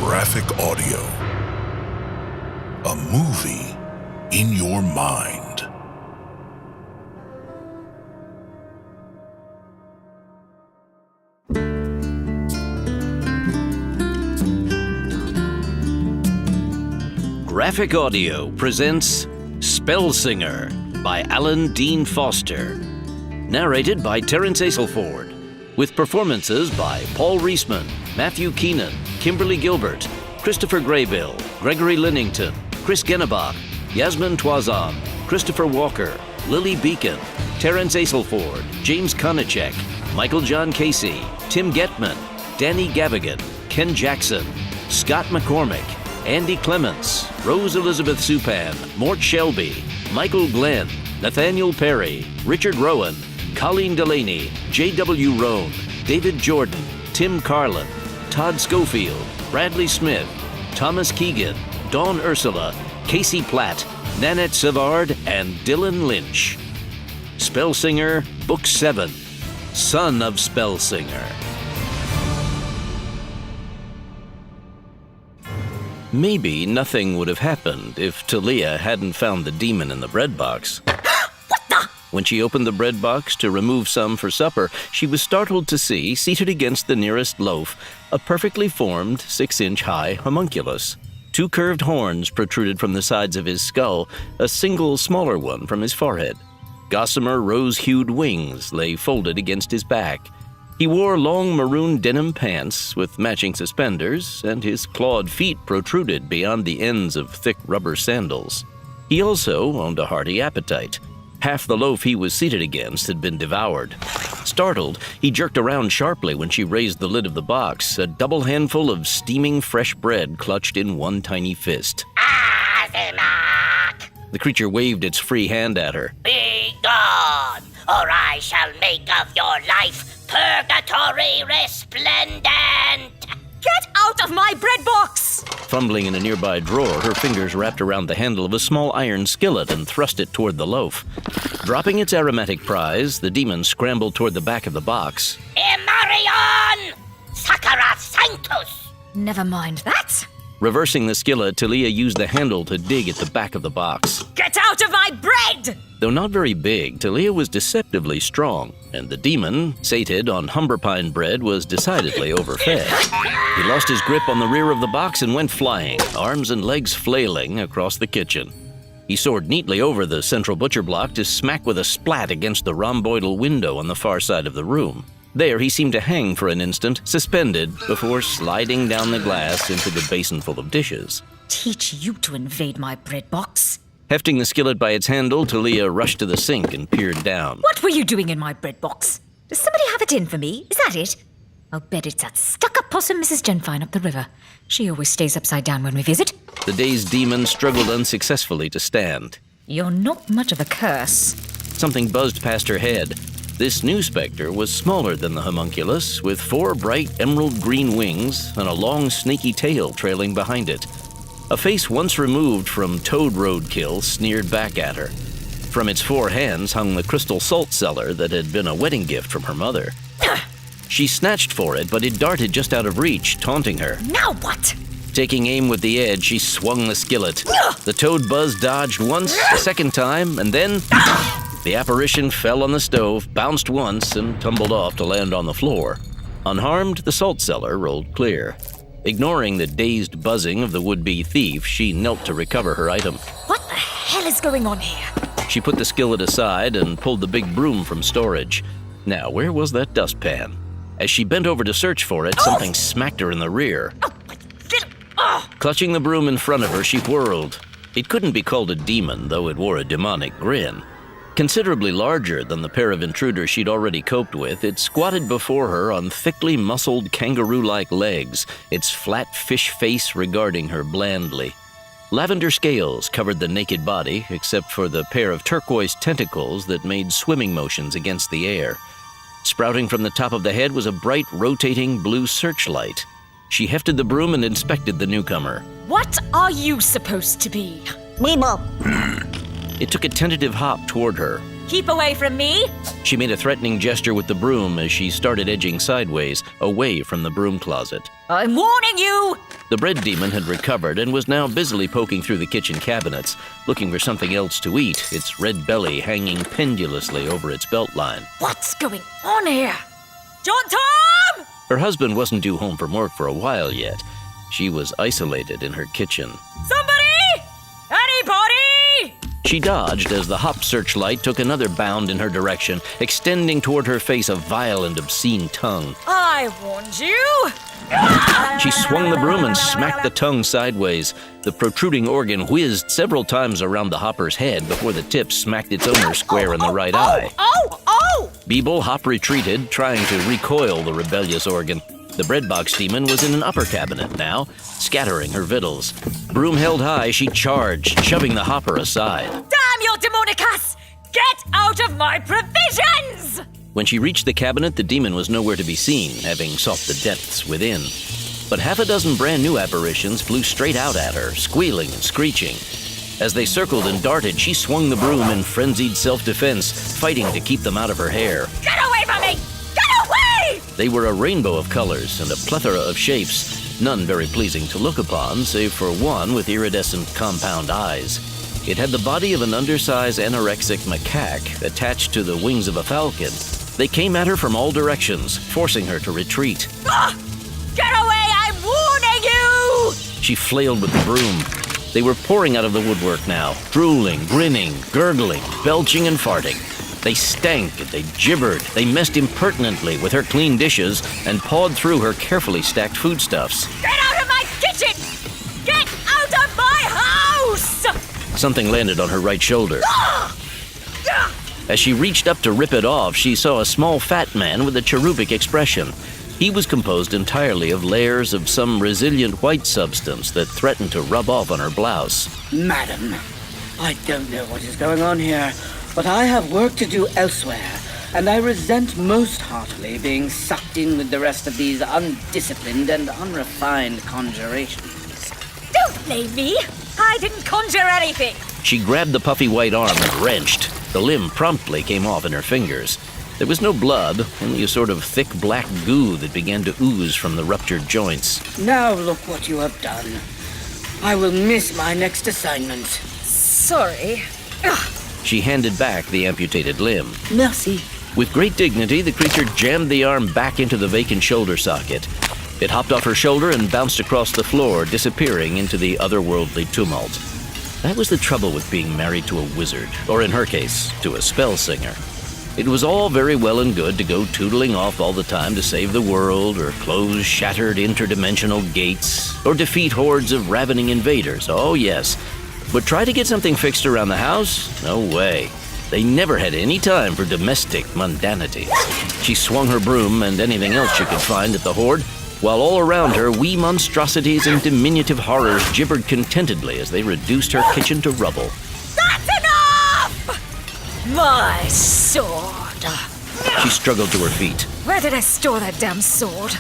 Graphic audio. A movie in your mind. Graphic Audio presents Spellsinger by Alan Dean Foster. Narrated by Terence Aselford, with performances by Paul Reisman, Matthew Keenan, Kimberly Gilbert, Christopher Graybill, Gregory Linnington, Chris Genebach, Yasmin Twazan, Christopher Walker, Lily Beacon, Terence Aselford, James Konachek, Michael John Casey, Tim Getman, Danny Gavigan, Ken Jackson, Scott McCormick, Andy Clements, Rose Elizabeth Supan, Mort Shelby, Michael Glenn, Nathaniel Perry, Richard Rowan, Colleen Delaney, J.W. Rohn, David Jordan, Tim Carlin, Todd Schofield, Bradley Smith, Thomas Keegan, Dawn Ursula, Casey Platt, Nanette Savard, and Dylan Lynch. Spellsinger, Book 7, Son of Spellsinger. Maybe nothing would have happened if Talia hadn't found the demon in the bread box. When she opened the bread box to remove some for supper, she was startled to see, seated against the nearest loaf, a perfectly formed 6-inch-high homunculus. 2 curved horns protruded from the sides of his skull, a single smaller one from his forehead. Gossamer rose-hued wings lay folded against his back. He wore long maroon denim pants with matching suspenders, and his clawed feet protruded beyond the ends of thick rubber sandals. He also owned a hearty appetite. Half the loaf he was seated against had been devoured. Startled, he jerked around sharply when she raised the lid of the box, a double handful of steaming fresh bread clutched in one tiny fist. Azimak! The creature waved its free hand at her. Be gone, or I shall make of your life purgatory resplendent! Get out of my bread box! Fumbling in a nearby drawer, her fingers wrapped around the handle of a small iron skillet and thrust it toward the loaf. Dropping its aromatic prize, the demon scrambled toward the back of the box. Emarion! Sakara Sanctus! Never mind that. Reversing the skillet, Talia used the handle to dig at the back of the box. Get out of my bread! Though not very big, Talia was deceptively strong, and the demon, sated on humberpine bread, was decidedly overfed. He lost his grip on the rear of the box and went flying, arms and legs flailing, across the kitchen. He soared neatly over the central butcher block to smack with a splat against the rhomboidal window on the far side of the room. There he seemed to hang for an instant, suspended, before sliding down the glass into the basin full of dishes. Teach you to invade my bread box. Hefting the skillet by its handle, Talia rushed to the sink and peered down. What were you doing in my bread box? Does somebody have it in for me? Is that it? I'll bet it's that stuck-up possum Mrs. Genfine up the river. She always stays upside down when we visit. The dazed demon struggled unsuccessfully to stand. You're not much of a curse. Something buzzed past her head. This new specter was smaller than the homunculus, with 4 bright emerald green wings and a long snaky tail trailing behind it. A face once removed from toad roadkill sneered back at her. From its 4 hands hung the crystal salt cellar that had been a wedding gift from her mother. She snatched for it, but it darted just out of reach, taunting her. Now what? Taking aim with the edge, she swung the skillet. The toad buzz dodged once, a second time, and then... The apparition fell on the stove, bounced once, and tumbled off to land on the floor. Unharmed, the salt cellar rolled clear. Ignoring the dazed buzzing of the would-be thief, she knelt to recover her item. What the hell is going on here? She put the skillet aside and pulled the big broom from storage. Now, where was that dustpan? As she bent over to search for it, something smacked her in the rear. Clutching the broom in front of her, she whirled. It couldn't be called a demon, though it wore a demonic grin. Considerably larger than the pair of intruders she'd already coped with, it squatted before her on thickly muscled kangaroo-like legs, its flat fish face regarding her blandly. Lavender scales covered the naked body, except for the pair of turquoise tentacles that made swimming motions against the air. Sprouting from the top of the head was a bright, rotating blue searchlight. She hefted the broom and inspected the newcomer. What are you supposed to be? Meebo! It took a tentative hop toward her. Keep away from me! She made a threatening gesture with the broom as she started edging sideways, away from the broom closet. I'm warning you! The bread demon had recovered and was now busily poking through the kitchen cabinets, looking for something else to eat, its red belly hanging pendulously over its belt line. What's going on here? John Tom! Her husband wasn't due home from work for a while yet. She was isolated in her kitchen. Somebody! Anybody! She dodged as the hop searchlight took another bound in her direction, extending toward her face a vile and obscene tongue. I warned you! She swung the broom and smacked the tongue sideways. The protruding organ whizzed several times around the hopper's head before the tip smacked its owner square in the right eye. Oh! Beeble Hop retreated, trying to recoil the rebellious organ. The bread box demon was in an upper cabinet now, scattering her victuals. Broom held high, she charged, shoving the hopper aside. Damn you, Demonicus! Get out of my provisions! When she reached the cabinet, the demon was nowhere to be seen, having sought the depths within. But half a dozen brand new apparitions flew straight out at her, squealing and screeching. As they circled and darted, she swung the broom in frenzied self-defense, fighting to keep them out of her hair. Get away from me! Get away! They were a rainbow of colors and a plethora of shapes, none very pleasing to look upon, save for one with iridescent compound eyes. It had the body of an undersized anorexic macaque attached to the wings of a falcon. They came at her from all directions, forcing her to retreat. Get away! I'm warning you! She flailed with the broom. They were pouring out of the woodwork now, drooling, grinning, gurgling, belching and farting. They stank and they gibbered. They messed impertinently with her clean dishes and pawed through her carefully stacked foodstuffs. Get out of my kitchen! Get out of my house! Something landed on her right shoulder. As she reached up to rip it off, she saw a small fat man with a cherubic expression. He was composed entirely of layers of some resilient white substance that threatened to rub off on her blouse. Madam, I don't know what is going on here, but I have work to do elsewhere, and I resent most heartily being sucked in with the rest of these undisciplined and unrefined conjurations. Don't blame me! I didn't conjure anything! She grabbed the puffy white arm and wrenched. The limb promptly came off in her fingers. There was no blood, only a sort of thick black goo that began to ooze from the ruptured joints. Now look what you have done. I will miss my next assignment. Sorry. She handed back the amputated limb. Merci. With great dignity, the creature jammed the arm back into the vacant shoulder socket. It hopped off her shoulder and bounced across the floor, disappearing into the otherworldly tumult. That was the trouble with being married to a wizard, or in her case, to a spellsinger. It was all very well and good to go tootling off all the time to save the world, or close shattered interdimensional gates, or defeat hordes of ravening invaders. Oh yes, but try to get something fixed around the house? No way. They never had any time for domestic mundanities. She swung her broom and anything else she could find at the hoard, while all around her, wee monstrosities and diminutive horrors gibbered contentedly as they reduced her kitchen to rubble. That's enough! My sword. She struggled to her feet. Where did I store that damn sword?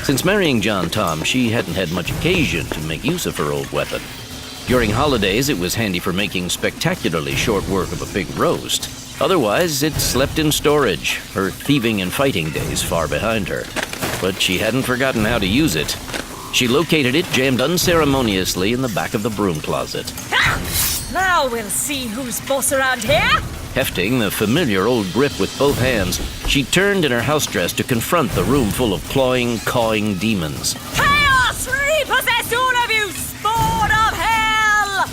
Since marrying John Tom, she hadn't had much occasion to make use of her old weapon. During holidays, it was handy for making spectacularly short work of a big roast. Otherwise, it slept in storage, her thieving and fighting days far behind her. But she hadn't forgotten how to use it. She located it, jammed unceremoniously in the back of the broom closet. Now we'll see who's boss around here. Hefting the familiar old grip with both hands, she turned in her house dress to confront the room full of clawing, cawing demons. Chaos! Repossess all of you, spawn of hell!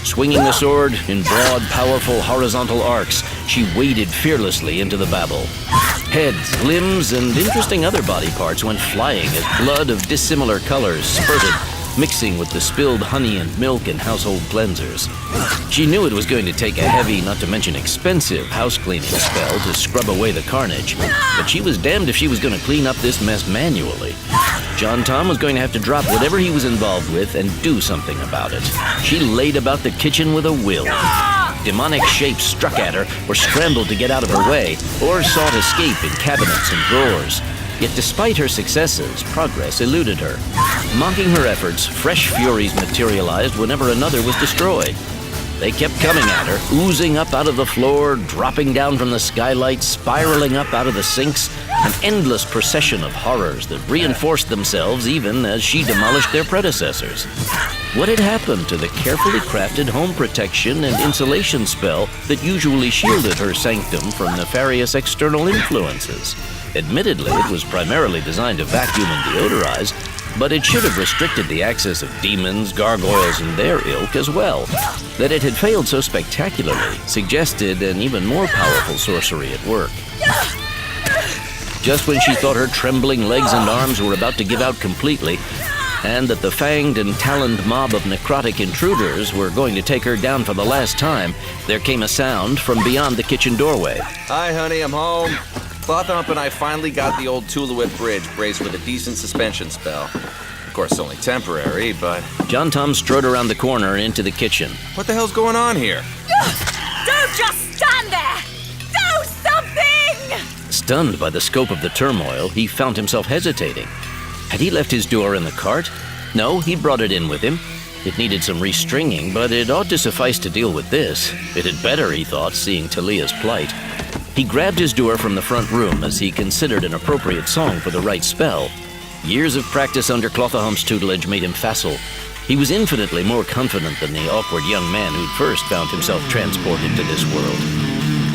Swinging the sword in broad, powerful horizontal arcs, she waded fearlessly into the babel. Heads, limbs, and interesting other body parts went flying as blood of dissimilar colors spurted, mixing with the spilled honey and milk and household cleansers. She knew it was going to take a heavy, not to mention expensive, house cleaning spell to scrub away the carnage, but she was damned if she was going to clean up this mess manually. John Tom was going to have to drop whatever he was involved with and do something about it. She laid about the kitchen with a will. Demonic shapes struck at her or scrambled to get out of her way or sought escape in cabinets and drawers. Yet despite her successes, progress eluded her. Mocking her efforts, fresh furies materialized whenever another was destroyed. They kept coming at her, oozing up out of the floor, dropping down from the skylight, spiraling up out of the sinks, an endless procession of horrors that reinforced themselves even as she demolished their predecessors. What had happened to the carefully crafted home protection and insulation spell that usually shielded her sanctum from nefarious external influences? Admittedly, it was primarily designed to vacuum and deodorize, but it should have restricted the access of demons, gargoyles, and their ilk as well. That it had failed so spectacularly suggested an even more powerful sorcery at work. Just when she thought her trembling legs and arms were about to give out completely, and that the fanged and taloned mob of necrotic intruders were going to take her down for the last time, there came a sound from beyond the kitchen doorway. Hi, honey, I'm home. Clothump and I finally got the old Tulawip Bridge braced with a decent suspension spell. Of course, it's only temporary, but... John Tom strode around the corner into the kitchen. What the hell's going on here? Don't just stand there! Do something! Stunned by the scope of the turmoil, he found himself hesitating. Had he left his door in the cart? No, he brought it in with him. It needed some restringing, but it ought to suffice to deal with this. It had better, he thought, seeing Talia's plight. He grabbed his door from the front room as he considered an appropriate song for the right spell. Years of practice under Clothahump's tutelage made him facile. He was infinitely more confident than the awkward young man who'd first found himself transported to this world.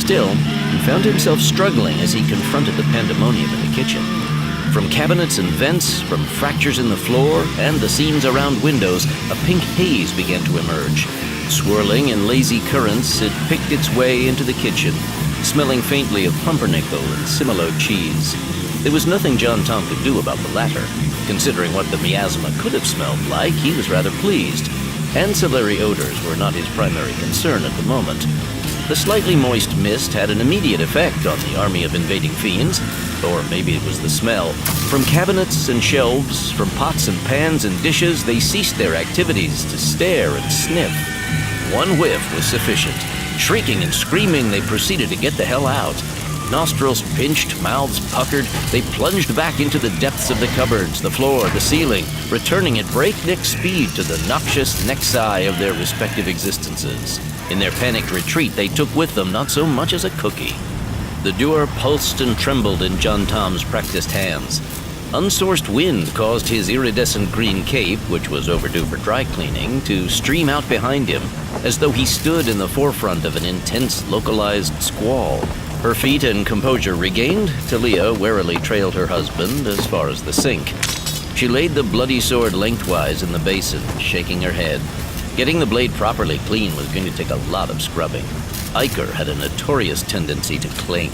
Still, he found himself struggling as he confronted the pandemonium in the kitchen. From cabinets and vents, from fractures in the floor, and the seams around windows, a pink haze began to emerge. Swirling in lazy currents, it picked its way into the kitchen, smelling faintly of pumpernickel and similo cheese. There was nothing John Tom could do about the latter. Considering what the miasma could have smelled like, he was rather pleased. Ancillary odors were not his primary concern at the moment. The slightly moist mist had an immediate effect on the army of invading fiends, or maybe it was the smell. From cabinets and shelves, from pots and pans and dishes, they ceased their activities to stare and sniff. One whiff was sufficient. Shrieking and screaming, they proceeded to get the hell out. Nostrils pinched, mouths puckered, they plunged back into the depths of the cupboards, the floor, the ceiling, returning at breakneck speed to the noxious neck-sigh of their respective existences. In their panicked retreat, they took with them not so much as a cookie. The door pulsed and trembled in John Tom's practiced hands. Unsourced wind caused his iridescent green cape, which was overdue for dry cleaning, to stream out behind him, as though he stood in the forefront of an intense, localized squall. Her feet and composure regained, Talia warily trailed her husband as far as the sink. She laid the bloody sword lengthwise in the basin, shaking her head. Getting the blade properly clean was going to take a lot of scrubbing. Ichor had a notorious tendency to cling.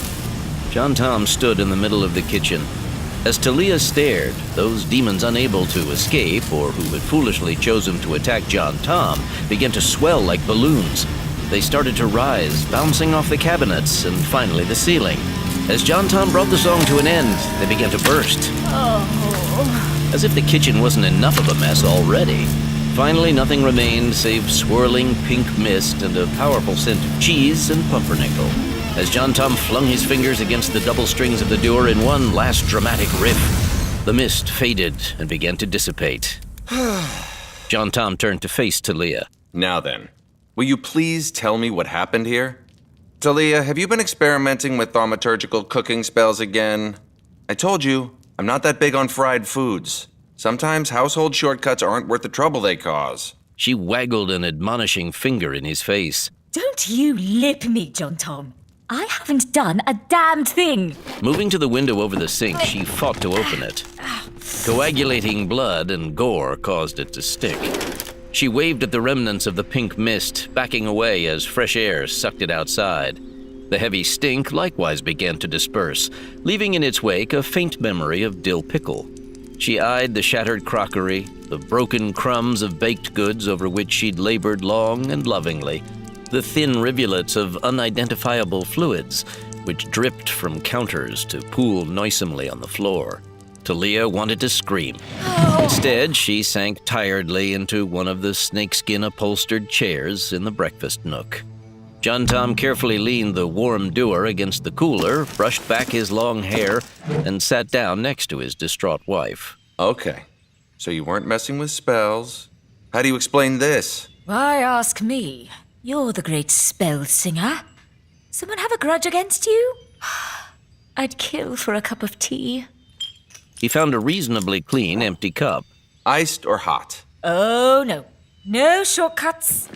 John Tom stood in the middle of the kitchen. As Talia stared, those demons unable to escape, or who had foolishly chosen to attack John Tom, began to swell like balloons. They started to rise, bouncing off the cabinets and finally the ceiling. As John Tom brought the song to an end, they began to burst. As if the kitchen wasn't enough of a mess already. Finally, nothing remained save swirling pink mist and a powerful scent of cheese and pumpernickel. As John Tom flung his fingers against the double strings of the door in one last dramatic riff, the mist faded and began to dissipate. John Tom turned to face Talia. Now then, will you please tell me what happened here? Talia, have you been experimenting with thaumaturgical cooking spells again? I told you, I'm not that big on fried foods. Sometimes household shortcuts aren't worth the trouble they cause. She waggled an admonishing finger in his face. Don't you lip me, John Tom. I haven't done a damned thing. Moving to the window over the sink, she fought to open it. Coagulating blood and gore caused it to stick. She waved at the remnants of the pink mist, backing away as fresh air sucked it outside. The heavy stink likewise began to disperse, leaving in its wake a faint memory of dill pickle. She eyed the shattered crockery, the broken crumbs of baked goods over which she'd labored long and lovingly, the thin rivulets of unidentifiable fluids which dripped from counters to pool noisomely on the floor. Talia wanted to scream. Instead, she sank tiredly into one of the snakeskin-upholstered chairs in the breakfast nook. John Tom carefully leaned the warm doer against the cooler, brushed back his long hair, and sat down next to his distraught wife. Okay, so you weren't messing with spells. How do you explain this? Why ask me? You're the great Spellsinger. Someone have a grudge against you? I'd kill for a cup of tea. He found a reasonably clean, empty cup. Iced or hot? Oh, no. No shortcuts.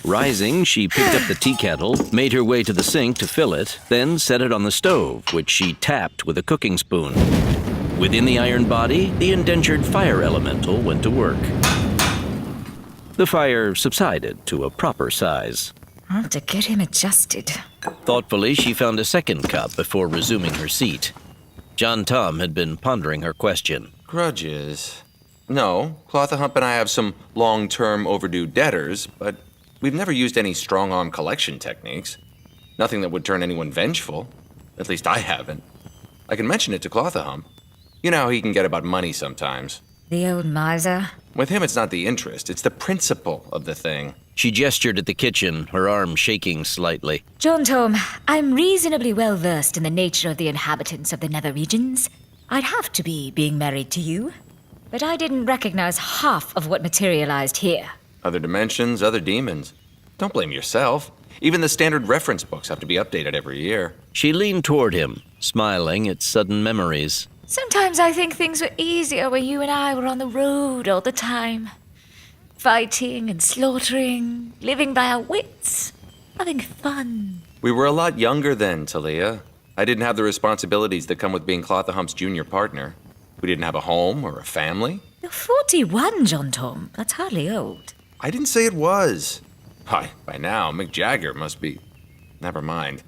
Rising, she picked up the tea kettle, made her way to the sink to fill it, then set it on the stove, which she tapped with a cooking spoon. Within the iron body, the indentured fire elemental went to work. The fire subsided to a proper size. I'll have to get him adjusted. Thoughtfully, she found a second cup before resuming her seat. John Tom had been pondering her question. Grudges? No, Clothahump and I have some long-term overdue debtors, but we've never used any strong-arm collection techniques. Nothing that would turn anyone vengeful. At least I haven't. I can mention it to Clothahump. You know how he can get about money sometimes. The old miser. With him, it's not the interest, it's the principle of the thing. She gestured at the kitchen, her arm shaking slightly. John Tom, I'm reasonably well versed in the nature of the inhabitants of the nether regions. I'd have to be, being married to you. But I didn't recognize half of what materialized here. Other dimensions, other demons. Don't blame yourself. Even the standard reference books have to be updated every year. She leaned toward him, smiling at sudden memories. Sometimes I think things were easier when you and I were on the road all the time. Fighting and slaughtering, living by our wits, having fun. We were a lot younger then, Talia. I didn't have the responsibilities that come with being Clothahump's junior partner. We didn't have a home or a family. You're 41, John Tom. That's hardly old. I didn't say it was. By now, Mick Jagger must be... Never mind.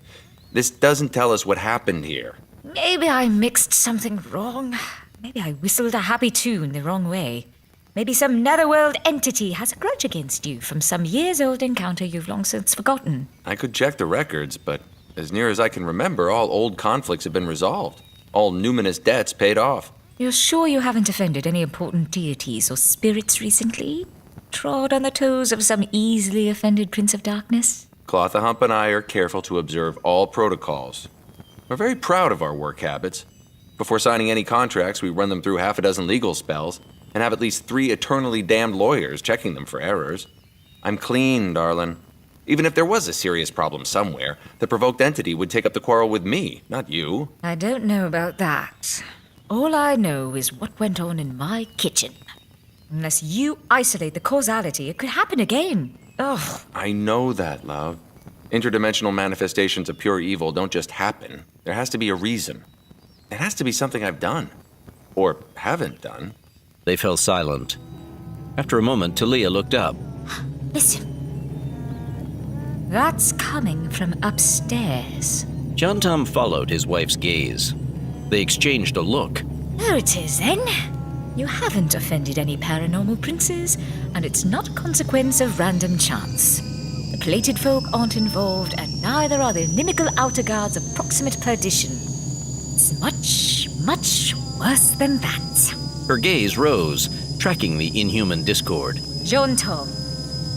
This doesn't tell us what happened here. Maybe I mixed something wrong. Maybe I whistled a happy tune the wrong way. Maybe some netherworld entity has a grudge against you from some years-old encounter you've long since forgotten. I could check the records, but as near as I can remember, all old conflicts have been resolved. All numinous debts paid off. You're sure you haven't offended any important deities or spirits recently? Trod on the toes of some easily offended Prince of Darkness? Clothahump and I are careful to observe all protocols. We're very proud of our work habits. Before signing any contracts, we run them through half a dozen legal spells and have at least 3 eternally damned lawyers checking them for errors. I'm clean, darling. Even if there was a serious problem somewhere, the provoked entity would take up the quarrel with me, not you. I don't know about that. All I know is what went on in my kitchen. Unless you isolate the causality, it could happen again. Ugh. I know that, love. Interdimensional manifestations of pure evil don't just happen. There has to be a reason. It has to be something I've done. Or haven't done. They fell silent. After a moment, Talia looked up. Listen. That's coming from upstairs. John Tom followed his wife's gaze. They exchanged a look. There it is, then. You haven't offended any paranormal princes, and it's not a consequence of random chance. The plated folk aren't involved, and neither are the inimical outer guards of proximate perdition. It's much, much worse than that. Her gaze rose, tracking the inhuman discord. John Tom,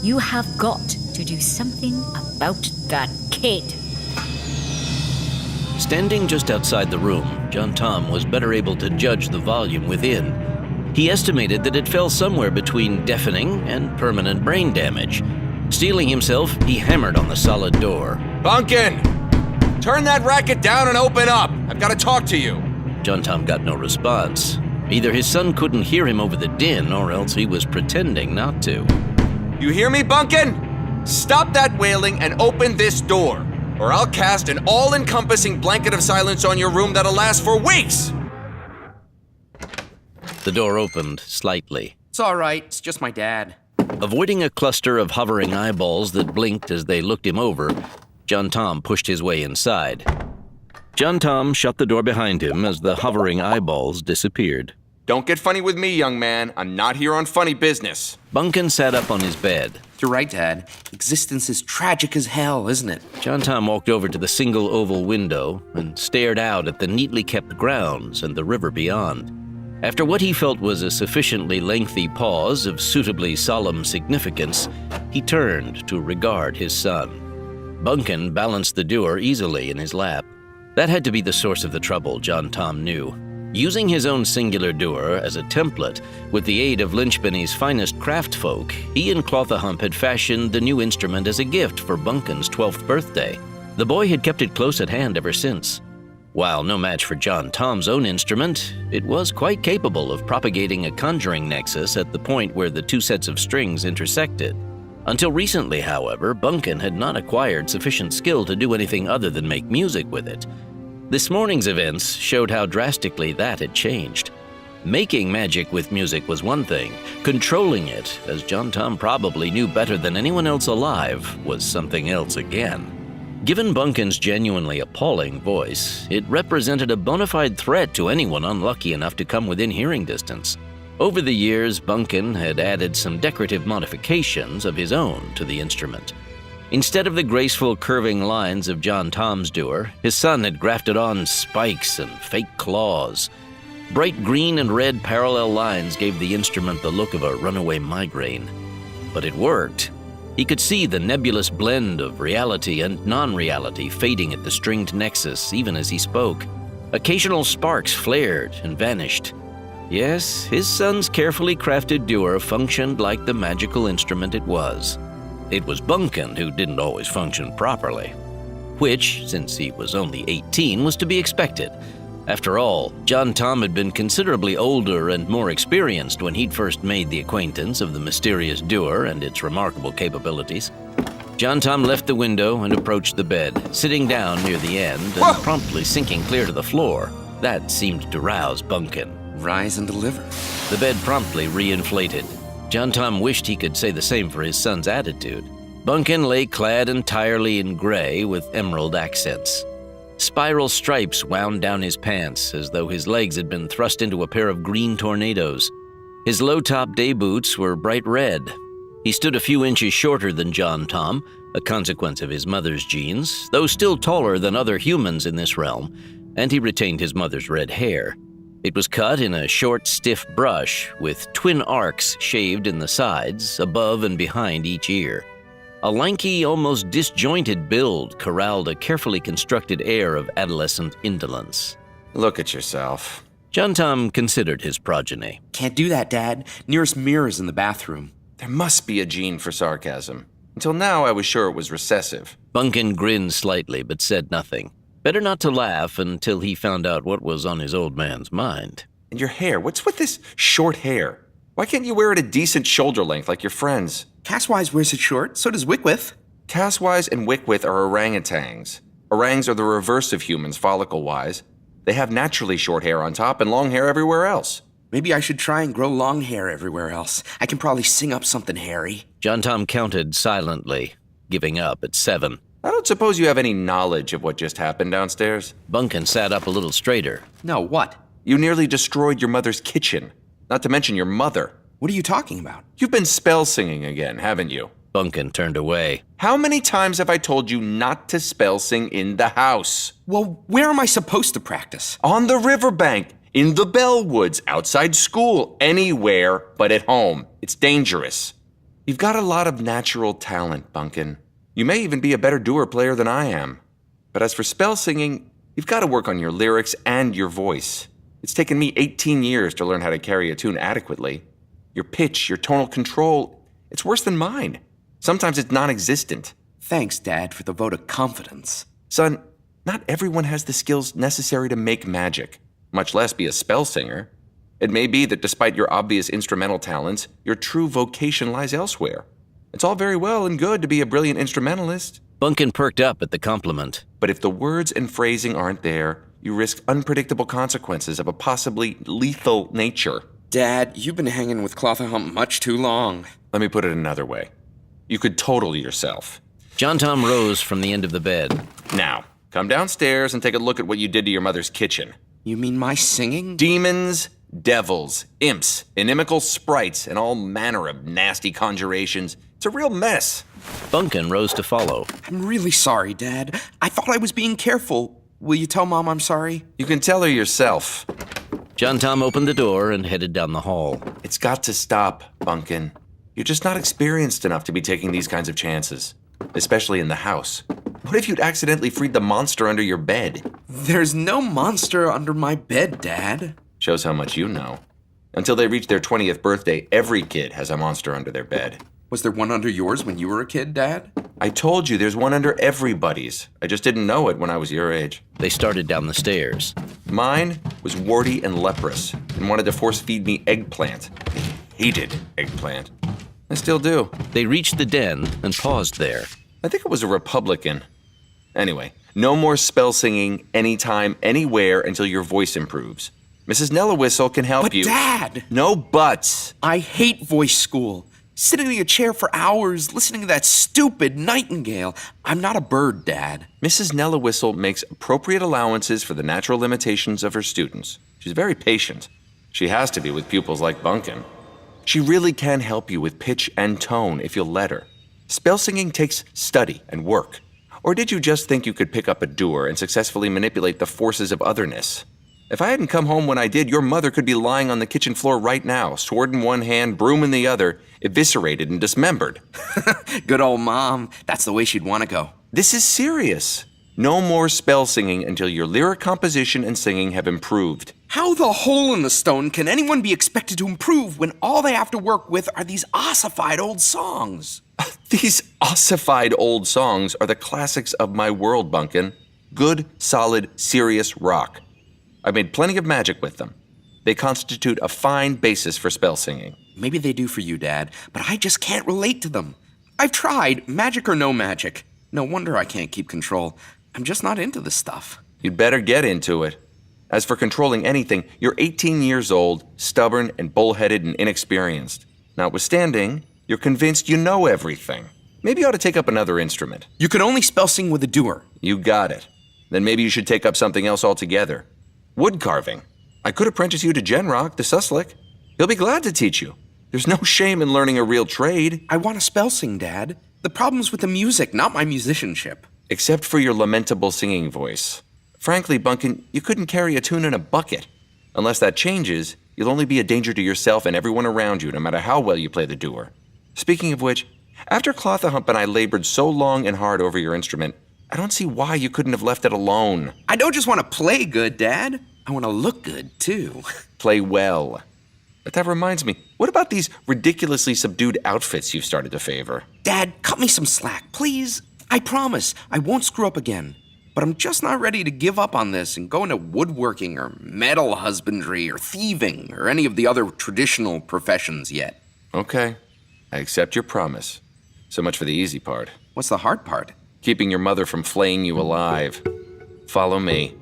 you have got to do something about that kid. Standing just outside the room, John Tom was better able to judge the volume within. He estimated that it fell somewhere between deafening and permanent brain damage. Steeling himself, he hammered on the solid door. Bunkin! Turn that racket down and open up! I've got to talk to you! John Tom got no response. Either his son couldn't hear him over the din, or else he was pretending not to. You hear me, Bunkin? Stop that wailing and open this door, or I'll cast an all-encompassing blanket of silence on your room that'll last for weeks! The door opened slightly. It's all right. It's just my dad. Avoiding a cluster of hovering eyeballs that blinked as they looked him over, John Tom pushed his way inside. John Tom shut the door behind him as the hovering eyeballs disappeared. Don't get funny with me, young man. I'm not here on funny business. Bunkin sat up on his bed. You're right, Dad. Existence is tragic as hell, isn't it? John Tom walked over to the single oval window and stared out at the neatly kept grounds and the river beyond. After what he felt was a sufficiently lengthy pause of suitably solemn significance, he turned to regard his son. Bunkin balanced the doer easily in his lap. That had to be the source of the trouble, John Tom knew. Using his own singular doer as a template, with the aid of Lynchpenny's finest craft folk, he and Clothahump had fashioned the new instrument as a gift for Bunkin's 12th birthday. The boy had kept it close at hand ever since. While no match for John Tom's own instrument, it was quite capable of propagating a conjuring nexus at the point where the two sets of strings intersected. Until recently, however, Bunkin had not acquired sufficient skill to do anything other than make music with it. This morning's events showed how drastically that had changed. Making magic with music was one thing. Controlling it, as John Tom probably knew better than anyone else alive, was something else again. Given Bunkin's genuinely appalling voice, it represented a bona fide threat to anyone unlucky enough to come within hearing distance. Over the years, Bunkin had added some decorative modifications of his own to the instrument. Instead of the graceful curving lines of John Tom's doer, his son had grafted on spikes and fake claws. Bright green and red parallel lines gave the instrument the look of a runaway migraine. But it worked. He could see the nebulous blend of reality and non-reality fading at the stringed nexus even as he spoke. Occasional sparks flared and vanished. Yes, his son's carefully crafted doer functioned like the magical instrument it was. It was Bunkin who didn't always function properly, which, since he was only 18, was to be expected. After all, John Tom had been considerably older and more experienced when he'd first made the acquaintance of the mysterious doer and its remarkable capabilities. John Tom left the window and approached the bed, sitting down near the end and promptly sinking clear to the floor. That seemed to rouse Bunkin. Rise and deliver. The bed promptly reinflated. John Tom wished he could say the same for his son's attitude. Bunkin lay clad entirely in gray with emerald accents. Spiral stripes wound down his pants as though his legs had been thrust into a pair of green tornadoes. His low-top day boots were bright red. He stood a few inches shorter than John Tom, a consequence of his mother's genes, though still taller than other humans in this realm, and he retained his mother's red hair. It was cut in a short, stiff brush with twin arcs shaved in the sides, above and behind each ear. A lanky, almost disjointed build corralled a carefully constructed air of adolescent indolence. Look at yourself. John Tom considered his progeny. Can't do that, Dad. Nearest mirror's in the bathroom. There must be a gene for sarcasm. Until now, I was sure it was recessive. Bunkin grinned slightly but said nothing. Better not to laugh until he found out what was on his old man's mind. And your hair, what's with this short hair? Why can't you wear it a decent shoulder length like your friends? Casswise wears it short, so does Wickwith. Casswise and Wickwith are orangutans. Orangs are the reverse of humans follicle-wise. They have naturally short hair on top and long hair everywhere else. Maybe I should try and grow long hair everywhere else. I can probably sing up something hairy. John Tom counted silently, giving up at 7. I don't suppose you have any knowledge of what just happened downstairs? Bunkin sat up a little straighter. No, what? You nearly destroyed your mother's kitchen. Not to mention your mother. What are you talking about? You've been spell singing again, haven't you? Bunkin turned away. How many times have I told you not to spell sing in the house? Well, where am I supposed to practice? On the riverbank, in the Bellwoods, outside school, anywhere but at home. It's dangerous. You've got a lot of natural talent, Bunkin. You may even be a better doer player than I am. But as for spell singing, you've got to work on your lyrics and your voice. It's taken me 18 years to learn how to carry a tune adequately. Your pitch, your tonal control, it's worse than mine. Sometimes it's non-existent. Thanks, Dad, for the vote of confidence. Son, not everyone has the skills necessary to make magic, much less be a spell singer. It may be that despite your obvious instrumental talents, your true vocation lies elsewhere. It's all very well and good to be a brilliant instrumentalist. Bunkin perked up at the compliment. But if the words and phrasing aren't there, you risk unpredictable consequences of a possibly lethal nature. Dad, you've been hanging with Clothahump much too long. Let me put it another way. You could total yourself. John Tom rose from the end of the bed. Now, come downstairs and take a look at what you did to your mother's kitchen. You mean my singing? Demons, devils, imps, inimical sprites, and all manner of nasty conjurations. It's a real mess. Bunkin rose to follow. I'm really sorry, Dad. I thought I was being careful. Will you tell Mom I'm sorry? You can tell her yourself. John Tom opened the door and headed down the hall. It's got to stop, Bunkin. You're just not experienced enough to be taking these kinds of chances, especially in the house. What if you'd accidentally freed the monster under your bed? There's no monster under my bed, Dad. Shows how much you know. Until they reach their 20th birthday, every kid has a monster under their bed. Was there one under yours when you were a kid, Dad? I told you there's one under everybody's. I just didn't know it when I was your age. They started down the stairs. Mine was warty and leprous and wanted to force feed me eggplant. I hated eggplant. I still do. They reached the den and paused there. I think it was a Republican. Anyway, no more spell singing anytime, anywhere until your voice improves. Mrs. Nellawhistle can help you. But Dad! No buts. I hate voice school. Sitting in a chair for hours, listening to that stupid nightingale. I'm not a bird, Dad. Mrs. Nellawhistle makes appropriate allowances for the natural limitations of her students. She's very patient. She has to be with pupils like Bunkin. She really can help you with pitch and tone if you'll let her. Spell singing takes study and work. Or did you just think you could pick up a doer and successfully manipulate the forces of otherness? If I hadn't come home when I did, your mother could be lying on the kitchen floor right now, sword in one hand, broom in the other, eviscerated and dismembered. Good old Mom. That's the way she'd want to go. This is serious. No more spell singing until your lyric composition and singing have improved. How the hole in the stone can anyone be expected to improve when all they have to work with are these ossified old songs? These ossified old songs are the classics of my world, Bunkin. Good, solid, serious rock. I've made plenty of magic with them. They constitute a fine basis for spell singing. Maybe they do for you, Dad, but I just can't relate to them. I've tried, magic or no magic. No wonder I can't keep control. I'm just not into this stuff. You'd better get into it. As for controlling anything, you're 18 years old, stubborn and bullheaded and inexperienced. Notwithstanding, you're convinced you know everything. Maybe you ought to take up another instrument. You can only spell sing with a doer. You got it. Then maybe you should take up something else altogether. Wood carving. I could apprentice you to Genrock, the Suslick. He'll be glad to teach you. There's no shame in learning a real trade. I want to spell sing, Dad. The problem's with the music, not my musicianship. Except for your lamentable singing voice. Frankly, Bunkin, you couldn't carry a tune in a bucket. Unless that changes, you'll only be a danger to yourself and everyone around you, no matter how well you play the doer. Speaking of which, after Clothahump and I labored so long and hard over your instrument, I don't see why you couldn't have left it alone. I don't just want to play good, Dad. I want to look good, too. Play well. But that reminds me, what about these ridiculously subdued outfits you've started to favor? Dad, cut me some slack, please. I promise I won't screw up again. But I'm just not ready to give up on this and go into woodworking or metal husbandry or thieving or any of the other traditional professions yet. Okay, I accept your promise. So much for the easy part. What's the hard part? Keeping your mother from flaying you alive. Follow me.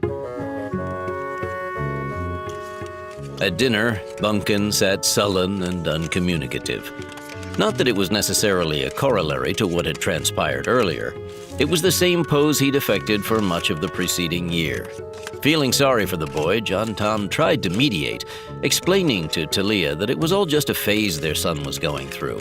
At dinner, Bunkin sat sullen and uncommunicative. Not that it was necessarily a corollary to what had transpired earlier. It was the same pose he'd affected for much of the preceding year. Feeling sorry for the boy, John Tom tried to mediate, explaining to Talia that it was all just a phase their son was going through.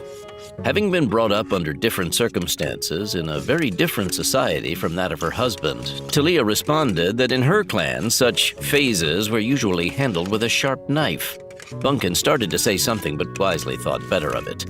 Having been brought up under different circumstances in a very different society from that of her husband, Talia responded that in her clan, such phases were usually handled with a sharp knife. Bunkin started to say something but wisely thought better of it.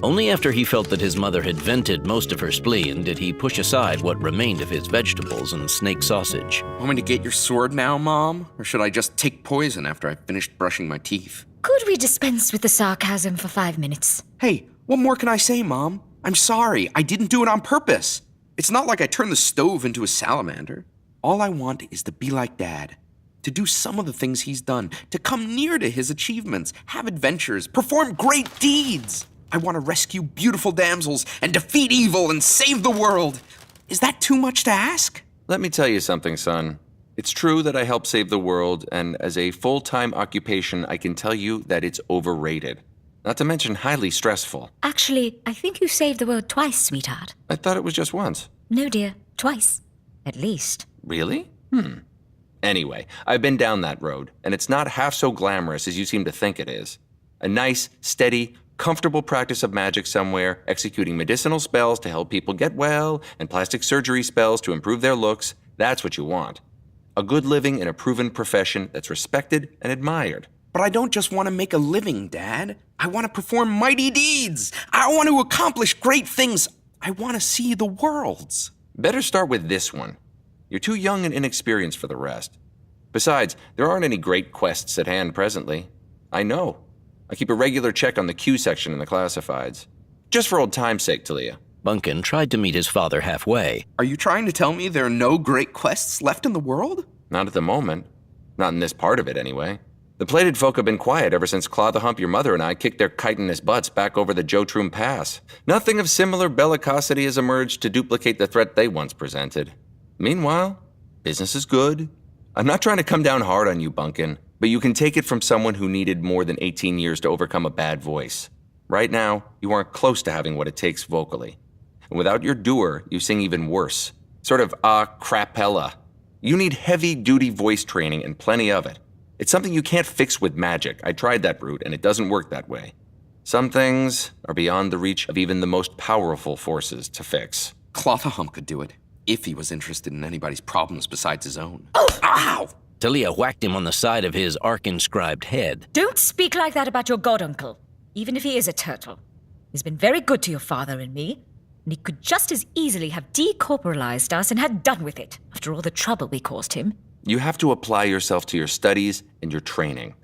Only after he felt that his mother had vented most of her spleen did he push aside what remained of his vegetables and snake sausage. Want me to get your sword now, Mom? Or should I just take poison after I've finished brushing my teeth? Could we dispense with the sarcasm for 5 minutes? Hey, what more can I say, Mom? I'm sorry. I didn't do it on purpose. It's not like I turned the stove into a salamander. All I want is to be like Dad. To do some of the things he's done. To come near to his achievements. Have adventures. Perform great deeds. I want to rescue beautiful damsels and defeat evil and save the world. Is that too much to ask? Let me tell you something, son. It's true that I help save the world, and as a full-time occupation, I can tell you that it's overrated. Not to mention highly stressful. Actually, I think you saved the world twice, sweetheart. I thought it was just once. No, dear. Twice. At least. Really? Anyway, I've been down that road, and it's not half so glamorous as you seem to think it is. A nice, steady, comfortable practice of magic somewhere, executing medicinal spells to help people get well, and plastic surgery spells to improve their looks, that's what you want. A good living in a proven profession that's respected and admired. But I don't just want to make a living, Dad. I want to perform mighty deeds. I want to accomplish great things. I want to see the worlds. Better start with this one. You're too young and inexperienced for the rest. Besides, there aren't any great quests at hand presently. I know. I keep a regular check on the Q section in the classifieds. Just for old time's sake, Talia. Bunkin tried to meet his father halfway. Are you trying to tell me there are no great quests left in the world? Not at the moment. Not in this part of it, anyway. The plated folk have been quiet ever since Claw the Hump, your mother, and I kicked their chitinous butts back over the Jotrum Pass. Nothing of similar bellicosity has emerged to duplicate the threat they once presented. Meanwhile, business is good. I'm not trying to come down hard on you, Bunkin, but you can take it from someone who needed more than 18 years to overcome a bad voice. Right now, you aren't close to having what it takes vocally. And without your doer, you sing even worse. Sort of crapella. You need heavy-duty voice training and plenty of it. It's something you can't fix with magic. I tried that route, and it doesn't work that way. Some things are beyond the reach of even the most powerful forces to fix. Claw the Hump could do it, if he was interested in anybody's problems besides his own. Oh! Ow! Talia whacked him on the side of his arc-inscribed head. Don't speak like that about your goduncle, even if he is a turtle. He's been very good to your father and me, and he could just as easily have decorporalized us and had done with it, after all the trouble we caused him. You have to apply yourself to your studies and your training.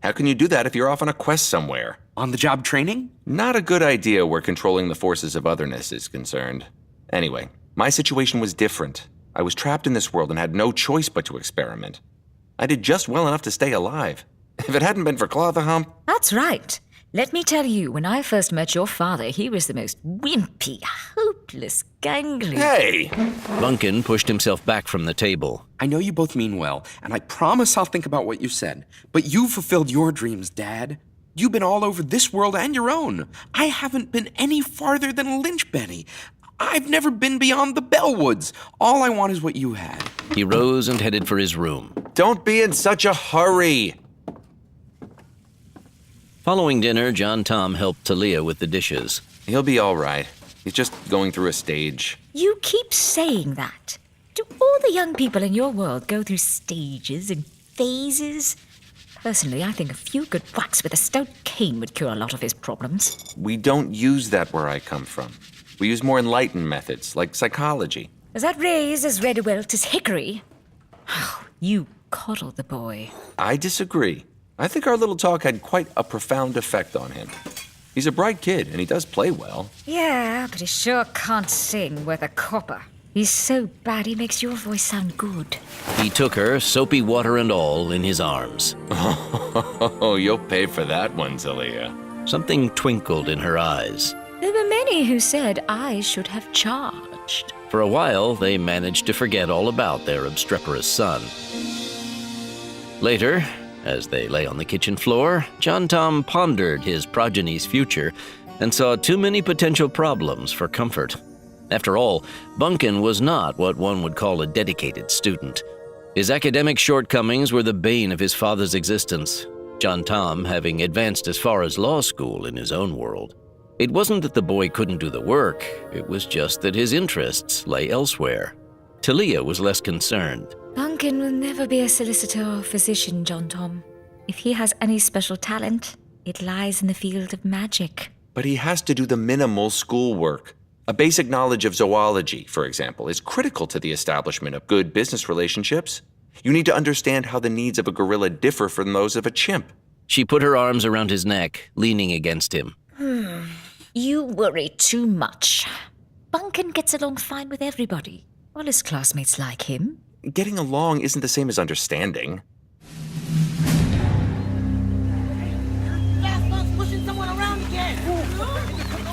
How can you do that if you're off on a quest somewhere? On-the-job training? Not a good idea where controlling the forces of otherness is concerned. Anyway, my situation was different. I was trapped in this world and had no choice but to experiment. I did just well enough to stay alive. If it hadn't been for Claw the Hump... That's right. Let me tell you, when I first met your father, he was the most wimpy, hopeless, gangly... Hey! Bunkin pushed himself back from the table. I know you both mean well, and I promise I'll think about what you said. But you fulfilled your dreams, Dad. You've been all over this world and your own. I haven't been any farther than Lynch Benny. I've never been beyond the Bellwoods. All I want is what you had. He rose and headed for his room. Don't be in such a hurry! Following dinner, John Tom helped Talia with the dishes. He'll be all right. He's just going through a stage. You keep saying that. Do all the young people in your world go through stages and phases? Personally, I think a few good whacks with a stout cane would cure a lot of his problems. We don't use that where I come from. We use more enlightened methods, like psychology. Is that raised as red a welt as hickory? Oh, you coddled the boy. I disagree. I think our little talk had quite a profound effect on him. He's a bright kid, and he does play well. Yeah, but he sure can't sing worth a copper. He's so bad he makes your voice sound good. He took her, soapy water and all, in his arms. Oh, you'll pay for that one, Talia. Something twinkled in her eyes. There were many who said I should have charged. For a while, they managed to forget all about their obstreperous son. Later, as they lay on the kitchen floor, John Tom pondered his progeny's future and saw too many potential problems for comfort. After all, Bunkin was not what one would call a dedicated student. His academic shortcomings were the bane of his father's existence, John Tom having advanced as far as law school in his own world. It wasn't that the boy couldn't do the work, it was just that his interests lay elsewhere. Talia was less concerned. Bunkin will never be a solicitor or physician, John Tom. If he has any special talent, it lies in the field of magic. But he has to do the minimal schoolwork. A basic knowledge of zoology, for example, is critical to the establishment of good business relationships. You need to understand how the needs of a gorilla differ from those of a chimp. She put her arms around his neck, leaning against him. You worry too much. Bunkin gets along fine with everybody. All his classmates like him. Getting along isn't the same as understanding.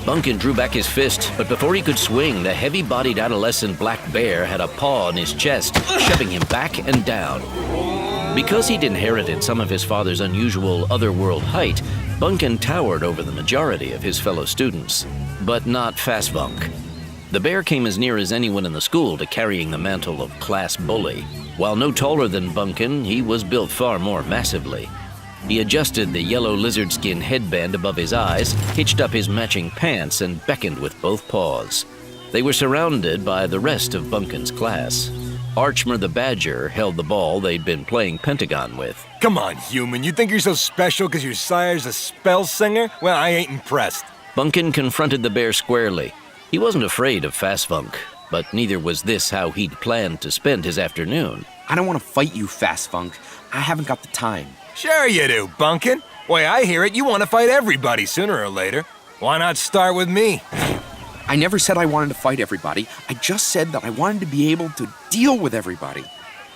Bunkin drew back his fist, but before he could swing, the heavy-bodied adolescent black bear had a paw on his chest, shoving him back and down. Because he'd inherited some of his father's unusual otherworld height, Bunkin towered over the majority of his fellow students, but not Fastbunk. The bear came as near as anyone in the school to carrying the mantle of class bully. While no taller than Bunkin, he was built far more massively. He adjusted the yellow lizard skin headband above his eyes, hitched up his matching pants, and beckoned with both paws. They were surrounded by the rest of Bunkin's class. Archmer the Badger held the ball they'd been playing Pentagon with. Come on, human. You think you're so special because your sire's a Spellsinger? Well, I ain't impressed. Bunkin confronted the bear squarely. He wasn't afraid of Fastbunk, but neither was this how he'd planned to spend his afternoon. I don't want to fight you, Fast Funk. I haven't got the time. Sure you do, Bunkin. Way I hear it, you want to fight everybody sooner or later. Why not start with me? I never said I wanted to fight everybody. I just said that I wanted to be able to deal with everybody.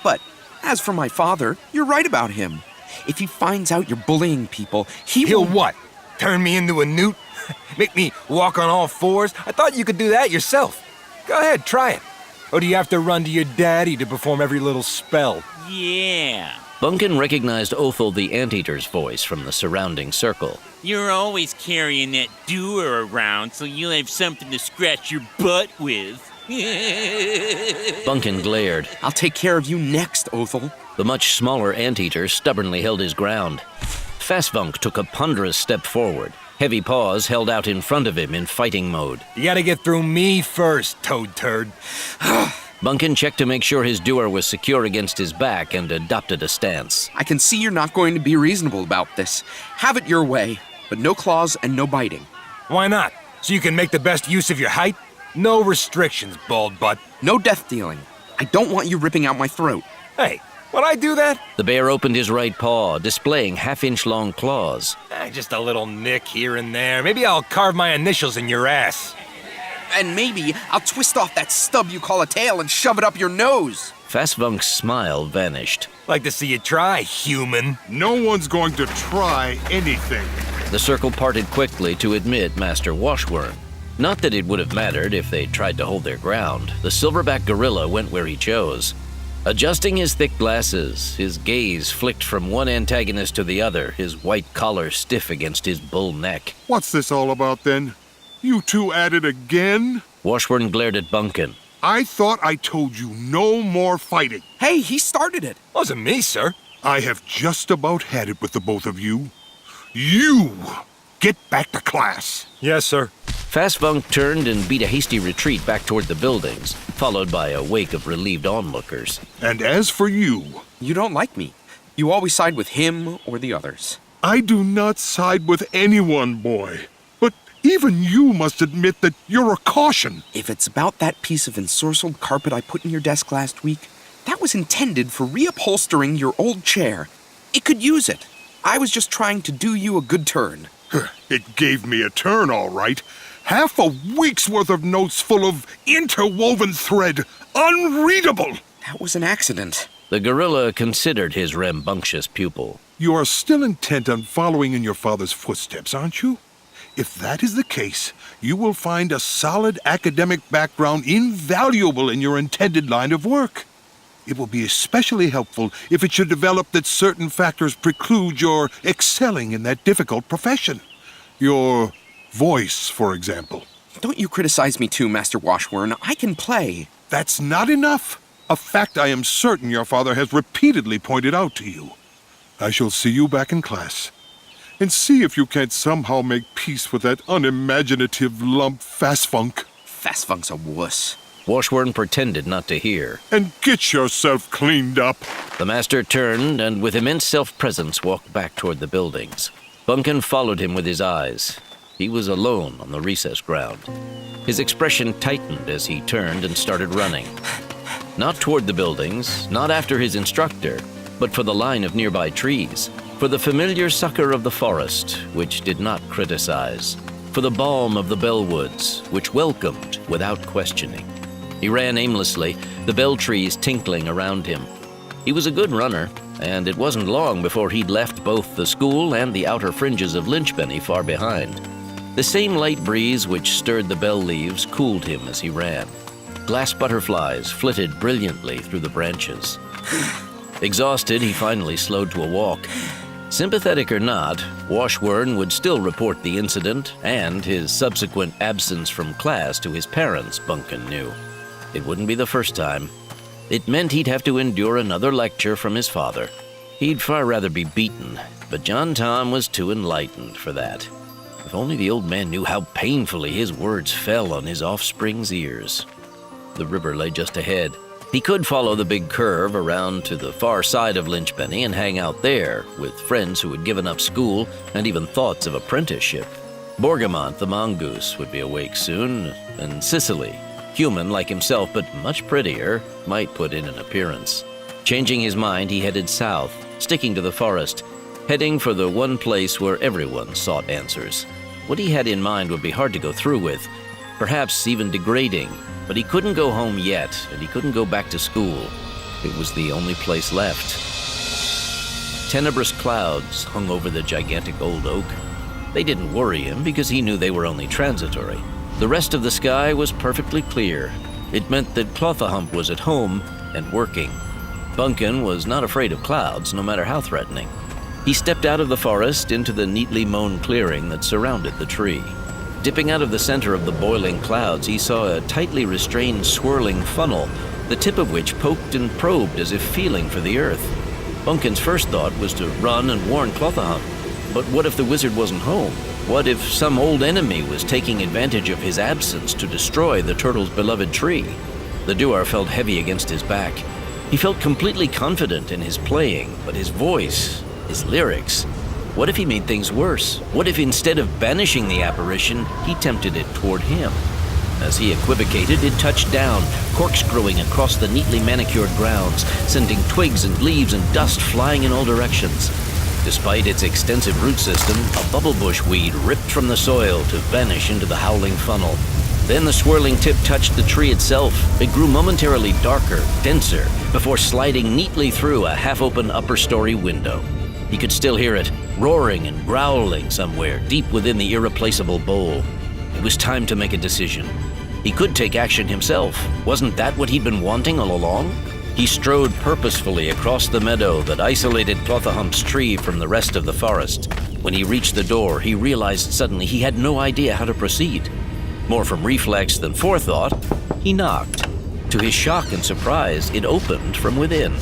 But as for my father, you're right about him. If he finds out you're bullying people, He'll what? Turn me into a newt? Make me walk on all fours? I thought you could do that yourself. Go ahead, try it. Or do you have to run to your daddy to perform every little spell? Yeah. Bunkin recognized Othel the Anteater's voice from the surrounding circle. You're always carrying that doer around, so you'll have something to scratch your butt with. Bunkin glared. I'll take care of you next, Othel. The much smaller Anteater stubbornly held his ground. Fastvunk took a ponderous step forward. Heavy paws held out in front of him in fighting mode. You gotta get through me first, Toad Turd. Bunkin checked to make sure his doer was secure against his back and adopted a stance. I can see you're not going to be reasonable about this. Have it your way, but no claws and no biting. Why not? So you can make the best use of your height? No restrictions, bald butt. No death dealing. I don't want you ripping out my throat. Hey, would I do that? The bear opened his right paw, displaying half-inch-long claws. Just a little nick here and there. Maybe I'll carve my initials in your ass. And maybe I'll twist off that stub you call a tail and shove it up your nose. Fastvunk's smile vanished. Like to see you try, human. No one's going to try anything. The circle parted quickly to admit Master Washworn. Not that it would have mattered if they tried to hold their ground. The silverback gorilla went where he chose. Adjusting his thick glasses, his gaze flicked from one antagonist to the other, his white collar stiff against his bull neck. What's this all about then? You two at it again? Washburn glared at Bunkin. I thought I told you no more fighting. Hey, he started it. Wasn't me, sir. I have just about had it with the both of you. You! Get back to class. Yes, sir. Fastvunk turned and beat a hasty retreat back toward the buildings, followed by a wake of relieved onlookers. And as for you... You don't like me. You always side with him or the others. I do not side with anyone, boy. But even you must admit that you're a caution. If it's about that piece of ensorcelled carpet I put in your desk last week, that was intended for reupholstering your old chair. It could use it. I was just trying to do you a good turn. It gave me a turn, all right. Half a week's worth of notes full of interwoven thread. Unreadable! That was an accident. The gorilla considered his rambunctious pupil. You are still intent on following in your father's footsteps, aren't you? If that is the case, you will find a solid academic background invaluable in your intended line of work. It will be especially helpful if it should develop that certain factors preclude your excelling in that difficult profession. Your voice, for example. Don't you criticize me too, Master Washworn. I can play. That's not enough. A fact I am certain your father has repeatedly pointed out to you. I shall see you back in class. And see if you can't somehow make peace with that unimaginative lump Fastfunk. Fastfunk's a wuss. Washworn pretended not to hear. And get yourself cleaned up. The master turned and with immense self-presence walked back toward the buildings. Bunkin followed him with his eyes. He was alone on the recess ground. His expression tightened as he turned and started running. Not toward the buildings, not after his instructor, but for the line of nearby trees, for the familiar succor of the forest, which did not criticize, for the balm of the bellwoods, which welcomed without questioning. He ran aimlessly, the bell trees tinkling around him. He was a good runner, and it wasn't long before he'd left both the school and the outer fringes of Lynchpenny far behind. The same light breeze which stirred the bell leaves cooled him as he ran. Glass butterflies flitted brilliantly through the branches. Exhausted, he finally slowed to a walk. Sympathetic or not, Washworn would still report the incident and his subsequent absence from class to his parents, Bunkin knew. It wouldn't be the first time. It meant he'd have to endure another lecture from his father. He'd far rather be beaten, but John Tom was too enlightened for that. If only the old man knew how painfully his words fell on his offspring's ears. The river lay just ahead. He could follow the big curve around to the far side of Lynchpenny and hang out there with friends who had given up school and even thoughts of apprenticeship. Borgamont the mongoose would be awake soon, and Cicely. Human like himself, but much prettier, might put in an appearance. Changing his mind, he headed south, sticking to the forest, heading for the one place where everyone sought answers. What he had in mind would be hard to go through with, perhaps even degrading, but he couldn't go home yet, and he couldn't go back to school. It was the only place left. Tenebrous clouds hung over the gigantic old oak. They didn't worry him because he knew they were only transitory. The rest of the sky was perfectly clear. It meant that Clothahump was at home and working. Bunkin was not afraid of clouds, no matter how threatening. He stepped out of the forest into the neatly mown clearing that surrounded the tree. Dipping out of the center of the boiling clouds, he saw a tightly restrained swirling funnel, the tip of which poked and probed as if feeling for the earth. Bunkin's first thought was to run and warn Clothahump. But what if the wizard wasn't home? What if some old enemy was taking advantage of his absence to destroy the turtle's beloved tree? The dwarf felt heavy against his back. He felt completely confident in his playing, but his voice, his lyrics, what if he made things worse? What if instead of banishing the apparition, he tempted it toward him? As he equivocated, it touched down, corkscrewing across the neatly manicured grounds, sending twigs and leaves and dust flying in all directions. Despite its extensive root system, a bubble bush weed ripped from the soil to vanish into the howling funnel. Then the swirling tip touched the tree itself. It grew momentarily darker, denser, before sliding neatly through a half-open upper-story window. He could still hear it, roaring and growling somewhere deep within the irreplaceable bowl. It was time to make a decision. He could take action himself. Wasn't that what he'd been wanting all along? He strode purposefully across the meadow that isolated Clothahump's tree from the rest of the forest. When he reached the door, he realized suddenly he had no idea how to proceed. More from reflex than forethought, he knocked. To his shock and surprise, it opened from within.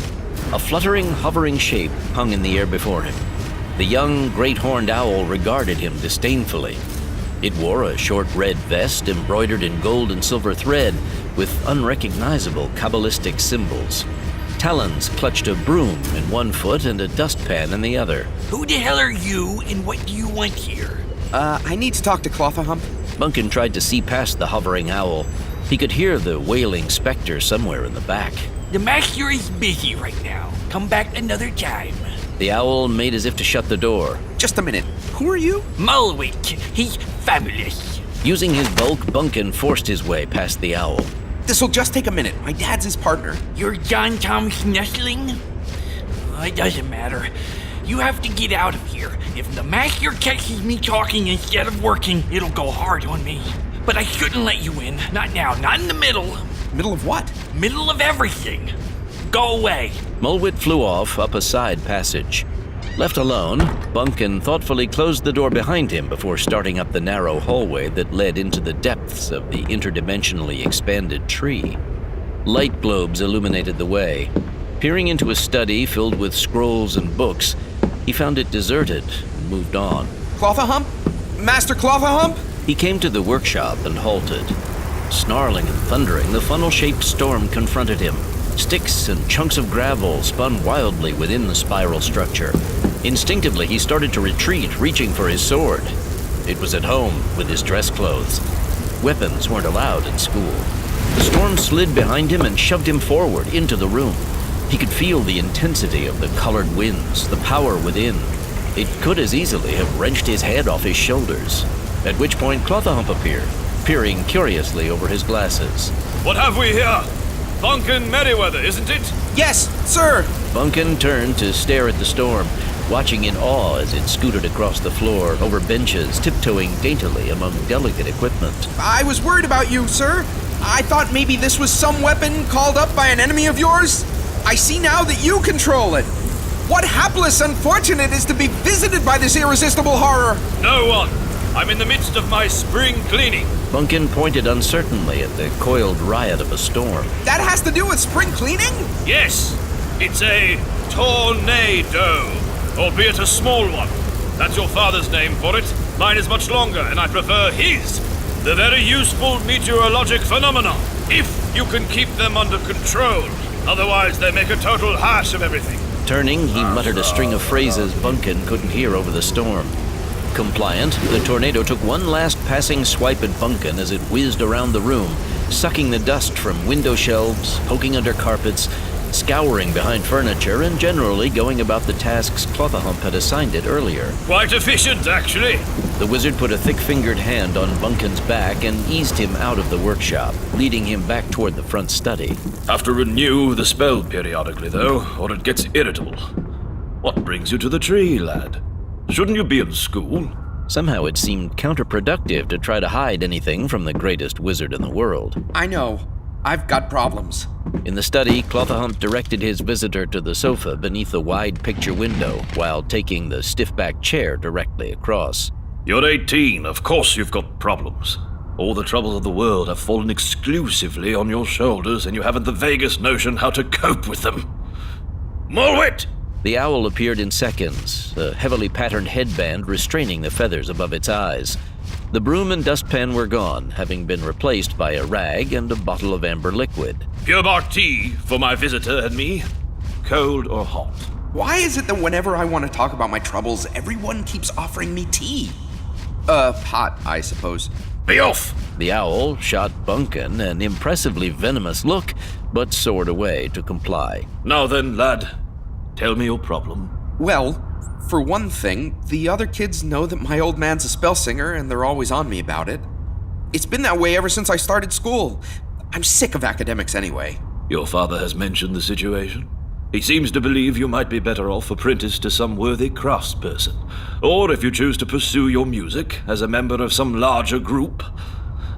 A fluttering, hovering shape hung in the air before him. The young, great-horned owl regarded him disdainfully. It wore a short red vest embroidered in gold and silver thread with unrecognizable Kabbalistic symbols. Talons clutched a broom in one foot and a dustpan in the other. Who the hell are you, and what do you want here? I need to talk to Clothahump. Bunkin tried to see past the hovering owl. He could hear the wailing specter somewhere in the back. The master is busy right now. Come back another time. The owl made as if to shut the door. Just a minute. Who are you? Mulwit. He's fabulous. Using his bulk, Bunkin forced his way past the owl. This'll just take a minute. My dad's his partner. You're John Tom Snuffling? It doesn't matter. You have to get out of here. If the master catches me talking instead of working, it'll go hard on me. But I shouldn't let you in. Not now. Not in the middle. Middle of what? Middle of everything. Go away. Mulwit flew off up a side passage. Left alone, Bunkin thoughtfully closed the door behind him before starting up the narrow hallway that led into the depths of the interdimensionally expanded tree. Light globes illuminated the way. Peering into a study filled with scrolls and books, he found it deserted and moved on. Clothahump? Master Clothahump? He came to the workshop and halted. Snarling and thundering, the funnel-shaped storm confronted him. Sticks and chunks of gravel spun wildly within the spiral structure. Instinctively, he started to retreat, reaching for his sword. It was at home with his dress clothes. Weapons weren't allowed in school. The storm slid behind him and shoved him forward into the room. He could feel the intensity of the colored winds, the power within. It could as easily have wrenched his head off his shoulders. At which point Clothahump appeared, peering curiously over his glasses. What have we here? Bunkin Merriweather, isn't it? Yes, sir! Bunkin turned to stare at the storm, watching in awe as it scooted across the floor, over benches, tiptoeing daintily among delicate equipment. I was worried about you, sir. I thought maybe this was some weapon called up by an enemy of yours. I see now that you control it. What hapless unfortunate is to be visited by this irresistible horror? No one. I'm in the midst of my spring cleaning. Bunkin pointed uncertainly at the coiled riot of a storm. That has to do with spring cleaning? Yes, it's a tornado, albeit a small one. That's your father's name for it. Mine is much longer, and I prefer his. The very useful meteorologic phenomenon, if you can keep them under control. Otherwise, they make a total hash of everything. Turning, he muttered a string of phrases Bunkin couldn't hear over the storm. Compliant, the tornado took one last passing swipe at Bunkin as it whizzed around the room, sucking the dust from window shelves, poking under carpets, scouring behind furniture, and generally going about the tasks Clothahump had assigned it earlier. Quite efficient, actually. The wizard put a thick-fingered hand on Bunkin's back and eased him out of the workshop, leading him back toward the front study. Have to renew the spell periodically, though, or it gets irritable. What brings you to the tree, lad? Shouldn't you be in school? Somehow it seemed counterproductive to try to hide anything from the greatest wizard in the world. I know. I've got problems. In the study, Clothahump directed his visitor to the sofa beneath the wide picture window while taking the stiff-backed chair directly across. You're 18, of course you've got problems. All the troubles of the world have fallen exclusively on your shoulders, and you haven't the vaguest notion how to cope with them. More wit! The owl appeared in seconds, a heavily patterned headband restraining the feathers above its eyes. The broom and dustpan were gone, having been replaced by a rag and a bottle of amber liquid. Pure bark tea for my visitor and me. Cold or hot? Why is it that whenever I want to talk about my troubles, everyone keeps offering me tea? Hot, I suppose. Be off! The owl shot Bunkin an impressively venomous look, but soared away to comply. Now then, lad, tell me your problem. Well, for one thing, the other kids know that my old man's a spell singer, and they're always on me about it. It's been that way ever since I started school. I'm sick of academics anyway. Your father has mentioned the situation. He seems to believe you might be better off apprenticed to some worthy craftsperson, or if you choose to pursue your music as a member of some larger group.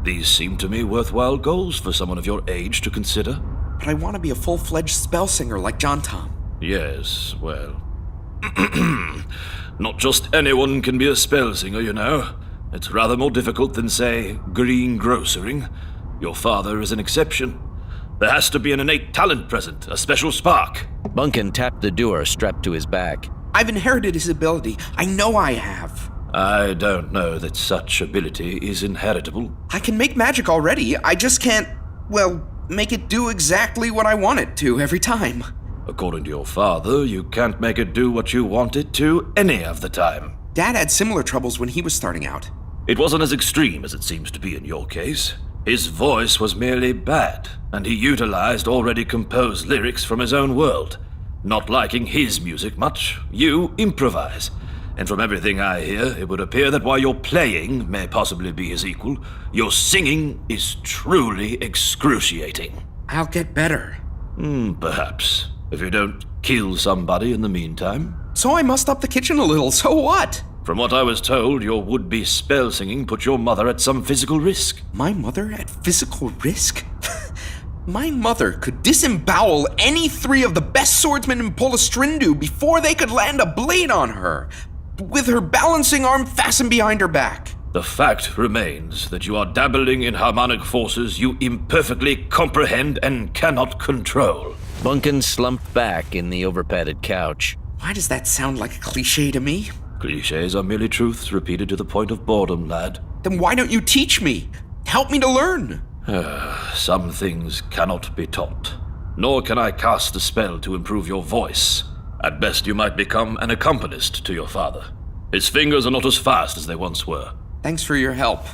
These seem to me worthwhile goals for someone of your age to consider. But I want to be a full-fledged spell singer like John Tom. Yes, well... Not just anyone can be a spell singer, you know. It's rather more difficult than, say, greengrocering. Your father is an exception. There has to be an innate talent present, a special spark. Bunkin tapped the door strapped to his back. I've inherited his ability. I know I have. I don't know that such ability is inheritable. I can make magic already. I just can't, well, make it do exactly what I want it to every time. According to your father, you can't make it do what you want it to any of the time. Dad had similar troubles when he was starting out. It wasn't as extreme as it seems to be in your case. His voice was merely bad, and he utilized already composed lyrics from his own world. Not liking his music much, you improvise. And from everything I hear, it would appear that while your playing may possibly be his equal, your singing is truly excruciating. I'll get better. Perhaps. If you don't kill somebody in the meantime. So I must up the kitchen a little, so what? From what I was told, your would-be spell singing put your mother at some physical risk. My mother at physical risk? My mother could disembowel any three of the best swordsmen in Polistrindu before they could land a blade on her, with her balancing arm fastened behind her back. The fact remains that you are dabbling in harmonic forces you imperfectly comprehend and cannot control. Bunkin slumped back in the overpadded couch. Why does that sound like a cliché to me? Clichés are merely truths repeated to the point of boredom, lad. Then why don't you teach me? Help me to learn. Some things cannot be taught. Nor can I cast a spell to improve your voice. At best, you might become an accompanist to your father. His fingers are not as fast as they once were. Thanks for your help.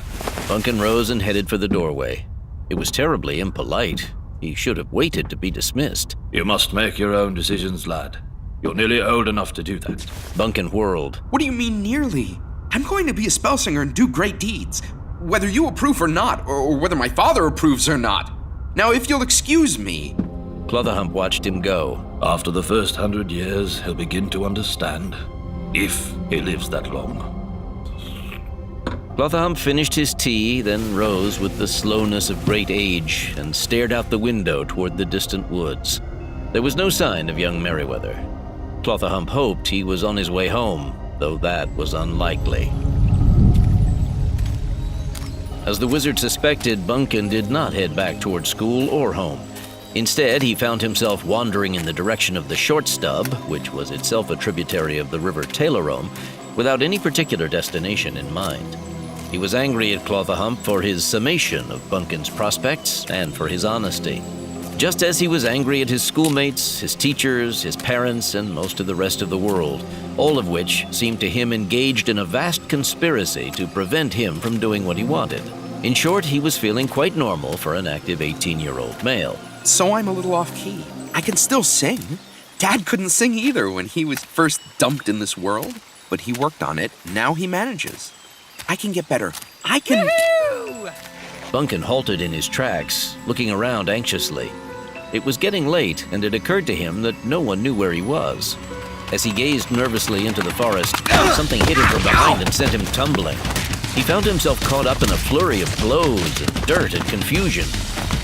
Bunkin rose and headed for the doorway. It was terribly impolite. He should have waited to be dismissed. You must make your own decisions, lad. You're nearly old enough to do that. Bunkin whirled. What do you mean, nearly? I'm going to be a spell singer and do great deeds. Whether you approve or not, or whether my father approves or not. Now, if you'll excuse me... Clothahump watched him go. After the first 100 years, he'll begin to understand. If he lives that long. Clothahump finished his tea, then rose with the slowness of great age and stared out the window toward the distant woods. There was no sign of young Merriweather. Clothahump hoped he was on his way home, though that was unlikely. As the wizard suspected, Bunkin did not head back toward school or home. Instead, he found himself wandering in the direction of the Short Stub, which was itself a tributary of the river Tailorome, without any particular destination in mind. He was angry at Clothahump for his summation of Bunkin's prospects and for his honesty. Just as he was angry at his schoolmates, his teachers, his parents, and most of the rest of the world, all of which seemed to him engaged in a vast conspiracy to prevent him from doing what he wanted. In short, he was feeling quite normal for an active 18-year-old male. So I'm a little off-key. I can still sing. Dad couldn't sing either when he was first dumped in this world, but he worked on it. Now he manages. I can get better. I can... Woo! Bunkin halted in his tracks, looking around anxiously. It was getting late, and it occurred to him that no one knew where he was. As he gazed nervously into the forest, something hit him from behind and sent him tumbling. He found himself caught up in a flurry of blows and dirt and confusion.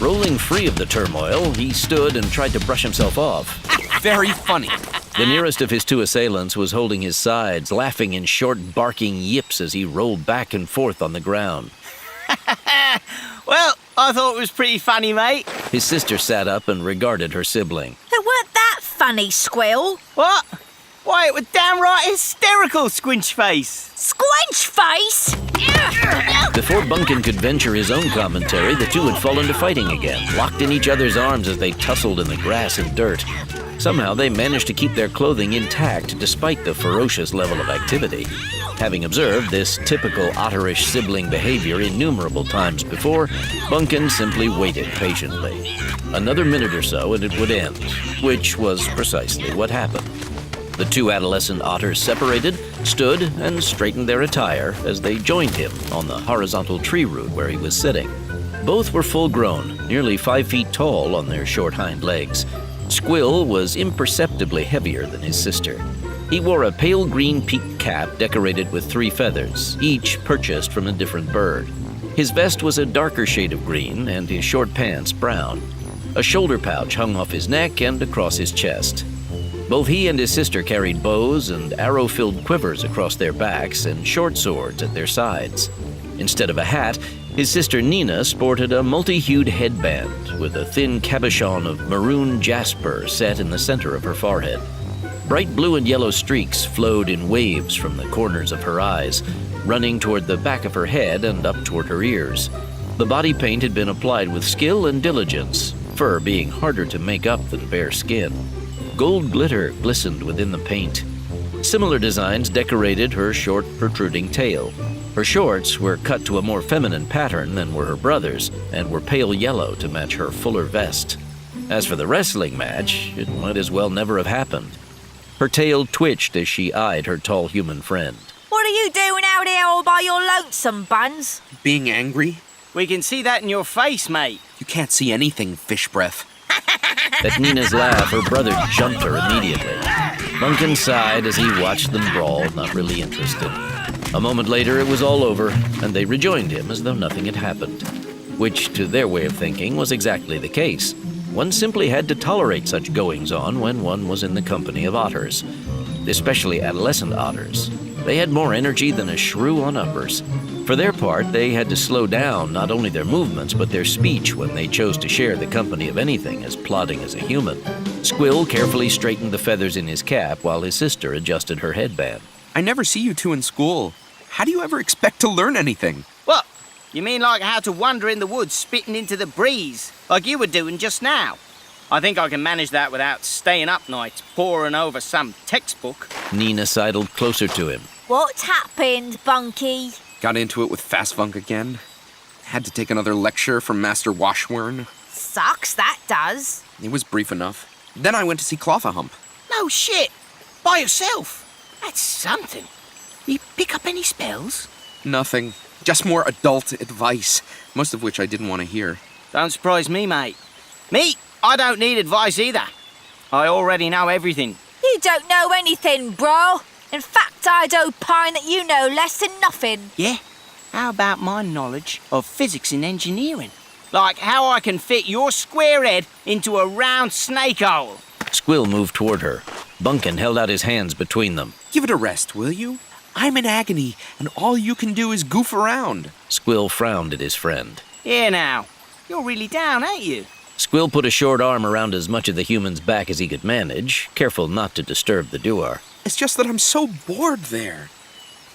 Rolling free of the turmoil, he stood and tried to brush himself off. Very funny. The nearest of his two assailants was holding his sides, laughing in short, barking yips as he rolled back and forth on the ground. Well, I thought it was pretty funny, mate. His sister sat up and regarded her sibling. It weren't that funny, Squill. What? Why, it was downright hysterical, Squinch Face. Squinch face? Before Bunkin could venture his own commentary, the two had fallen to fighting again, locked in each other's arms as they tussled in the grass and dirt. Somehow they managed to keep their clothing intact despite the ferocious level of activity. Having observed this typical otterish sibling behavior innumerable times before, Bunkin simply waited patiently. Another minute or so and it would end, which was precisely what happened. The two adolescent otters separated, stood, and straightened their attire as they joined him on the horizontal tree root where he was sitting. Both were full-grown, nearly 5 feet tall on their short hind legs. Squill was imperceptibly heavier than his sister. He wore a pale green peaked cap decorated with 3 feathers, each purchased from a different bird. His vest was a darker shade of green and his short pants brown. A shoulder pouch hung off his neck and across his chest. Both he and his sister carried bows and arrow-filled quivers across their backs and short swords at their sides. Instead of a hat, his sister Nina sported a multi-hued headband with a thin cabochon of maroon jasper set in the center of her forehead. Bright blue and yellow streaks flowed in waves from the corners of her eyes, running toward the back of her head and up toward her ears. The body paint had been applied with skill and diligence, fur being harder to make up than bare skin. Gold glitter glistened within the paint. Similar designs decorated her short, protruding tail. Her shorts were cut to a more feminine pattern than were her brother's, and were pale yellow to match her fuller vest. As for the wrestling match, it might as well never have happened. Her tail twitched as she eyed her tall human friend. What are you doing out here all by your lonesome, Buns? Being angry? We can see that in your face, mate. You can't see anything, fish breath. At Nina's laugh, her brother jumped her immediately. Bunkin sighed as he watched them brawl, not really interested. A moment later, it was all over, and they rejoined him as though nothing had happened. Which, to their way of thinking, was exactly the case. One simply had to tolerate such goings-on when one was in the company of otters, especially adolescent otters. They had more energy than a shrew on uppers. For their part, they had to slow down not only their movements, but their speech when they chose to share the company of anything as plodding as a human. Squill carefully straightened the feathers in his cap while his sister adjusted her headband. I never see you two in school. How do you ever expect to learn anything? What? You mean like how to wander in the woods spitting into the breeze, like you were doing just now? I think I can manage that without staying up nights poring over some textbook. Nina sidled closer to him. What happened, Bunky? Got into it with Fastfunk again. Had to take another lecture from Master Washburn. Sucks, that does. It was brief enough. Then I went to see Clotherhump. No shit. By yourself. That's something. You pick up any spells? Nothing. Just more adult advice, most of which I didn't want to hear. Don't surprise me, mate. Me, I don't need advice either. I already know everything. You don't know anything, bro. In fact, I'd opine that you know less than nothing. Yeah? How about my knowledge of physics and engineering? Like how I can fit your square head into a round snake hole. Squill moved toward her. Bunkin held out his hands between them. Give it a rest, will you? I'm in agony, and all you can do is goof around. Squill frowned at his friend. Here now. You're really down, ain't you? Squill put a short arm around as much of the human's back as he could manage, careful not to disturb the doer. It's just that I'm so bored there.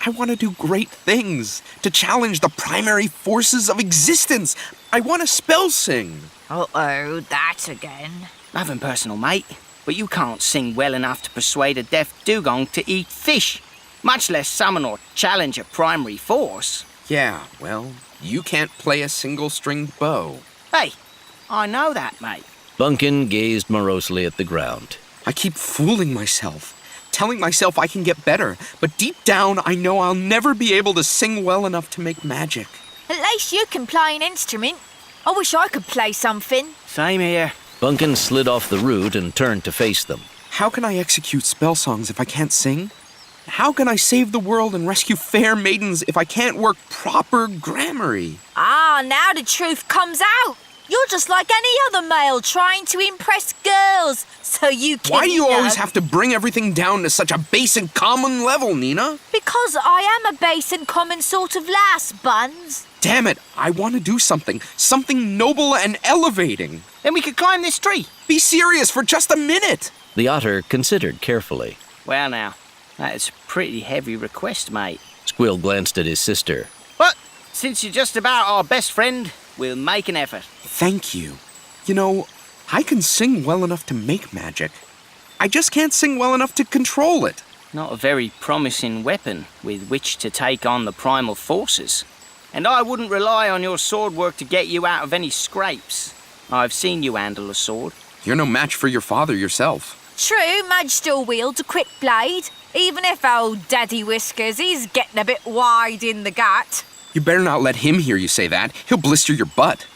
I want to do great things, to challenge the primary forces of existence. I want to spell sing. Uh-oh, that again. Nothing personal, mate. But you can't sing well enough to persuade a deaf dugong to eat fish, much less summon or challenge a primary force. Yeah, well, you can't play a single-stringed bow. Hey, I know that, mate. Bunkin gazed morosely at the ground. I keep fooling myself, telling myself I can get better, but deep down I know I'll never be able to sing well enough to make magic. At least you can play an instrument. I wish I could play something. Same here. Bunkin slid off the root and turned to face them. How can I execute spell songs if I can't sing? How can I save the world and rescue fair maidens if I can't work proper gramarye? Ah, now the truth comes out. You're just like any other male trying to impress girls, so you can... Why do you always have to bring everything down to such a basic common level, Nina? Because I am a base and common sort of lass, Buns. Damn it, I want to do something noble and elevating. Then we could climb this tree. Be serious for just a minute. The otter considered carefully. Well now, that is a pretty heavy request, mate. Squill glanced at his sister. But since you're just about our best friend, we'll make an effort. Thank you. You know, I can sing well enough to make magic. I just can't sing well enough to control it. Not a very promising weapon with which to take on the primal forces. And I wouldn't rely on your sword work to get you out of any scrapes. I've seen you handle a sword. You're no match for your father yourself. True, Mudge still wields a quick blade, even if old Daddy Whiskers is getting a bit wide in the gut. You better not let him hear you say that. He'll blister your butt.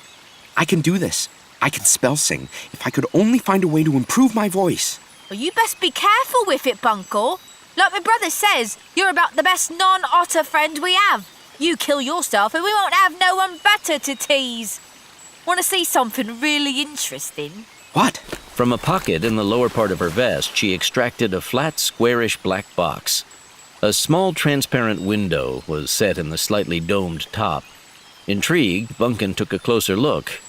I can do this. I can spell sing if I could only find a way to improve my voice. Well, you best be careful with it, Bunko. Like my brother says, you're about the best non-otter friend we have. You kill yourself and we won't have no one better to tease. Want to see something really interesting? What? From a pocket in the lower part of her vest, she extracted a flat, squarish black box. A small, transparent window was set in the slightly domed top. Intrigued, Bunkin took a closer look.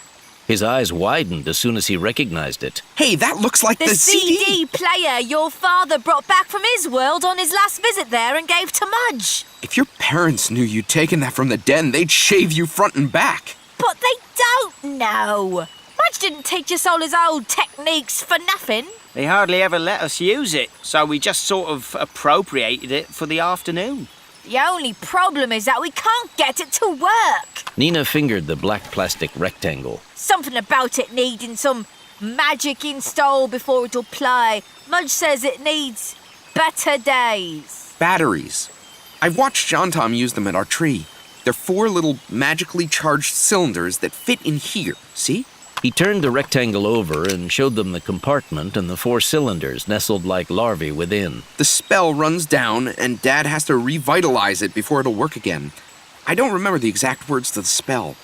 His eyes widened as soon as he recognized it. Hey, that looks like the CD player your father brought back from his world on his last visit there and gave to Mudge. If your parents knew you'd taken that from the den, they'd shave you front and back. But they don't know. Mudge didn't teach us all his old techniques for nothing. They hardly ever let us use it, so we just sort of appropriated it for the afternoon. The only problem is that we can't get it to work. Nina fingered the black plastic rectangle. Something about it needing some magic installed before it'll play. Mudge says it needs better days. Batteries. I've watched John Tom use them at our tree. They're 4 little magically charged cylinders that fit in here, see? He turned the rectangle over and showed them the compartment and the 4 cylinders nestled like larvae within. The spell runs down, and Dad has to revitalize it before it'll work again. I don't remember the exact words to the spell.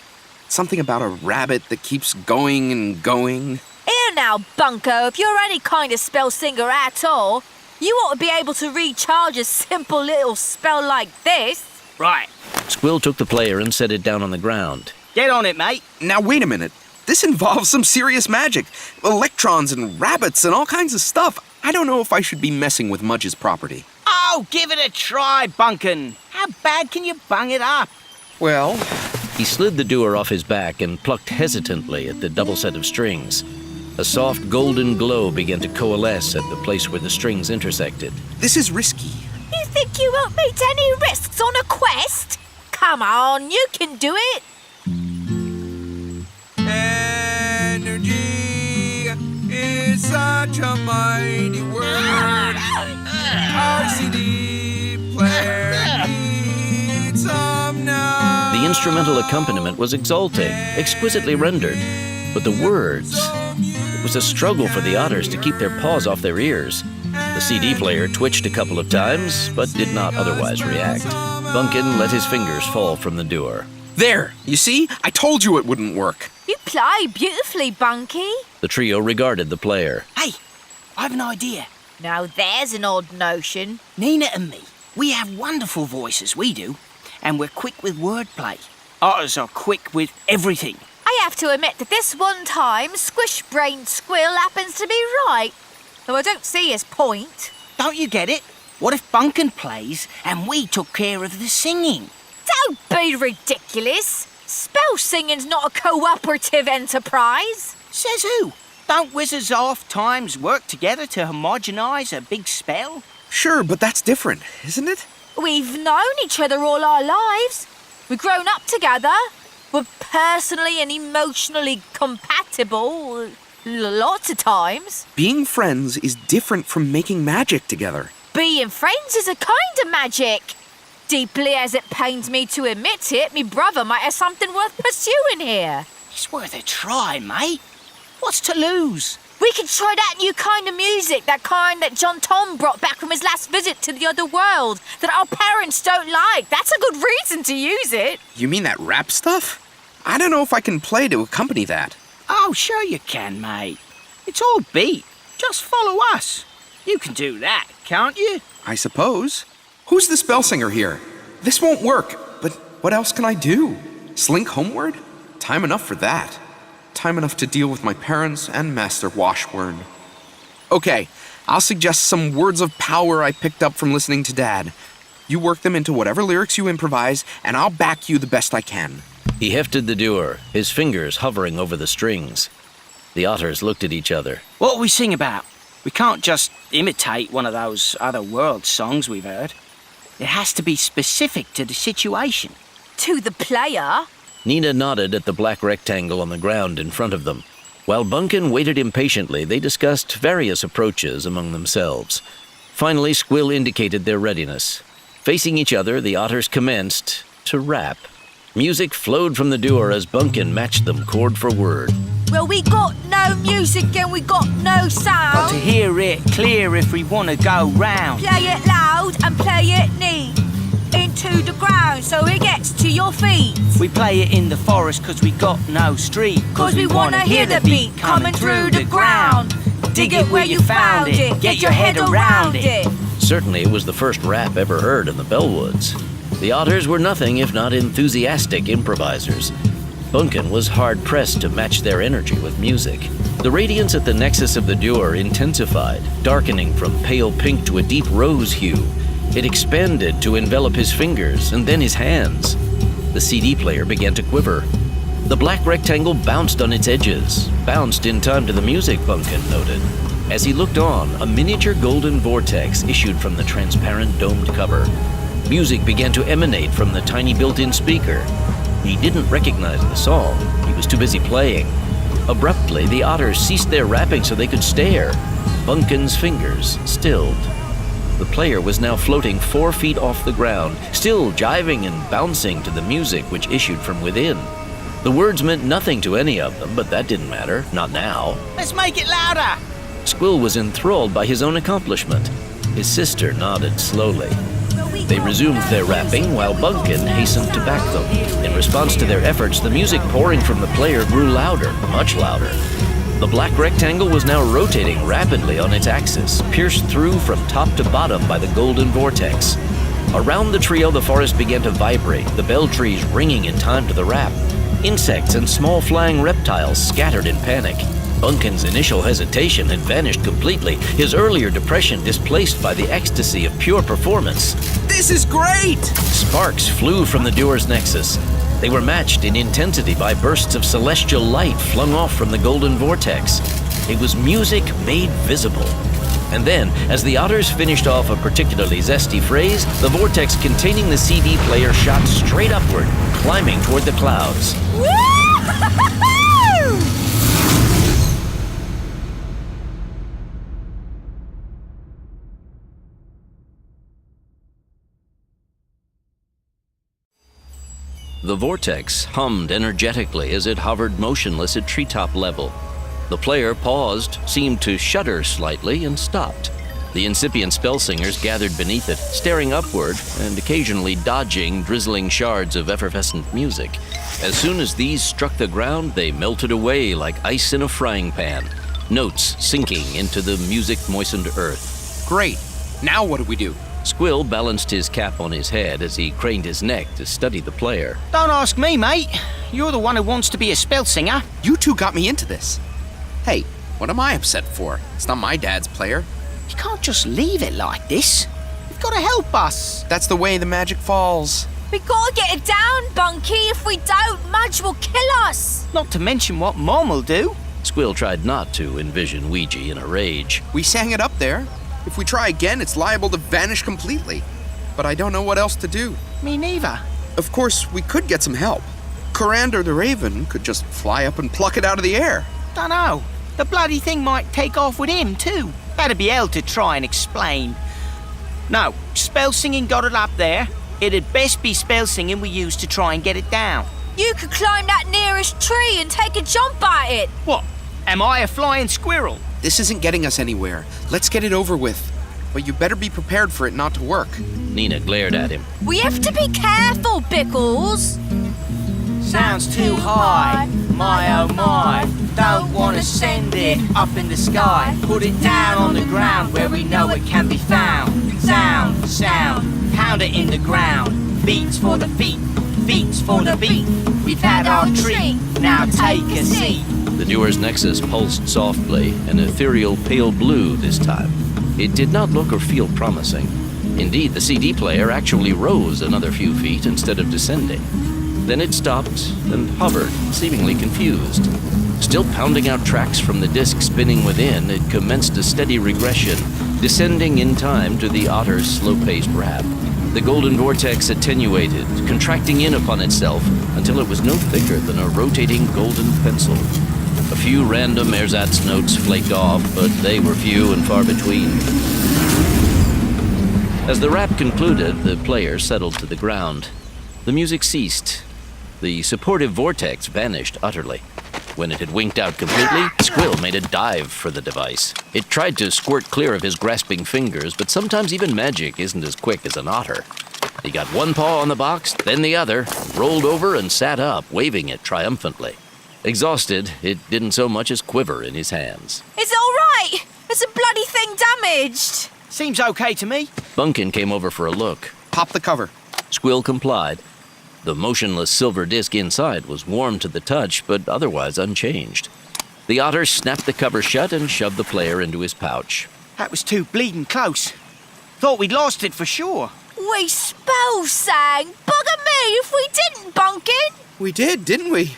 Something about a rabbit that keeps going and going. Here now, Bunko, if you're any kind of spell singer at all, you ought to be able to recharge a simple little spell like this. Right. Squill took the player and set it down on the ground. Get on it, mate. Now, wait a minute. This involves some serious magic. Electrons and rabbits and all kinds of stuff. I don't know if I should be messing with Mudge's property. Oh, give it a try, Bunkin. How bad can you bung it up? Well... He slid the doer off his back and plucked hesitantly at the double set of strings. A soft golden glow began to coalesce at the place where the strings intersected. This is risky. You think you won't meet any risks on a quest? Come on, you can do it. Energy is such a mighty word. Our CD player needs some now. The instrumental accompaniment was exalting, exquisitely rendered, but the words... It was a struggle for the otters to keep their paws off their ears. The CD player twitched a couple of times, but did not otherwise react. Bunkin let his fingers fall from the doer. There! You see? I told you it wouldn't work. You play beautifully, Bunky. The trio regarded the player. Hey, I have an idea. Now there's an odd notion. Nina and me, we have wonderful voices, we do. And we're quick with wordplay. Otters are quick with everything. I have to admit that this one time, Squish-brained Squill happens to be right. Though I don't see his point. Don't you get it? What if Bunkin plays and we took care of the singing? Don't be ridiculous. Spell singing's not a cooperative enterprise. Says who? Don't wizards oft times work together to homogenize a big spell? Sure, but that's different, isn't it? We've known each other all our lives. We've grown up together. We're personally and emotionally compatible lots of times. Being friends is different from making magic together. Being friends is a kind of magic. Deeply as it pains me to admit it, me brother might have something worth pursuing here. It's worth a try, mate. What's to lose? We could try that new kind of music, that kind that John Tom brought back from his last visit to the other world, that our parents don't like. That's a good reason to use it. You mean that rap stuff? I don't know if I can play to accompany that. Oh, sure you can, mate. It's all beat. Just follow us. You can do that, can't you? I suppose. Who's the Spellsinger here? This won't work, but what else can I do? Slink homeward? Time enough for that. Time enough to deal with my parents and Master Washburn. Okay, I'll suggest some words of power I picked up from listening to Dad. You work them into whatever lyrics you improvise, and I'll back you the best I can. He hefted the dewar, his fingers hovering over the strings. The otters looked at each other. What we sing about? We can't just imitate one of those other world songs we've heard. It has to be specific to the situation. To the player? Nina nodded at the black rectangle on the ground in front of them. While Bunkin waited impatiently, they discussed various approaches among themselves. Finally, Squill indicated their readiness. Facing each other, the otters commenced to rap. Music flowed from the dewar as Bunkin matched them chord for word. Well, we got no music and we got no sound. Got to hear it clear if we want to go round. Play it loud and play it neat. Into the ground so it gets to your feet. We play it in the forest cause we got no street. Cause we wanna hear the beat coming through the ground. Dig it where you found it. Get your head around it. Certainly it was the first rap ever heard in the Bellwoods. The otters were nothing if not enthusiastic improvisers. Bunkin was hard-pressed to match their energy with music. The radiance at the nexus of the dewar intensified, darkening from pale pink to a deep rose hue. It expanded to envelop his fingers and then his hands. The CD player began to quiver. The black rectangle bounced on its edges, bounced in time to the music, Bunkin noted. As he looked on, a miniature golden vortex issued from the transparent domed cover. Music began to emanate from the tiny built-in speaker. He didn't recognize the song. He was too busy playing. Abruptly, the otters ceased their rapping so they could stare. Bunkin's fingers stilled. The player was now floating 4 feet off the ground, still jiving and bouncing to the music which issued from within. The words meant nothing to any of them, but that didn't matter, not now. Let's make it louder! Squill was enthralled by his own accomplishment. His sister nodded slowly. They resumed their rapping while Bunkin hastened to back them. In response to their efforts, the music pouring from the player grew louder, much louder. The black rectangle was now rotating rapidly on its axis, pierced through from top to bottom by the golden vortex. Around the trio, the forest began to vibrate, the bell trees ringing in time to the rap. Insects and small flying reptiles scattered in panic. Bunkin's initial hesitation had vanished completely, his earlier depression displaced by the ecstasy of pure performance. This is great! Sparks flew from the dewar's nexus. They were matched in intensity by bursts of celestial light flung off from the golden vortex. It was music made visible. And then, as the otters finished off a particularly zesty phrase, the vortex containing the CD player shot straight upward, climbing toward the clouds. The vortex hummed energetically as it hovered motionless at treetop level. The player paused, seemed to shudder slightly, and stopped. The incipient spellsingers gathered beneath it, staring upward and occasionally dodging drizzling shards of effervescent music. As soon as these struck the ground, they melted away like ice in a frying pan, notes sinking into the music-moistened earth. Great. Now what do we do? Squill balanced his cap on his head as he craned his neck to study the player. Don't ask me, mate. You're the one who wants to be a spellsinger. You two got me into this. Hey, what am I upset for? It's not my dad's player. You can't just leave it like this. You've got to help us. That's the way the magic falls. We gotta get it down, Bunky. If we don't, Mudge will kill us. Not to mention what Mom will do. Squill tried not to envision Ouija in a rage. We sang it up there. If we try again, it's liable to vanish completely. But I don't know what else to do. Me neither. Of course, we could get some help. Corander the Raven could just fly up and pluck it out of the air. Dunno. The bloody thing might take off with him, too. That'd be hell to try and explain. No, spell singing got it up there. It'd best be spell singing we use to try and get it down. You could climb that nearest tree and take a jump at it. What? Am I a flying squirrel? This isn't getting us anywhere. Let's get it over with. But you better be prepared for it not to work. Nina glared at him. We have to be careful, Pickles. Sounds too high. My oh my. Don't wanna send it up in the sky. Put it down on the ground where we know it can be found. Sound, sound. Pound it in the ground. Beats for the feet. Beats for the beat. We've had our treat. Now take a seat. The Dewar's Nexus pulsed softly, an ethereal pale blue this time. It did not look or feel promising. Indeed, the CD player actually rose another few feet instead of descending. Then it stopped and hovered, seemingly confused. Still pounding out tracks from the disc spinning within, it commenced a steady regression, descending in time to the otter's slow-paced rap. The golden vortex attenuated, contracting in upon itself until it was no thicker than a rotating golden pencil. A few random ersatz notes flaked off, but they were few and far between. As the rap concluded, the player settled to the ground. The music ceased. The supportive vortex vanished utterly. When it had winked out completely, Squill made a dive for the device. It tried to squirt clear of his grasping fingers, but sometimes even magic isn't as quick as an otter. He got one paw on the box, then the other, rolled over and sat up, waving it triumphantly. Exhausted, it didn't so much as quiver in his hands. Is it all right? Is the bloody thing damaged? Seems okay to me. Bunkin came over for a look. Pop the cover. Squill complied. The motionless silver disc inside was warm to the touch, but otherwise unchanged. The otter snapped the cover shut and shoved the player into his pouch. That was too bleeding close. Thought we'd lost it for sure. We spell sang. Bugger me if we didn't, Bunkin. We did, didn't we?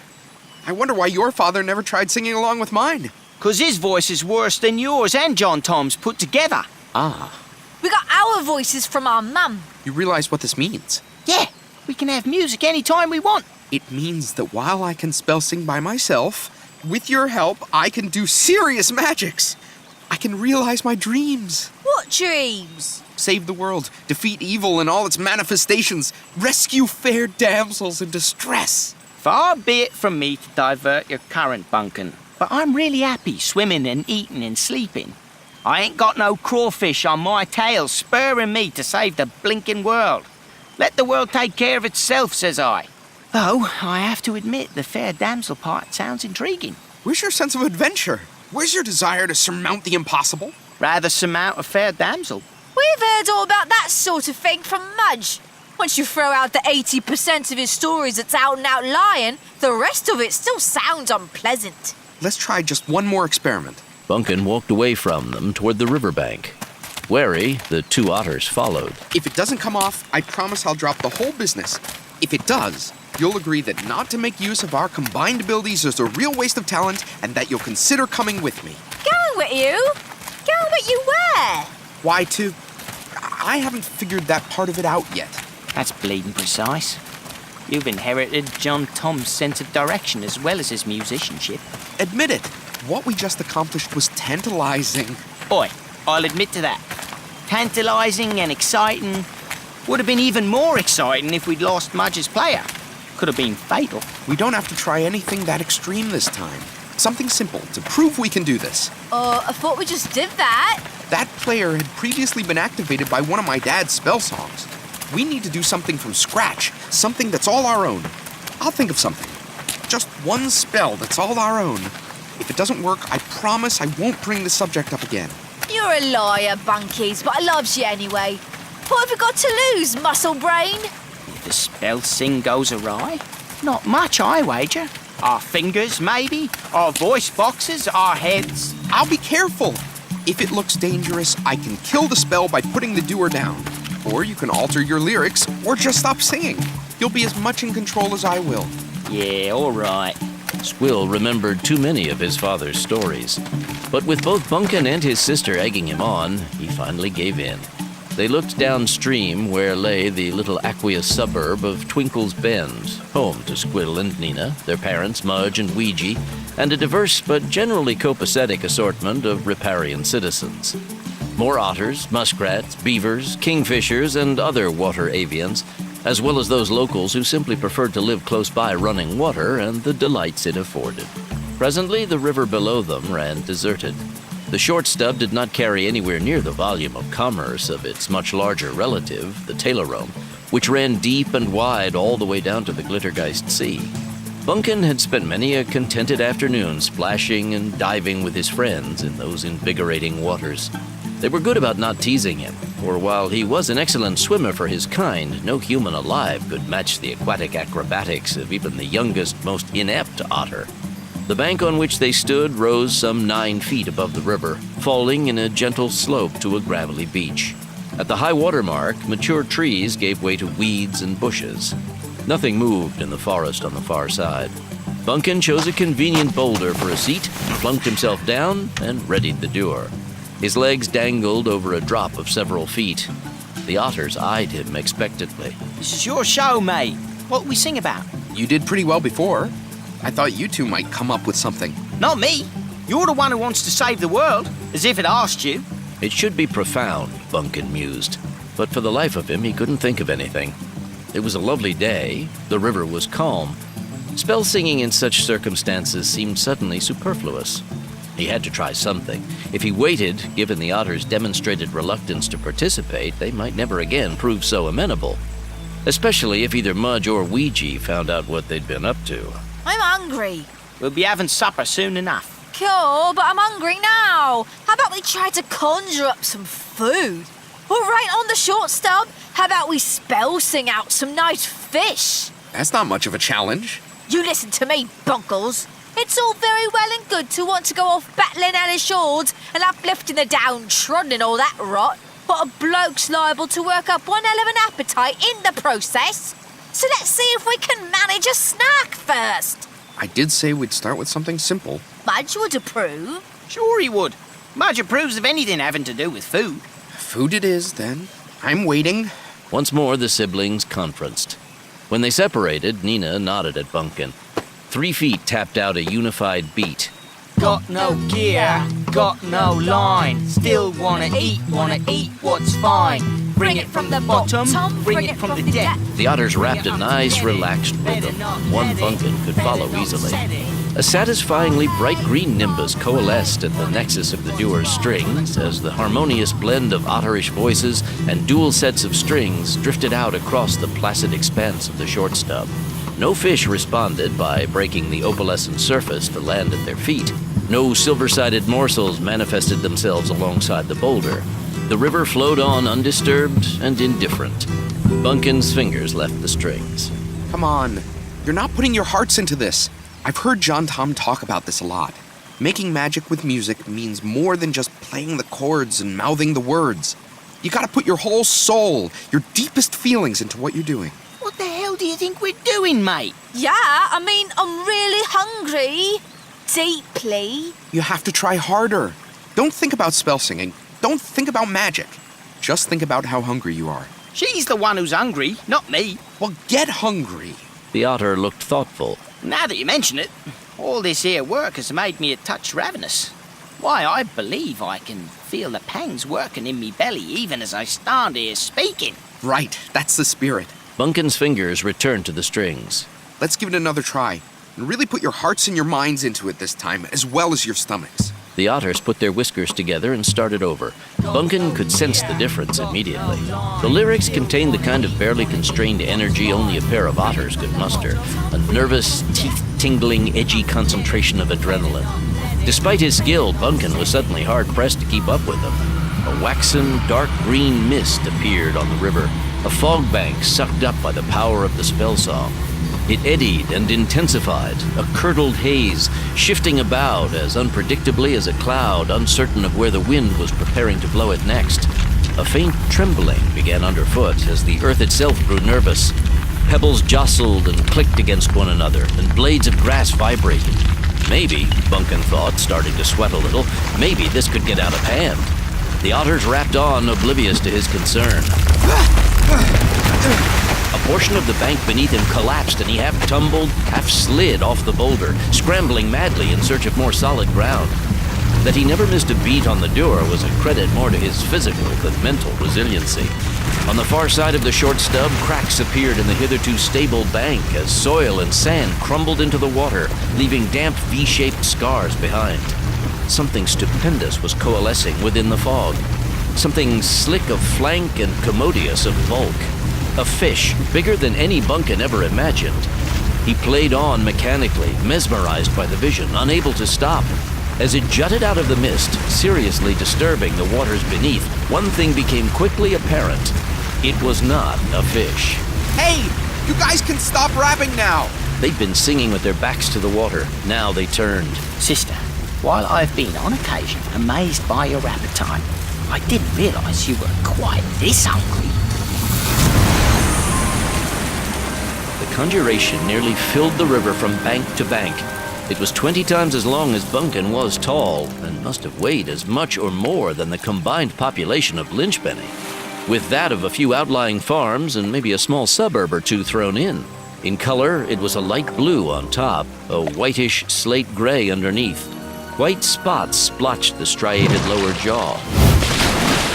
I wonder why your father never tried singing along with mine. 'Cause his voice is worse than yours and John Tom's put together. Ah. We got our voices from our mum. You realize what this means? Yeah, we can have music anytime we want. It means that while I can spell sing by myself, with your help, I can do serious magics. I can realize my dreams. What dreams? Save the world, defeat evil in all its manifestations, rescue fair damsels in distress. Far be it from me to divert your current, Bunkin, but I'm really happy swimming and eating and sleeping. I ain't got no crawfish on my tail spurring me to save the blinking world. Let the world take care of itself, says I. Though, I have to admit, the fair damsel part sounds intriguing. Where's your sense of adventure? Where's your desire to surmount the impossible? Rather surmount a fair damsel. We've heard all about that sort of thing from Mudge. Once you throw out the 80% of his stories that's out and out lying, the rest of it still sounds unpleasant. Let's try just one more experiment. Bunkin walked away from them toward the riverbank. Wary, the two otters followed. If it doesn't come off, I promise I'll drop the whole business. If it does, you'll agree that not to make use of our combined abilities is a real waste of talent and that you'll consider coming with me. Going with you? Going with you where? Why to? I haven't figured that part of it out yet. That's bleeding precise. You've inherited John Tom's sense of direction as well as his musicianship. Admit it. What we just accomplished was tantalizing. Oi, I'll admit to that. Tantalizing and exciting. Would have been even more exciting if we'd lost Mudge's player. Could have been fatal. We don't have to try anything that extreme this time. Something simple to prove we can do this. I thought we just did that. That player had previously been activated by one of my dad's spell songs. We need to do something from scratch, something that's all our own. I'll think of something. Just one spell that's all our own. If it doesn't work, I promise I won't bring the subject up again. You're a liar, Bunkies, but I loves you anyway. What have we got to lose, muscle brain? If the spell sing goes awry, not much, I wager. Our fingers, maybe. Our voice boxes, our heads. I'll be careful. If it looks dangerous, I can kill the spell by putting the doer down. Or you can alter your lyrics, or just stop singing. You'll be as much in control as I will. Yeah, all right. Squill remembered too many of his father's stories. But with both Bunkin and his sister egging him on, he finally gave in. They looked downstream where lay the little aqueous suburb of Twinkle's Bend, home to Squill and Nina, their parents Mudge and Ouija, and a diverse but generally copacetic assortment of riparian citizens. More otters, muskrats, beavers, kingfishers, and other water avians, as well as those locals who simply preferred to live close by running water and the delights it afforded. Presently, the river below them ran deserted. The short stub did not carry anywhere near the volume of commerce of its much larger relative, the Tailorome, which ran deep and wide all the way down to the Glittergeist Sea. Bunkin had spent many a contented afternoon splashing and diving with his friends in those invigorating waters. They were good about not teasing him, for while he was an excellent swimmer for his kind, no human alive could match the aquatic acrobatics of even the youngest, most inept otter. The bank on which they stood rose some 9 feet above the river, falling in a gentle slope to a gravelly beach. At the high water mark, mature trees gave way to weeds and bushes. Nothing moved in the forest on the far side. Bunkin chose a convenient boulder for a seat, plunked himself down, and readied the door. His legs dangled over a drop of several feet. The otters eyed him expectantly. This is your show, mate. What we sing about? You did pretty well before. I thought you two might come up with something. Not me. You're the one who wants to save the world, as if it asked you. It should be profound, Bunkin mused, but for the life of him he couldn't think of anything. It was a lovely day, the river was calm. Spell singing in such circumstances seemed suddenly superfluous. He had to try something. If he waited, given the otters' demonstrated reluctance to participate, they might never again prove so amenable. Especially if either Mudge or Ouija found out what they'd been up to. I'm hungry. We'll be having supper soon enough. Cool, but I'm hungry now. How about we try to conjure up some food? Or right on the short stub, how about we spell sing out some nice fish? That's not much of a challenge. You listen to me, Bunkles. It's all very well and good to want to go off battling hellish hordes and uplifting the downtrodden and all that rot, but a bloke's liable to work up one hell of an appetite in the process. So let's see if we can manage a snack first. I did say we'd start with something simple. Mudge would approve. Sure he would. Mudge approves of anything having to do with food. Food it is, then. I'm waiting. Once more the siblings conferenced. When they separated, Nina nodded at Bunkin. 3 feet tapped out a unified beat. Got no gear, got no line. Still wanna eat what's fine. Bring it from the bottom, bring it from the depth. The otters rapped a nice, relaxed rhythm. One Bunkin could follow easily. A satisfyingly bright green nimbus coalesced at the nexus of the duo's strings as the harmonious blend of otterish voices and dual sets of strings drifted out across the placid expanse of the short stub. No fish responded by breaking the opalescent surface to land at their feet. No silver-sided morsels manifested themselves alongside the boulder. The river flowed on undisturbed and indifferent. Bunkin's fingers left the strings. Come on. You're not putting your hearts into this. I've heard John Tom talk about this a lot. Making magic with music means more than just playing the chords and mouthing the words. You gotta put your whole soul, your deepest feelings into what you're doing. What the hell do you think we're doing, mate? Yeah, I mean, I'm really hungry. Deeply. You have to try harder. Don't think about spell singing. Don't think about magic. Just think about how hungry you are. She's the one who's hungry, not me. Well, get hungry. The otter looked thoughtful. Now that you mention it, all this here work has made me a touch ravenous. Why, I believe I can feel the pangs working in me belly even as I stand here speaking. Right, that's the spirit. Bunkin's fingers returned to the strings. Let's give it another try. And really put your hearts and your minds into it this time, as well as your stomachs. The otters put their whiskers together and started over. Bunkin could sense the difference immediately. The lyrics contained the kind of barely constrained energy only a pair of otters could muster, a nervous, teeth-tingling, edgy concentration of adrenaline. Despite his skill, Bunkin was suddenly hard-pressed to keep up with them. A waxen, dark green mist appeared on the river, a fog bank sucked up by the power of the spell song. It eddied and intensified, a curdled haze, shifting about as unpredictably as a cloud, uncertain of where the wind was preparing to blow it next. A faint trembling began underfoot as the earth itself grew nervous. Pebbles jostled and clicked against one another, and blades of grass vibrated. Maybe, Bunkin thought, starting to sweat a little, maybe this could get out of hand. The otters rapped on, oblivious to his concern. A portion of the bank beneath him collapsed, and he half tumbled, half slid off the boulder, scrambling madly in search of more solid ground. That he never missed a beat on the door was a credit more to his physical than mental resiliency. On the far side of the short stub, cracks appeared in the hitherto stable bank as soil and sand crumbled into the water, leaving damp V-shaped scars behind. Something stupendous was coalescing within the fog. Something slick of flank and commodious of bulk. A fish bigger than any Bunkin ever imagined. He played on mechanically, mesmerized by the vision, unable to stop. As it jutted out of the mist, seriously disturbing the waters beneath, one thing became quickly apparent. It was not a fish. Hey, you guys can stop rapping now. They'd been singing with their backs to the water. Now they turned. Sister, while I've been on occasion amazed by your appetite, I didn't realise you were quite this hungry. The conjuration nearly filled the river from bank to bank. It was 20 times as long as Bunkin was tall, and must have weighed as much or more than the combined population of Lynchpenny, with that of a few outlying farms and maybe a small suburb or two thrown in. In color, it was a light blue on top, a whitish slate gray underneath. White spots splotched the striated lower jaw.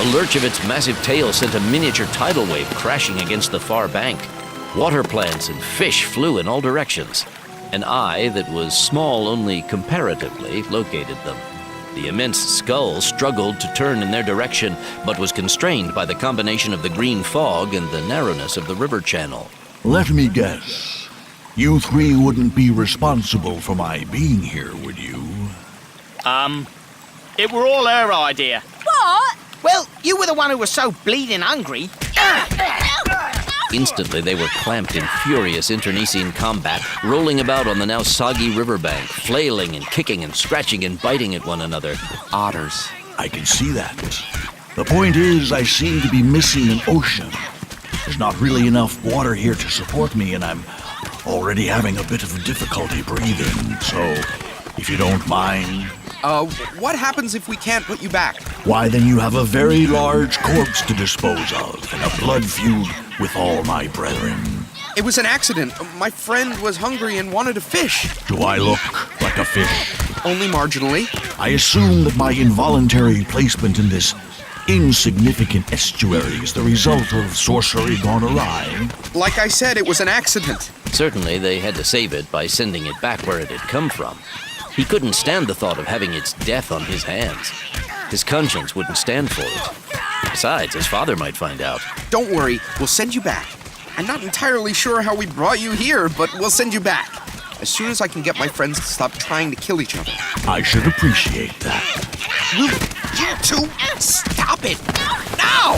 A lurch of its massive tail sent a miniature tidal wave crashing against the far bank. Water plants and fish flew in all directions. An eye that was small only comparatively located them. The immense skull struggled to turn in their direction, but was constrained by the combination of the green fog and the narrowness of the river channel. Let me guess. You three wouldn't be responsible for my being here, would you? It were all her idea. What? Well, you were the one who was so bleeding hungry. Instantly, they were clamped in furious internecine combat, rolling about on the now soggy riverbank, flailing and kicking and scratching and biting at one another. Otters. I can see that. The point is, I seem to be missing an ocean. There's not really enough water here to support me, and I'm already having a bit of difficulty breathing, so if you don't mind... What happens if we can't put you back? Why, then you have a very large corpse to dispose of, and a blood feud with all my brethren. It was an accident. My friend was hungry and wanted a fish. Do I look like a fish? Only marginally. I assume that my involuntary placement in this insignificant estuary is the result of sorcery gone awry. Like I said, it was an accident. Certainly, they had to save it by sending it back where it had come from. He couldn't stand the thought of having its death on his hands. His conscience wouldn't stand for it. Besides, his father might find out. Don't worry, we'll send you back. I'm not entirely sure how we brought you here, but we'll send you back. As soon as I can get my friends to stop trying to kill each other. I should appreciate that. Will you two stop it? Now!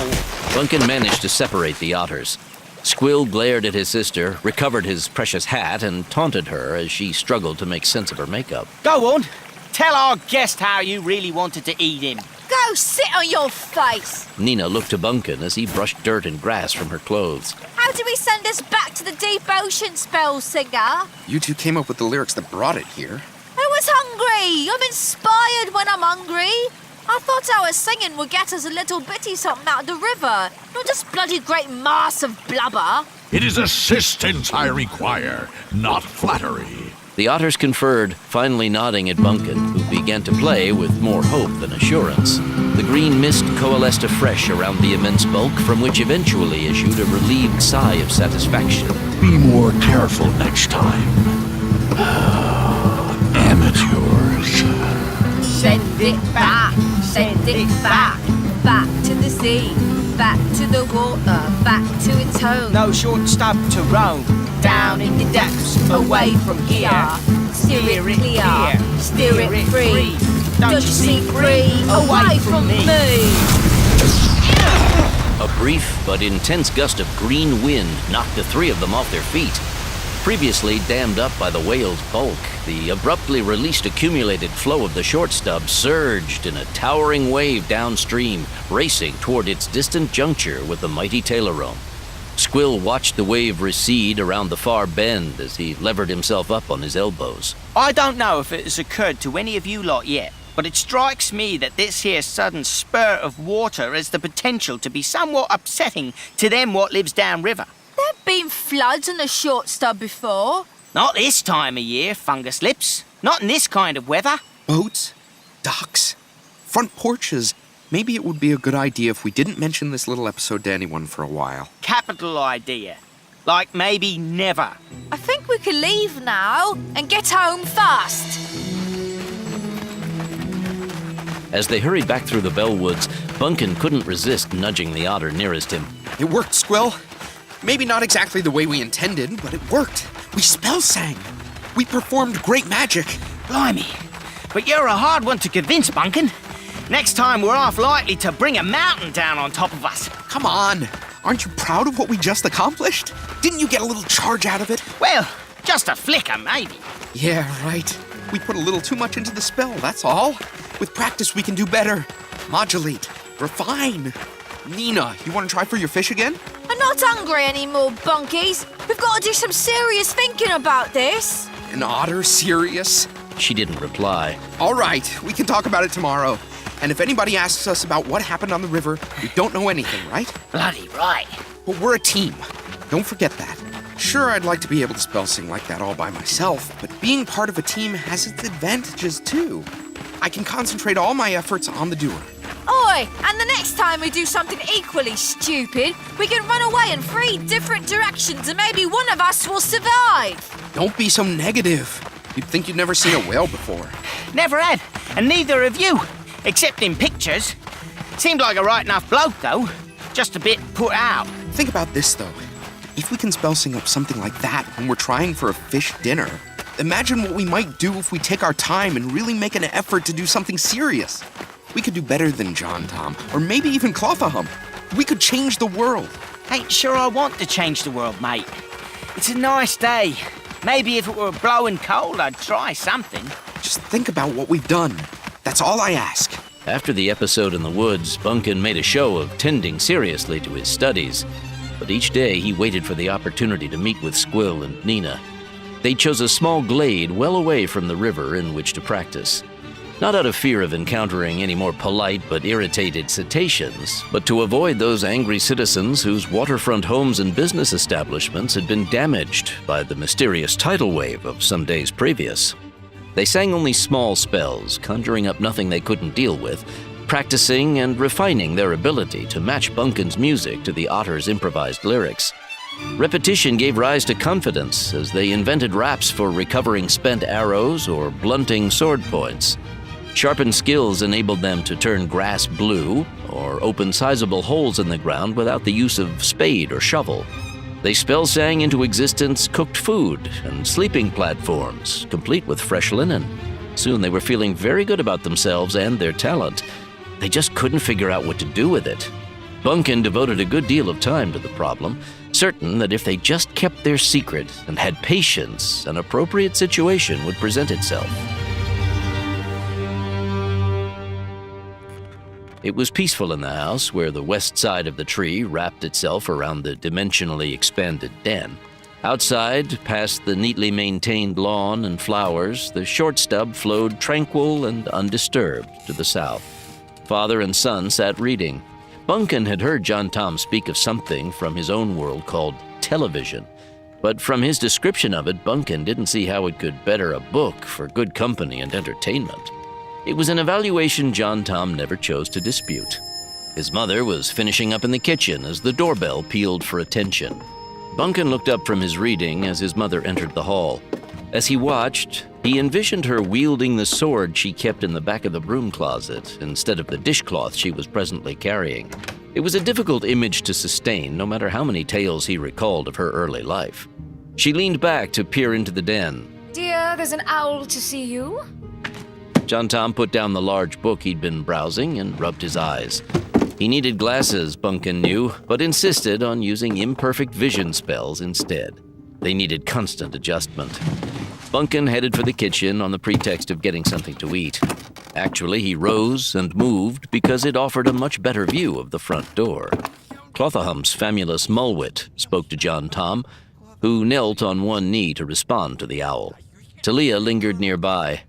Bunkin managed to separate the otters. Squill glared at his sister, recovered his precious hat, and taunted her as she struggled to make sense of her makeup. Go on. Tell our guest how you really wanted to eat him. Go sit on your face. Nina looked to Bunkin as he brushed dirt and grass from her clothes. How do we send us back to the deep ocean, Spellsinger? You two came up with the lyrics that brought it here. I was hungry. I'm inspired when I'm hungry. I thought our singing would get us a little bitty something out of the river, not just bloody great mass of blubber. It is assistance I require, not flattery. The otters conferred, finally nodding at Bunkin, who began to play with more hope than assurance. The green mist coalesced afresh around the immense bulk, from which eventually issued a relieved sigh of satisfaction. Be more careful next time. Amateurs. Send it back, back to the sea, back to the water, back to its home. No short stop to roam, down in the depths, away from here. Steer it clear, steer it free. Don't you see free, away from me. A brief but intense gust of green wind knocked the three of them off their feet. Previously dammed up by the whale's bulk, the abruptly released accumulated flow of the short stub surged in a towering wave downstream, racing toward its distant juncture with the mighty Tailorome. Squill watched the wave recede around the far bend as he levered himself up on his elbows. I don't know if it has occurred to any of you lot yet, but it strikes me that this here sudden spurt of water has the potential to be somewhat upsetting to them what lives downriver. There've been floods on the short stub before. Not this time of year, fungus lips. Not in this kind of weather. Boats, docks, front porches. Maybe it would be a good idea if we didn't mention this little episode to anyone for a while. Capital idea. Like maybe never. I think we can leave now and get home fast. As they hurried back through the Bellwoods, Bunkin couldn't resist nudging the otter nearest him. It worked, Squill. Maybe not exactly the way we intended, but it worked. We spell sang. We performed great magic. Blimey. But you're a hard one to convince, Bunkin. Next time we're half likely to bring a mountain down on top of us. Come on. Aren't you proud of what we just accomplished? Didn't you get a little charge out of it? Well, just a flicker, maybe. Yeah, right. We put a little too much into the spell, that's all. With practice, we can do better. Modulate. Refine. Nina, you want to try for your fish again? I'm not hungry anymore, Bunkies. We've got to do some serious thinking about this. An otter serious? She didn't reply. All right, we can talk about it tomorrow. And if anybody asks us about what happened on the river, we don't know anything, right? Bloody right. But we're a team. Don't forget that. Sure, I'd like to be able to spell sing like that all by myself, but being part of a team has its advantages too. I can concentrate all my efforts on the doer. Oi, and the next time we do something equally stupid, we can run away in 3 different directions and maybe one of us will survive. Don't be so negative. You'd think you'd never seen a whale before. Never had, and neither have you. Except in pictures. Seemed like a right enough bloke, though. Just a bit put out. Think about this, though. If we can spell sing up something like that when we're trying for a fish dinner, imagine what we might do if we take our time and really make an effort to do something serious. We could do better than John Tom, or maybe even Clothaham. We could change the world. Ain't sure I want to change the world, mate. It's a nice day. Maybe if it were blowing cold, I'd try something. Just think about what we've done. That's all I ask. After the episode in the woods, Bunkin made a show of tending seriously to his studies. But each day he waited for the opportunity to meet with Squill and Nina. They chose a small glade well away from the river in which to practice. Not out of fear of encountering any more polite but irritated cetaceans, but to avoid those angry citizens whose waterfront homes and business establishments had been damaged by the mysterious tidal wave of some days previous. They sang only small spells, conjuring up nothing they couldn't deal with, practicing and refining their ability to match Bunkin's music to the otter's improvised lyrics. Repetition gave rise to confidence as they invented raps for recovering spent arrows or blunting sword points. Sharpened skills enabled them to turn grass blue or open sizable holes in the ground without the use of spade or shovel. They spell sang into existence cooked food and sleeping platforms, complete with fresh linen. Soon they were feeling very good about themselves and their talent. They just couldn't figure out what to do with it. Bunkin devoted a good deal of time to the problem, certain that if they just kept their secret and had patience, an appropriate situation would present itself. It was peaceful in the house, where the west side of the tree wrapped itself around the dimensionally expanded den. Outside, past the neatly maintained lawn and flowers, the short stub flowed tranquil and undisturbed to the south. Father and son sat reading. Bunkin had heard John Tom speak of something from his own world called television, but from his description of it, Bunkin didn't see how it could better a book for good company and entertainment. It was an evaluation John Tom never chose to dispute. His mother was finishing up in the kitchen as the doorbell pealed for attention. Bunkin looked up from his reading as his mother entered the hall. As he watched, he envisioned her wielding the sword she kept in the back of the broom closet instead of the dishcloth she was presently carrying. It was a difficult image to sustain, no matter how many tales he recalled of her early life. She leaned back to peer into the den. Dear, there's an owl to see you. John Tom put down the large book he'd been browsing and rubbed his eyes. He needed glasses, Bunkin knew, but insisted on using imperfect vision spells instead. They needed constant adjustment. Bunkin headed for the kitchen on the pretext of getting something to eat. Actually, he rose and moved because it offered a much better view of the front door. Clothaham's famulous Mulwit spoke to John Tom, who knelt on one knee to respond to the owl. Talia lingered nearby.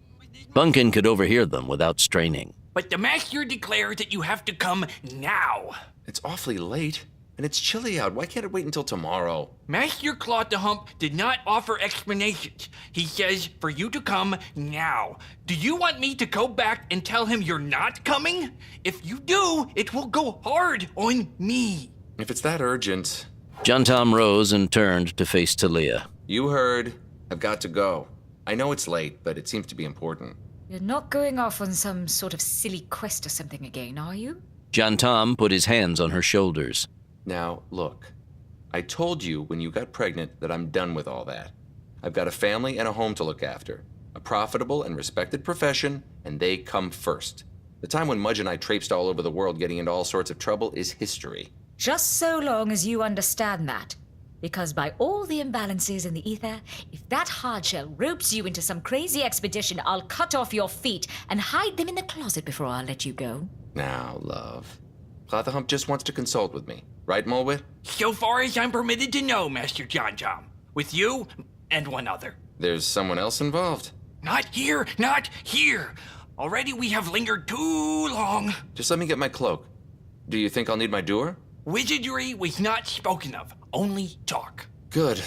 Bunkin could overhear them without straining. But the master declares that you have to come now. It's awfully late, and it's chilly out. Why can't it wait until tomorrow? Master Claw-the-Hump did not offer explanations. He says for you to come now. Do you want me to go back and tell him you're not coming? If you do, it will go hard on me. If it's that urgent... John Tom rose and turned to face Talia. You heard. I've got to go. I know it's late, but it seems to be important. You're not going off on some sort of silly quest or something again, are you? John Tom put his hands on her shoulders. Now, look. I told you when you got pregnant that I'm done with all that. I've got a family and a home to look after, a profitable and respected profession, and they come first. The time when Mudge and I traipsed all over the world getting into all sorts of trouble is history. Just so long as you understand that. Because by all the imbalances in the ether, if that hardshell ropes you into some crazy expedition, I'll cut off your feet and hide them in the closet before I'll let you go. Now, love. Claw-the-Hump just wants to consult with me. Right, Mulwit? So far as I'm permitted to know, Master John Tom. With you and one other. There's someone else involved. Not here, not here. Already we have lingered too long. Just let me get my cloak. Do you think I'll need my doer? Wizardry was not spoken of, only talk. Good.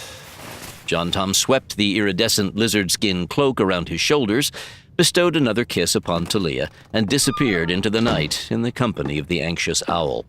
John Tom swept the iridescent lizard skin cloak around his shoulders, bestowed another kiss upon Talia, and disappeared into the night in the company of the anxious owl.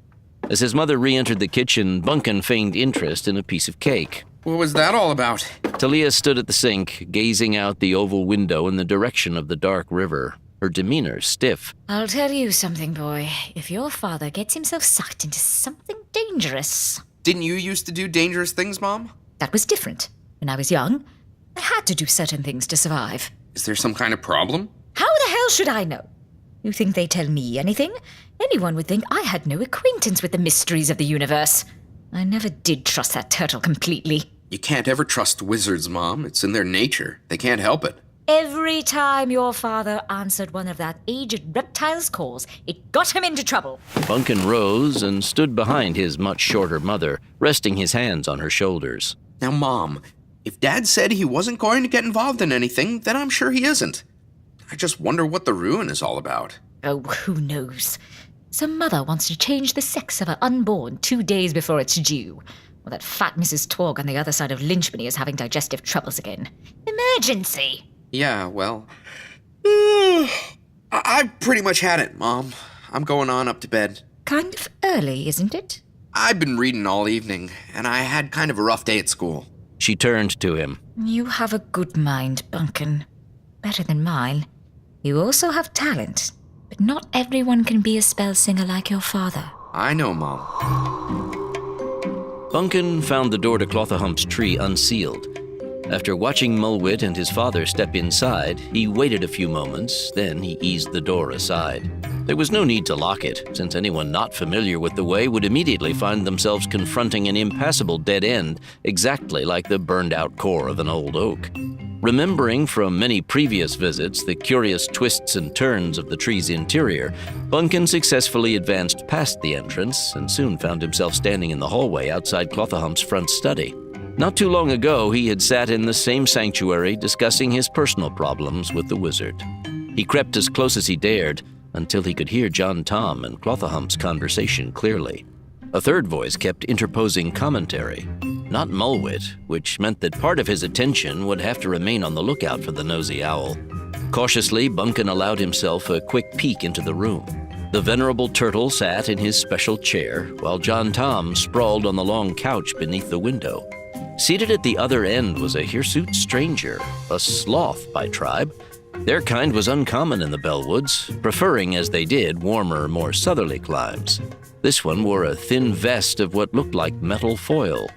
As his mother re-entered the kitchen, Bunkin feigned interest in a piece of cake. What was that all about? Talia stood at the sink, gazing out the oval window in the direction of the dark river, her demeanor stiff. I'll tell you something, boy. If your father gets himself sucked into something dangerous... Didn't you used to do dangerous things, Mom? That was different. When I was young, I had to do certain things to survive. Is there some kind of problem? How the hell should I know? You think they tell me anything? Anyone would think I had no acquaintance with the mysteries of the universe. I never did trust that turtle completely. You can't ever trust wizards, Mom. It's in their nature. They can't help it. Every time your father answered one of that aged reptile's calls, it got him into trouble. Bunkin rose and stood behind his much shorter mother, resting his hands on her shoulders. Now, Mom, if Dad said he wasn't going to get involved in anything, then I'm sure he isn't. I just wonder what the ruin is all about. Oh, who knows? Some mother wants to change the sex of her unborn 2 days before it's due. Or that fat Mrs. Torg on the other side of Lynchmany is having digestive troubles again. Emergency! Yeah, well... I've pretty much had it, Mom. I'm going on up to bed. Kind of early, isn't it? I've been reading all evening, and I had kind of a rough day at school. She turned to him. You have a good mind, Bunkin. Better than mine. You also have talent, but not everyone can be a spell singer like your father. I know, Mom. Bunkin found the door to Claw-the-Hump's tree unsealed. After watching Mulwit and his father step inside, he waited a few moments, then he eased the door aside. There was no need to lock it, since anyone not familiar with the way would immediately find themselves confronting an impassable dead end, exactly like the burned-out core of an old oak. Remembering from many previous visits the curious twists and turns of the tree's interior, Bunkin successfully advanced past the entrance and soon found himself standing in the hallway outside Claw-the-Hump's front study. Not too long ago, he had sat in the same sanctuary discussing his personal problems with the wizard. He crept as close as he dared until he could hear John Tom and Claw-the-Hump's conversation clearly. A third voice kept interposing commentary. Not Mulwit, which meant that part of his attention would have to remain on the lookout for the nosy owl. Cautiously, Bunkin allowed himself a quick peek into the room. The venerable turtle sat in his special chair, while John Tom sprawled on the long couch beneath the window. Seated at the other end was a hirsute stranger, a sloth by tribe. Their kind was uncommon in the Bellwoods, preferring, as they did, warmer, more southerly climes. This one wore a thin vest of what looked like metal foil.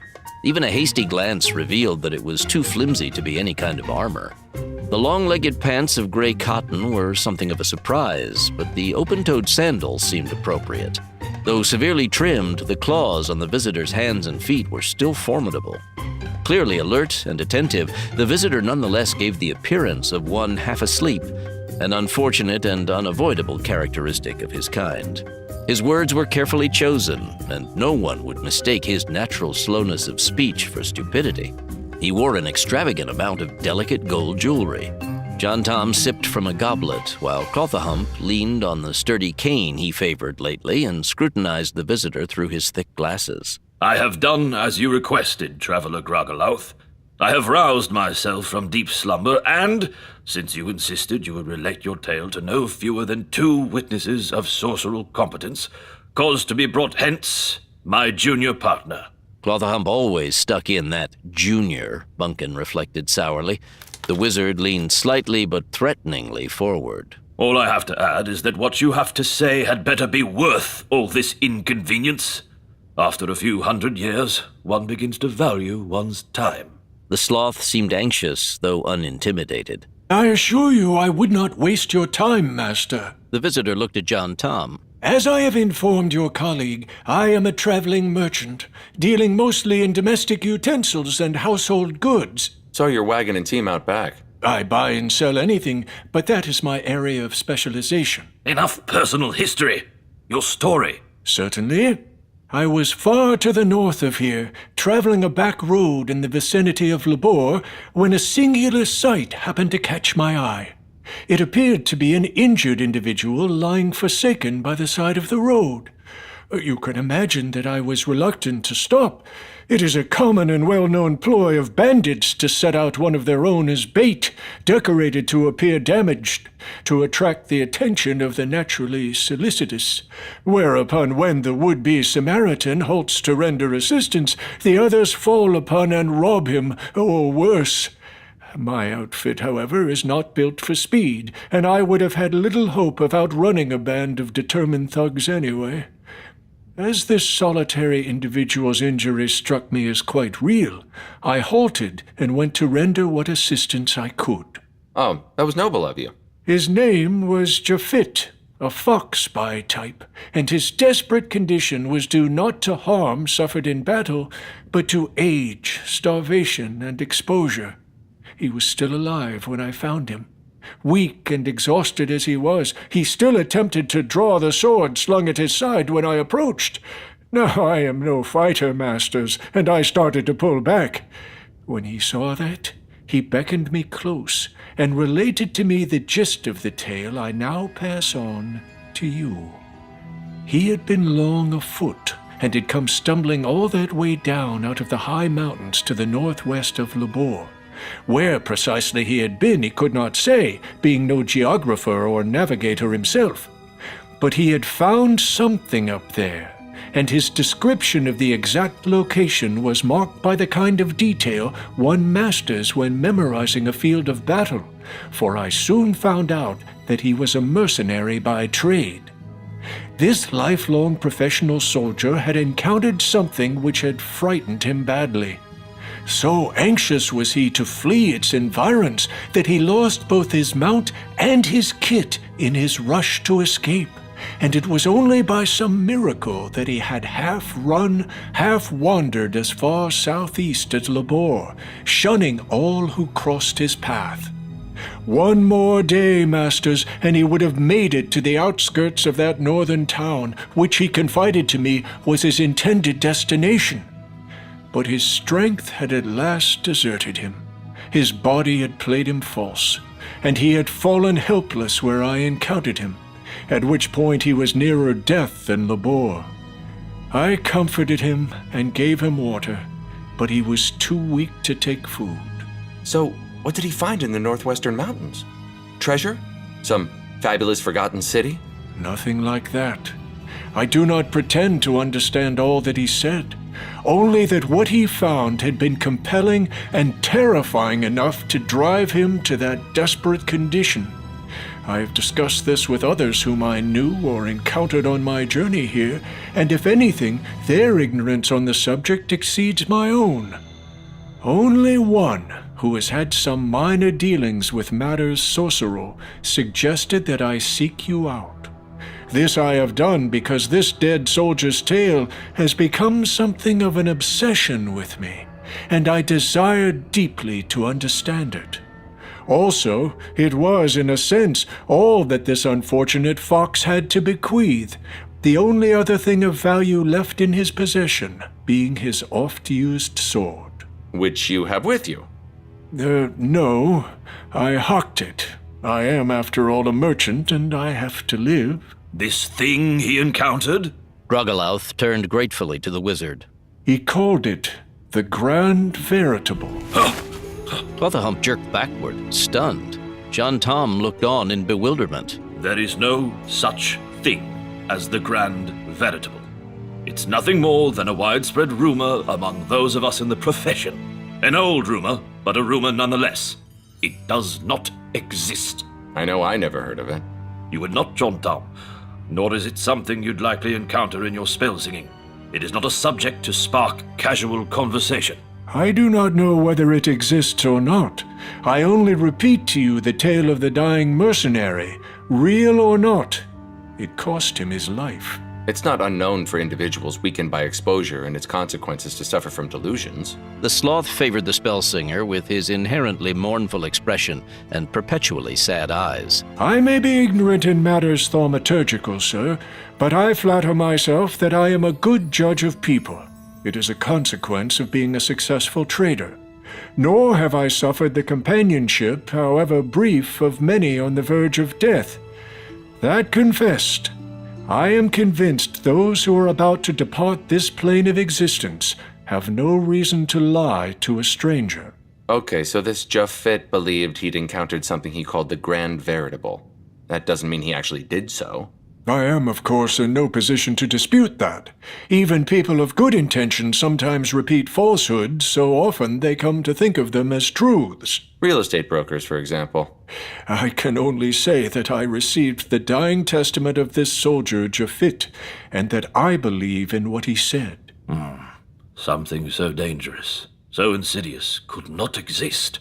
Even a hasty glance revealed that it was too flimsy to be any kind of armor. The long-legged pants of gray cotton were something of a surprise, but the open-toed sandals seemed appropriate. Though severely trimmed, the claws on the visitor's hands and feet were still formidable. Clearly alert and attentive, the visitor nonetheless gave the appearance of one half asleep, an unfortunate and unavoidable characteristic of his kind. His words were carefully chosen, and no one would mistake his natural slowness of speech for stupidity. He wore an extravagant amount of delicate gold jewelry. John Tom sipped from a goblet, while Clothahump leaned on the sturdy cane he favored lately and scrutinized the visitor through his thick glasses. I have done as you requested, Traveller Groggalouth. I have roused myself from deep slumber, and, since you insisted you would relate your tale to no fewer than 2 witnesses of sorceral competence, caused to be brought hence my junior partner. Clothahump always stuck in that junior, Bunkin reflected sourly. The wizard leaned slightly but threateningly forward. All I have to add is that what you have to say had better be worth all this inconvenience. After a few 100 years, one begins to value one's time. The sloth seemed anxious, though unintimidated. I assure you I would not waste your time, Master. The visitor looked at John Tom. As I have informed your colleague, I am a traveling merchant, dealing mostly in domestic utensils and household goods. Saw your wagon and team out back. I buy and sell anything, but that is my area of specialization. Enough personal history. Your story. Certainly. I was far to the north of here, traveling a back road in the vicinity of Labor, when a singular sight happened to catch my eye. It appeared to be an injured individual lying forsaken by the side of the road. You can imagine that I was reluctant to stop. It is a common and well-known ploy of bandits to set out one of their own as bait, decorated to appear damaged, to attract the attention of the naturally solicitous. Whereupon, when the would-be Samaritan halts to render assistance, the others fall upon and rob him, or worse. My outfit, however, is not built for speed, and I would have had little hope of outrunning a band of determined thugs anyway. As this solitary individual's injury struck me as quite real, I halted and went to render what assistance I could. Oh, that was noble of you. His name was Japhet, a fox spy type, and his desperate condition was due not to harm suffered in battle, but to age, starvation, and exposure. He was still alive when I found him. Weak and exhausted as he was, he still attempted to draw the sword slung at his side when I approached. Now, I am no fighter, masters, and I started to pull back. When he saw that, he beckoned me close and related to me the gist of the tale I now pass on to you. He had been long afoot and had come stumbling all that way down out of the high mountains to the northwest of Labor. Where precisely he had been he could not say, being no geographer or navigator himself. But he had found something up there, and his description of the exact location was marked by the kind of detail one masters when memorizing a field of battle, for I soon found out that he was a mercenary by trade. This lifelong professional soldier had encountered something which had frightened him badly. So anxious was he to flee its environs that he lost both his mount and his kit in his rush to escape, and it was only by some miracle that he had half run, half wandered as far southeast as Labor, shunning all who crossed his path. One more day, masters, and he would have made it to the outskirts of that northern town, which he confided to me was his intended destination. But his strength had at last deserted him. His body had played him false, and he had fallen helpless where I encountered him, at which point he was nearer death than Labor. I comforted him and gave him water, but he was too weak to take food. So, what did he find in the northwestern mountains? Treasure? Some fabulous forgotten city? Nothing like that. I do not pretend to understand all that he said, only that what he found had been compelling and terrifying enough to drive him to that desperate condition. I have discussed this with others whom I knew or encountered on my journey here, and if anything, their ignorance on the subject exceeds my own. Only one, who has had some minor dealings with matters sorceral, suggested that I seek you out. This I have done because this dead soldier's tale has become something of an obsession with me, and I desire deeply to understand it. Also, it was, in a sense, all that this unfortunate fox had to bequeath, the only other thing of value left in his possession being his oft-used sword. Which you have with you. No. I hocked it. I am, after all, a merchant, and I have to live. This thing he encountered? Groggelouth turned gratefully to the wizard. He called it the Grand Veritable. Clothahump jerked backward, stunned. John Tom looked on in bewilderment. There is no such thing as the Grand Veritable. It's nothing more than a widespread rumor among those of us in the profession. An old rumor, but a rumor nonetheless. It does not exist. I know I never heard of it. You would not, John Tom, nor is it something you'd likely encounter in your spell singing. It is not a subject to spark casual conversation. I do not know whether it exists or not. I only repeat to you the tale of the dying mercenary, real or not. It cost him his life. It's not unknown for individuals weakened by exposure and its consequences to suffer from delusions. The sloth favored the spellsinger with his inherently mournful expression and perpetually sad eyes. I may be ignorant in matters thaumaturgical, sir, but I flatter myself that I am a good judge of people. It is a consequence of being a successful trader. Nor have I suffered the companionship, however brief, of many on the verge of death. That confessed, I am convinced those who are about to depart this plane of existence have no reason to lie to a stranger. Okay, so this Japhet believed he'd encountered something he called the Grand Veritable. That doesn't mean he actually did so. I am, of course, in no position to dispute that. Even people of good intention sometimes repeat falsehoods, so often they come to think of them as truths. Real estate brokers, for example. I can only say that I received the dying testament of this soldier, Japhet, and that I believe in what he said. Something so dangerous, so insidious, could not exist.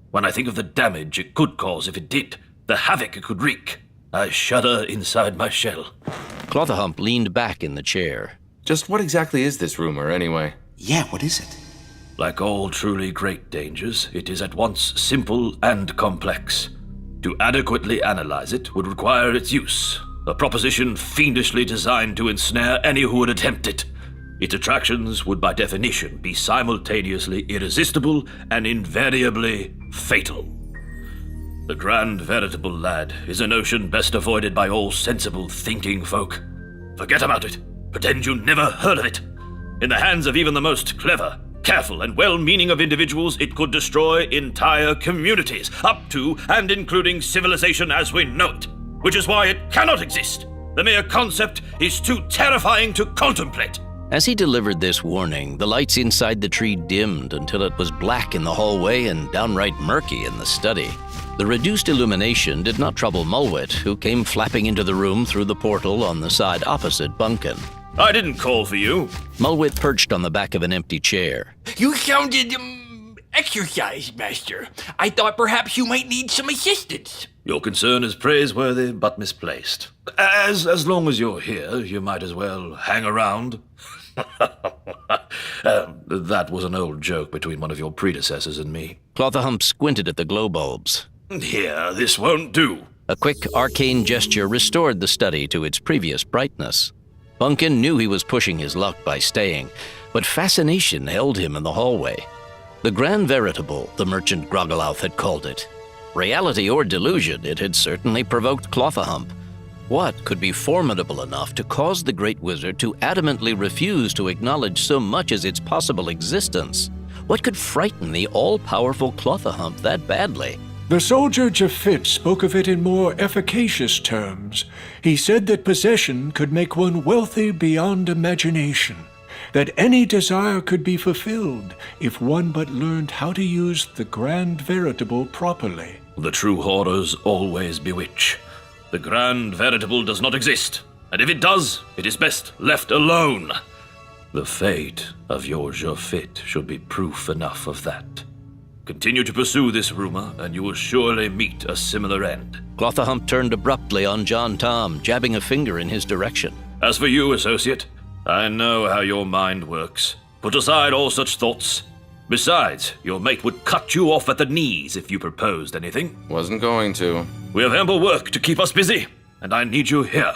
When I think of the damage it could cause if it did, the havoc it could wreak, I shudder inside my shell. Clothahump leaned back in the chair. Just what exactly is this rumor, anyway? Yeah, what is it? Like all truly great dangers, it is at once simple and complex. To adequately analyze it would require its use, a proposition fiendishly designed to ensnare any who would attempt it. Its attractions would by definition be simultaneously irresistible and invariably fatal. The Grand Veritable, lad, is a notion best avoided by all sensible thinking folk. Forget about it. Pretend you never heard of it. In the hands of even the most clever, careful, and well-meaning of individuals, it could destroy entire communities, up to and including civilization as we know it, which is why it cannot exist. The mere concept is too terrifying to contemplate. As he delivered this warning, the lights inside the tree dimmed until it was black in the hallway and downright murky in the study. The reduced illumination did not trouble Mulwit, who came flapping into the room through the portal on the side opposite Bunkin. I didn't call for you. Mulwit perched on the back of an empty chair. You sounded, exercise, Master. I thought perhaps you might need some assistance. Your concern is praiseworthy but misplaced. As long as you're here, you might as well hang around. That was an old joke between one of your predecessors and me. Clothahump squinted at the glow bulbs. Here, this won't do. A quick arcane gesture restored the study to its previous brightness. Bunkin knew he was pushing his luck by staying, but fascination held him in the hallway. The Grand Veritable, the merchant Groggelouth had called it. Reality or delusion, it had certainly provoked Clothahump. What could be formidable enough to cause the great wizard to adamantly refuse to acknowledge so much as its possible existence? What could frighten the all-powerful Clothahump that badly? The soldier Japhet spoke of it in more efficacious terms. He said that possession could make one wealthy beyond imagination, that any desire could be fulfilled if one but learned how to use the Grand Veritable properly. The true horrors always bewitch. The Grand Veritable does not exist, and if it does, it is best left alone. The fate of your Japhet should be proof enough of that. Continue to pursue this rumor, and you will surely meet a similar end. Clothahump turned abruptly on John Tom, jabbing a finger in his direction. As for you, associate, I know how your mind works. Put aside all such thoughts. Besides, your mate would cut you off at the knees if you proposed anything. Wasn't going to. We have ample work to keep us busy, and I need you here.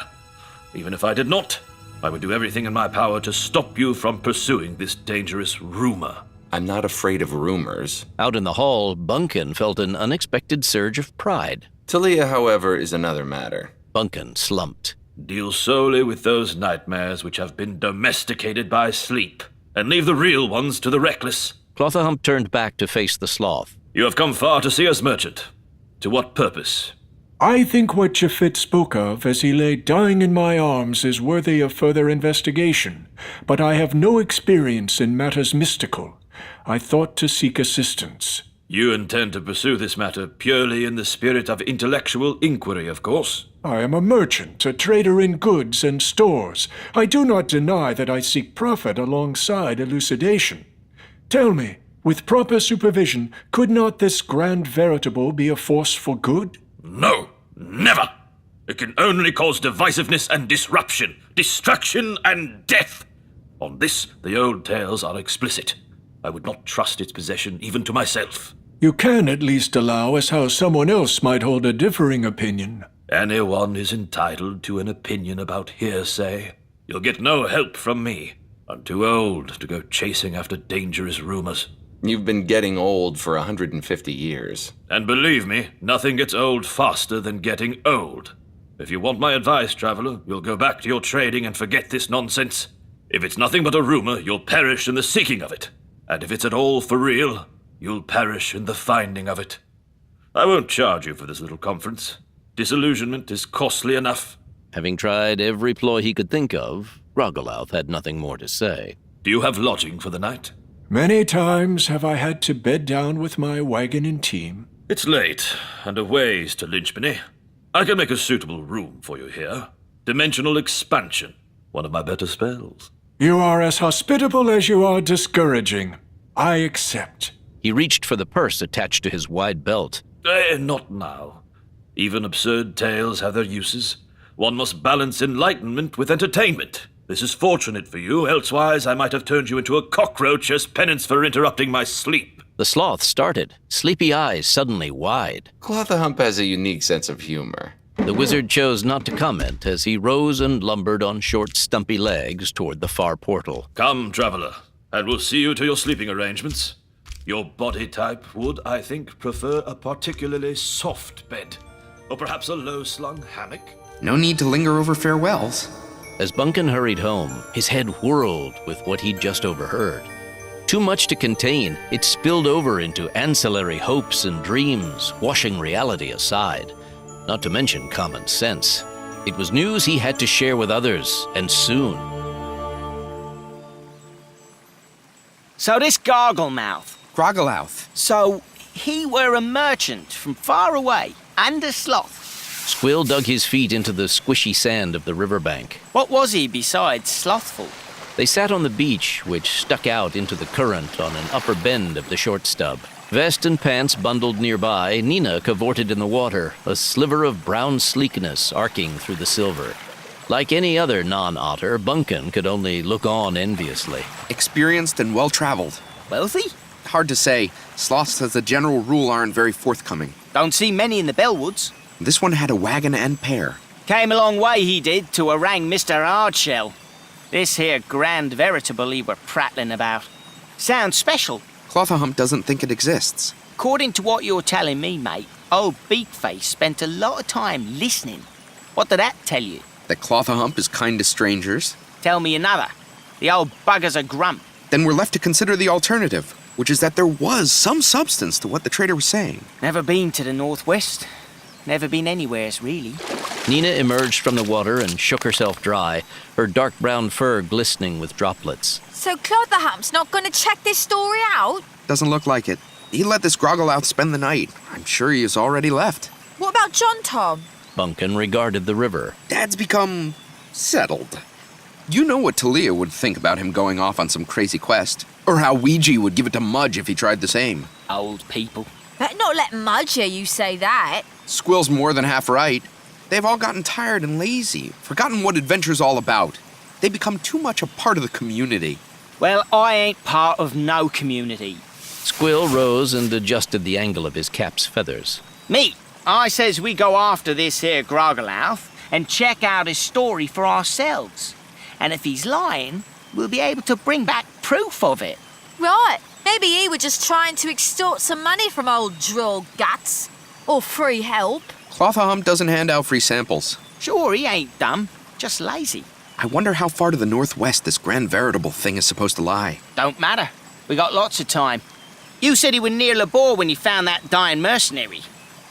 Even if I did not, I would do everything in my power to stop you from pursuing this dangerous rumor. I'm not afraid of rumors. Out in the hall, Bunkin felt an unexpected surge of pride. Talia, however, is another matter. Bunkin slumped. Deal solely with those nightmares which have been domesticated by sleep, and leave the real ones to the reckless. Clotherhump turned back to face the sloth. You have come far to see us, merchant. To what purpose? I think what Japhet spoke of as he lay dying in my arms is worthy of further investigation, but I have no experience in matters mystical. I thought to seek assistance. You intend to pursue this matter purely in the spirit of intellectual inquiry, of course. I am a merchant, a trader in goods and stores. I do not deny that I seek profit alongside elucidation. Tell me, with proper supervision, could not this grand veritable be a force for good? No, never. It can only cause divisiveness and disruption, destruction and death. On this, the old tales are explicit. I would not trust its possession even to myself. You can at least allow us how someone else might hold a differing opinion. Anyone is entitled to an opinion about hearsay. You'll get no help from me. I'm too old to go chasing after dangerous rumors. You've been getting old for 150 years. And believe me, nothing gets old faster than getting old. If you want my advice, traveler, you'll go back to your trading and forget this nonsense. If it's nothing but a rumor, you'll perish in the seeking of it. And if it's at all for real, you'll perish in the finding of it. I won't charge you for this little conference. Disillusionment is costly enough. Having tried every ploy he could think of, Groggelouth had nothing more to say. Do you have lodging for the night? Many times have I had to bed down with my wagon and team. It's late, and a ways to Lynchpenny. I can make a suitable room for you here. Dimensional expansion, one of my better spells. You are as hospitable as you are discouraging. I accept. He reached for the purse attached to his wide belt. Not now. Even absurd tales have their uses. One must balance enlightenment with entertainment. This is fortunate for you, elsewise I might have turned you into a cockroach as penance for interrupting my sleep. The sloth started, sleepy eyes suddenly wide. Clotherhump has a unique sense of humor. The wizard chose not to comment as he rose and lumbered on short, stumpy legs toward the far portal. Come, traveler, and we'll see you to your sleeping arrangements. Your body type would, I think, prefer a particularly soft bed, or perhaps a low-slung hammock. No need to linger over farewells. As Bunkin hurried home, his head whirled with what he'd just overheard. Too much to contain, it spilled over into ancillary hopes and dreams, washing reality aside. Not to mention common sense. It was news he had to share with others, and soon. So this Garglemouth. Groggelouth. So he were a merchant from far away, and a sloth. Squill dug his feet into the squishy sand of the riverbank. What was he besides slothful? They sat on the beach, which stuck out into the current on an upper bend of the short stub. Vest and pants bundled nearby, Nina cavorted in the water, a sliver of brown sleekness arcing through the silver. Like any other non-otter, Bunkin could only look on enviously. Experienced and well-traveled. Wealthy? Hard to say. Sloths, as a general rule, aren't very forthcoming. Don't see many in the Bellwoods. This one had a wagon and pair. Came a long way, he did, to harangue Mr. Hardshell. This here grand veritable he were prattling about. Sounds special. Clotherhump doesn't think it exists. According to what you're telling me, mate, old Beakface spent a lot of time listening. What did that tell you? That Clotherhump is kind to strangers. Tell me another. The old bugger's a grump. Then we're left to consider the alternative, which is that there was some substance to what the trader was saying. Never been to the Northwest. Never been anywheres, really. Nina emerged from the water and shook herself dry, her dark brown fur glistening with droplets. So Clotherhamp's not going to check this story out? Doesn't look like it. He let this Groggelouth spend the night. I'm sure he has already left. What about John Tom? Bunkin regarded the river. Dad's become settled. You know what Talia would think about him going off on some crazy quest. Or how Ouija would give it to Mudge if he tried the same. Old people. Better not let Mudge hear you say that. Squill's more than half right. They've all gotten tired and lazy, forgotten what adventure's all about. They become too much a part of the community. Well, I ain't part of no community. Squill rose and adjusted the angle of his cap's feathers. Me, I says we go after this here Groggelouth and check out his story for ourselves. And if he's lying, we'll be able to bring back proof of it. Right, maybe he was just trying to extort some money from old Droll Guts. Or free help. Clothaham doesn't hand out free samples. Sure, he ain't dumb, just lazy. I wonder how far to the northwest this grand veritable thing is supposed to lie. Don't matter. We got lots of time. You said he was near Labor when he found that dying mercenary.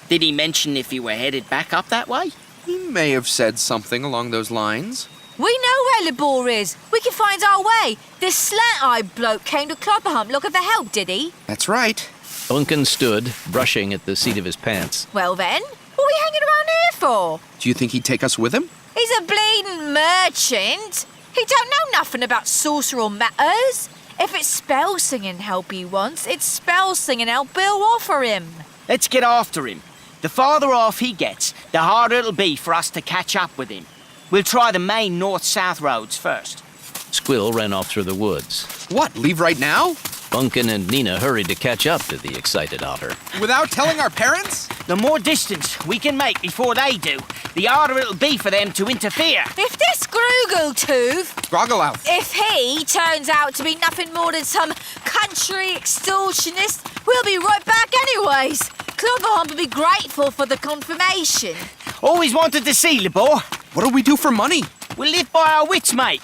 Did he mention if he were headed back up that way? He may have said something along those lines. We know where Labor is. We can find our way. This slant-eyed bloke came to Clotherham looking for help, did he? That's right. Bunkin stood, brushing at the seat of his pants. Well then, what are we hanging around here for? Do you think he'd take us with him? He's a bleeding merchant. He don't know nothing about sorcerer matters. If it's spell-singing help he wants, it's spell-singing help we'll offer him. Let's get after him. The farther off he gets, the harder it'll be for us to catch up with him. We'll try the main north-south roads first. Squill ran off through the woods. What, leave right now? Bunkin and Nina hurried to catch up to the excited otter. Without telling our parents? The more distance we can make before they do, the harder it'll be for them to interfere. If this Grugeltooth, Groggleouth. if he turns out to be nothing more than some country extortionist, we'll be right back anyways. Clotherham will be grateful for the confirmation. Always wanted to see Labor. What'll we do for money? We'll live by our wits, mate.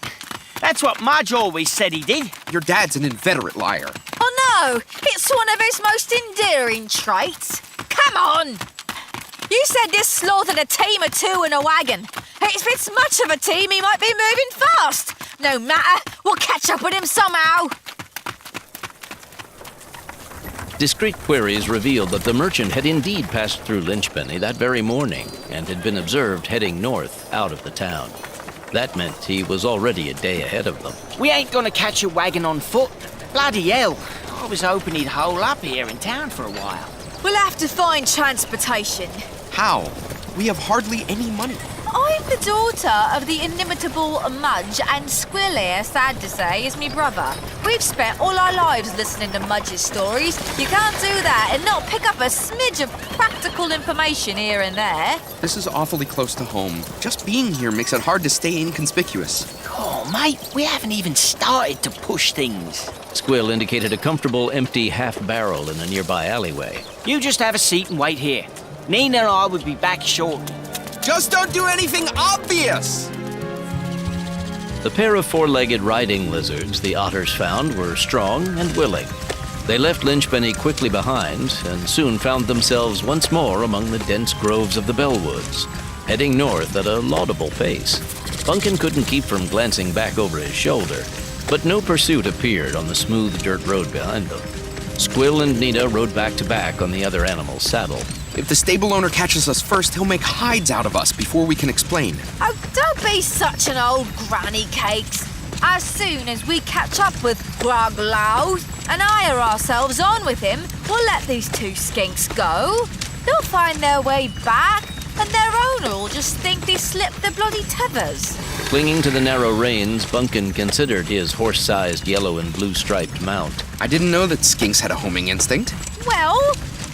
That's what Mudge always said he did. Your dad's an inveterate liar. Oh no, it's one of his most endearing traits. Come on! You said this slaughtered a team of two in a wagon. If it's much of a team, he might be moving fast. No matter, we'll catch up with him somehow. Discreet queries revealed that the merchant had indeed passed through Lynchpenny that very morning and had been observed heading north out of the town. That meant he was already a day ahead of them. We ain't gonna catch a wagon on foot. Bloody hell. I was hoping he'd hole up here in town for a while. We'll have to find transportation. How? We have hardly any money. I'm the daughter of the inimitable Mudge, and Squill here, sad to say, is me brother. We've spent all our lives listening to Mudge's stories. You can't do that and not pick up a smidge of practical information here and there. This is awfully close to home. Just being here makes it hard to stay inconspicuous. Oh, mate, we haven't even started to push things. Squill indicated a comfortable empty half-barrel in a nearby alleyway. You just have a seat and wait here. Nina and I will be back shortly. Just don't do anything obvious! The pair of four-legged riding lizards the otters found were strong and willing. They left Lynchpenny quickly behind and soon found themselves once more among the dense groves of the Bellwoods, heading north at a laudable pace. Bunkin couldn't keep from glancing back over his shoulder, but no pursuit appeared on the smooth dirt road behind them. Squill and Nina rode back to back on the other animal's saddle. If the stable owner catches us first, he'll make hides out of us before we can explain. Oh, don't be such an old granny cakes. As soon as we catch up with Groggleouth and hire ourselves on with him, we'll let these two skinks go. They'll find their way back, and their owner will just think they slipped the bloody tethers. Clinging to the narrow reins, Bunkin considered his horse-sized yellow and blue-striped mount. I didn't know that skinks had a homing instinct. Well,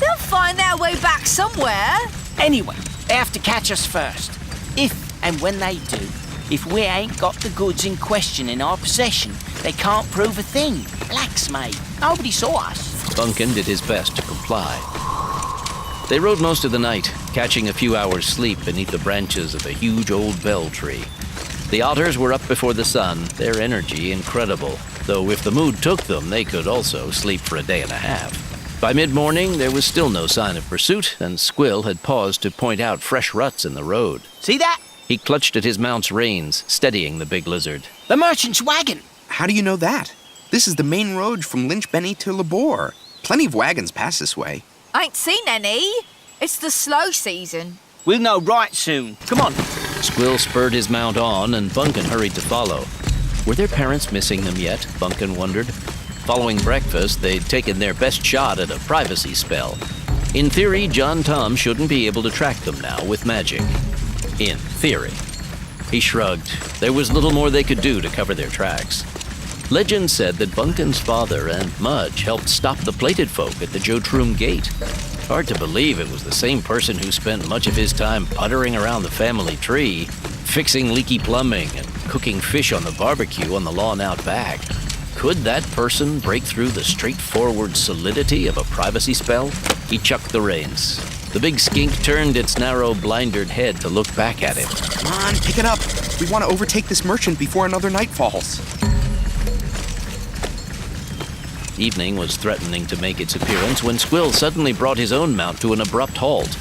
they'll find their way back somewhere. Anyway, they have to catch us first. If and when they do, if we ain't got the goods in question in our possession, they can't prove a thing. Relax, mate. Nobody saw us. Bunkin did his best to comply. They rode most of the night, catching a few hours' sleep beneath the branches of a huge old bell tree. The otters were up before the sun, their energy incredible, though if the mood took them, they could also sleep for a day and a half. By mid-morning, there was still no sign of pursuit, and Squill had paused to point out fresh ruts in the road. See that? He clutched at his mount's reins, steadying the big lizard. The merchant's wagon. How do you know that? This is the main road from Lynchpenny to Labor. Plenty of wagons pass this way. I ain't seen any. It's the slow season. We'll know right soon. Come on. Squill spurred his mount on, and Bunkin hurried to follow. Were their parents missing them yet? Bunkin wondered. Following breakfast, they'd taken their best shot at a privacy spell. In theory, John Tom shouldn't be able to track them now with magic. In theory. He shrugged. There was little more they could do to cover their tracks. Legend said that Bunkin's father and Mudge helped stop the plated folk at the Jotrum Gate. Hard to believe it was the same person who spent much of his time puttering around the family tree, fixing leaky plumbing and cooking fish on the barbecue on the lawn out back. Could that person break through the straightforward solidity of a privacy spell? He chucked the reins. The big skink turned its narrow, blindered head to look back at him. Come on, pick it up. We want to overtake this merchant before another night falls. Evening was threatening to make its appearance when Squill suddenly brought his own mount to an abrupt halt.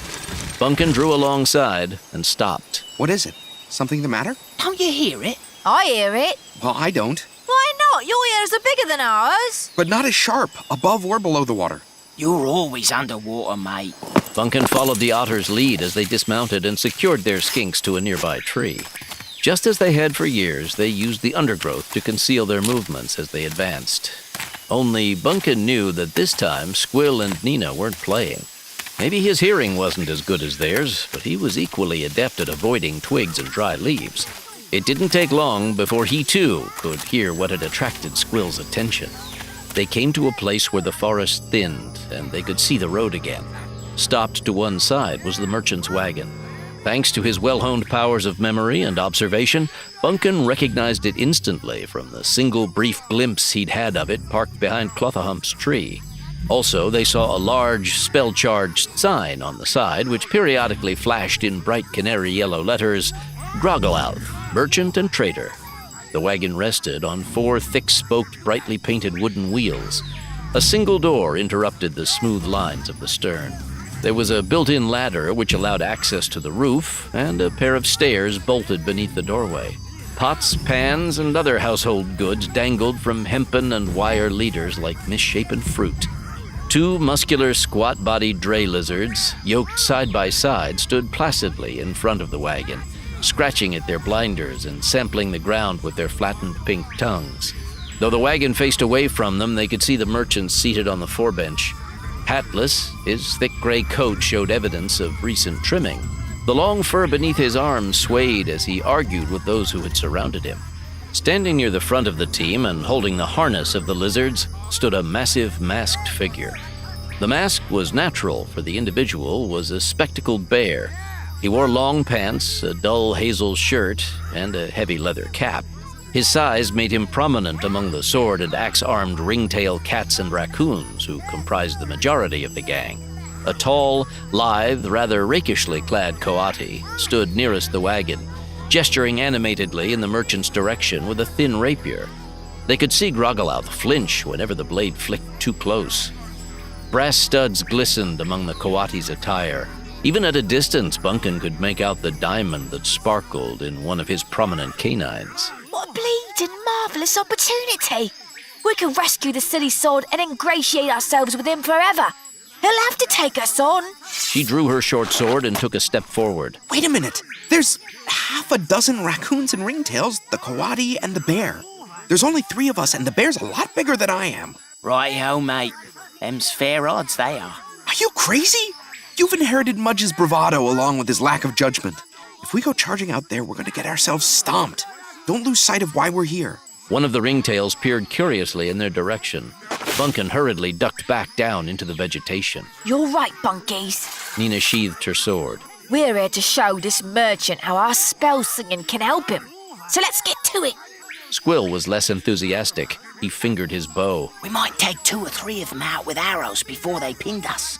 Bunkin drew alongside and stopped. What is it? Something the matter? Don't you hear it? I hear it. Well, I don't. Why not? Your ears are bigger than ours. But not as sharp, above or below the water. You're always underwater, mate. Bunkin followed the otter's lead as they dismounted and secured their skinks to a nearby tree. Just as they had for years, they used the undergrowth to conceal their movements as they advanced. Only Bunkin knew that this time Squill and Nina weren't playing. Maybe his hearing wasn't as good as theirs, but he was equally adept at avoiding twigs and dry leaves. It didn't take long before he, too, could hear what had attracted Squill's attention. They came to a place where the forest thinned, and they could see the road again. Stopped to one side was the merchant's wagon. Thanks to his well-honed powers of memory and observation, Bunkin recognized it instantly from the single brief glimpse he'd had of it parked behind Clothahump's tree. Also, they saw a large, spell-charged sign on the side, which periodically flashed in bright canary yellow letters, Groggleouth, Merchant and Trader. The wagon rested on 4 thick-spoked, brightly painted wooden wheels. A single door interrupted the smooth lines of the stern. There was a built-in ladder which allowed access to the roof, and a pair of stairs bolted beneath the doorway. Pots, pans, and other household goods dangled from hempen and wire leaders like misshapen fruit. 2 muscular, squat-bodied dray lizards, yoked side by side, stood placidly in front of the wagon, scratching at their blinders and sampling the ground with their flattened pink tongues. Though the wagon faced away from them, they could see the merchant seated on the forebench. Hatless, his thick gray coat showed evidence of recent trimming. The long fur beneath his arms swayed as he argued with those who had surrounded him. Standing near the front of the team and holding the harness of the lizards stood a massive masked figure. The mask was natural, for the individual was a spectacled bear. He wore long pants, a dull hazel shirt, and a heavy leather cap. His size made him prominent among the sword and axe-armed ringtail cats and raccoons who comprised the majority of the gang. A tall, lithe, rather rakishly clad coati stood nearest the wagon, gesturing animatedly in the merchant's direction with a thin rapier. They could see Groggleouth flinch whenever the blade flicked too close. Brass studs glistened among the coati's attire. Even at a distance, Bunkin could make out the diamond that sparkled in one of his prominent canines. What a bleeding marvellous opportunity! We can rescue the silly sword and ingratiate ourselves with him forever. He'll have to take us on. She drew her short sword and took a step forward. Wait a minute. There's half a dozen raccoons and ringtails, the coati and the bear. There's only 3 of us, and the bear's a lot bigger than I am. Righty-ho, mate. Them's fair odds, they are. Are you crazy? You've inherited Mudge's bravado along with his lack of judgment. If we go charging out there, we're going to get ourselves stomped. Don't lose sight of why we're here. One of the ringtails peered curiously in their direction. Bunkin hurriedly ducked back down into the vegetation. You're right, Bunkies. Nina sheathed her sword. We're here to show this merchant how our spell singing can help him. So let's get to it. Squill was less enthusiastic. He fingered his bow. We might take 2 or 3 of them out with arrows before they pinned us.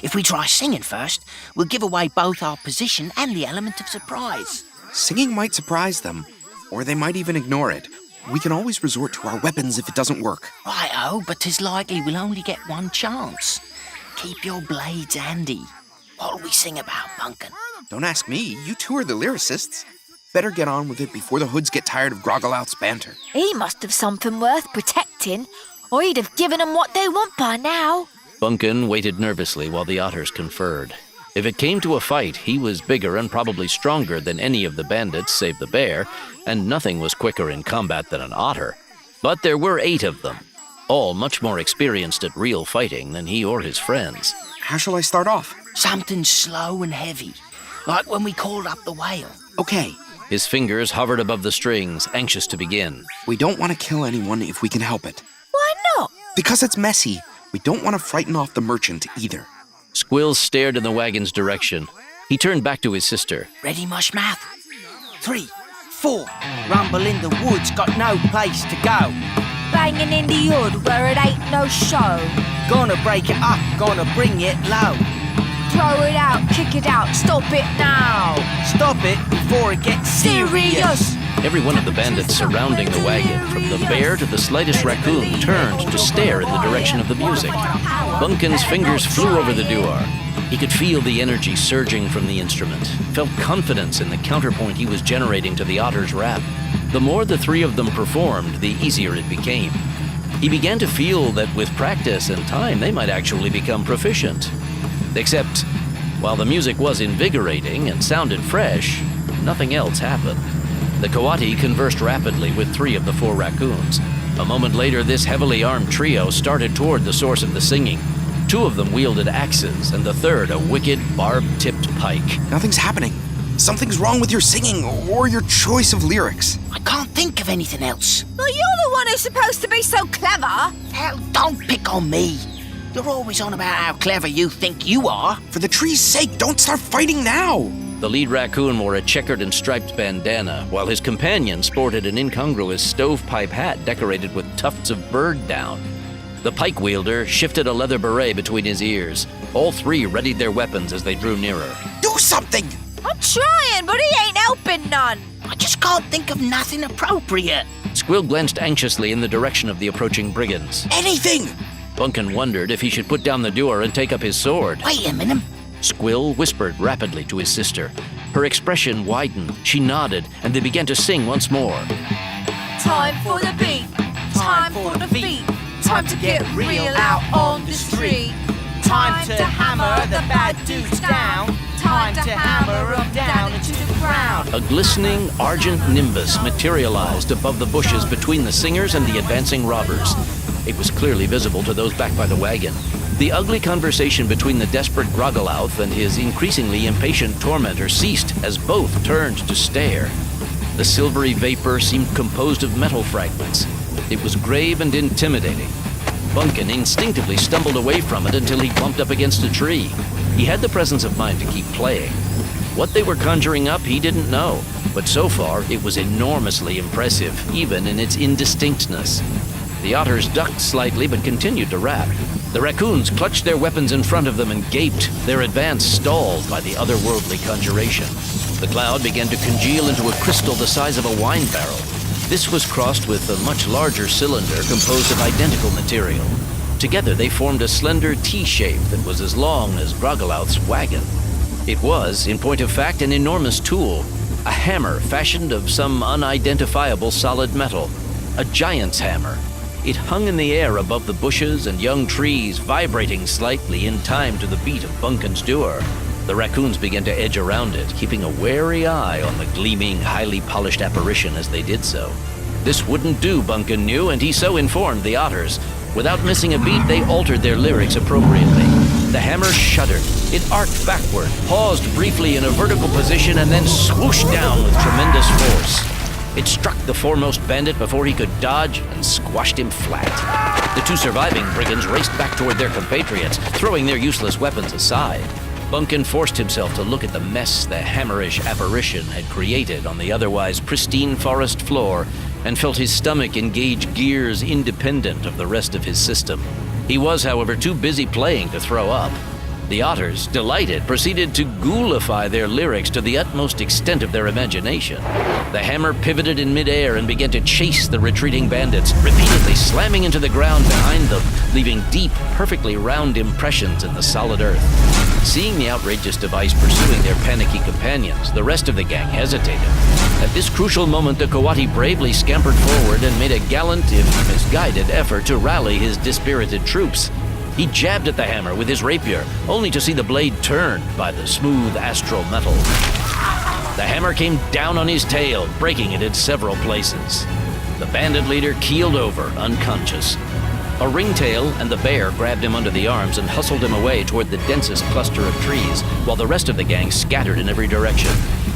If we try singing first, we'll give away both our position and the element of surprise. Singing might surprise them, or they might even ignore it. We can always resort to our weapons if it doesn't work. Righto, but 'tis likely we'll only get one chance. Keep your blades handy. What'll we sing about, Bunkin? Don't ask me. You 2 are the lyricists. Better get on with it before the hoods get tired of Groggleouth's banter. He must have something worth protecting, or he'd have given them what they want by now. Bunkin waited nervously while the otters conferred. If it came to a fight, he was bigger and probably stronger than any of the bandits save the bear, and nothing was quicker in combat than an otter. But there were 8 of them, all much more experienced at real fighting than he or his friends. How shall I start off? Something slow and heavy, like when we called up the whale. Okay. His fingers hovered above the strings, anxious to begin. We don't want to kill anyone if we can help it. Why not? Because it's messy. We don't want to frighten off the merchant either. Squill stared in the wagon's direction. He turned back to his sister. Ready, Mushmouth? 3, 4. Rumble in the woods, got no place to go. banging in the hood where it ain't no show. Gonna break it up, gonna bring it low. Throw it out, kick it out, stop it now. Stop it before it gets serious. Every one of the bandits surrounding the wagon, from the bear to the slightest raccoon, turned to stare in the direction of the music. Bunkin's fingers flew over the duar. He could feel the energy surging from the instrument, felt confidence in the counterpoint he was generating to the otter's rap. The more the three of them performed, the easier it became. He began to feel that with practice and time, they might actually become proficient. Except, while the music was invigorating and sounded fresh, nothing else happened. The coati conversed rapidly with 3 of the 4 raccoons. A moment later, this heavily armed trio started toward the source of the singing. 2 of them wielded axes, and the third a wicked, barb-tipped pike. Nothing's happening. Something's wrong with your singing or your choice of lyrics. I can't think of anything else. Well, you're the one who's supposed to be so clever. Hell, don't pick on me. You're always on about how clever you think you are. For the tree's sake, don't start fighting now. The lead raccoon wore a checkered and striped bandana, while his companion sported an incongruous stovepipe hat decorated with tufts of bird down. The pike wielder shifted a leather beret between his ears. All 3 readied their weapons as they drew nearer. Do something! I'm trying, but he ain't helping none. I just can't think of nothing appropriate. Squill glanced anxiously in the direction of the approaching brigands. Anything! Bunkin wondered if he should put down the duar and take up his sword. Wait a minute. Squill whispered rapidly to his sister. Her expression widened, she nodded, and they began to sing once more. Time for the beat, time for the feet, time to get real out on the street. Time to hammer the bad dudes down. Time to hammer them down into the ground. A glistening, argent nimbus materialized above the bushes between the singers and the advancing robbers. It was clearly visible to those back by the wagon. The ugly conversation between the desperate Groggalouth and his increasingly impatient tormentor ceased as both turned to stare. The silvery vapor seemed composed of metal fragments. It was grave and intimidating. Bunkin instinctively stumbled away from it until he bumped up against a tree. He had the presence of mind to keep playing. What they were conjuring up, he didn't know, but so far it was enormously impressive, even in its indistinctness. The otters ducked slightly but continued to rap. The raccoons clutched their weapons in front of them and gaped, their advance stalled by the otherworldly conjuration. The cloud began to congeal into a crystal the size of a wine barrel. This was crossed with a much larger cylinder composed of identical material. Together they formed a slender T-shape that was as long as Groggalouth's wagon. It was, in point of fact, an enormous tool, a hammer fashioned of some unidentifiable solid metal, a giant's hammer. It hung in the air above the bushes and young trees, vibrating slightly in time to the beat of Bunkin's duar. The raccoons began to edge around it, keeping a wary eye on the gleaming, highly polished apparition as they did so. This wouldn't do, Bunkin knew, and he so informed the otters. Without missing a beat, they altered their lyrics appropriately. The hammer shuddered. It arced backward, paused briefly in a vertical position, and then swooshed down with tremendous force. It struck the foremost bandit before he could dodge and squashed him flat. The 2 surviving brigands raced back toward their compatriots, throwing their useless weapons aside. Bunkin forced himself to look at the mess the hammerish apparition had created on the otherwise pristine forest floor and felt his stomach engage gears independent of the rest of his system. He was, however, too busy playing to throw up. The otters, delighted, proceeded to ghoulify their lyrics to the utmost extent of their imagination. The hammer pivoted in midair and began to chase the retreating bandits, repeatedly slamming into the ground behind them, leaving deep, perfectly round impressions in the solid earth. Seeing the outrageous device pursuing their panicky companions, the rest of the gang hesitated. At this crucial moment, the coati bravely scampered forward and made a gallant, if misguided, effort to rally his dispirited troops. He jabbed at the hammer with his rapier, only to see the blade turned by the smooth astral metal. The hammer came down on his tail, breaking it in several places. The bandit leader keeled over, unconscious. A ringtail and the bear grabbed him under the arms and hustled him away toward the densest cluster of trees, while the rest of the gang scattered in every direction.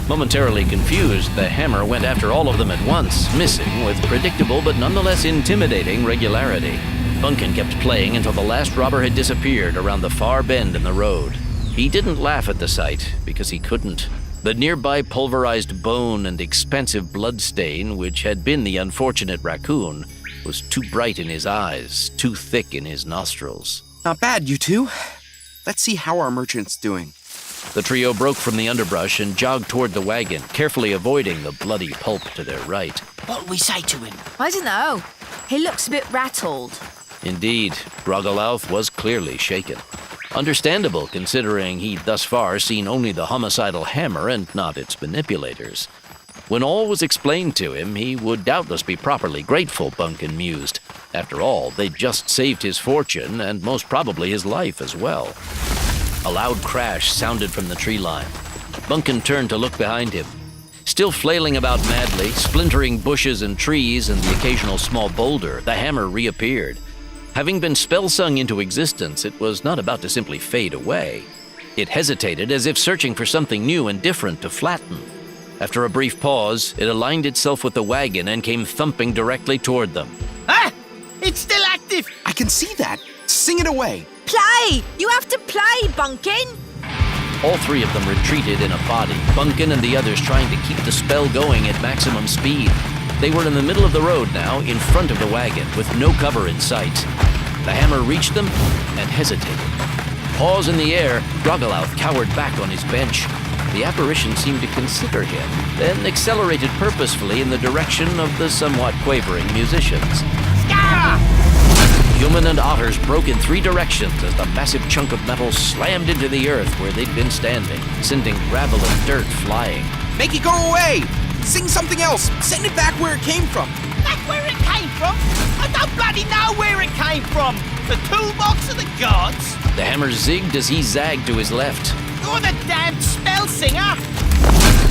Momentarily confused, the hammer went after all of them at once, missing with predictable but nonetheless intimidating regularity. Bunkin kept playing until the last robber had disappeared around the far bend in the road. He didn't laugh at the sight, because he couldn't. The nearby pulverized bone and expansive blood stain, which had been the unfortunate raccoon, was too bright in his eyes, too thick in his nostrils. Not bad, you two. Let's see how our merchant's doing. The trio broke from the underbrush and jogged toward the wagon, carefully avoiding the bloody pulp to their right. What'll we say to him? I don't know. He looks a bit rattled. Indeed, Groggalouth was clearly shaken. Understandable, considering he'd thus far seen only the homicidal hammer and not its manipulators. When all was explained to him, he would doubtless be properly grateful, Bunkin mused. After all, they'd just saved his fortune and most probably his life as well. A loud crash sounded from the tree line. Bunkin turned to look behind him. Still flailing about madly, splintering bushes and trees and the occasional small boulder, the hammer reappeared. Having been spell-sung into existence, it was not about to simply fade away. It hesitated as if searching for something new and different to flatten. After a brief pause, it aligned itself with the wagon and came thumping directly toward them. Ah! It's still active! I can see that. Sing it away. Play! You have to play, Bunkin! All three of them retreated in a body, Bunkin and the others trying to keep the spell going at maximum speed. They were in the middle of the road now, in front of the wagon, with no cover in sight. The hammer reached them and hesitated. Paws in the air, Groggalouth cowered back on his bench. The apparition seemed to consider him, then accelerated purposefully in the direction of the somewhat quavering musicians. Scar! Human and otters broke in three directions as the massive chunk of metal slammed into the earth where they'd been standing, sending gravel and dirt flying. Make it go away! Sing something else! Send it back where it came from! Back where it came from? I don't bloody know where it came from! The toolbox of the gods? The hammer zigged as he zagged to his left. You're the damned Spellsinger!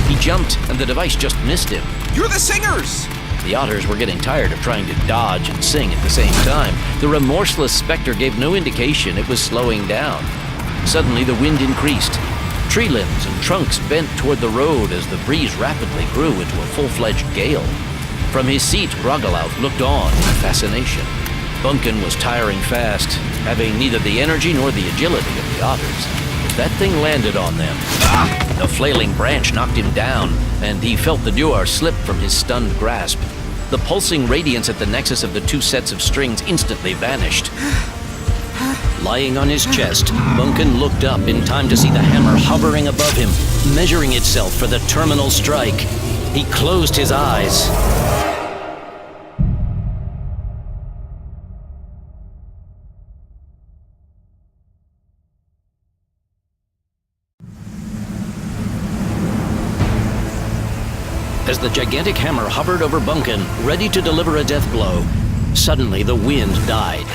He jumped, and the device just missed him. You're the singers! The otters were getting tired of trying to dodge and sing at the same time. The remorseless specter gave no indication it was slowing down. Suddenly, the wind increased. Tree limbs and trunks bent toward the road as the breeze rapidly grew into a full-fledged gale. From his seat, Groggalouth looked on in fascination. Bunkin was tiring fast, having neither the energy nor the agility of the otters. That thing landed on them. A flailing branch knocked him down, and he felt the dewar slip from his stunned grasp. The pulsing radiance at the nexus of the two sets of strings instantly vanished. Lying on his chest, Bunkin looked up in time to see the hammer hovering above him, measuring itself for the terminal strike. He closed his eyes. As the gigantic hammer hovered over Bunkin, ready to deliver a death blow, suddenly the wind died.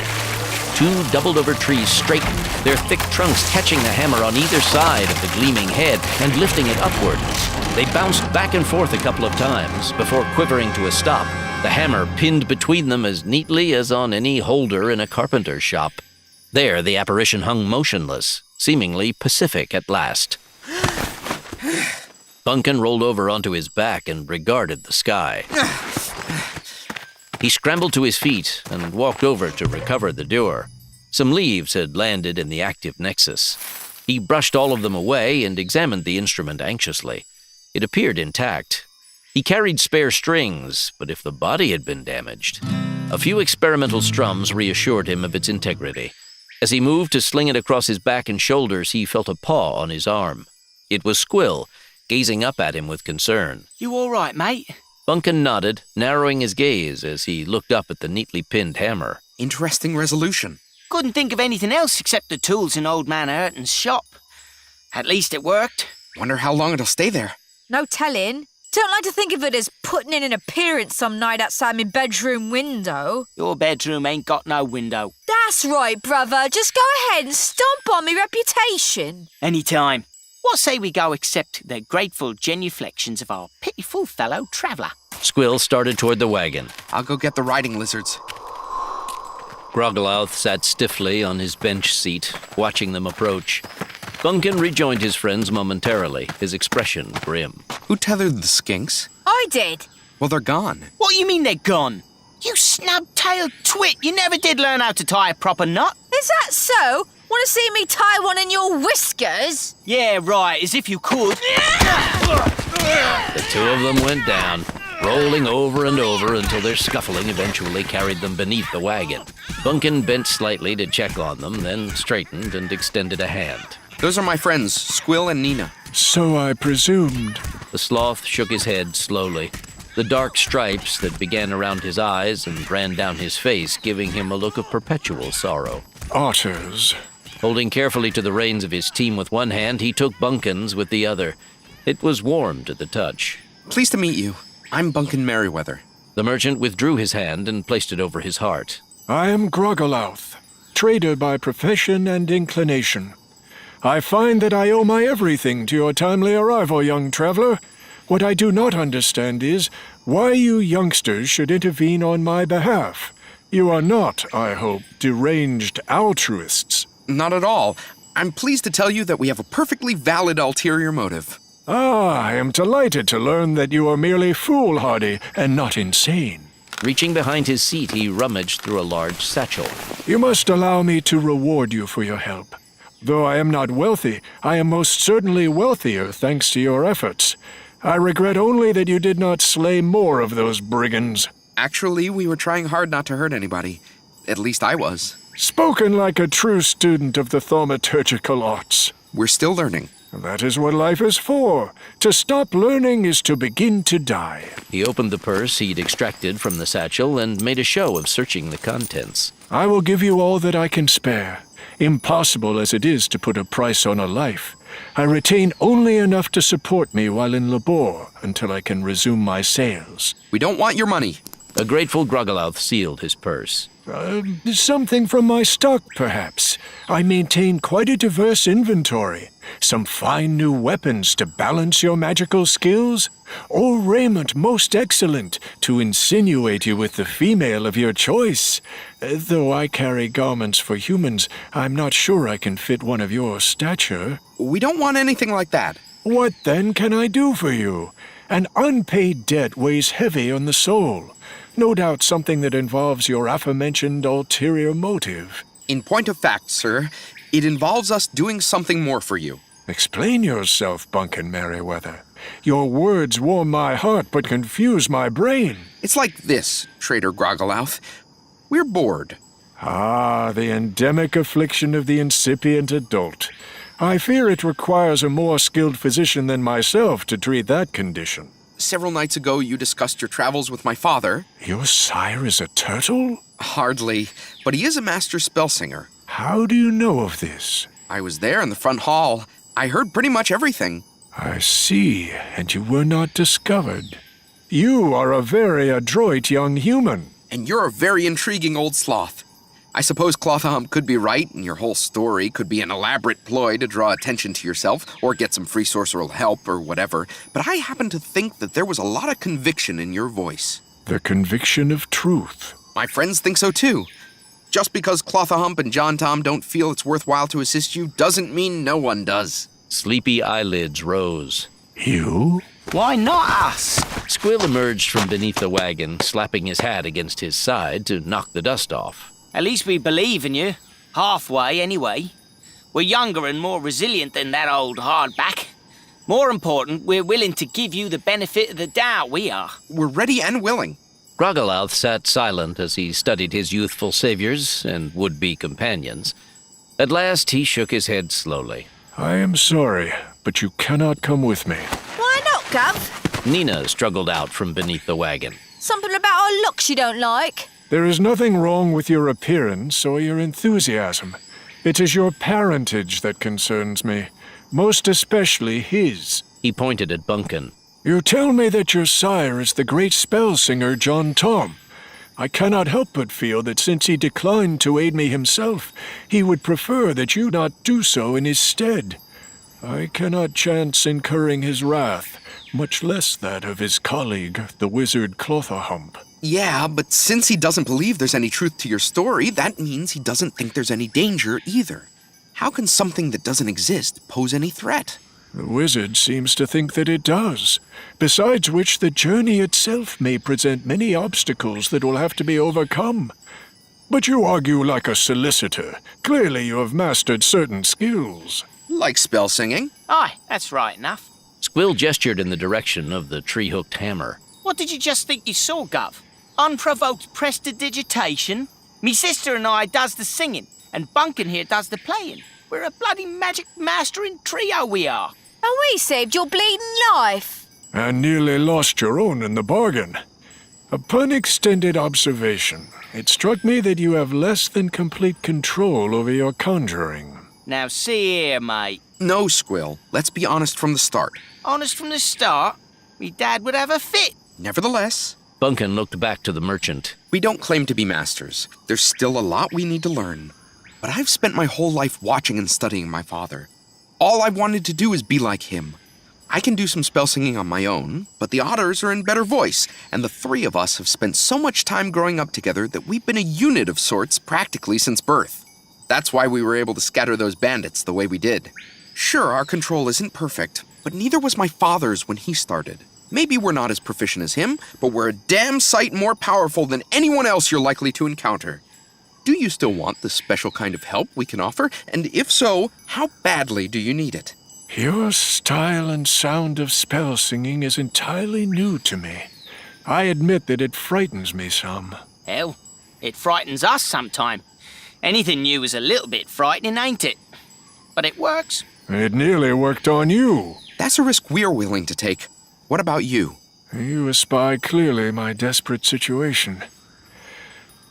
Two doubled-over trees straightened, their thick trunks catching the hammer on either side of the gleaming head and lifting it upward. They bounced back and forth a couple of times before quivering to a stop, the hammer pinned between them as neatly as on any holder in a carpenter's shop. There, the apparition hung motionless, seemingly pacific at last. Bunkin rolled over onto his back and regarded the sky. He scrambled to his feet and walked over to recover the dewar. Some leaves had landed in the active nexus. He brushed all of them away and examined the instrument anxiously. It appeared intact. He carried spare strings, but if the body had been damaged... A few experimental strums reassured him of its integrity. As he moved to sling it across his back and shoulders, he felt a paw on his arm. It was Squill, gazing up at him with concern. You all right, mate? Bunkin nodded, narrowing his gaze as he looked up at the neatly pinned hammer. Interesting resolution. Couldn't think of anything else except the tools in Old Man Ayrton's shop. At least it worked. Wonder how long it'll stay there. No telling. Don't like to think of it as putting in an appearance some night outside my bedroom window. Your bedroom ain't got no window. That's right, brother. Just go ahead and stomp on me reputation. Anytime. What say we go accept the grateful genuflections of our pitiful fellow traveller? Squill started toward the wagon. I'll go get the riding lizards. Groggalouth sat stiffly on his bench seat, watching them approach. Bunkin rejoined his friends momentarily, his expression grim. Who tethered the skinks? I did. Well, they're gone. What do you mean they're gone? You snub-tailed twit, you never did learn how to tie a proper knot. Is that so? Want to see me tie one in your whiskers? Yeah, right, as if you could. The two of them went down. rolling over and over until their scuffling eventually carried them beneath the wagon. Bunkin bent slightly to check on them, then straightened and extended a hand. Those are my friends, Squill and Nina. So I presumed. The sloth shook his head slowly, the dark stripes that began around his eyes and ran down his face giving him a look of perpetual sorrow. Otters. Holding carefully to the reins of his team with one hand, he took Bunkin's with the other. It was warm to the touch. Pleased to meet you. I'm Bunkin Merriweather. The merchant withdrew his hand and placed it over his heart. I am Groggelouth, trader by profession and inclination. I find that I owe my everything to your timely arrival, young traveler. What I do not understand is why you youngsters should intervene on my behalf. You are not, I hope, deranged altruists. Not at all. I'm pleased to tell you that we have a perfectly valid ulterior motive. Ah, I am delighted to learn that you are merely foolhardy and not insane. Reaching behind his seat, he rummaged through a large satchel. You must allow me to reward you for your help. Though I am not wealthy, I am most certainly wealthier thanks to your efforts. I regret only that you did not slay more of those brigands. Actually, we were trying hard not to hurt anybody. At least I was. Spoken like a true student of the thaumaturgical arts. We're still learning. That is what life is for. To stop learning is to begin to die. He opened the purse he'd extracted from the satchel and made a show of searching the contents. I will give you all that I can spare. Impossible as it is to put a price on a life. I retain only enough to support me while in labor until I can resume my sales. We don't want your money. A grateful Groggelouth sealed his purse. Something from my stock, perhaps. I maintain quite a diverse inventory. Some fine new weapons to balance your magical skills, or raiment most excellent to insinuate you with the female of your choice. Though I carry garments for humans, I'm not sure I can fit one of your stature. We don't want anything like that. What then can I do for you? An unpaid debt weighs heavy on the soul. No doubt something that involves your aforementioned ulterior motive. In point of fact, sir, it involves us doing something more for you. Explain yourself, Bunkin Merriweather. Your words warm my heart but confuse my brain. It's like this, Trader Groggelouth. We're bored. Ah, the endemic affliction of the incipient adult. I fear it requires a more skilled physician than myself to treat that condition. Several nights ago, you discussed your travels with my father. Your sire is a turtle? Hardly, but he is a master spellsinger. How do you know of this? I was there in the front hall. I heard pretty much everything. I see, and you were not discovered. You are a very adroit young human. And you're a very intriguing old sloth. I suppose Clothahump could be right, and your whole story could be an elaborate ploy to draw attention to yourself, or get some free sorceral help, or whatever, but I happen to think that there was a lot of conviction in your voice. The conviction of truth. My friends think so too. Just because Clothahump and John Tom don't feel it's worthwhile to assist you doesn't mean no one does. Sleepy eyelids rose. You? Why not us? Squill emerged from beneath the wagon, slapping his hat against his side to knock the dust off. At least we believe in you. Halfway, anyway. We're younger and more resilient than that old hardback. More important, we're willing to give you the benefit of the doubt, we are. We're ready and willing. Groggelouth sat silent as he studied his youthful saviors and would-be companions. At last, he shook his head slowly. I am sorry, but you cannot come with me. Why not, Gov? Nina struggled out from beneath the wagon. Something about our looks you don't like? There is nothing wrong with your appearance or your enthusiasm. It is your parentage that concerns me, most especially his. He pointed at Bunkin. You tell me that your sire is the great spellsinger John Tom. I cannot help but feel that since he declined to aid me himself, he would prefer that you not do so in his stead. I cannot chance incurring his wrath, much less that of his colleague, the wizard Clothahump. Yeah, but since he doesn't believe there's any truth to your story, that means he doesn't think there's any danger either. How can something that doesn't exist pose any threat? The wizard seems to think that it does, besides which the journey itself may present many obstacles that will have to be overcome. But you argue like a solicitor. Clearly you have mastered certain skills. Like spell singing? Aye, that's right enough. Squill gestured in the direction of the tree-hooked hammer. What did you just think you saw, Gov? Unprovoked prestidigitation? Me sister and I does the singing, and Bunkin here does the playing. We're a bloody magic mastering trio, we are. And we saved your bleeding life. And nearly lost your own in the bargain. Upon extended observation, it struck me that you have less than complete control over your conjuring. Now see here, mate. No, Squill. Let's be honest from the start. Honest from the start, me dad would have a fit. Nevertheless, Bunkin looked back to the merchant. we don't claim to be masters. There's still a lot we need to learn. But I've spent my whole life watching and studying my father. All I wanted to do is be like him. I can do some spell singing on my own, but the otters are in better voice, and the three of us have spent so much time growing up together that we've been a unit of sorts practically since birth. That's why we were able to scatter those bandits the way we did. Sure, our control isn't perfect, but neither was my father's when he started. Maybe we're not as proficient as him, but we're a damn sight more powerful than anyone else you're likely to encounter. Do you still want the special kind of help we can offer? And if so, how badly do you need it? Your style and sound of spell singing is entirely new to me. I admit that it frightens me some. Hell, it frightens us sometime. Anything new is a little bit frightening, ain't it? But it works. It nearly worked on you. That's a risk we're willing to take. What about you? You espy clearly my desperate situation.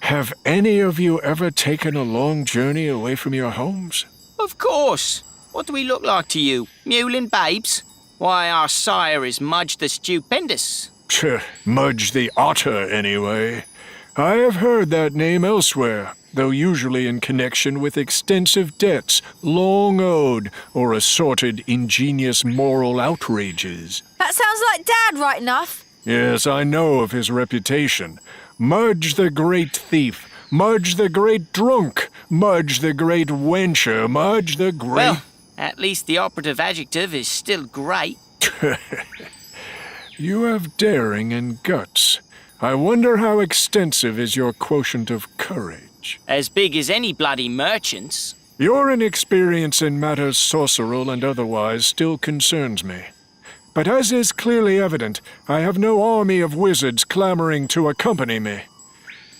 Have any of you ever taken a long journey away from your homes? Of course. What do we look like to you? Mewling babes? Why, our sire is Mudge the Stupendous. Tch, Mudge the Otter, anyway. I have heard that name elsewhere, though usually in connection with extensive debts, long owed, or assorted ingenious moral outrages. That sounds like Dad right enough. Yes, I know of his reputation. Mudge the Great Thief, Mudge the Great Drunk, Mudge the Great Wencher, Mudge the Great... Well, at least the operative adjective is still great. You have daring and guts. I wonder how extensive is your quotient of courage. As big as any bloody merchant's. Your inexperience in matters sorceral and otherwise still concerns me. But as is clearly evident, I have no army of wizards clamoring to accompany me.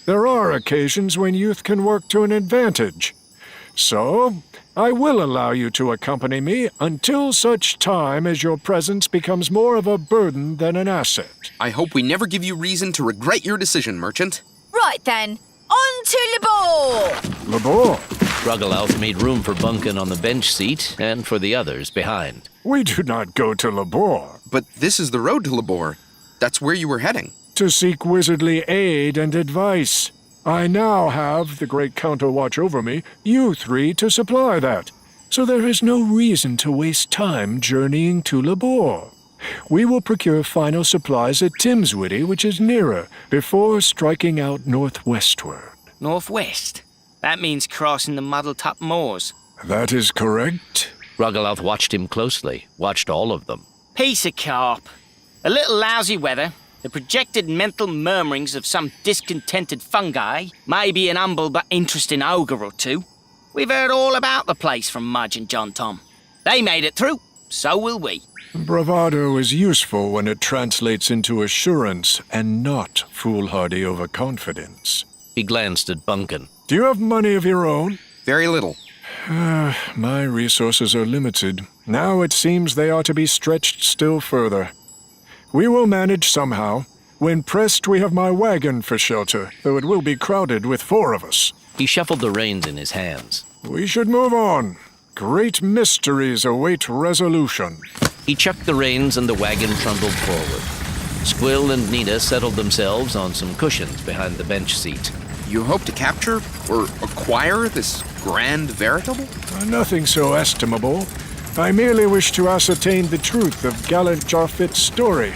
There are occasions when youth can work to an advantage. So, I will allow you to accompany me until such time as your presence becomes more of a burden than an asset. I hope we never give you reason to regret your decision, merchant. Right then, on to Labor! Labor? Ruggleouth made room for Bunkin on the bench seat and for the others behind. We do not go to Labor. But this is the road to Labor. That's where you were heading. To seek wizardly aid and advice. I now have, the great Counter watch over me, you three to supply that. So there is no reason to waste time journeying to Labor. We will procure final supplies at Timswitty, which is nearer, before striking out northwestward. Northwest? That means crossing the Muddletop Moors. That is correct. Ruggleouth watched him closely, watched all of them. Piece of carp. A little lousy weather, the projected mental murmurings of some discontented fungi, maybe an humble but interesting ogre or two. We've heard all about the place from Mudge and John Tom. They made it through, so will we. Bravado is useful when it translates into assurance and not foolhardy overconfidence. He glanced at Bunkin. Do you have money of your own? Very little. My resources are limited. Now it seems they are to be stretched still further. We will manage somehow. When pressed, we have my wagon for shelter, though it will be crowded with 4 of us. He shuffled the reins in his hands. We should move on. Great mysteries await resolution. He chucked the reins and the wagon trundled forward. Squill and Nina settled themselves on some cushions behind the bench seat. You hope to capture or acquire this grand veritable? Nothing so estimable. I merely wish to ascertain the truth of gallant Jarfit's story.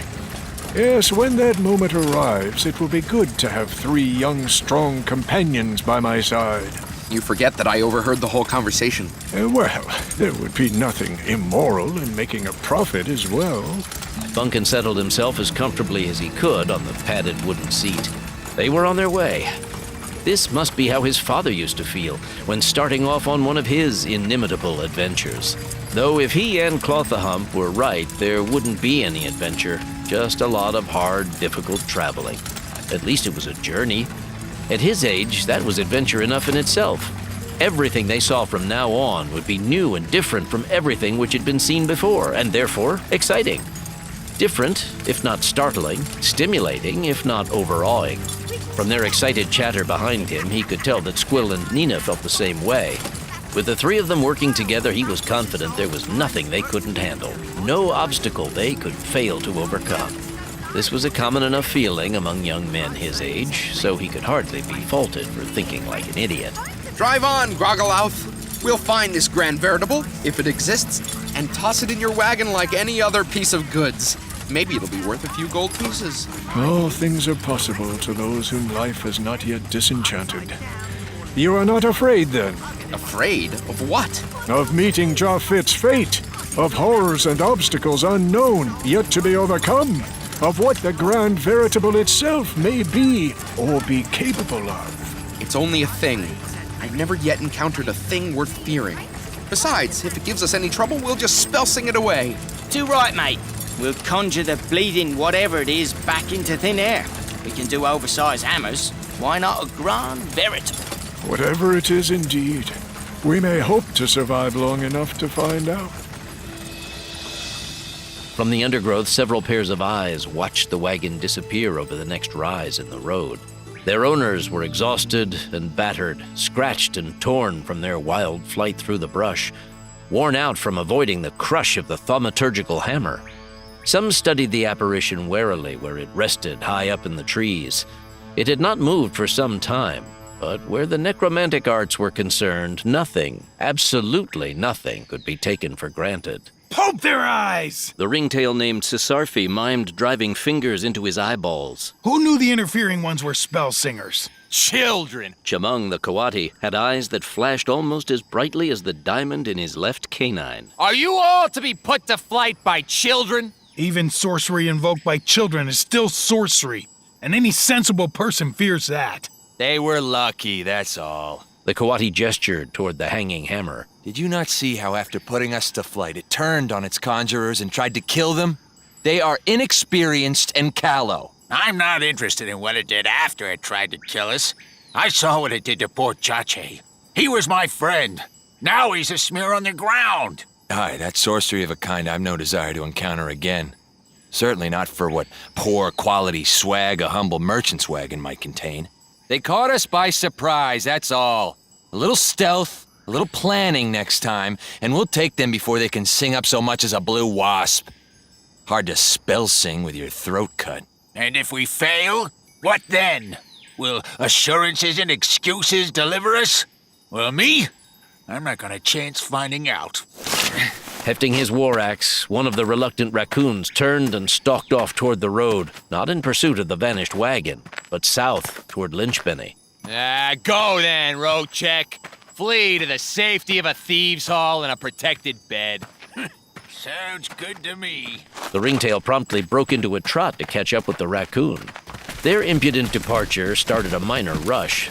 Yes, when that moment arrives, it will be good to have 3 young, strong companions by my side. You forget that I overheard the whole conversation. Well, there would be nothing immoral in making a profit as well. Bunkin settled himself as comfortably as he could on the padded wooden seat. They were on their way. This must be how his father used to feel when starting off on one of his inimitable adventures. Though if he and Cloth-a-Hump were right, there wouldn't be any adventure, just a lot of hard, difficult traveling. At least it was a journey. At his age, that was adventure enough in itself. Everything they saw from now on would be new and different from everything which had been seen before, and therefore exciting. Different, if not startling, stimulating, if not overawing. From their excited chatter behind him, he could tell that Squill and Nina felt the same way. With the three of them working together, he was confident there was nothing they couldn't handle, no obstacle they could fail to overcome. This was a common enough feeling among young men his age, so he could hardly be faulted for thinking like an idiot. Drive on, Groggelouth. We'll find this grand veritable, if it exists, and toss it in your wagon like any other piece of goods. Maybe it'll be worth a few gold pieces. All things are possible to those whom life has not yet disenchanted. You are not afraid, then? Afraid? Of what? Of meeting Jafit's fate, of horrors and obstacles unknown, yet to be overcome, of what the grand veritable itself may be or be capable of. It's only a thing. I've never yet encountered a thing worth fearing. Besides, if it gives us any trouble, we'll just spell-sing it away. Too right, mate. We'll conjure the bleeding whatever it is back into thin air. We can do oversized hammers. Why not a grand veritable? Whatever it is indeed, we may hope to survive long enough to find out. From the undergrowth, several pairs of eyes watched the wagon disappear over the next rise in the road. Their owners were exhausted and battered, scratched and torn from their wild flight through the brush, worn out from avoiding the crush of the thaumaturgical hammer. Some studied the apparition warily where it rested high up in the trees. It had not moved for some time, but where the necromantic arts were concerned, nothing, absolutely nothing, could be taken for granted. Poke their eyes! The ringtail named Sisarfi mimed driving fingers into his eyeballs. Who knew the interfering ones were spell singers? Children! Chamung, the Coati, had eyes that flashed almost as brightly as the diamond in his left canine. Are you all to be put to flight by children? Even sorcery invoked by children is still sorcery, and any sensible person fears that. They were lucky, that's all. The Coati gestured toward the hanging hammer. Did you not see how after putting us to flight, it turned on its conjurers and tried to kill them? They are inexperienced and callow. I'm not interested in what it did after it tried to kill us. I saw what it did to poor Chache. He was my friend. Now he's a smear on the ground. Aye, that's sorcery of a kind I've no desire to encounter again. Certainly not for what poor quality swag a humble merchant's wagon might contain. They caught us by surprise, that's all. A little stealth, a little planning next time, and we'll take them before they can sing up so much as a blue wasp. Hard to spell sing with your throat cut. And if we fail, what then? Will assurances and excuses deliver us? Well, me? I'm not gonna chance finding out. Hefting his war axe, one of the reluctant raccoons turned and stalked off toward the road, not in pursuit of the vanished wagon, but south toward Lynchpenny. Go then, Rocheck. Flee to the safety of a thieves' hall in a protected bed. Sounds good to me. The ringtail promptly broke into a trot to catch up with the raccoon. Their impudent departure started a minor rush.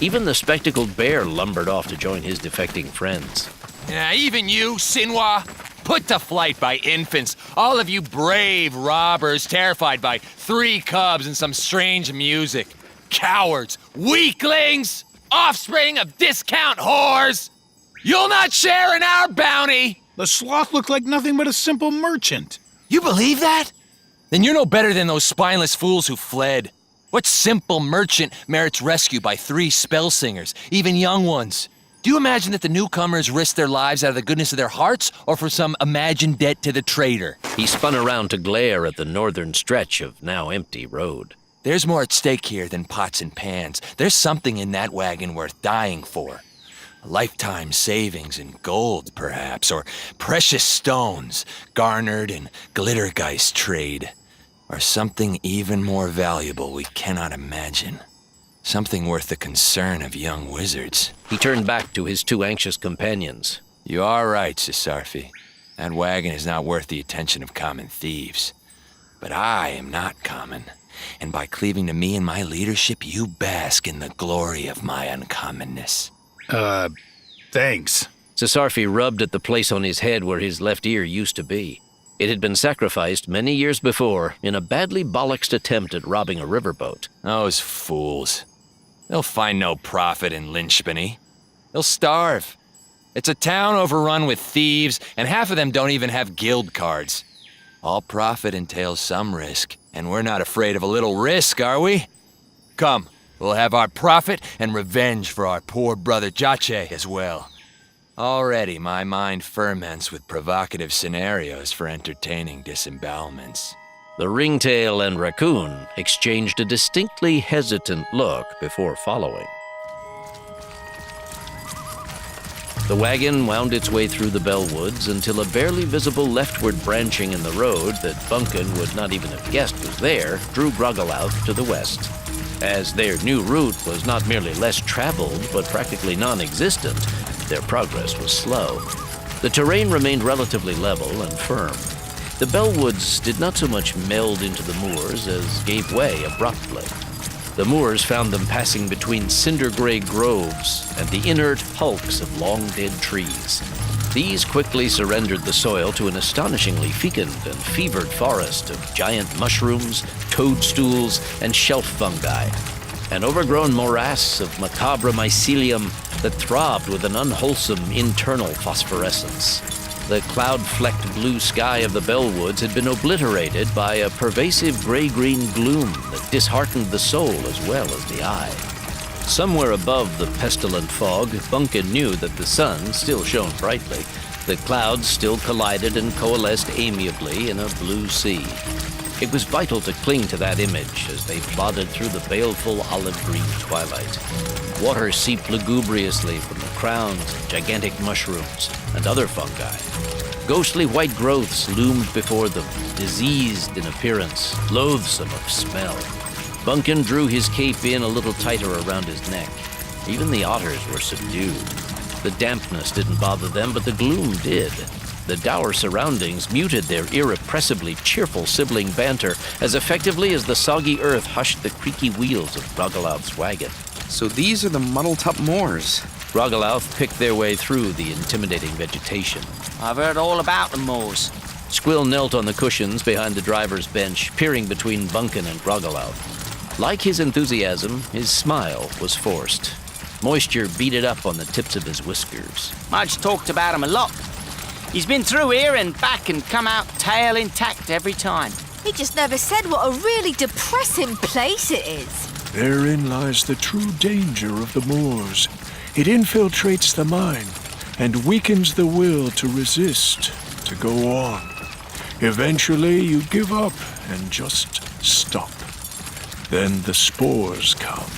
Even the spectacled bear lumbered off to join his defecting friends. Even you, Sinwa, put to flight by infants. All of you brave robbers terrified by 3 cubs and some strange music. Cowards, weaklings, offspring of discount whores. You'll not share in our bounty. The sloth looked like nothing but a simple merchant. You believe that? Then you're no better than those spineless fools who fled. What simple merchant merits rescue by 3 spell singers, even young ones? Do you imagine that the newcomers risk their lives out of the goodness of their hearts or for some imagined debt to the traitor? He spun around to glare at the northern stretch of now empty road. There's more at stake here than pots and pans. There's something in that wagon worth dying for. A lifetime savings in gold, perhaps, or precious stones garnered in glittergeist trade. Or something even more valuable we cannot imagine. Something worth the concern of young wizards. He turned back to his 2 anxious companions. You are right, Sisarfi. That wagon is not worth the attention of common thieves. But I am not common. And by cleaving to me and my leadership, you bask in the glory of my uncommonness. Thanks. Sisarfi rubbed at the place on his head where his left ear used to be. It had been sacrificed many years before in a badly bollocksed attempt at robbing a riverboat. Those fools. They'll find no profit in Lynchpany. They'll starve. It's a town overrun with thieves, and half of them don't even have guild cards. All profit entails some risk, and we're not afraid of a little risk, are we? Come, we'll have our profit and revenge for our poor brother Jache as well. Already my mind ferments with provocative scenarios for entertaining disembowelments. The ringtail and raccoon exchanged a distinctly hesitant look before following. The wagon wound its way through the Bellwoods until a barely visible leftward branching in the road that Bunkin would not even have guessed was there drew Broggalouth to the west. As their new route was not merely less traveled, but practically non-existent, their progress was slow. The terrain remained relatively level and firm. The Bellwoods did not so much meld into the moors as gave way abruptly. The moors found them passing between cinder-gray groves and the inert hulks of long-dead trees. These quickly surrendered the soil to an astonishingly fecund and fevered forest of giant mushrooms, toadstools, and shelf fungi, an overgrown morass of macabre mycelium that throbbed with an unwholesome internal phosphorescence. The cloud-flecked blue sky of the Bellwoods had been obliterated by a pervasive gray-green gloom that disheartened the soul as well as the eye. Somewhere above the pestilent fog, Bunkin knew that the sun still shone brightly. The clouds still collided and coalesced amiably in a blue sea. It was vital to cling to that image as they plodded through the baleful olive-green twilight. Water seeped lugubriously from the crowns of gigantic mushrooms and other fungi. Ghostly white growths loomed before them, diseased in appearance, loathsome of smell. Bunkin drew his cape in a little tighter around his neck. Even the otters were subdued. The dampness didn't bother them, but the gloom did. The dour surroundings muted their irrepressibly cheerful sibling banter as effectively as the soggy earth hushed the creaky wheels of Broggalouth's wagon. So these are the muddled-up moors. Broggalouth picked their way through the intimidating vegetation. I've heard all about the moors. Squill knelt on the cushions behind the driver's bench, peering between Bunkin and Broggalouth. Like his enthusiasm, his smile was forced. Moisture beaded up on the tips of his whiskers. Mudge talked about him a lot. He's been through here and back and come out tail intact every time. He just never said what a really depressing place it is. Therein lies the true danger of the moors. It infiltrates the mind and weakens the will to resist, to go on. Eventually, you give up and just stop. Then the spores come,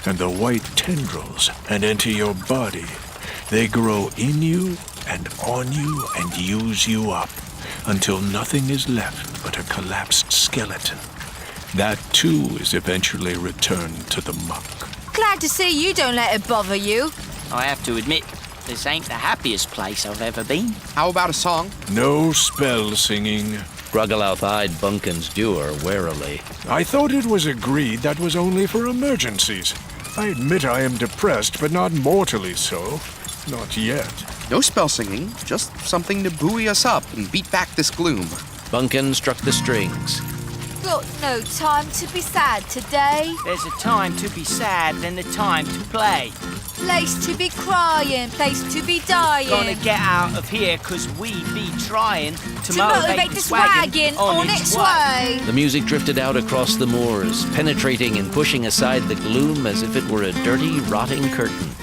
and the white tendrils, and enter your body. They grow in you and on you and use you up, until nothing is left but a collapsed skeleton. That, too, is eventually returned to the muck. Glad to see you don't let it bother you. I have to admit, this ain't the happiest place I've ever been. How about a song? No spell singing. Broggalouth eyed Bunkin's doer warily. I thought it was agreed that was only for emergencies. I admit I am depressed, but not mortally so. Not yet. No spell singing, just something to buoy us up and beat back this gloom. Bunkin struck the strings. Got no time to be sad today. There's a time to be sad, then the time to play. Place to be crying, place to be dying. Gonna get out of here, 'cause we be trying to motivate this wagon on its way. The music drifted out across the moors, penetrating and pushing aside the gloom as if it were a dirty, rotting curtain.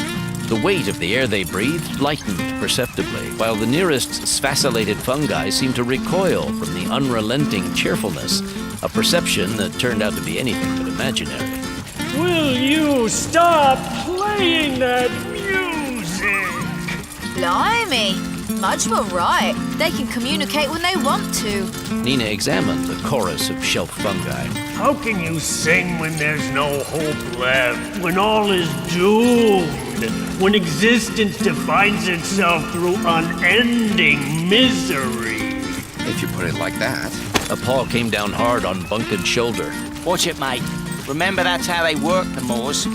The weight of the air they breathed lightened perceptibly, while the nearest sfacilated fungi seemed to recoil from the unrelenting cheerfulness, a perception that turned out to be anything but imaginary. Will you stop playing that music? Blimey, Mudge were right. They can communicate when they want to. Nina examined the chorus of shelf fungi. How can you sing when there's no hope left? When all is doomed? When existence defines itself through unending misery? If you put it like that. A paw came down hard on Bunkin's shoulder. Watch it, mate. Remember, that's how they work, the moors.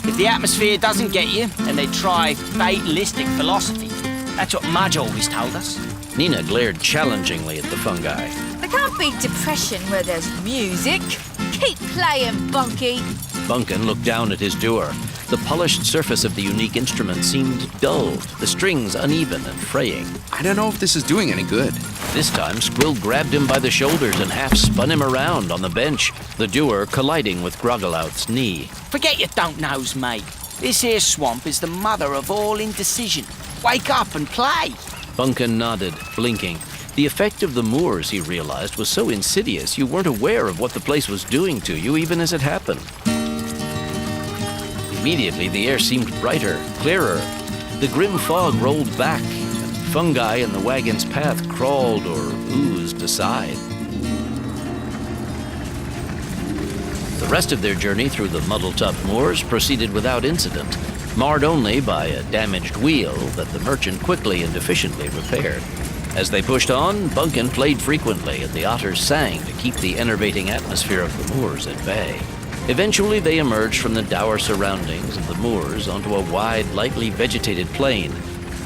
If the atmosphere doesn't get you, and they try fatalistic philosophy, That's what Mudge always told us. Nina glared challengingly at the fungi. There can't be depression where there's music. Keep playing, Bunky. Bunkin looked down at his doer. The polished surface of the unique instrument seemed dulled, the strings uneven and fraying. I don't know if this is doing any good. This time, Squill grabbed him by the shoulders and half spun him around on the bench, the doer colliding with Groggelouth's knee. Forget your don't-knows, mate. This here swamp is the mother of all indecision. Wake up and play. Bunkin nodded, blinking. The effect of the moors, he realized, was so insidious you weren't aware of what the place was doing to you even as it happened. Immediately, the air seemed brighter, clearer. The grim fog rolled back, and fungi in the wagon's path crawled or oozed aside. The rest of their journey through the muddle-up moors proceeded without incident, marred only by a damaged wheel that the merchant quickly and efficiently repaired. As they pushed on, Bunkin played frequently, and the otters sang to keep the enervating atmosphere of the moors at bay. Eventually, they emerged from the dour surroundings of the moors onto a wide, lightly vegetated plain,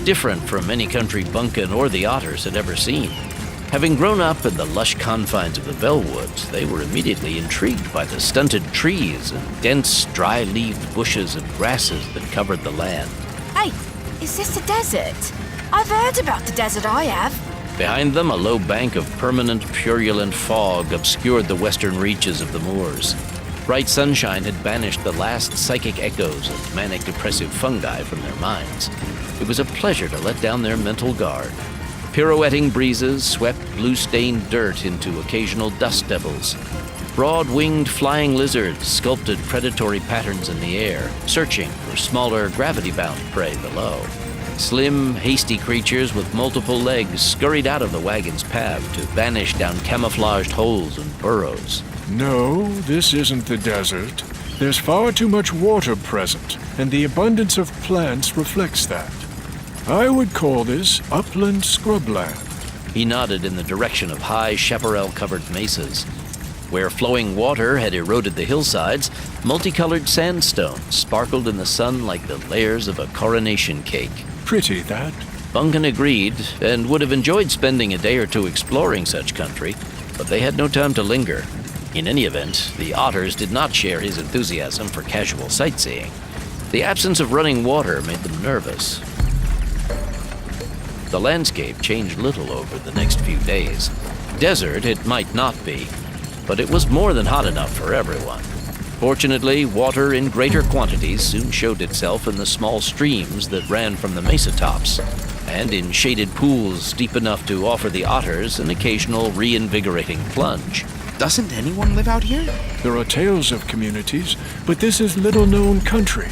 different from any country Bunkin or the otters had ever seen. Having grown up in the lush confines of the Bellwoods, they were immediately intrigued by the stunted trees and dense, dry-leaved bushes and grasses that covered the land. Hey, is this the desert? I've heard about the desert, I have. Behind them, a low bank of permanent, purulent fog obscured the western reaches of the moors. Bright sunshine had banished the last psychic echoes of manic-depressive fungi from their minds. It was a pleasure to let down their mental guard. Pirouetting breezes swept blue-stained dirt into occasional dust devils. Broad-winged flying lizards sculpted predatory patterns in the air, searching for smaller gravity-bound prey below. Slim, hasty creatures with multiple legs scurried out of the wagon's path to vanish down camouflaged holes and burrows. No, this isn't the desert. There's far too much water present, and the abundance of plants reflects that. I would call this upland scrubland. He nodded in the direction of high chaparral-covered mesas. Where flowing water had eroded the hillsides, multicolored sandstone sparkled in the sun like the layers of a coronation cake. Pretty, that. Bunkin agreed, and would have enjoyed spending a day or two exploring such country, but they had no time to linger. In any event, the otters did not share his enthusiasm for casual sightseeing. The absence of running water made them nervous. The landscape changed little over the next few days. Desert it might not be, but it was more than hot enough for everyone. Fortunately, water in greater quantities soon showed itself in the small streams that ran from the mesa tops, and in shaded pools deep enough to offer the otters an occasional reinvigorating plunge. Doesn't anyone live out here? There are tales of communities, but this is little-known country.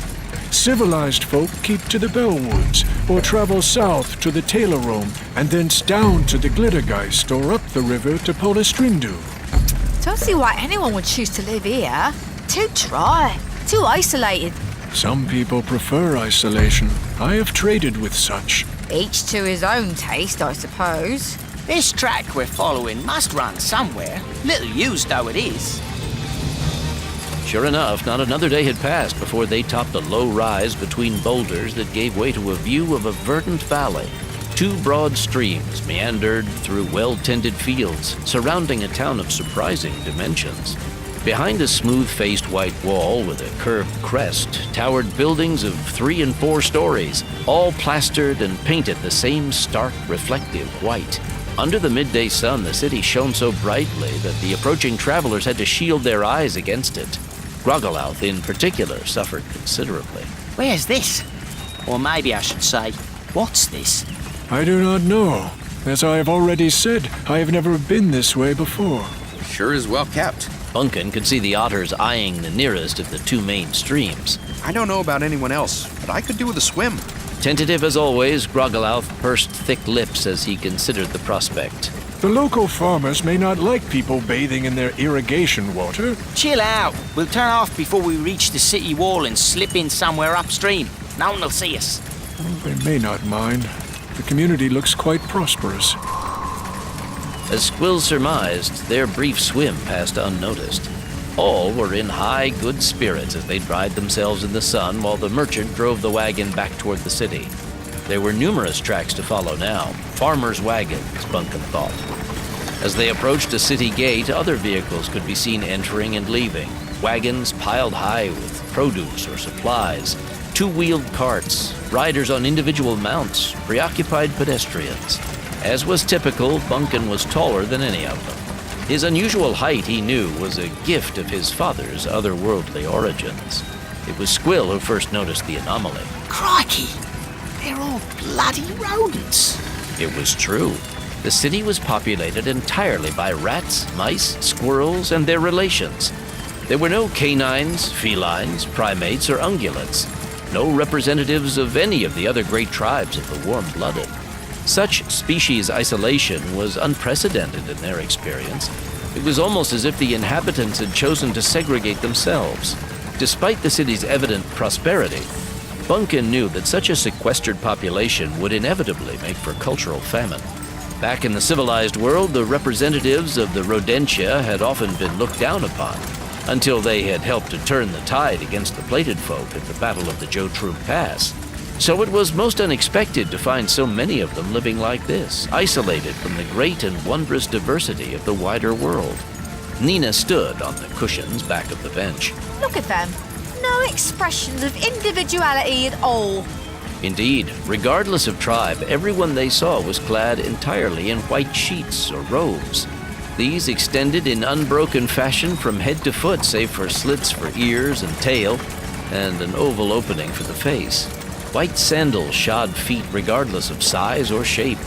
Civilized folk keep to the Bellwoods, or travel south to the Taylorome, and thence down to the Glittergeist or up the river to Polistrindu. Don't see why anyone would choose to live here. Too dry, too isolated. Some people prefer isolation. I have traded with such. Each to his own taste, I suppose. This track we're following must run somewhere, little used though it is. Sure enough, not another day had passed before they topped a low rise between boulders that gave way to a view of a verdant valley. Two broad streams meandered through well-tended fields, surrounding a town of surprising dimensions. Behind a smooth-faced white wall with a curved crest towered buildings of 3 and 4 stories, all plastered and painted the same stark, reflective white. Under the midday sun, the city shone so brightly that the approaching travelers had to shield their eyes against it. Groggelouth, in particular, suffered considerably. Where's this? Or maybe I should say, what's this? I do not know. As I have already said, I have never been this way before. Sure is well kept. Bunkin could see the otters eyeing the nearest of the 2 main streams. I don't know about anyone else, but I could do with a swim. Tentative as always, Groggelouth pursed thick lips as he considered the prospect. The local farmers may not like people bathing in their irrigation water. Chill out. We'll turn off before we reach the city wall and slip in somewhere upstream. No one will see us. Well, they may not mind. The community looks quite prosperous. As Squill surmised, their brief swim passed unnoticed. All were in high good spirits as they dried themselves in the sun while the merchant drove the wagon back toward the city. There were numerous tracks to follow now. Farmers' wagons, Bunkin thought. As they approached a city gate, other vehicles could be seen entering and leaving. Wagons piled high with produce or supplies, two-wheeled carts, riders on individual mounts, preoccupied pedestrians. As was typical, Bunkin was taller than any of them. His unusual height, he knew, was a gift of his father's otherworldly origins. It was Squill who first noticed the anomaly. Crikey! They're all bloody rodents. It was true. The city was populated entirely by rats, mice, squirrels, and their relations. There were no canines, felines, primates, or ungulates. No representatives of any of the other great tribes of the warm-blooded. Such species isolation was unprecedented in their experience. It was almost as if the inhabitants had chosen to segregate themselves. Despite the city's evident prosperity, Bunkin knew that such a sequestered population would inevitably make for cultural famine. Back in the civilized world, the representatives of the Rodentia had often been looked down upon, until they had helped to turn the tide against the plated folk at the Battle of the Jotrum Pass. So it was most unexpected to find so many of them living like this, isolated from the great and wondrous diversity of the wider world. Nina stood on the cushions back of the bench. Look at them. No expressions of individuality at all. Indeed, regardless of tribe, everyone they saw was clad entirely in white sheets or robes. These extended in unbroken fashion from head to foot, save for slits for ears and tail, and an oval opening for the face. White sandals shod feet regardless of size or shape.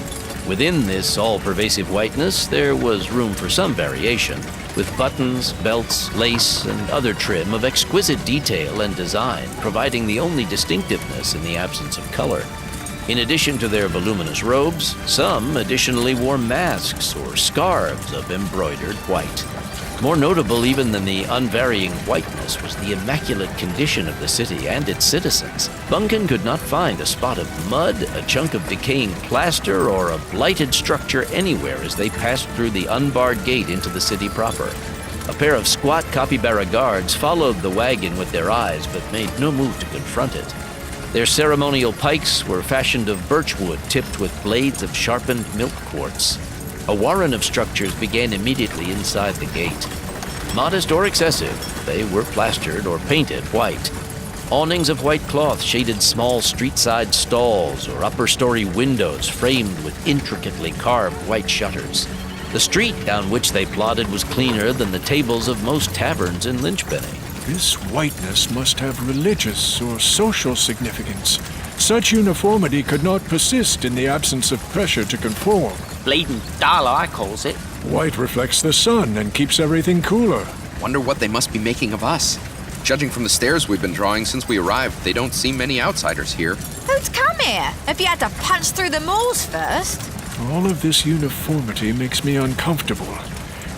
Within this all-pervasive whiteness, there was room for some variation, with buttons, belts, lace, and other trim of exquisite detail and design, providing the only distinctiveness in the absence of color. In addition to their voluminous robes, some additionally wore masks or scarves of embroidered white. More notable even than the unvarying whiteness was the immaculate condition of the city and its citizens. Bunkin could not find a spot of mud, a chunk of decaying plaster, or a blighted structure anywhere as they passed through the unbarred gate into the city proper. A pair of squat capybara guards followed the wagon with their eyes, but made no move to confront it. Their ceremonial pikes were fashioned of birchwood tipped with blades of sharpened milk quartz. A warren of structures began immediately inside the gate. Modest or excessive, they were plastered or painted white. Awnings of white cloth shaded small street-side stalls or upper-story windows framed with intricately carved white shutters. The street down which they plodded was cleaner than the tables of most taverns in Lynchpenny. This whiteness must have religious or social significance. Such uniformity could not persist in the absence of pressure to conform. Bleeding dull, I calls it. White reflects the sun and keeps everything cooler. Wonder what they must be making of us. Judging from the stares we've been drawing since we arrived, they don't seem many outsiders here. Who'd come here? Have you had to punch through the walls first? All of this uniformity makes me uncomfortable.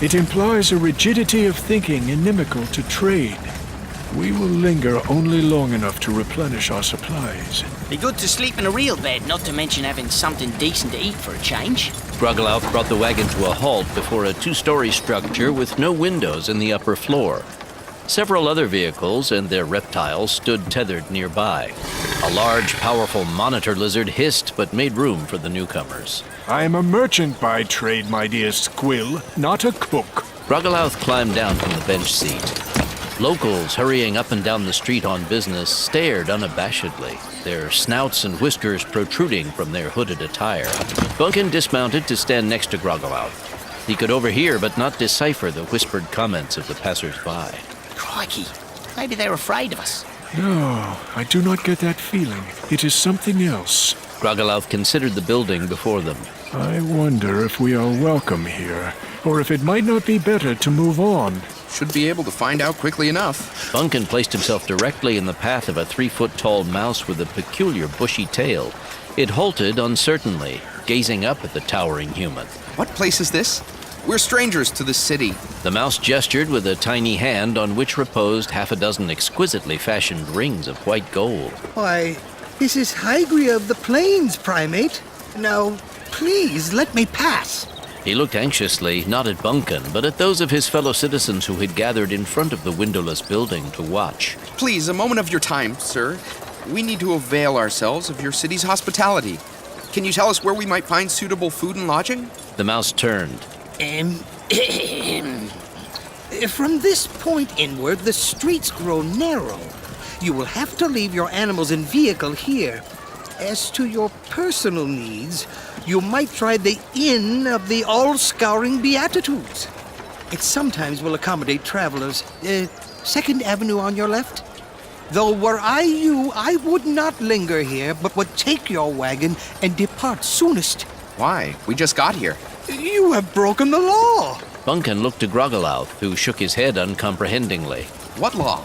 It implies a rigidity of thinking inimical to trade. We will linger only long enough to replenish our supplies. Be good to sleep in a real bed, not to mention having something decent to eat for a change. Groggelouth brought the wagon to a halt before a two-story structure with no windows in the upper floor. Several other vehicles and their reptiles stood tethered nearby. A large, powerful monitor lizard hissed but made room for the newcomers. I am a merchant by trade, my dear Squill, not a cook. Groggelouth climbed down from the bench seat. Locals hurrying up and down the street on business stared unabashedly, their snouts and whiskers protruding from their hooded attire. Bunkin dismounted to stand next to Groggelouth. He could overhear but not decipher the whispered comments of the passers-by. Crikey, maybe they're afraid of us. No, I do not get that feeling. It is something else. Groggelouth considered the building before them. I wonder if we are welcome here, or if it might not be better to move on. Should be able to find out quickly enough. Bunkin placed himself directly in the path of a 3-foot-tall mouse with a peculiar bushy tail. It halted uncertainly, gazing up at the towering human. What place is this? We're strangers to this city. The mouse gestured with a tiny hand on which reposed half a dozen exquisitely fashioned rings of white gold. Why, this is Hygria of the Plains, primate. Now, please let me pass. He looked anxiously, not at Bunkin, but at those of his fellow citizens who had gathered in front of the windowless building to watch. Please, a moment of your time, sir. We need to avail ourselves of your city's hospitality. Can you tell us where we might find suitable food and lodging? The mouse turned. From this point inward, the streets grow narrow. You will have to leave your animals in vehicle here. As to your personal needs, you might try the Inn of the All-Scouring Beatitudes. It sometimes will accommodate travelers. 2nd Avenue on your left? Though were I you, I would not linger here, but would take your wagon and depart soonest. Why? We just got here. You have broken the law. Bunkin looked to Groggelouth, who shook his head uncomprehendingly. What law?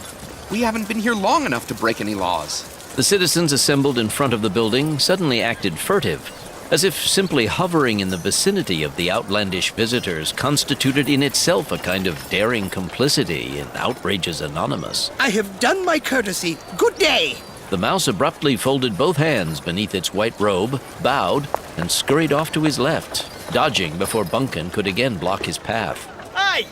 We haven't been here long enough to break any laws. The citizens assembled in front of the building suddenly acted furtive, as if simply hovering in the vicinity of the outlandish visitors constituted in itself a kind of daring complicity in outrages anonymous. I have done my courtesy. Good day. The mouse abruptly folded both hands beneath its white robe, bowed, and scurried off to his left, dodging before Bunkin could again block his path. Hey,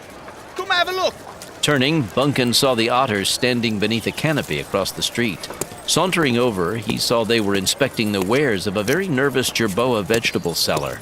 come have a look. Turning, Bunkin saw the otters standing beneath a canopy across the street. Sauntering over, he saw they were inspecting the wares of a very nervous jerboa vegetable seller.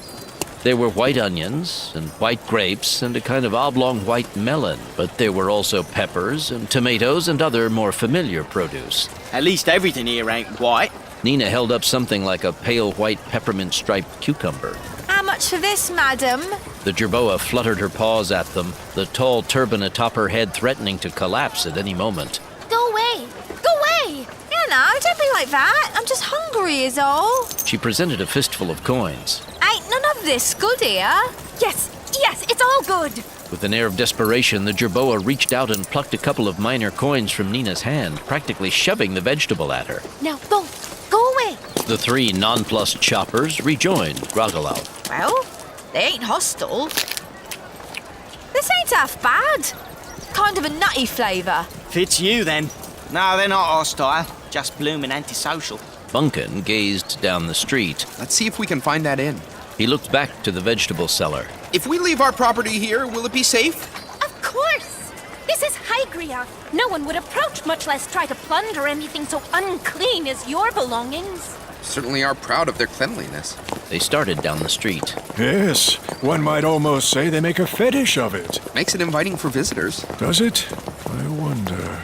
There were white onions and white grapes and a kind of oblong white melon, but there were also peppers and tomatoes and other more familiar produce. At least everything here ain't white. Nina held up something like a pale white peppermint-striped cucumber. How much for this, madam? The jerboa fluttered her paws at them, the tall turban atop her head threatening to collapse at any moment. Go away! Go away! You know, don't be like that. I'm just hungry is all. She presented a fistful of coins. Ain't none of this good here. Yes, it's all good. With an air of desperation, the jerboa reached out and plucked a couple of minor coins from Nina's hand, practically shoving the vegetable at her. Now, go away. The three nonplussed choppers rejoined Groggelouth. Well, they ain't hostile. This ain't half bad. Kind of a nutty flavour. Fits you, then. No, they're not hostile. Just bloomin' antisocial. Bunkin gazed down the street. Let's see if we can find that inn. He looked back to the vegetable seller. If we leave our property here, will it be safe? Of course! This is Hygria. No one would approach, much less try to plunder anything so unclean as your belongings. Certainly are proud of their cleanliness. They started down the street. Yes, one might almost say they make a fetish of it. Makes it inviting for visitors. Does it? I wonder.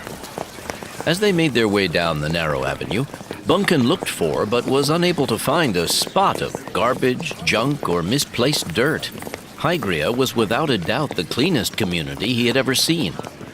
As they made their way down the narrow avenue, Bunkin looked for but was unable to find a spot of garbage, junk, or misplaced dirt. Hygria was without a doubt the cleanest community he had ever seen.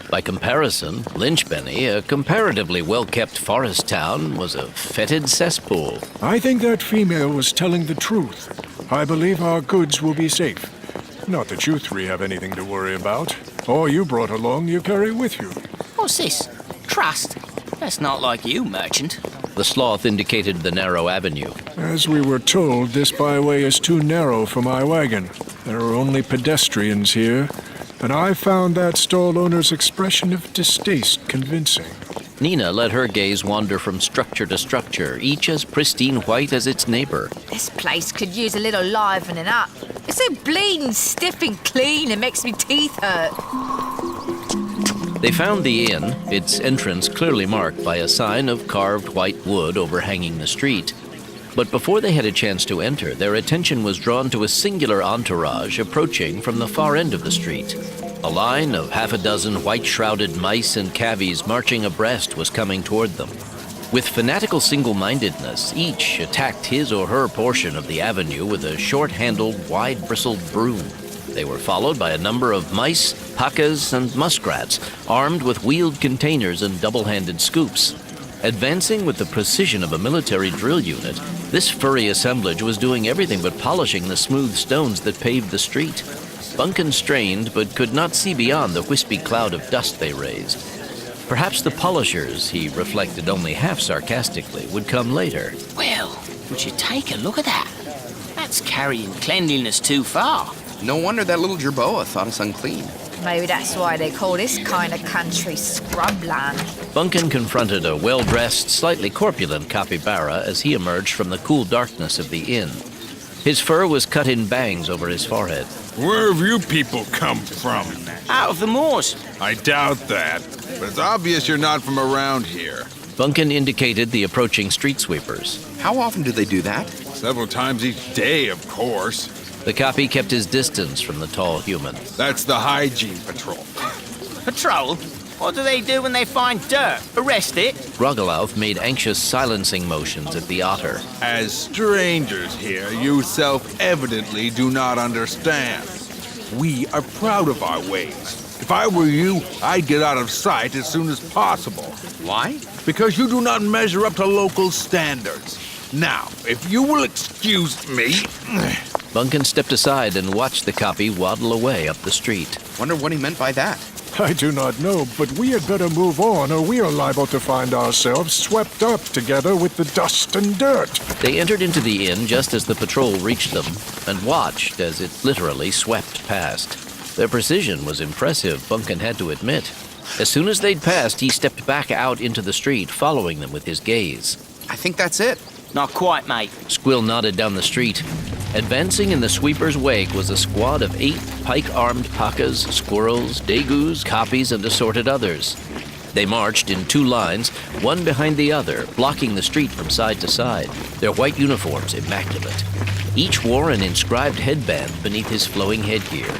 By comparison, Lynchpenny, a comparatively well-kept forest town, was a fetid cesspool. I think that female was telling the truth. I believe our goods will be safe. Not that you three have anything to worry about. All you brought along you carry with you. What's this? Trust? That's not like you, merchant. The sloth indicated the narrow avenue. As we were told, this byway is too narrow for my wagon. There are only pedestrians here, and I found that stall owner's expression of distaste convincing. Nina let her gaze wander from structure to structure, each as pristine white as its neighbor. This place could use a little livening up. It's so bleeding stiff and clean it makes me teeth hurt. They found the inn, its entrance clearly marked by a sign of carved white wood overhanging the street. But before they had a chance to enter, their attention was drawn to a singular entourage approaching from the far end of the street. A line of half a dozen white-shrouded mice and cavies marching abreast was coming toward them. With fanatical single-mindedness, each attacked his or her portion of the avenue with a short-handled, wide-bristled broom. They were followed by a number of mice, pacas, and muskrats, armed with wheeled containers and double-handed scoops. Advancing with the precision of a military drill unit, this furry assemblage was doing everything but polishing the smooth stones that paved the street. Bunkin strained, but could not see beyond the wispy cloud of dust they raised. Perhaps the polishers, he reflected only half sarcastically, would come later. Well, would you take a look at that? That's carrying cleanliness too far. No wonder that little jerboa thought us unclean. Maybe that's why they call this kind of country scrubland. Bunkin confronted a well-dressed, slightly corpulent capybara as he emerged from the cool darkness of the inn. His fur was cut in bangs over his forehead. Where have you people come from? Out of the moors. I doubt that, but it's obvious you're not from around here. Bunkin indicated the approaching street sweepers. How often do they do that? Several times each day, of course. The copy kept his distance from the tall human. That's the hygiene patrol. Patrol? What do they do when they find dirt? Arrest it? Grogolauth made anxious silencing motions at the otter. As strangers here, you self-evidently do not understand. We are proud of our ways. If I were you, I'd get out of sight as soon as possible. Why? Because you do not measure up to local standards. Now, if you will excuse me... Bunkin stepped aside and watched the copy waddle away up the street. Wonder what he meant by that. I do not know, but we had better move on, or we are liable to find ourselves swept up together with the dust and dirt. They entered into the inn just as the patrol reached them and watched as it literally swept past. Their precision was impressive, Bunkin had to admit. As soon as they'd passed, he stepped back out into the street, following them with his gaze. I think that's it. Not quite, mate. Squill nodded down the street. Advancing in the sweeper's wake was a squad of 8 pike-armed pakas, squirrels, degus, copies, and assorted others. They marched in 2 lines, one behind the other, blocking the street from side to side, their white uniforms immaculate. Each wore an inscribed headband beneath his flowing headgear.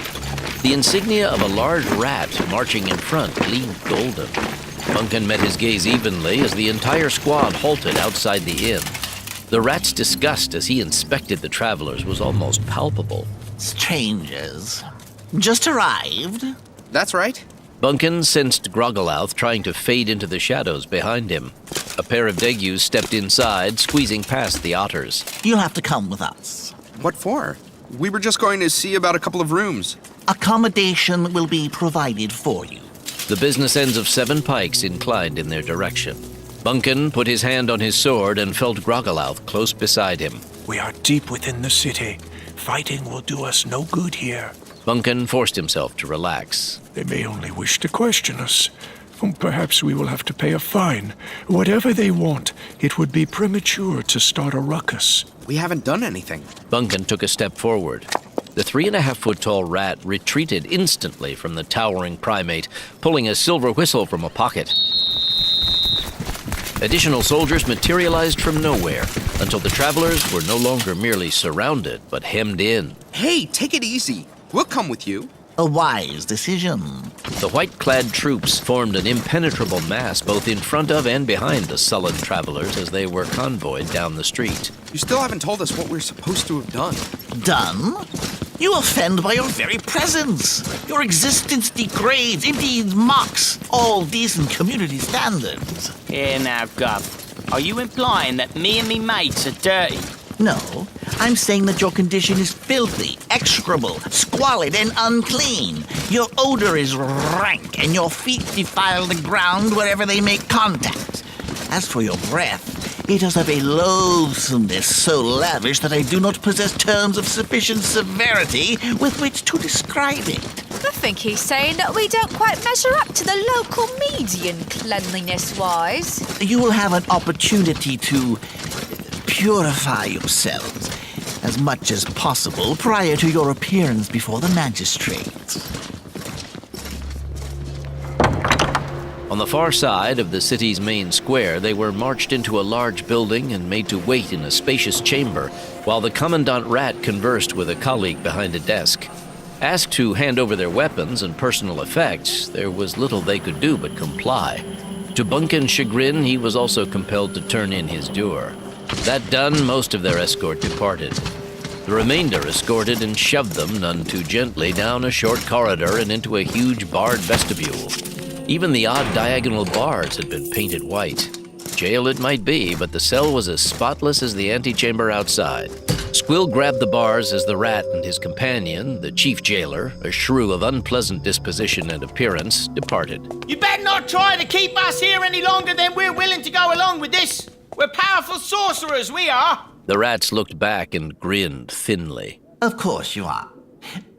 The insignia of a large rat marching in front gleamed golden. Bunkin met his gaze evenly as the entire squad halted outside the inn. The rat's disgust as he inspected the travelers was almost palpable. Strangers. Just arrived? That's right. Bunkin sensed Grogolauth trying to fade into the shadows behind him. A pair of degus stepped inside, squeezing past the otters. You'll have to come with us. What for? We were just going to see about a couple of rooms. Accommodation will be provided for you. The business ends of 7 pikes inclined in their direction. Bunkin put his hand on his sword and felt Grogolauth close beside him. We are deep within the city. Fighting will do us no good here. Bunkin forced himself to relax. They may only wish to question us. Perhaps we will have to pay a fine. Whatever they want, it would be premature to start a ruckus. We haven't done anything. Bunkin took a step forward. The 3.5-foot-tall rat retreated instantly from the towering primate, pulling a silver whistle from a pocket. Additional soldiers materialized from nowhere until the travelers were no longer merely surrounded, but hemmed in. Hey, take it easy. We'll come with you. A wise decision. The white-clad troops formed an impenetrable mass both in front of and behind the sullen travelers as they were convoyed down the street. You still haven't told us what we're supposed to have done. Done? You offend by your very presence. Your existence degrades, indeed mocks, all decent community standards. Here now, Gov. Are you implying that me and me mates are dirty? No, I'm saying that your condition is filthy, execrable, squalid, and unclean. Your odor is rank, and your feet defile the ground wherever they make contact. As for your breath, it is of a loathsomeness so lavish that I do not possess terms of sufficient severity with which to describe it. I think he's saying that we don't quite measure up to the local median cleanliness-wise. You will have an opportunity to purify yourselves as much as possible prior to your appearance before the magistrates. On the far side of the city's main square, they were marched into a large building and made to wait in a spacious chamber, while the Commandant Rat conversed with a colleague behind a desk. Asked to hand over their weapons and personal effects, there was little they could do but comply. To Bunkin's chagrin, he was also compelled to turn in his dure. That done, most of their escort departed. The remainder escorted and shoved them, none too gently, down a short corridor and into a huge barred vestibule. Even the odd diagonal bars had been painted white. Jail it might be, but the cell was as spotless as the antechamber outside. Squill grabbed the bars as the rat and his companion, the chief jailer, a shrew of unpleasant disposition and appearance, departed. You better not try to keep us here any longer than we're willing to go along with this. We're powerful sorcerers, we are. The rats looked back and grinned thinly. Of course you are.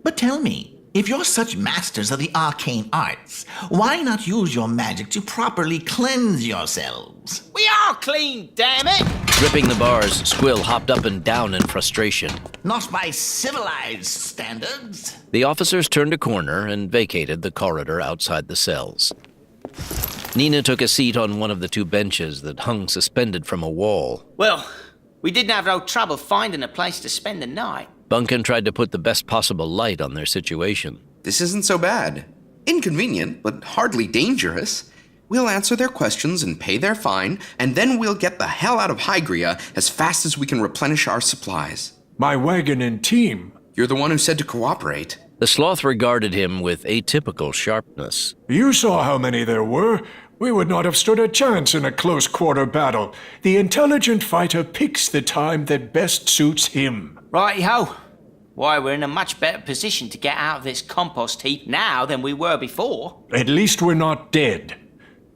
But tell me, if you're such masters of the arcane arts, why not use your magic to properly cleanse yourselves? We are clean, damn it! Gripping the bars, Squill hopped up and down in frustration. Not by civilized standards. The officers turned a corner and vacated the corridor outside the cells. Nina took a seat on one of the two benches that hung suspended from a wall. Well, we didn't have no trouble finding a place to spend the night. Bunkin tried to put the best possible light on their situation. This isn't so bad. Inconvenient, but hardly dangerous. We'll answer their questions and pay their fine, and then we'll get the hell out of Hygria as fast as we can replenish our supplies. My wagon and team. You're the one who said to cooperate. The sloth regarded him with atypical sharpness. You saw how many there were. We would not have stood a chance in a close-quarter battle. The intelligent fighter picks the time that best suits him. Righty-ho. Why, we're in a much better position to get out of this compost heap now than we were before. At least we're not dead.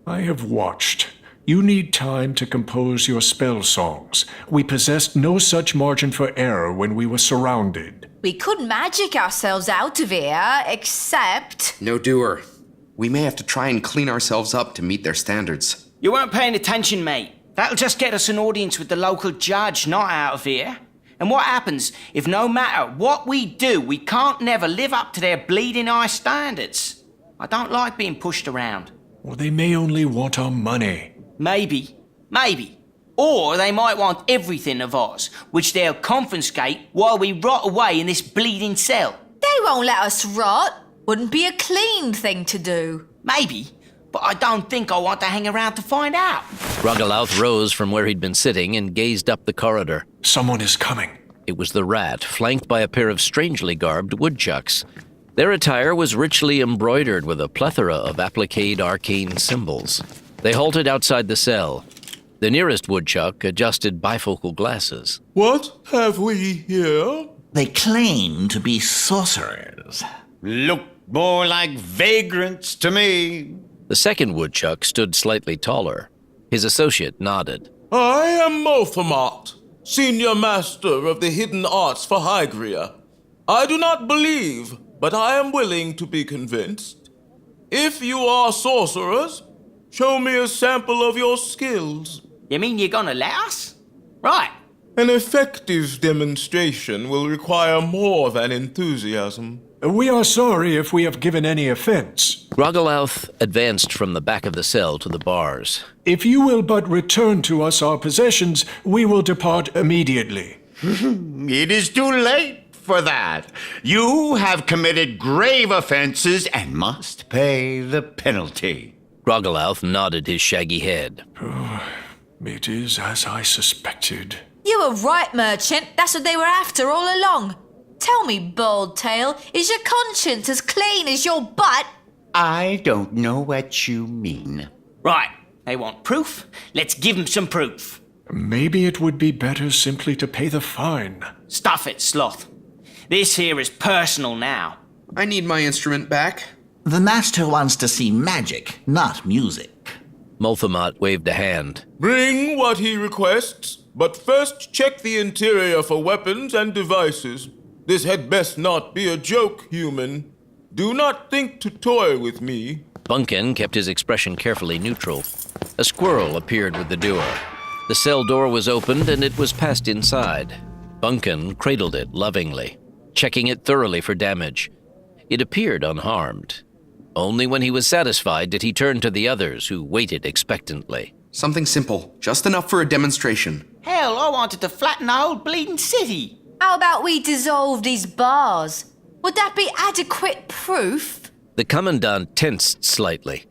I have watched. You need time to compose your spell songs. We possessed no such margin for error when we were surrounded. We could magic ourselves out of here, except... No doer. We may have to try and clean ourselves up to meet their standards. You weren't paying attention, mate. That'll just get us an audience with the local judge, not out of here. And what happens if no matter what we do, we can't never live up to their bleeding high standards? I don't like being pushed around. Or they may only want our money. Maybe. Or they might want everything of ours, which they'll confiscate while we rot away in this bleeding cell. They won't let us rot. Wouldn't be a clean thing to do. Maybe, but I don't think I want to hang around to find out. Roggelouth rose from where he'd been sitting and gazed up the corridor. Someone is coming. It was the rat, flanked by a pair of strangely garbed woodchucks. Their attire was richly embroidered with a plethora of appliqued arcane symbols. They halted outside the cell. The nearest woodchuck adjusted bifocal glasses. What have we here? They claim to be sorcerers. Look more like vagrants to me. The second woodchuck stood slightly taller. His associate nodded. I am Mothamot, senior master of the hidden arts for Hygria. I do not believe, but I am willing to be convinced. If you are sorcerers, show me a sample of your skills. You mean you're gonna let us? Right. An effective demonstration will require more than enthusiasm. We are sorry if we have given any offense. Roggelouth advanced from the back of the cell to the bars. If you will but return to us our possessions, we will depart immediately. It is too late for that. You have committed grave offenses and must pay the penalty. Roggelouth nodded his shaggy head. It is as I suspected. You were right, merchant. That's what they were after all along. Tell me, Baldtail, is your conscience as clean as your butt? I don't know what you mean. Right. They want proof? Let's give them some proof. Maybe it would be better simply to pay the fine. Stuff it, Sloth. This here is personal now. I need my instrument back. The master wants to see magic, not music. Mothamot waved a hand. Bring what he requests, but first check the interior for weapons and devices. This had best not be a joke, human. Do not think to toy with me. Bunkin kept his expression carefully neutral. A squirrel appeared with the doer. The cell door was opened and it was passed inside. Bunkin cradled it lovingly, checking it thoroughly for damage. It appeared unharmed. Only when he was satisfied did he turn to the others, who waited expectantly. Something simple, just enough for a demonstration. Hell, I wanted to flatten the whole bleeding city. How about we dissolve these bars? Would that be adequate proof? The commandant tensed slightly.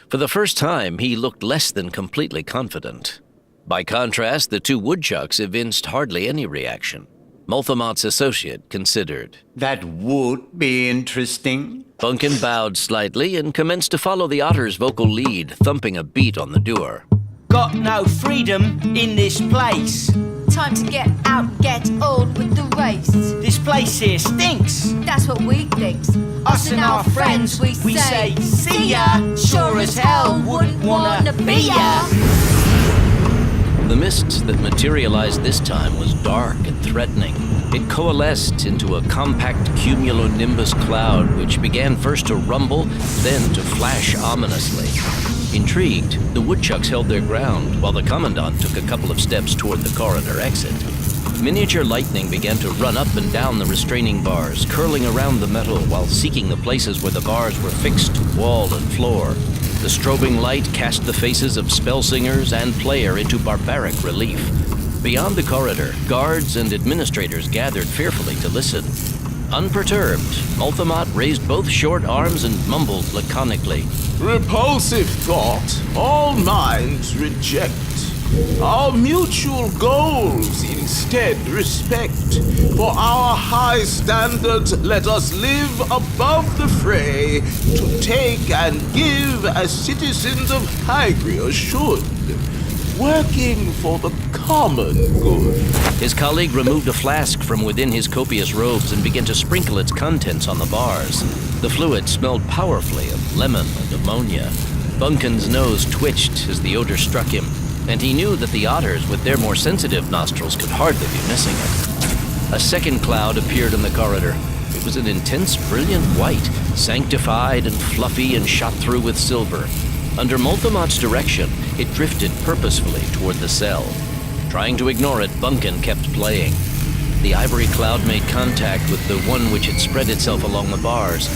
For the first time, he looked less than completely confident. By contrast, the two woodchucks evinced hardly any reaction. Mothamot's associate considered. That would be interesting. Bunkin bowed slightly and commenced to follow the otter's vocal lead, thumping a beat on the doer. Got no freedom in this place. Time to get out and get on with the race. This place here stinks. That's what we think. Us and our friends, we say, see ya. Sure as hell wouldn't wanna be ya. The mist that materialized this time was dark and threatening. It coalesced into a compact cumulonimbus cloud which began first to rumble, then to flash ominously. Intrigued, the woodchucks held their ground while the commandant took a couple of steps toward the corridor exit. Miniature lightning began to run up and down the restraining bars, curling around the metal while seeking the places where the bars were fixed to wall and floor. The strobing light cast the faces of spellsingers and player into barbaric relief. Beyond the corridor, guards and administrators gathered fearfully to listen. Unperturbed, Multhamot raised both short arms and mumbled laconically. Repulsive thought, all minds reject. Our mutual goals instead respect. For our high standards, let us live above the fray, to take and give as citizens of Hygria should, working for the common good. His colleague removed a flask from within his copious robes and began to sprinkle its contents on the bars. The fluid smelled powerfully of lemon and ammonia. Bunkin's nose twitched as the odor struck him, and he knew that the otters with their more sensitive nostrils could hardly be missing it. A second cloud appeared in the corridor. It was an intense, brilliant white, sanctified and fluffy and shot through with silver. Under Multhamot's direction, it drifted purposefully toward the cell. Trying to ignore it, Bunkin kept playing. The ivory cloud made contact with the one which had spread itself along the bars.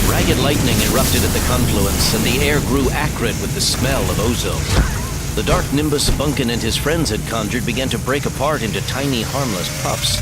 Ragged lightning erupted at the confluence, and the air grew acrid with the smell of ozone. The dark nimbus Bunkin and his friends had conjured began to break apart into tiny, harmless puffs.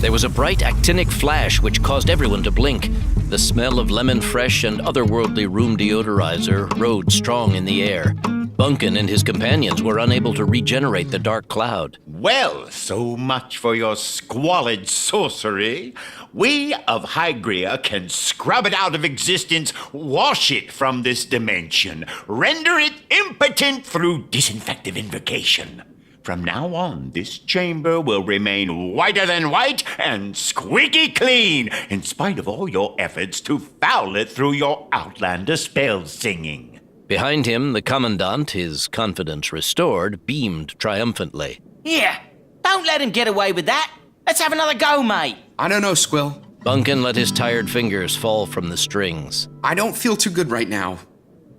There was a bright actinic flash which caused everyone to blink. The smell of lemon fresh and otherworldly room deodorizer rode strong in the air. Bunkin and his companions were unable to regenerate the dark cloud. Well, so much for your squalid sorcery. We of Hygria can scrub it out of existence, wash it from this dimension, render it impotent through disinfective invocation. From now on, this chamber will remain whiter than white and squeaky clean, in spite of all your efforts to foul it through your outlander spell singing. Behind him, the Commandant, his confidence restored, beamed triumphantly. Yeah, don't let him get away with that. Let's have another go, mate. I don't know, Squill. Bunkin let his tired fingers fall from the strings. I don't feel too good right now.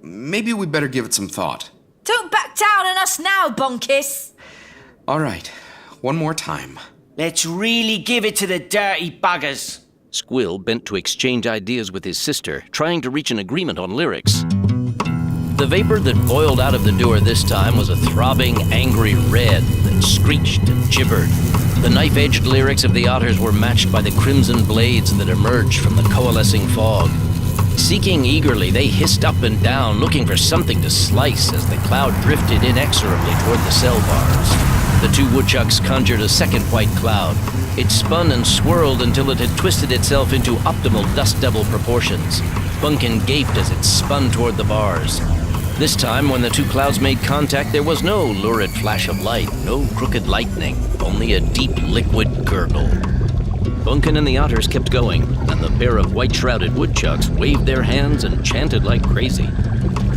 Maybe we better give it some thought. Don't back down on us now, Bunkis. All right, one more time. Let's really give it to the dirty buggers. Squill bent to exchange ideas with his sister, trying to reach an agreement on lyrics. The vapor that boiled out of the door this time was a throbbing, angry red that screeched and gibbered. The knife-edged lyrics of the otters were matched by the crimson blades that emerged from the coalescing fog. Seeking eagerly, they hissed up and down, looking for something to slice as the cloud drifted inexorably toward the cell bars. The two woodchucks conjured a second white cloud. It spun and swirled until it had twisted itself into optimal dust devil proportions. Bunkin gaped as it spun toward the bars. This time, when the two clouds made contact, there was no lurid flash of light, no crooked lightning, only a deep liquid gurgle. Bunkin and the otters kept going, and the pair of white-shrouded woodchucks waved their hands and chanted like crazy.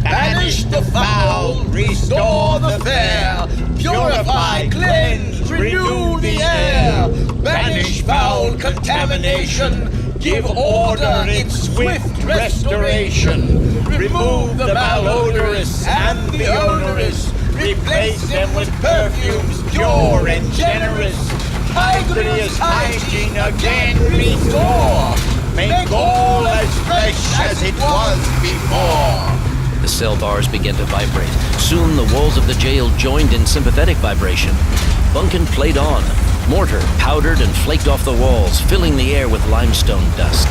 Banish the foul, restore the fair, purify, cleanse, renew the air. Banish foul contamination, give order its swift restoration. Remove the malodorous and the odorous, replace them with perfumes pure and generous. Hygria's hygiene again restore, make all as fresh as it was before. The cell bars began to vibrate. Soon the walls of the jail joined in sympathetic vibration. Bunkin played on. Mortar powdered and flaked off the walls, filling the air with limestone dust.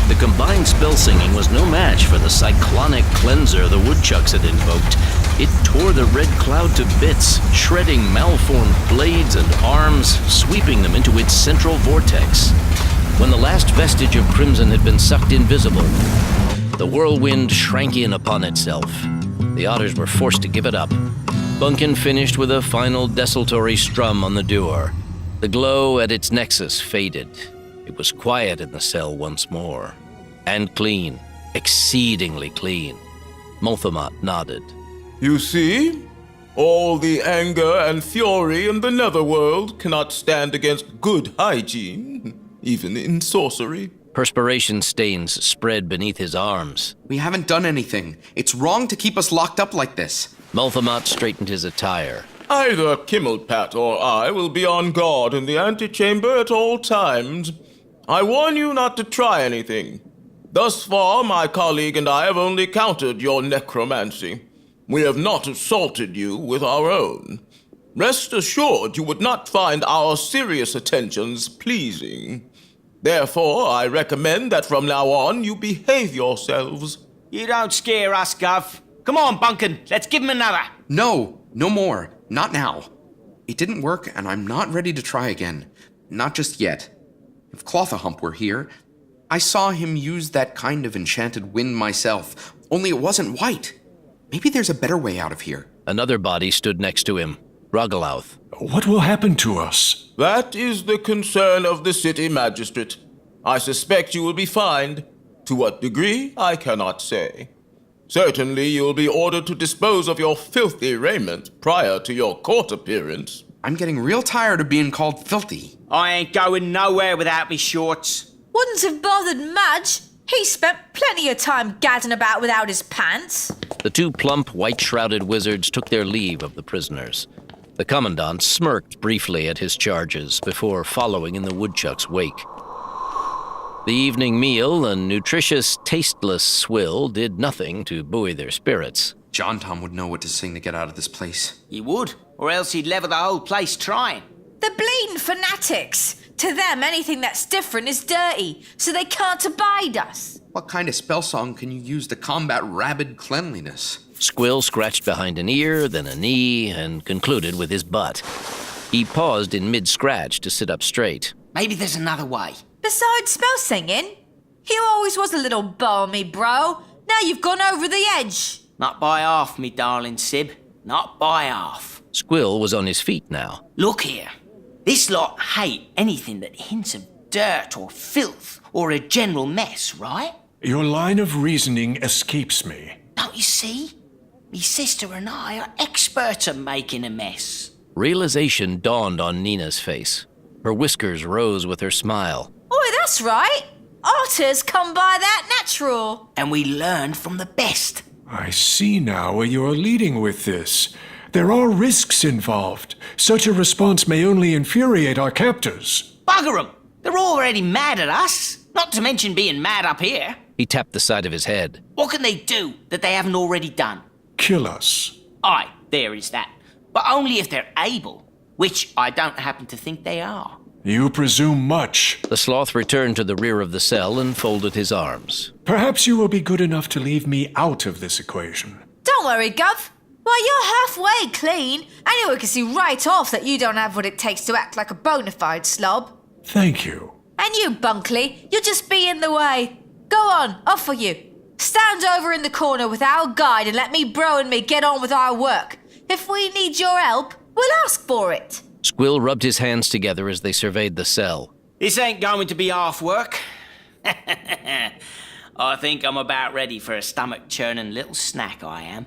The combined spell singing was no match for the cyclonic cleanser the woodchucks had invoked. It tore the red cloud to bits, shredding malformed blades and arms, sweeping them into its central vortex. When the last vestige of crimson had been sucked invisible, the whirlwind shrank in upon itself. The otters were forced to give it up. Bunkin finished with a final desultory strum on the door. The glow at its nexus faded. It was quiet in the cell once more. And clean, exceedingly clean. Multhamot nodded. You see? All the anger and fury in the netherworld cannot stand against good hygiene, even in sorcery. Perspiration stains spread beneath his arms. We haven't done anything. It's wrong to keep us locked up like this. Multhamot straightened his attire. Either Kimmelpat or I will be on guard in the antechamber at all times. I warn you not to try anything. Thus far, my colleague and I have only countered your necromancy. We have not assaulted you with our own. Rest assured you would not find our serious attentions pleasing. Therefore, I recommend that from now on you behave yourselves. You don't scare us, Gov. Come on, Bunkin, let's give him another. No, no more. Not now. It didn't work, and I'm not ready to try again. Not just yet. If Clothahump were here, I saw him use that kind of enchanted wind myself, only it wasn't white. Maybe there's a better way out of here. Another body stood next to him, Rogalouth. What will happen to us? That is the concern of the city magistrate. I suspect you will be fined. To what degree, I cannot say. Certainly you will be ordered to dispose of your filthy raiment prior to your court appearance. I'm getting real tired of being called filthy. I ain't going nowhere without me shorts. Wouldn't have bothered Madge. He spent plenty of time gadding about without his pants. The two plump, white-shrouded wizards took their leave of the prisoners. The commandant smirked briefly at his charges before following in the woodchuck's wake. The evening meal, a nutritious, tasteless swill, did nothing to buoy their spirits. John Tom would know what to sing to get out of this place. He would, or else he'd level the whole place trying. The bleeding fanatics. To them, anything that's different is dirty, so they can't abide us. What kind of spell song can you use to combat rabid cleanliness? Squill scratched behind an ear, then a knee, and concluded with his butt. He paused in mid-scratch to sit up straight. Maybe there's another way. Besides spell singing, you always was a little balmy, bro. Now you've gone over the edge. Not by half, me darling Sib. Not by half. Squill was on his feet now. Look here. This lot hate anything that hints of dirt or filth or a general mess, right? Your line of reasoning escapes me. Don't you see? Me sister and I are experts at making a mess. Realization dawned on Nina's face. Her whiskers rose with her smile. Oh, that's right. Otters come by that natural. And we learn from the best. I see now where you are leading with this. There are risks involved. Such a response may only infuriate our captors. Bugger 'em! They're already mad at us. Not to mention being mad up here. He tapped the side of his head. What can they do that they haven't already done? Kill us. Aye, there is that. But only if they're able, which I don't happen to think they are. You presume much. The sloth returned to the rear of the cell and folded his arms. Perhaps you will be good enough to leave me out of this equation. Don't worry, Gov. Why, you're halfway clean. Anyone can see right off that you don't have what it takes to act like a bona fide slob. Thank you. And you, Bunkley, you'll just be in the way. Go on, off for you. Stand over in the corner with our guide and let me bro and me get on with our work. If we need your help, we'll ask for it. Squill rubbed his hands together as they surveyed the cell. This ain't going to be half work. I think I'm about ready for a stomach-churning little snack, I am.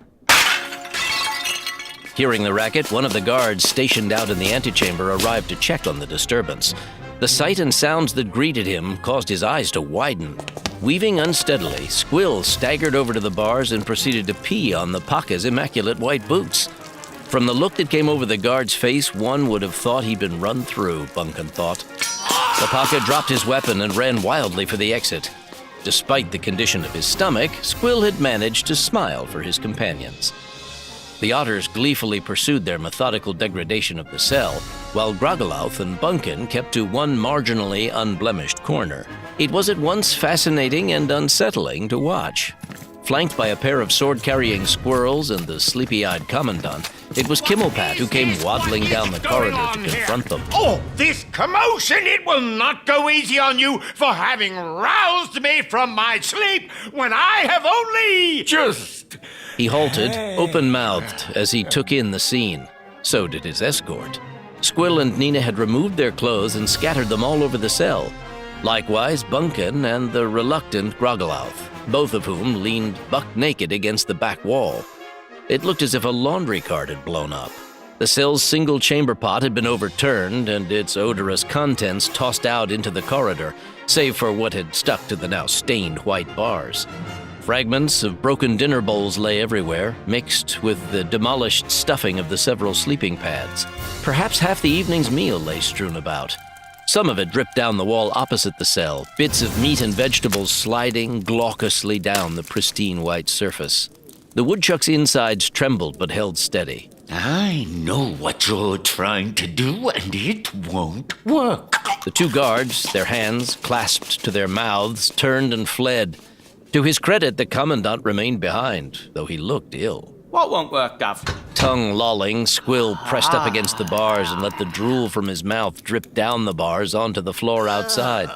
Hearing the racket, one of the guards stationed out in the antechamber arrived to check on the disturbance. The sight and sounds that greeted him caused his eyes to widen. Weaving unsteadily, Squill staggered over to the bars and proceeded to pee on the Paka's immaculate white boots. From the look that came over the guard's face, one would have thought he'd been run through, Bunkin thought. The Paka dropped his weapon and ran wildly for the exit. Despite the condition of his stomach, Squill had managed to smile for his companions. The otters gleefully pursued their methodical degradation of the cell, while Grogalouth and Bunkin kept to one marginally unblemished corner. It was at once fascinating and unsettling to watch. Flanked by a pair of sword-carrying squirrels and the sleepy-eyed commandant, it was Kimmelpat who came waddling down the corridor to confront them. Oh, this commotion! It will not go easy on you for having roused me from my sleep when I have only just... He halted, open-mouthed, as he took in the scene. So did his escort. Squill and Nina had removed their clothes and scattered them all over the cell. Likewise, Bunkin and the reluctant Grogalouth, both of whom leaned buck-naked against the back wall. It looked as if a laundry cart had blown up. The cell's single chamber pot had been overturned and its odorous contents tossed out into the corridor, save for what had stuck to the now stained white bars. Fragments of broken dinner bowls lay everywhere, mixed with the demolished stuffing of the several sleeping pads. Perhaps half the evening's meal lay strewn about. Some of it dripped down the wall opposite the cell, bits of meat and vegetables sliding glaucously down the pristine white surface. The woodchuck's insides trembled but held steady. I know what you're trying to do, and it won't work. The two guards, their hands clasped to their mouths, turned and fled. To his credit, the commandant remained behind, though he looked ill. What won't work, Gov? Tongue lolling, Squill pressed up against the bars and let the drool from his mouth drip down the bars onto the floor outside.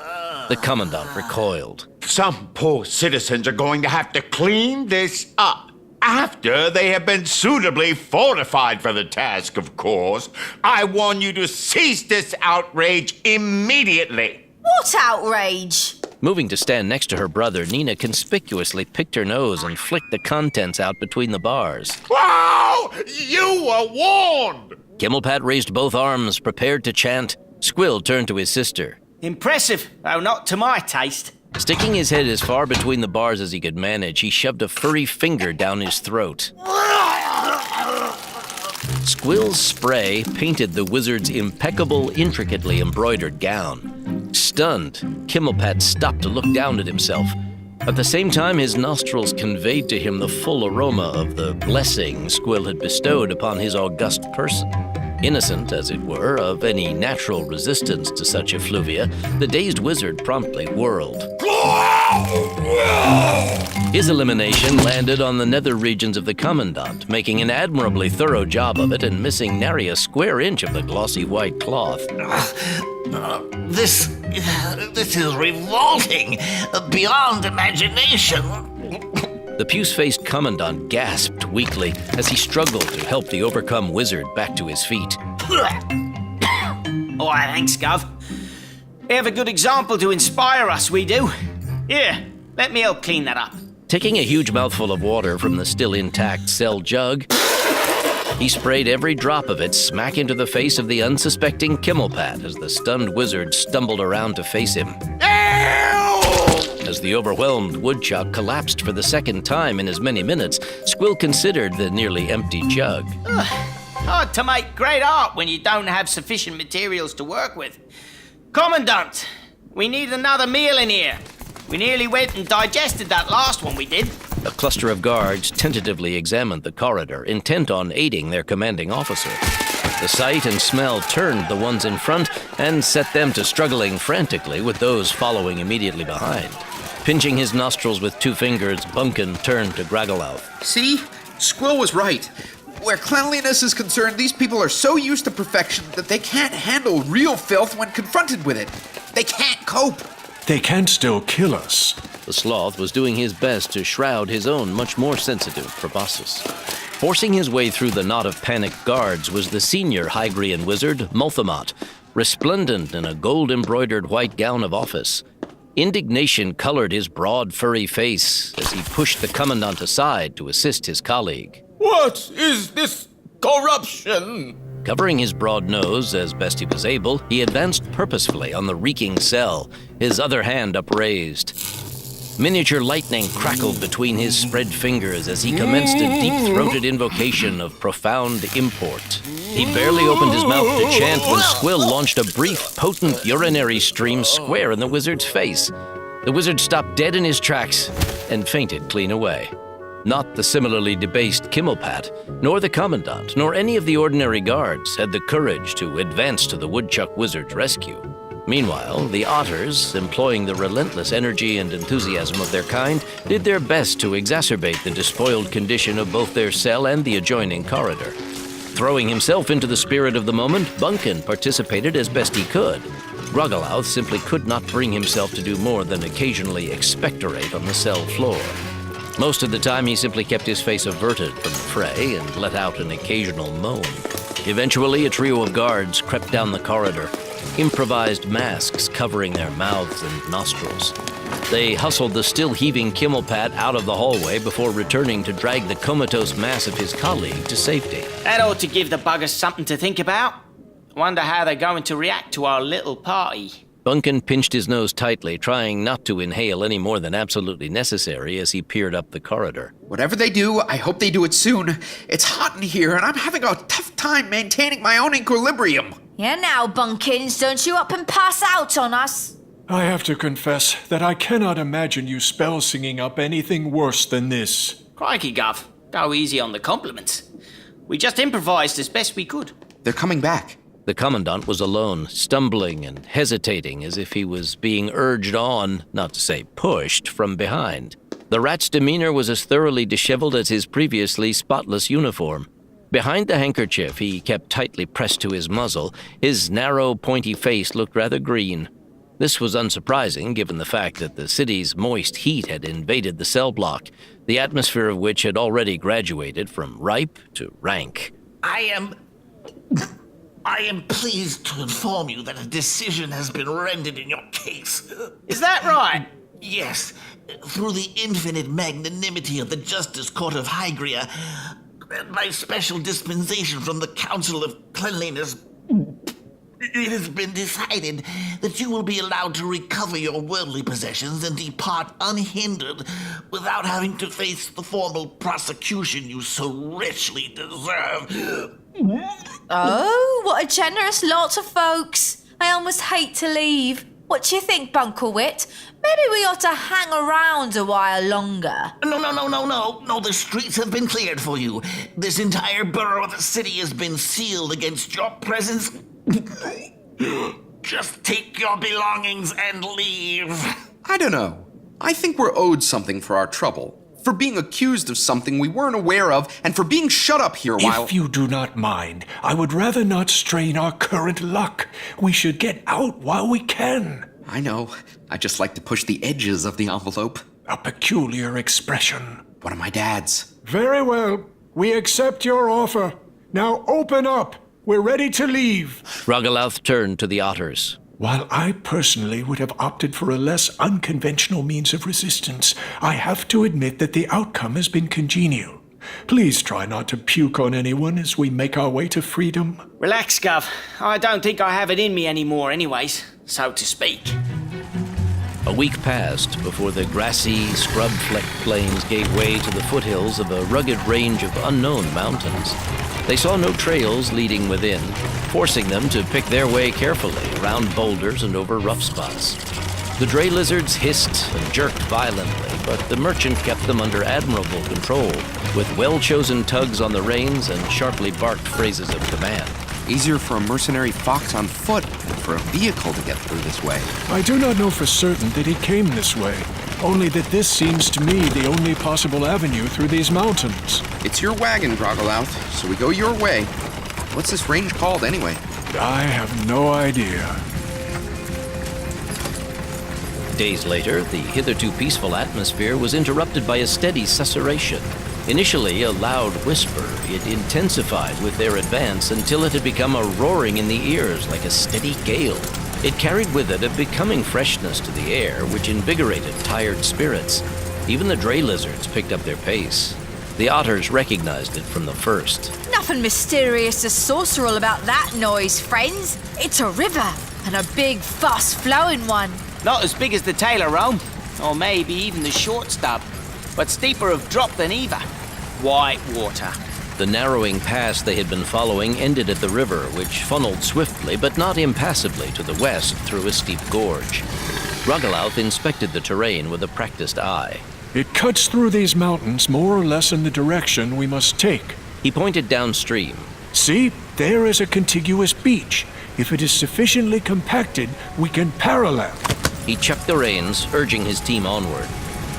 The commandant recoiled. Some poor citizens are going to have to clean this up. After they have been suitably fortified for the task, of course. I warn you to cease this outrage immediately. What outrage? Moving to stand next to her brother, Nina conspicuously picked her nose and flicked the contents out between the bars. Wow! You were warned! Kimmelpat raised both arms, prepared to chant. Squill turned to his sister. Impressive, though not to my taste. Sticking his head as far between the bars as he could manage, he shoved a furry finger down his throat. Squill's spray painted the wizard's impeccable, intricately embroidered gown. Stunned, Kimmelpat stopped to look down at himself. At the same time, his nostrils conveyed to him the full aroma of the blessing Squill had bestowed upon his august person. Innocent, as it were, of any natural resistance to such effluvia, the dazed wizard promptly whirled. His elimination landed on the nether regions of the Commandant, making an admirably thorough job of it and missing nary a square inch of the glossy white cloth. This is revolting, beyond imagination. The puce-faced Commandant gasped weakly as he struggled to help the overcome wizard back to his feet. All right, thanks, Gov. We have a good example to inspire us, we do. Here, let me help clean that up. Taking a huge mouthful of water from the still intact cell jug, he sprayed every drop of it smack into the face of the unsuspecting Kimmelpat as the stunned wizard stumbled around to face him. As the overwhelmed woodchuck collapsed for the second time in as many minutes, Squill considered the nearly empty jug. Hard to make great art when you don't have sufficient materials to work with. Commandant, we need another meal in here. We nearly went and digested that last one we did. A cluster of guards tentatively examined the corridor, intent on aiding their commanding officer. The sight and smell turned the ones in front and set them to struggling frantically with those following immediately behind. Pinching his nostrils with two fingers, Bunkin turned to Graggleouth. See? Squill was right. Where cleanliness is concerned, these people are so used to perfection that they can't handle real filth when confronted with it. They can't cope. They can still kill us. The sloth was doing his best to shroud his own much more sensitive proboscis. Forcing his way through the knot of panicked guards was the senior Hygrian wizard, Multhamot, resplendent in a gold-embroidered white gown of office. Indignation colored his broad, furry face as he pushed the commandant aside to assist his colleague. What is this corruption? Covering his broad nose as best he was able, he advanced purposefully on the reeking cell, his other hand upraised. Miniature lightning crackled between his spread fingers as he commenced a deep-throated invocation of profound import. He barely opened his mouth to chant when Squill launched a brief, potent urinary stream square in the wizard's face. The wizard stopped dead in his tracks and fainted clean away. Not the similarly debased Kimmelpat, nor the Commandant, nor any of the ordinary guards had the courage to advance to the woodchuck wizard's rescue. Meanwhile, the otters, employing the relentless energy and enthusiasm of their kind, did their best to exacerbate the despoiled condition of both their cell and the adjoining corridor. Throwing himself into the spirit of the moment, Bunkin participated as best he could. Graggleouth simply could not bring himself to do more than occasionally expectorate on the cell floor. Most of the time, he simply kept his face averted from the fray and let out an occasional moan. Eventually, a trio of guards crept down the corridor, improvised masks covering their mouths and nostrils. They hustled the still-heaving Kimmelpat out of the hallway before returning to drag the comatose mass of his colleague to safety. That ought to give the buggers something to think about. Wonder how they're going to react to our little party. Bunkin pinched his nose tightly, trying not to inhale any more than absolutely necessary as he peered up the corridor. Whatever they do, I hope they do it soon. It's hot in here, and I'm having a tough time maintaining my own equilibrium. Yeah, now, bunkins, don't you up and pass out on us. I have to confess that I cannot imagine you spell singing up anything worse than this. Crikey, Gov. Go easy on the compliments. We just improvised as best we could. They're coming back. The Commandant was alone, stumbling and hesitating as if he was being urged on, not to say pushed, from behind. The rat's demeanor was as thoroughly disheveled as his previously spotless uniform. Behind the handkerchief he kept tightly pressed to his muzzle, his narrow, pointy face looked rather green. This was unsurprising, given the fact that the city's moist heat had invaded the cell block, the atmosphere of which had already graduated from ripe to rank. I am pleased to inform you that a decision has been rendered in your case. Is that right? Yes. Through the infinite magnanimity of the Justice Court of Hygria, and by special dispensation from the Council of Cleanliness, it has been decided that you will be allowed to recover your worldly possessions and depart unhindered without having to face the formal prosecution you so richly deserve. Oh, what a generous lot of folks. I almost hate to leave. What do you think, Bunklewit? Maybe we ought to hang around a while longer. No, the streets have been cleared for you. This entire borough of the city has been sealed against your presence. Just take your belongings and leave. I don't know. I think we're owed something for our trouble. For being accused of something we weren't aware of, and for being shut up here while... If you do not mind, I would rather not strain our current luck. We should get out while we can. I know. I just like to push the edges of the envelope. A peculiar expression. One of my dad's. Very well. We accept your offer. Now open up. We're ready to leave. Roggelouth turned to the otters. While I personally would have opted for a less unconventional means of resistance, I have to admit that the outcome has been congenial. Please try not to puke on anyone as we make our way to freedom. Relax, Gov. I don't think I have it in me anymore anyways, so to speak. A week passed before the grassy, scrub-flecked plains gave way to the foothills of a rugged range of unknown mountains. They saw no trails leading within, forcing them to pick their way carefully around boulders and over rough spots. The dray lizards hissed and jerked violently, but the merchant kept them under admirable control, with well-chosen tugs on the reins and sharply barked phrases of command. Easier for a mercenary fox on foot than for a vehicle to get through this way. I do not know for certain that he came this way, only that this seems to me the only possible avenue through these mountains. It's your wagon, Roggelouth, so we go your way. What's this range called, anyway? I have no idea. Days later, the hitherto peaceful atmosphere was interrupted by a steady susurration. Initially a loud whisper, it intensified with their advance until it had become a roaring in the ears like a steady gale. It carried with it a becoming freshness to the air which invigorated tired spirits. Even the dray lizards picked up their pace. The otters recognized it from the first. Nothing mysterious or sorceral about that noise, friends. It's a river, and a big, fast-flowing one. Not as big as the Taylor Rome, or maybe even the Short Stub, but steeper of drop than either. White water. The narrowing pass they had been following ended at the river, which funneled swiftly but not impassively to the west through a steep gorge. Roggelouth inspected the terrain with a practiced eye. It cuts through these mountains more or less in the direction we must take. He pointed downstream. See, there is a contiguous beach. If it is sufficiently compacted, we can parallel. He chucked the reins, urging his team onward.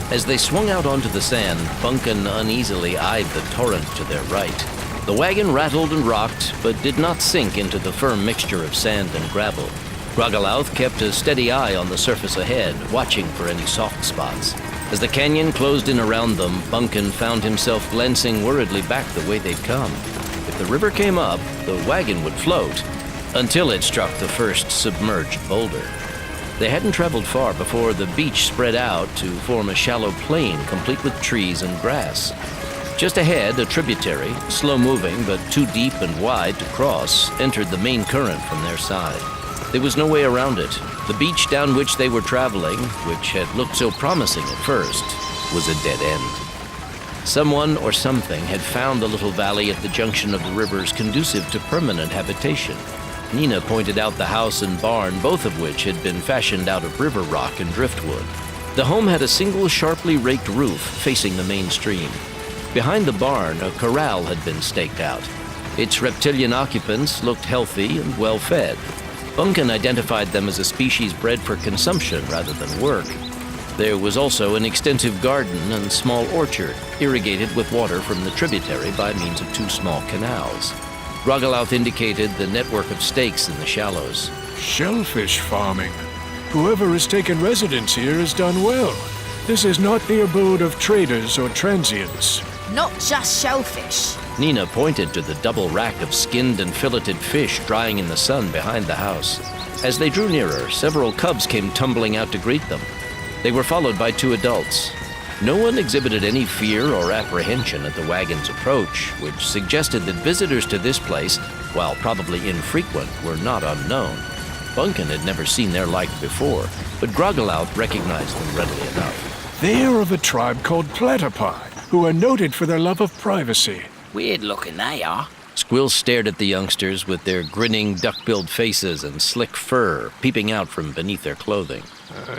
As they swung out onto the sand, Bunkin uneasily eyed the torrent to their right. The wagon rattled and rocked, but did not sink into the firm mixture of sand and gravel. Roggelouth kept a steady eye on the surface ahead, watching for any soft spots. As the canyon closed in around them, Bunkin found himself glancing worriedly back the way they'd come. If the river came up, the wagon would float, until it struck the first submerged boulder. They hadn't traveled far before the beach spread out to form a shallow plain complete with trees and grass. Just ahead, a tributary, slow-moving but too deep and wide to cross, entered the main current from their side. There was no way around it. The beach down which they were traveling, which had looked so promising at first, was a dead end. Someone or something had found the little valley at the junction of the rivers conducive to permanent habitation. Nina pointed out the house and barn, both of which had been fashioned out of river rock and driftwood. The home had a single sharply raked roof facing the main stream. Behind the barn, a corral had been staked out. Its reptilian occupants looked healthy and well-fed. Bunkin identified them as a species bred for consumption rather than work. There was also an extensive garden and small orchard, irrigated with water from the tributary by means of 2 small canals. Grogalouth indicated the network of stakes in the shallows. Shellfish farming. Whoever has taken residence here has done well. This is not the abode of traders or transients. Not just shellfish. Nina pointed to the double rack of skinned and filleted fish drying in the sun behind the house. As they drew nearer, several cubs came tumbling out to greet them. They were followed by 2 adults. No one exhibited any fear or apprehension at the wagon's approach, which suggested that visitors to this place, while probably infrequent, were not unknown. Bunkin had never seen their like before, but Grogalouth recognized them readily enough. They are of a tribe called Platypi, who are noted for their love of privacy. Weird looking they are. Squill stared at the youngsters with their grinning, duck-billed faces and slick fur peeping out from beneath their clothing.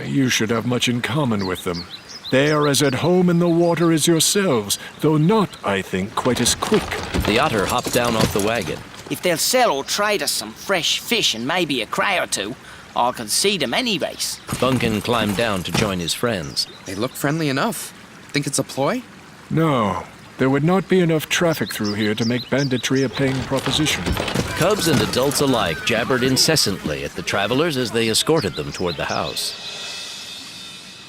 You should have much in common with them. They are as at home in the water as yourselves, though not, I think, quite as quick. The otter hopped down off the wagon. If they'll sell or trade us some fresh fish and maybe a cray or 2, I can see them any race. Bunkin climbed down to join his friends. They look friendly enough. Think it's a ploy? No. There would not be enough traffic through here to make banditry a paying proposition. Cubs and adults alike jabbered incessantly at the travelers as they escorted them toward the house.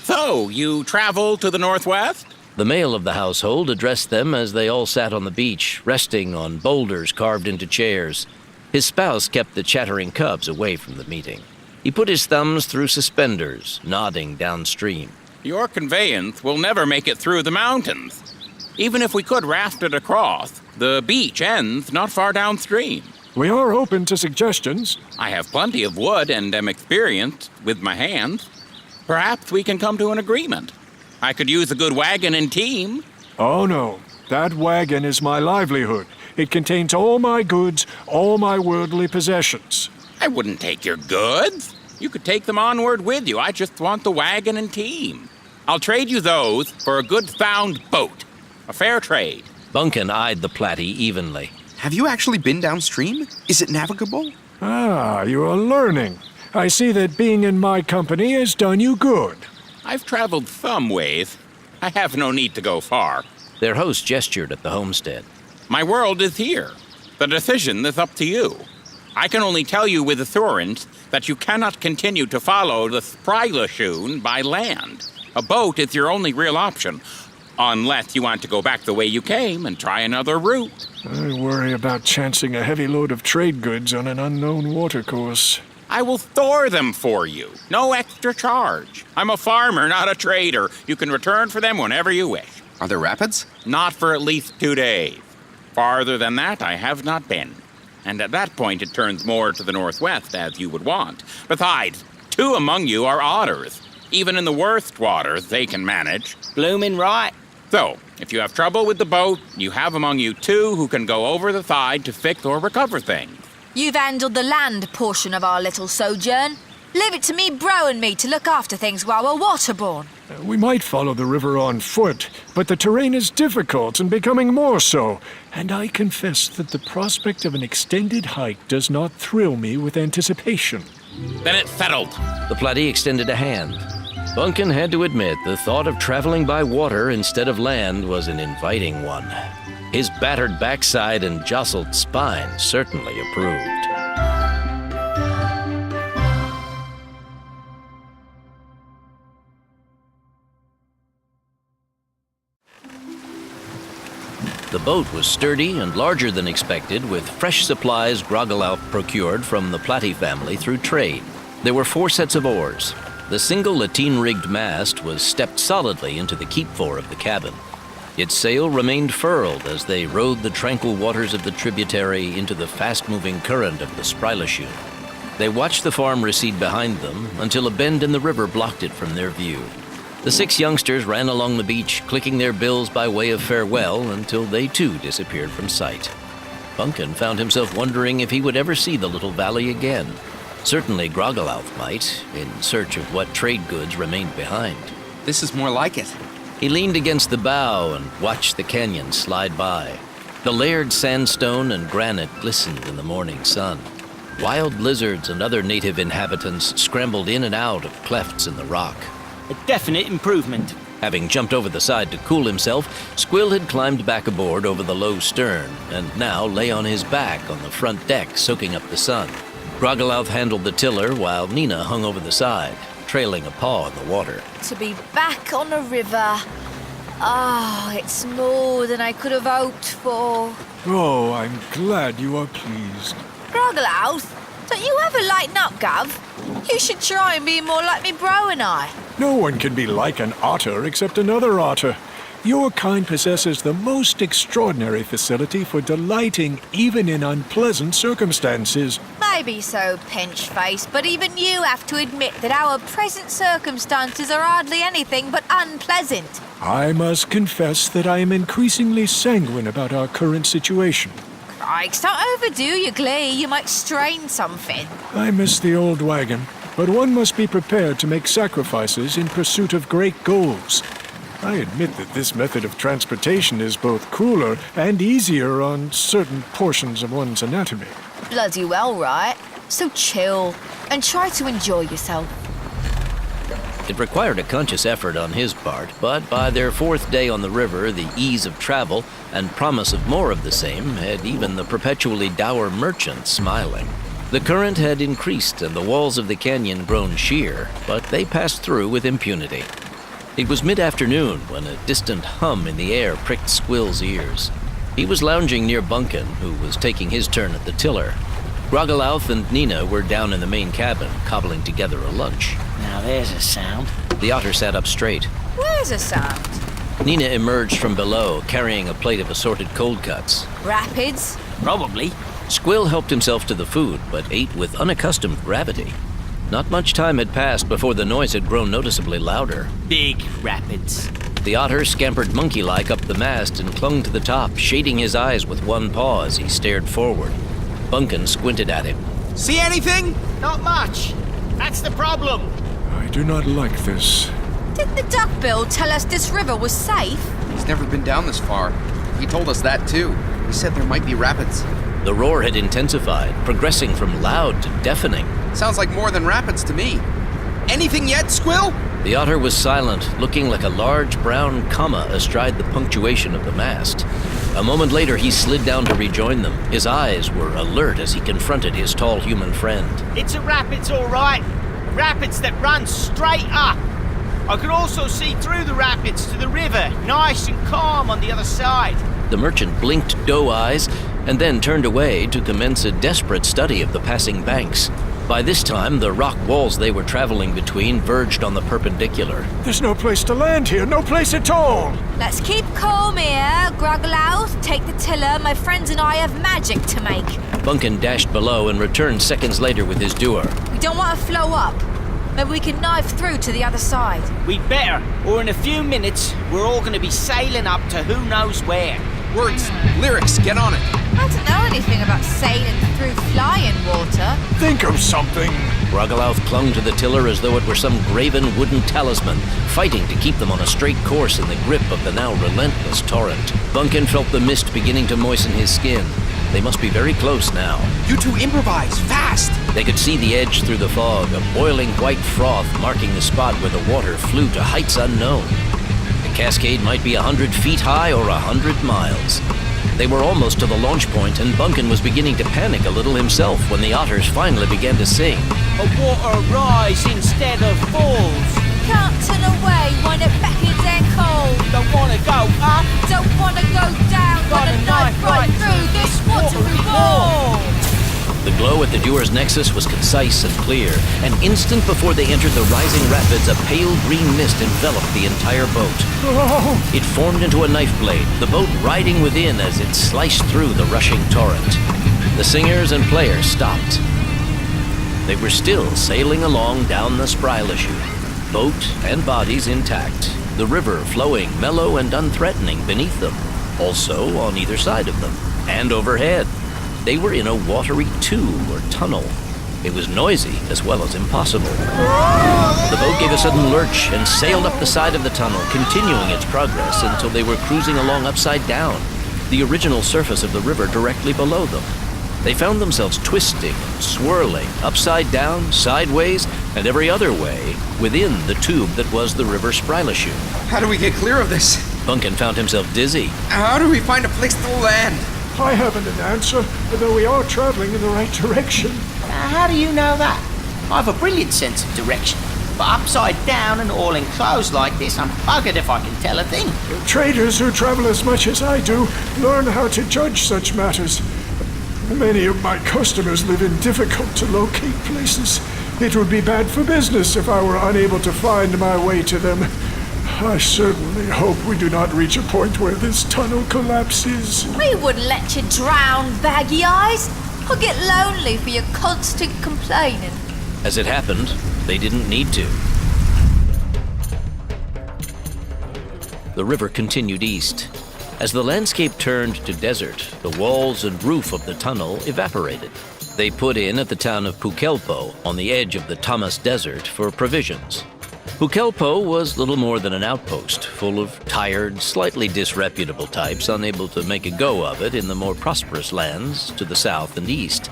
So, you travel to the northwest? The male of the household addressed them as they all sat on the beach, resting on boulders carved into chairs. His spouse kept the chattering cubs away from the meeting. He put his thumbs through suspenders, nodding downstream. Your conveyance will never make it through the mountains. Even if we could raft it across, the beach ends not far downstream. We are open to suggestions. I have plenty of wood and am experienced with my hands. Perhaps we can come to an agreement. I could use a good wagon and team. Oh no, that wagon is my livelihood. It contains all my goods, all my worldly possessions. I wouldn't take your goods. You could take them onward with you. I just want the wagon and team. I'll trade you those for a good sound boat. A fair trade. Bunkin eyed the platy evenly. Have you actually been downstream? Is it navigable? Ah, you are learning. I see that being in my company has done you good. I've traveled some ways. I have no need to go far. Their host gestured at the homestead. My world is here. The decision is up to you. I can only tell you with assurance that you cannot continue to follow the Spylashun by land. A boat is your only real option. Unless you want to go back the way you came and try another route. I worry about chancing a heavy load of trade goods on an unknown watercourse. I will store them for you. No extra charge. I'm a farmer, not a trader. You can return for them whenever you wish. Are there rapids? Not for at least 2 days. Farther than that, I have not been. And at that point, it turns more to the northwest, as you would want. Besides, 2 among you are otters. Even in the worst waters, they can manage. Bloomin' right. So, if you have trouble with the boat, you have among you 2 who can go over the side to fix or recover things. You've handled the land portion of our little sojourn. Leave it to me, bro, and me to look after things while we're waterborne. We might follow the river on foot, but the terrain is difficult and becoming more so, and I confess that the prospect of an extended hike does not thrill me with anticipation. Then it's settled. The platy extended a hand. Bunkin had to admit the thought of traveling by water instead of land was an inviting one. His battered backside and jostled spine certainly approved. The boat was sturdy and larger than expected, with fresh supplies Grogalouth procured from the Platy family through trade. There were 4 sets of oars. The single lateen-rigged mast was stepped solidly into the keep-fore of the cabin. Its sail remained furled as they rode the tranquil waters of the tributary into the fast-moving current of the Spylashun. They watched the farm recede behind them until a bend in the river blocked it from their view. The 6 youngsters ran along the beach, clicking their bills by way of farewell until they too disappeared from sight. Bunkin found himself wondering if he would ever see the little valley again. Certainly Groggelouth might, in search of what trade goods remained behind. This is more like it. He leaned against the bow and watched the canyon slide by. The layered sandstone and granite glistened in the morning sun. Wild lizards and other native inhabitants scrambled in and out of clefts in the rock. A definite improvement. Having jumped over the side to cool himself, Squill had climbed back aboard over the low stern and now lay on his back on the front deck, soaking up the sun. Groggelouth handled the tiller while Nina hung over the side, trailing a paw in the water. To be back on the river. Oh, it's more than I could have hoped for. Oh, I'm glad you are pleased. Groggelouth, don't you ever lighten up, Gov? You should try and be more like me bro and I. No one can be like an otter except another otter. Your kind possesses the most extraordinary facility for delighting even in unpleasant circumstances. Maybe so, Pinch-Face, but even you have to admit that our present circumstances are hardly anything but unpleasant. I must confess that I am increasingly sanguine about our current situation. Crikes, don't overdo your glee. You might strain something. I miss the old wagon, but one must be prepared to make sacrifices in pursuit of great goals. I admit that this method of transportation is both cooler and easier on certain portions of one's anatomy. Bloody well, right? So chill and try to enjoy yourself. It required a conscious effort on his part, but by their fourth day on the river, the ease of travel and promise of more of the same had even the perpetually dour merchant smiling. The current had increased and the walls of the canyon grown sheer, but they passed through with impunity. It was mid-afternoon when a distant hum in the air pricked Squill's ears. He was lounging near Bunkin, who was taking his turn at the tiller. Groggelouth and Nina were down in the main cabin, cobbling together a lunch. Now there's a sound. The otter sat up straight. Where's a sound? Nina emerged from below, carrying a plate of assorted cold cuts. Rapids? Probably. Squill helped himself to the food, but ate with unaccustomed gravity. Not much time had passed before the noise had grown noticeably louder. Big rapids. The otter scampered monkey-like up the mast and clung to the top, shading his eyes with one paw as he stared forward. Bunkin squinted at him. See anything? Not much. That's the problem. I do not like this. Didn't the duckbill tell us this river was safe? He's never been down this far. He told us that too. He said there might be rapids. The roar had intensified, progressing from loud to deafening. Sounds like more than rapids to me. Anything yet, Squill? The otter was silent, looking like a large brown comma astride the punctuation of the mast. A moment later, he slid down to rejoin them. His eyes were alert as he confronted his tall human friend. It's a rapids, all right. Rapids that run straight up. I could also see through the rapids to the river, nice and calm on the other side. The merchant blinked doe eyes and then turned away to commence a desperate study of the passing banks. By this time, the rock walls they were traveling between verged on the perpendicular. There's no place to land here, no place at all! Let's keep calm here. Groggelouth, take the tiller. My friends and I have magic to make. Bunkin dashed below and returned seconds later with his doer. We don't want to flow up. Maybe we can knife through to the other side. We'd better, or in a few minutes, we're all going to be sailing up to who knows where. Words, lyrics, get on it. I don't know anything about sailing through flying water. Think of something. Groggelouth clung to the tiller as though it were some graven wooden talisman, fighting to keep them on a straight course in the grip of the now relentless torrent. Bunkin felt the mist beginning to moisten his skin. They must be very close now. You two improvise, fast! They could see the edge through the fog, a boiling white froth marking the spot where the water flew to heights unknown. The cascade might be 100 feet high or 100 miles. They were almost to the launch point, and Bunkin was beginning to panic a little himself when the otters finally began to sing. A water rise instead of falls. Can't turn away when it beckons and calls. Don't wanna go up. Don't wanna go down. Got a knife right through this watery wall. The glow at the Dewer's nexus was concise and clear. An instant before they entered the rising rapids, a pale green mist enveloped the entire boat. Oh. It formed into a knife blade, the boat riding within as it sliced through the rushing torrent. The singers and players stopped. They were still sailing along down the Sprylishu, boat and bodies intact, the river flowing mellow and unthreatening beneath them, also on either side of them, and overhead. They were in a watery tube or tunnel. It was noisy as well as impossible. The boat gave a sudden lurch and sailed up the side of the tunnel, continuing its progress until they were cruising along upside down, the original surface of the river directly below them. They found themselves twisting and swirling, upside down, sideways, and every other way, within the tube that was the River Sprylashoon. How do we get clear of this? Bunkin found himself dizzy. How do we find a place to land? I haven't an answer, though we are traveling in the right direction. How do you know that? I have a brilliant sense of direction. But upside down and all enclosed like this, I'm buggered if I can tell a thing. Traders who travel as much as I do learn how to judge such matters. Many of my customers live in difficult-to-locate places. It would be bad for business if I were unable to find my way to them. I certainly hope we do not reach a point where this tunnel collapses. We wouldn't let you drown, baggy eyes. I'll get lonely for your constant complaining. As it happened, they didn't need to. The river continued east. As the landscape turned to desert, the walls and roof of the tunnel evaporated. They put in at the town of Pukelpo on the edge of the Tamas Desert for provisions. Pukelpo was little more than an outpost, full of tired, slightly disreputable types unable to make a go of it in the more prosperous lands to the south and east.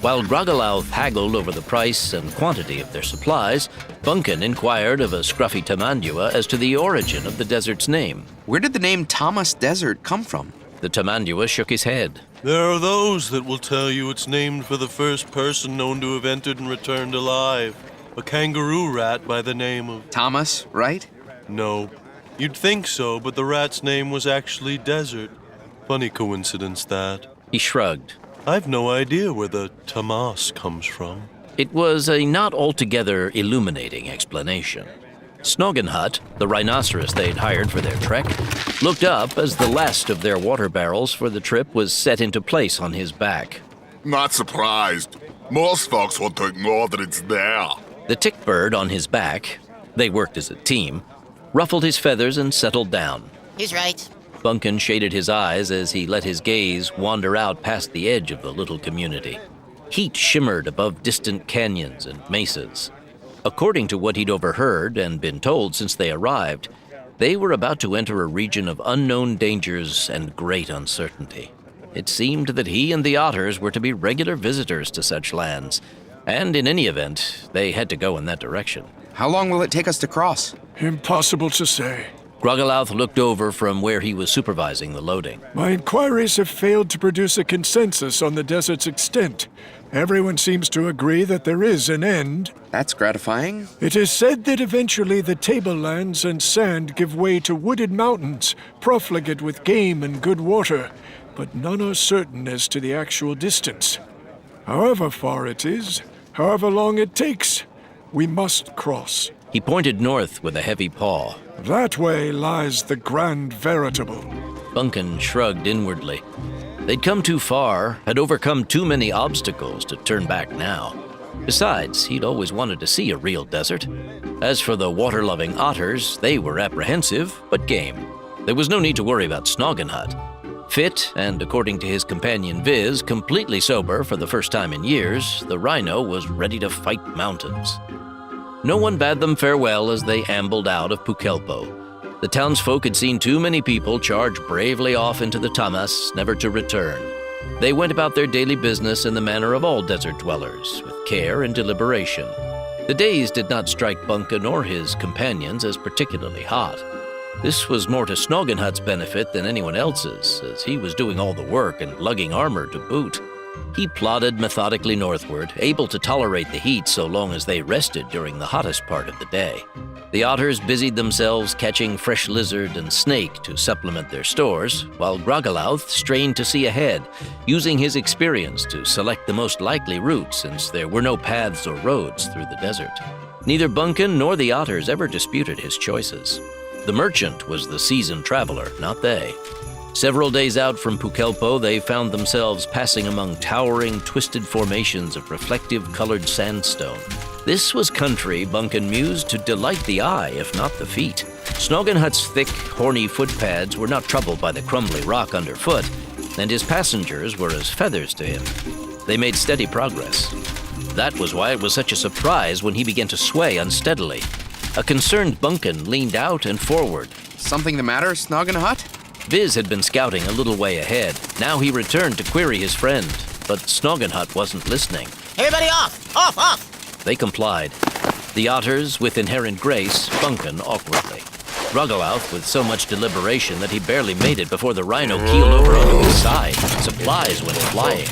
While Grogolauth haggled over the price and quantity of their supplies, Bunkin inquired of a scruffy Tamandua as to the origin of the desert's name. Where did the name Tamas Desert come from? The Tamandua shook his head. There are those that will tell you it's named for the first person known to have entered and returned alive. A kangaroo rat by the name of... Thomas, right? No. You'd think so, but the rat's name was actually Desert. Funny coincidence, that. He shrugged. I've no idea where the Tamas comes from. It was a not altogether illuminating explanation. Snoggenhut, the rhinoceros they'd hired for their trek, looked up as the last of their water barrels for the trip was set into place on his back. Not surprised. Most folks will think more that it's there. The tick bird on his back, they worked as a team, ruffled his feathers and settled down. He's right. Bunkin shaded his eyes as he let his gaze wander out past the edge of the little community. Heat shimmered above distant canyons and mesas. According to what he'd overheard and been told since they arrived, they were about to enter a region of unknown dangers and great uncertainty. It seemed that he and the otters were to be regular visitors to such lands, and in any event, they had to go in that direction. How long will it take us to cross? Impossible to say. Grogolauth looked over from where he was supervising the loading. My inquiries have failed to produce a consensus on the desert's extent. Everyone seems to agree that there is an end. That's gratifying. It is said that eventually the tablelands and sand give way to wooded mountains, profligate with game and good water, but none are certain as to the actual distance. However far it is, however long it takes, we must cross. He pointed north with a heavy paw. That way lies the Grand Veritable. Bunkin shrugged inwardly. They'd come too far, had overcome too many obstacles to turn back now. Besides, he'd always wanted to see a real desert. As for the water-loving otters, they were apprehensive, but game. There was no need to worry about Snoggenhut. Fit, and according to his companion Viz, completely sober for the first time in years, the rhino was ready to fight mountains. No one bade them farewell as they ambled out of Pukelpo. The townsfolk had seen too many people charge bravely off into the Tamas, never to return. They went about their daily business in the manner of all desert dwellers, with care and deliberation. The days did not strike Bunkin or his companions as particularly hot. This was more to Snoggenhut's benefit than anyone else's, as he was doing all the work and lugging armor to boot. He plodded methodically northward, able to tolerate the heat so long as they rested during the hottest part of the day. The otters busied themselves catching fresh lizard and snake to supplement their stores, while Grogolauth strained to see ahead, using his experience to select the most likely route since there were no paths or roads through the desert. Neither Bunkin nor the otters ever disputed his choices. The merchant was the seasoned traveler, not they. Several days out from Pukelpo, they found themselves passing among towering, twisted formations of reflective colored sandstone. This was country, Bunkin mused, to delight the eye, if not the feet. Snoggenhut's thick, horny footpads were not troubled by the crumbly rock underfoot, and his passengers were as feathers to him. They made steady progress. That was why it was such a surprise when he began to sway unsteadily. A concerned Bunkin leaned out and forward. Something the matter, Snoggenhut? Viz had been scouting a little way ahead. Now he returned to query his friend, but Snoggenhut wasn't listening. Everybody off! Off, off! They complied. The otters, with inherent grace, Bunkin awkwardly. Ruggleouth with so much deliberation that he barely made it before the rhino keeled over onto his side. Supplies went flying.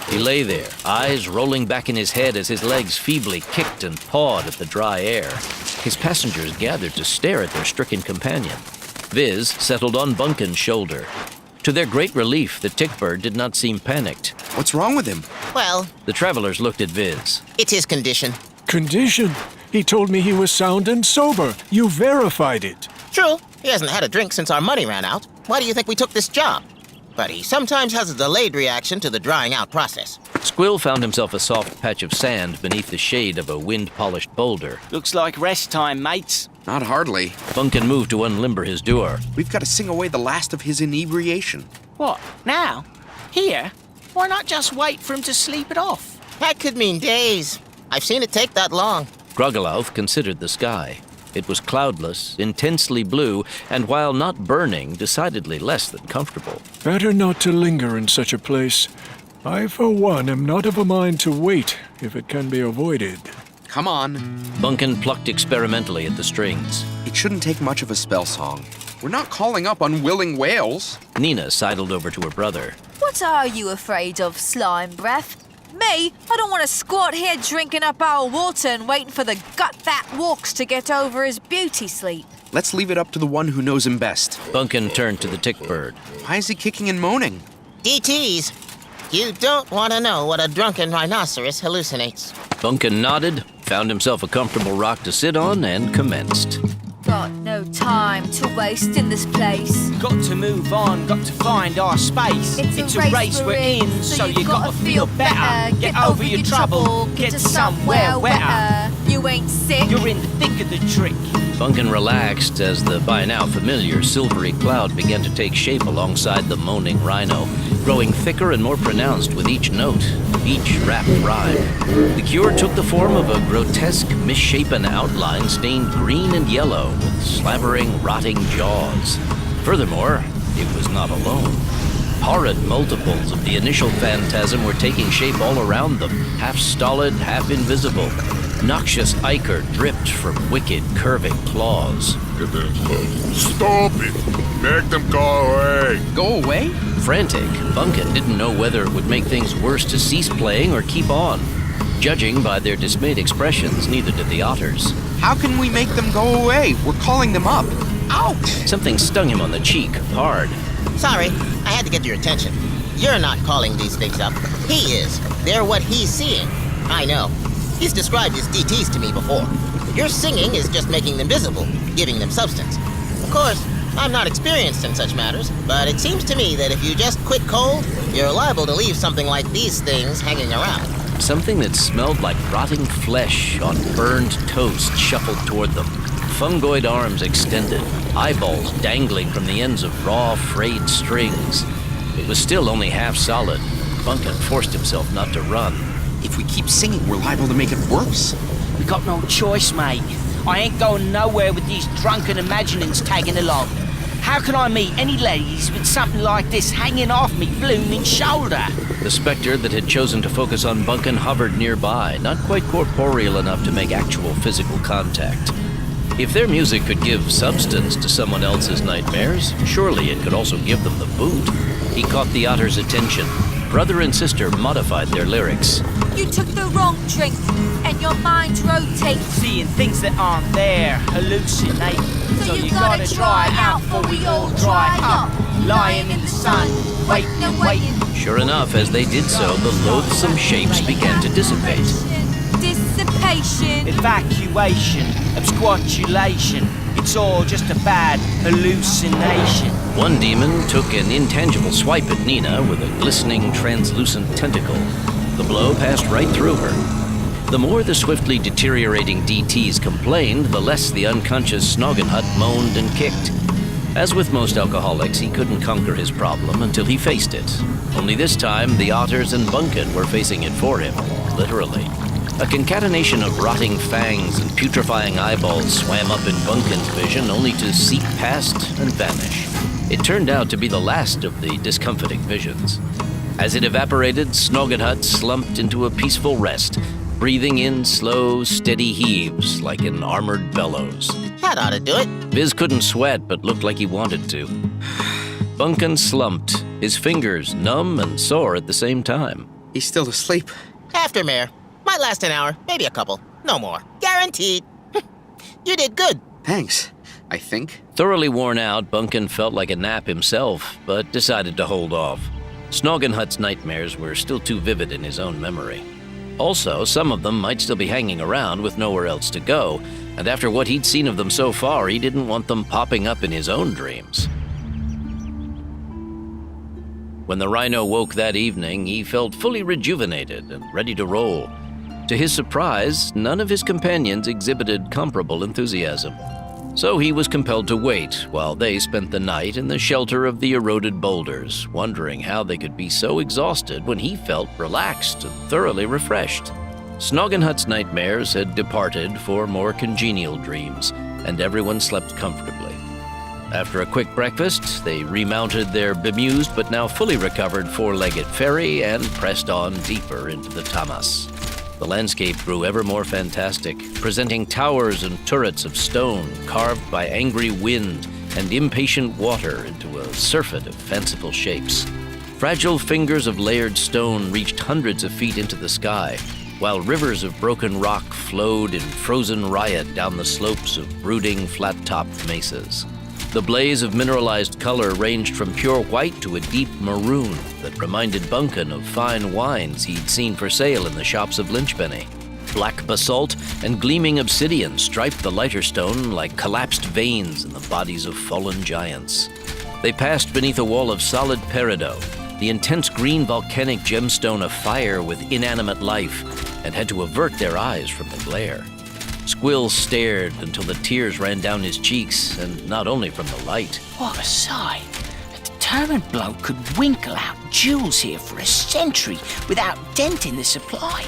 He lay there, eyes rolling back in his head as his legs feebly kicked and pawed at the dry air. His passengers gathered to stare at their stricken companion. Viz settled on Bunkin's shoulder. To their great relief, the tick-bird did not seem panicked. What's wrong with him? Well, The travelers looked at Viz. it's his condition. Condition? He told me he was sound and sober. You verified it. True, he hasn't had a drink since our money ran out. Why do you think we took this job? But he sometimes has a delayed reaction to the drying out process. Squill found himself a soft patch of sand beneath the shade of a wind-polished boulder. Looks like rest time, mates. Not hardly. Bunkin moved to unlimber his door. We've got to sing away the last of his inebriation. What, now? Here? Why not just wait for him to sleep it off? That could mean days. I've seen it take that long. Gruggleouth considered the sky. It was cloudless, intensely blue, and while not burning, decidedly less than comfortable. Better not to linger in such a place. I, for one, am not of a mind to wait if it can be avoided. Come on. Bunkin plucked experimentally at the strings. It shouldn't take much of a spell song. We're not calling up unwilling whales. Nina sidled over to her brother. What are you afraid of, Slime Breath? Me? I don't want to squat here drinking up our water and waiting for the gut that walks to get over his beauty sleep. Let's leave it up to the one who knows him best. Bunkin turned to the tick-bird. Why is he kicking and moaning? DTs. You don't want to know what a drunken rhinoceros hallucinates. Bunkin nodded, found himself a comfortable rock to sit on, and commenced. Got no time to waste in this place. Got to move on, got to find our space. It's a race we're in, so you gotta feel better. Get over your trouble, get to somewhere wetter. You ain't sick. You're in the thick of the trick. Bunkin relaxed as the by now familiar silvery cloud began to take shape alongside the moaning rhino, growing thicker and more pronounced with each note, each rapt rhyme. The cure took the form of a grotesque, misshapen outline stained green and yellow with slavering, rotting jaws. Furthermore, it was not alone. Horrid multiples of the initial phantasm were taking shape all around them, half stolid, half invisible. Noxious ichor dripped from wicked, curving claws. Stop it! Make them go away! Go away? Frantic, Bunkin didn't know whether it would make things worse to cease playing or keep on. Judging by their dismayed expressions, neither did the otters. How can we make them go away? We're calling them up. Ouch! Something stung him on the cheek, hard. Sorry, I had to get your attention. You're not calling these things up. He is. They're what he's seeing. I know. He's described his DTs to me before. Your singing is just making them visible, giving them substance. Of course, I'm not experienced in such matters, but it seems to me that if you just quit cold, you're liable to leave something like these things hanging around. Something that smelled like rotting flesh on burned toast shuffled toward them. Fungoid arms extended, eyeballs dangling from the ends of raw, frayed strings. It was still only half solid. Bunkin forced himself not to run. If we keep singing, we're liable to make it worse. We got no choice, mate. I ain't going nowhere with these drunken imaginings tagging along. How can I meet any ladies with something like this hanging off me blooming shoulder? The specter that had chosen to focus on Bunkin hovered nearby, not quite corporeal enough to make actual physical contact. If their music could give substance to someone else's nightmares, surely it could also give them the boot. He caught the otter's attention. Brother and sister modified their lyrics. You took the wrong drink, and your mind rotates. Seeing things that aren't there, hallucinate. So you gotta dry out, for we all dry up. Lying in the sun, waiting and waiting. Sure enough, as they did so, the loathsome shapes began to dissipate. Dissipation. Evacuation, absquatulation. It's all just a bad hallucination. One demon took an intangible swipe at Nina with a glistening, translucent tentacle. The blow passed right through her. The more the swiftly deteriorating DTs complained, the less the unconscious Snoggenhut moaned and kicked. As with most alcoholics, he couldn't conquer his problem until he faced it. Only this time, the otters and Bunkin were facing it for him, literally. A concatenation of rotting fangs and putrefying eyeballs swam up in Bunkin's vision, only to seep past and vanish. It turned out to be the last of the discomfiting visions. As it evaporated, Snoggenhut slumped into a peaceful rest, breathing in slow, steady heaves like an armored bellows. That ought to do it. Viz couldn't sweat, but looked like he wanted to. Bunkin slumped, his fingers numb and sore at the same time. He's still asleep. Aftermare. Might last an hour, maybe a couple. No more. Guaranteed. You did good. Thanks, I think. Thoroughly worn out, Bunkin felt like a nap himself, but decided to hold off. Snoggenhut's nightmares were still too vivid in his own memory. Also, some of them might still be hanging around with nowhere else to go, and after what he'd seen of them so far, he didn't want them popping up in his own dreams. When the rhino woke that evening, he felt fully rejuvenated and ready to roll. To his surprise, none of his companions exhibited comparable enthusiasm. So he was compelled to wait while they spent the night in the shelter of the eroded boulders, wondering how they could be so exhausted when he felt relaxed and thoroughly refreshed. Snoggenhut's nightmares had departed for more congenial dreams, and everyone slept comfortably. After a quick breakfast, they remounted their bemused but now fully recovered four-legged ferry and pressed on deeper into the Tamas. The landscape grew ever more fantastic, presenting towers and turrets of stone carved by angry wind and impatient water into a surfeit of fanciful shapes. Fragile fingers of layered stone reached hundreds of feet into the sky, while rivers of broken rock flowed in frozen riot down the slopes of brooding, flat-topped mesas. The blaze of mineralized color ranged from pure white to a deep maroon that reminded Bunkin of fine wines he'd seen for sale in the shops of Lynchpenny. Black basalt and gleaming obsidian striped the lighter stone like collapsed veins in the bodies of fallen giants. They passed beneath a wall of solid peridot, the intense green volcanic gemstone afire with inanimate life, and had to avert their eyes from the glare. Squill stared until the tears ran down his cheeks, and not only from the light. What a sight. A determined bloke could winkle out jewels here for a century without denting the supply.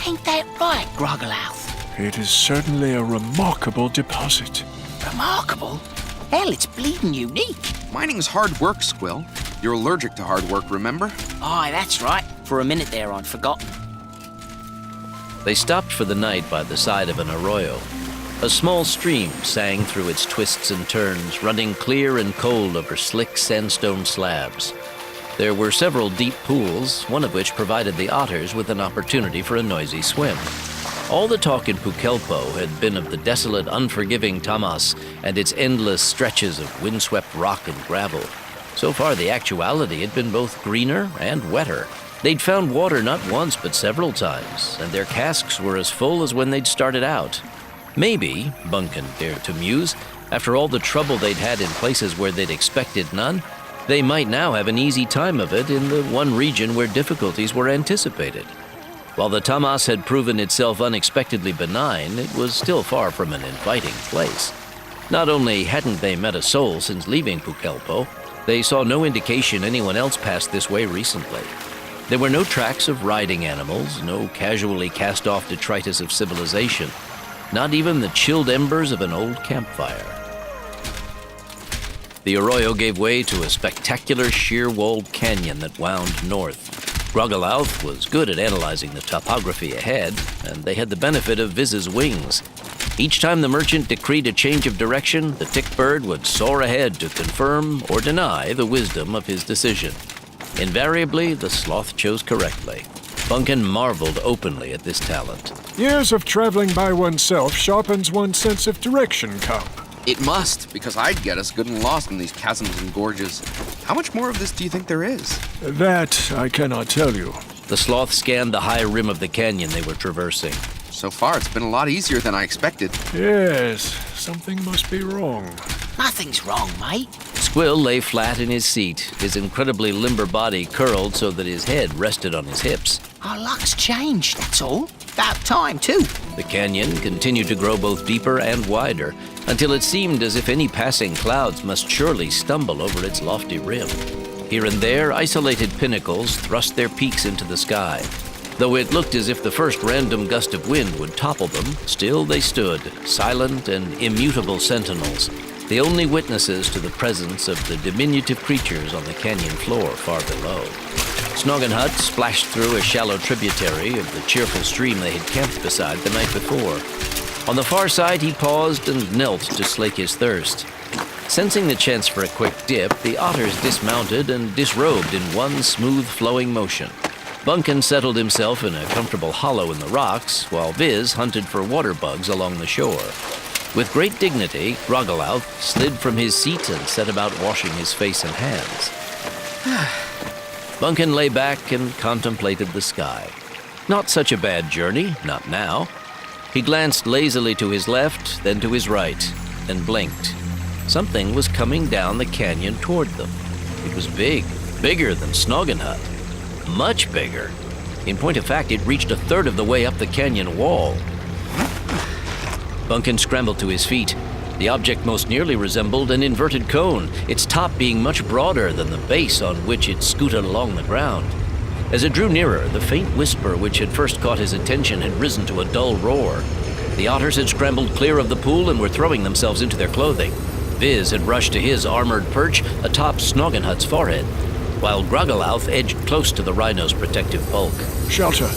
Ain't that right, Groggelouth? It is certainly a remarkable deposit. Remarkable? Hell, it's bleeding unique. Mining's hard work, Squill. You're allergic to hard work, remember? Aye, that's right. For a minute there, I'd forgotten. They stopped for the night by the side of an arroyo. A small stream sang through its twists and turns, running clear and cold over slick sandstone slabs. There were several deep pools, one of which provided the otters with an opportunity for a noisy swim. All the talk in Pukelpo had been of the desolate, unforgiving Tamas and its endless stretches of windswept rock and gravel. So far, the actuality had been both greener and wetter. They'd found water not once but several times, and their casks were as full as when they'd started out. Maybe, Bunkin dared to muse, after all the trouble they'd had in places where they'd expected none, they might now have an easy time of it in the one region where difficulties were anticipated. While the Tamas had proven itself unexpectedly benign, it was still far from an inviting place. Not only hadn't they met a soul since leaving Pukelpo, they saw no indication anyone else passed this way recently. There were no tracks of riding animals, no casually cast-off detritus of civilization, not even the chilled embers of an old campfire. The arroyo gave way to a spectacular sheer-walled canyon that wound north. Groggelouth was good at analyzing the topography ahead, and they had the benefit of Viz's wings. Each time the merchant decreed a change of direction, the tick bird would soar ahead to confirm or deny the wisdom of his decision. Invariably, the sloth chose correctly. Bunkin marveled openly at this talent. Years of traveling by oneself sharpens one's sense of direction, Comp. It must, because I'd get us good and lost in these chasms and gorges. How much more of this do you think there is? That I cannot tell you. The sloth scanned the high rim of the canyon they were traversing. So far, it's been a lot easier than I expected. Yes, something must be wrong. Nothing's wrong, mate. Squill lay flat in his seat, his incredibly limber body curled so that his head rested on his hips. Our luck's changed, that's all. About time, too. The canyon continued to grow both deeper and wider, until it seemed as if any passing clouds must surely stumble over its lofty rim. Here and there, isolated pinnacles thrust their peaks into the sky. Though it looked as if the first random gust of wind would topple them, still they stood, silent and immutable sentinels, the only witnesses to the presence of the diminutive creatures on the canyon floor far below. Snoggenhut splashed through a shallow tributary of the cheerful stream they had camped beside the night before. On the far side, he paused and knelt to slake his thirst. Sensing the chance for a quick dip, the otters dismounted and disrobed in one smooth flowing motion. Bunkin settled himself in a comfortable hollow in the rocks, while Viz hunted for water bugs along the shore. With great dignity, Rogalouth slid from his seat and set about washing his face and hands. Bunkin lay back and contemplated the sky. Not such a bad journey, not now. He glanced lazily to his left, then to his right, and blinked. Something was coming down the canyon toward them. It was big, bigger than Snoggenhut. Much bigger. In point of fact, it reached a third of the way up the canyon wall. Bunkin scrambled to his feet. The object most nearly resembled an inverted cone, its top being much broader than the base on which it scooted along the ground. As it drew nearer, the faint whisper which had first caught his attention had risen to a dull roar. The otters had scrambled clear of the pool and were throwing themselves into their clothing. Viz had rushed to his armored perch atop Snoggenhut's forehead, while Grogalouth edged close to the rhino's protective bulk. Shelter.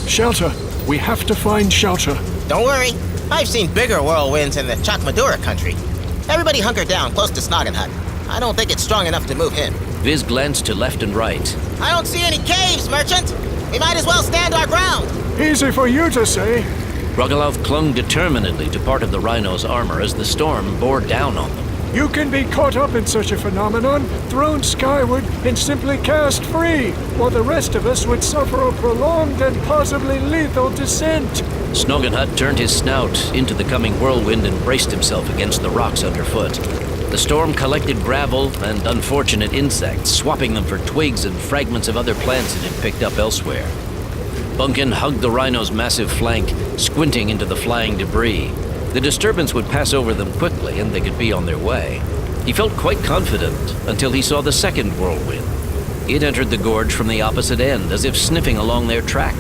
Shelter. We have to find shelter. Don't worry. I've seen bigger whirlwinds in the Chakmadura country. Everybody hunker down close to Snoggenhut. I don't think it's strong enough to move him. Viz glanced to left and right. I don't see any caves, merchant. We might as well stand our ground. Easy for you to say. Grogalouth clung determinedly to part of the rhino's armor as the storm bore down on them. You can be caught up in such a phenomenon, thrown skyward, and simply cast free, while the rest of us would suffer a prolonged and possibly lethal descent. Snoggenhut turned his snout into the coming whirlwind and braced himself against the rocks underfoot. The storm collected gravel and unfortunate insects, swapping them for twigs and fragments of other plants it had picked up elsewhere. Bunkin hugged the rhino's massive flank, squinting into the flying debris. The disturbance would pass over them quickly and they could be on their way. He felt quite confident until he saw the second whirlwind. It entered the gorge from the opposite end, as if sniffing along their track.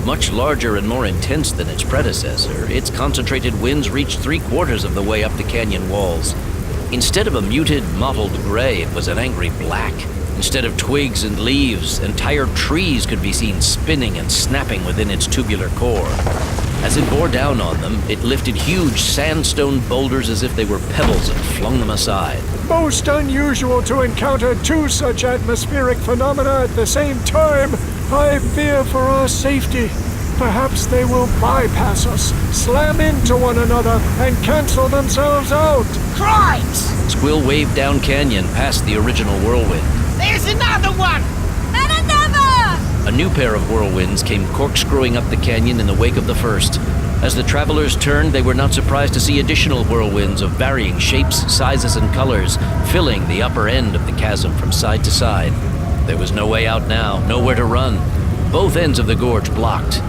Much larger and more intense than its predecessor, its concentrated winds reached 3/4 of the way up the canyon walls. Instead of a muted, mottled gray, it was an angry black. Instead of twigs and leaves, entire trees could be seen spinning and snapping within its tubular core. As it bore down on them, it lifted huge sandstone boulders as if they were pebbles and flung them aside. Most unusual to encounter two such atmospheric phenomena at the same time. I fear for our safety. Perhaps they will bypass us, slam into one another, and cancel themselves out. Cripes! Squill waved down canyon past the original whirlwind. There's another one! And another! A new pair of whirlwinds came corkscrewing up the canyon in the wake of the first. As the travelers turned, they were not surprised to see additional whirlwinds of varying shapes, sizes, and colors, filling the upper end of the chasm from side to side. There was no way out now, nowhere to run. Both ends of the gorge blocked.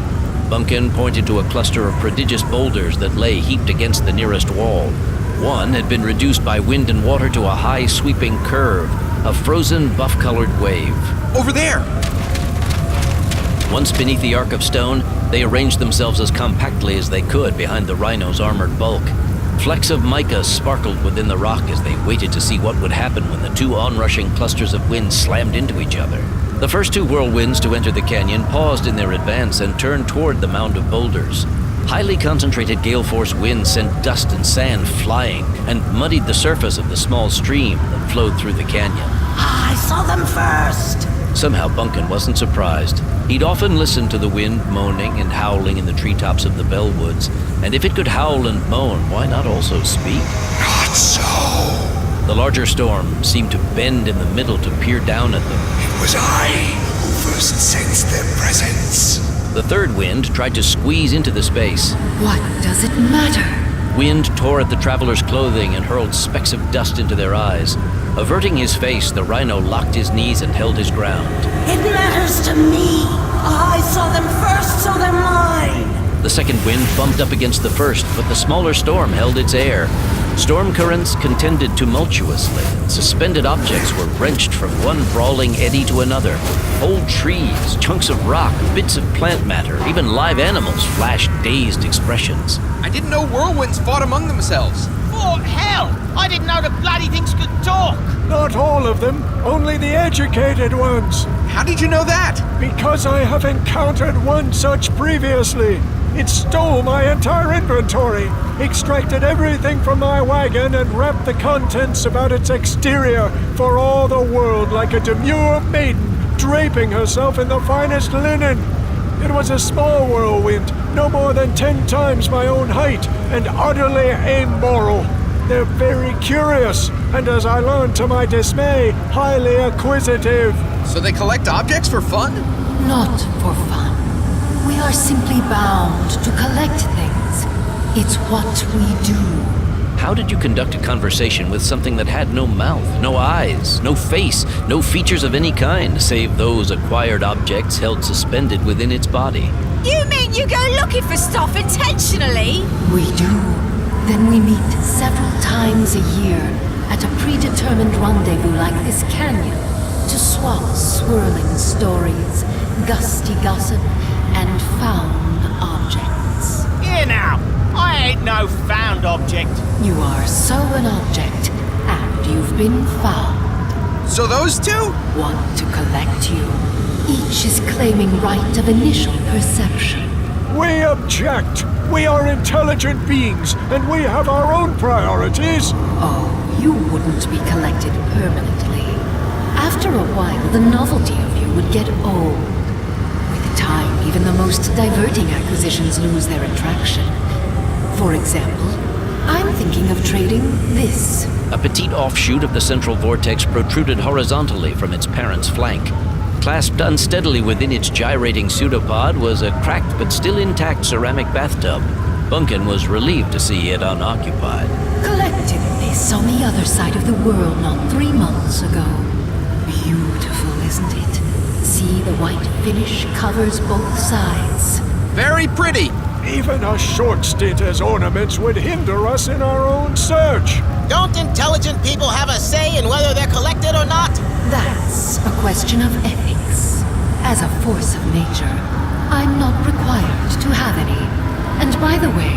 Bunkin pointed to a cluster of prodigious boulders that lay heaped against the nearest wall. One had been reduced by wind and water to a high sweeping curve, a frozen buff-colored wave. Over there! Once beneath the arc of stone, they arranged themselves as compactly as they could behind the rhino's armored bulk. Flecks of mica sparkled within the rock as they waited to see what would happen when the two onrushing clusters of wind slammed into each other. The first two whirlwinds to enter the canyon paused in their advance and turned toward the mound of boulders. Highly concentrated gale force winds sent dust and sand flying and muddied the surface of the small stream that flowed through the canyon. I saw them first! Somehow Bunkin wasn't surprised. He'd often listened to the wind moaning and howling in the treetops of the Bellwoods, and if it could howl and moan, why not also speak? Not so! The larger storm seemed to bend in the middle to peer down at them. It was I who first sensed their presence. The third wind tried to squeeze into the space. What does it matter? Wind tore at the traveler's clothing and hurled specks of dust into their eyes. Averting his face, the rhino locked his knees and held his ground. It matters to me. I saw them first, so they're mine. The second wind bumped up against the first, but the smaller storm held its air. Storm currents contended tumultuously. Suspended objects were wrenched from one brawling eddy to another. Whole trees, chunks of rock, bits of plant matter, even live animals flashed dazed expressions. I didn't know whirlwinds fought among themselves. Oh, hell! I didn't know the bloody things could talk! Not all of them, only the educated ones. How did you know that? Because I have encountered one such previously. It stole my entire inventory, extracted everything from my wagon, and wrapped the contents about its exterior for all the world like a demure maiden draping herself in the finest linen. It was a small whirlwind, no more than 10 times my own height, and utterly amoral. They're very curious, and as I learned to my dismay, highly acquisitive. So they collect objects for fun? Not for fun. We are simply bound to collect things. It's what we do. How did you conduct a conversation with something that had no mouth, no eyes, no face, no features of any kind, save those acquired objects held suspended within its body? You mean you go looking for stuff intentionally? We do. Then we meet several times a year at a predetermined rendezvous like this canyon to swap swirling stories, gusty gossip, and found objects. Here now, I ain't no found object. You are so an object, and you've been found. So those two? Want to collect you. Each is claiming right of initial perception. We object. We are intelligent beings, and we have our own priorities. Oh, you wouldn't be collected permanently. After a while, the novelty of you would get old. With time, even the most diverting acquisitions lose their attraction. For example, I'm thinking of trading this. A petite offshoot of the central vortex protruded horizontally from its parent's flank. Clasped unsteadily within its gyrating pseudopod was a cracked but still intact ceramic bathtub. Bunkin was relieved to see it unoccupied. Collected this on the other side of the world not 3 months ago. Beautiful, isn't it? See, the white finish covers both sides. Very pretty. Even a short stint as ornaments would hinder us in our own search. Don't intelligent people have a say in whether they're collected or not? That's a question of ethics. As a force of nature, I'm not required to have any. And by the way,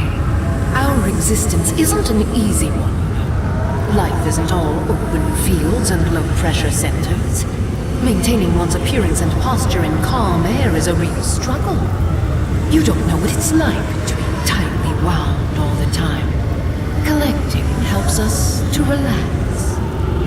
our existence isn't an easy one. Life isn't all open fields and low-pressure centers. Maintaining one's appearance and posture in calm air is a real struggle. You don't know what it's like to be tightly wound all the time. Collecting helps us to relax.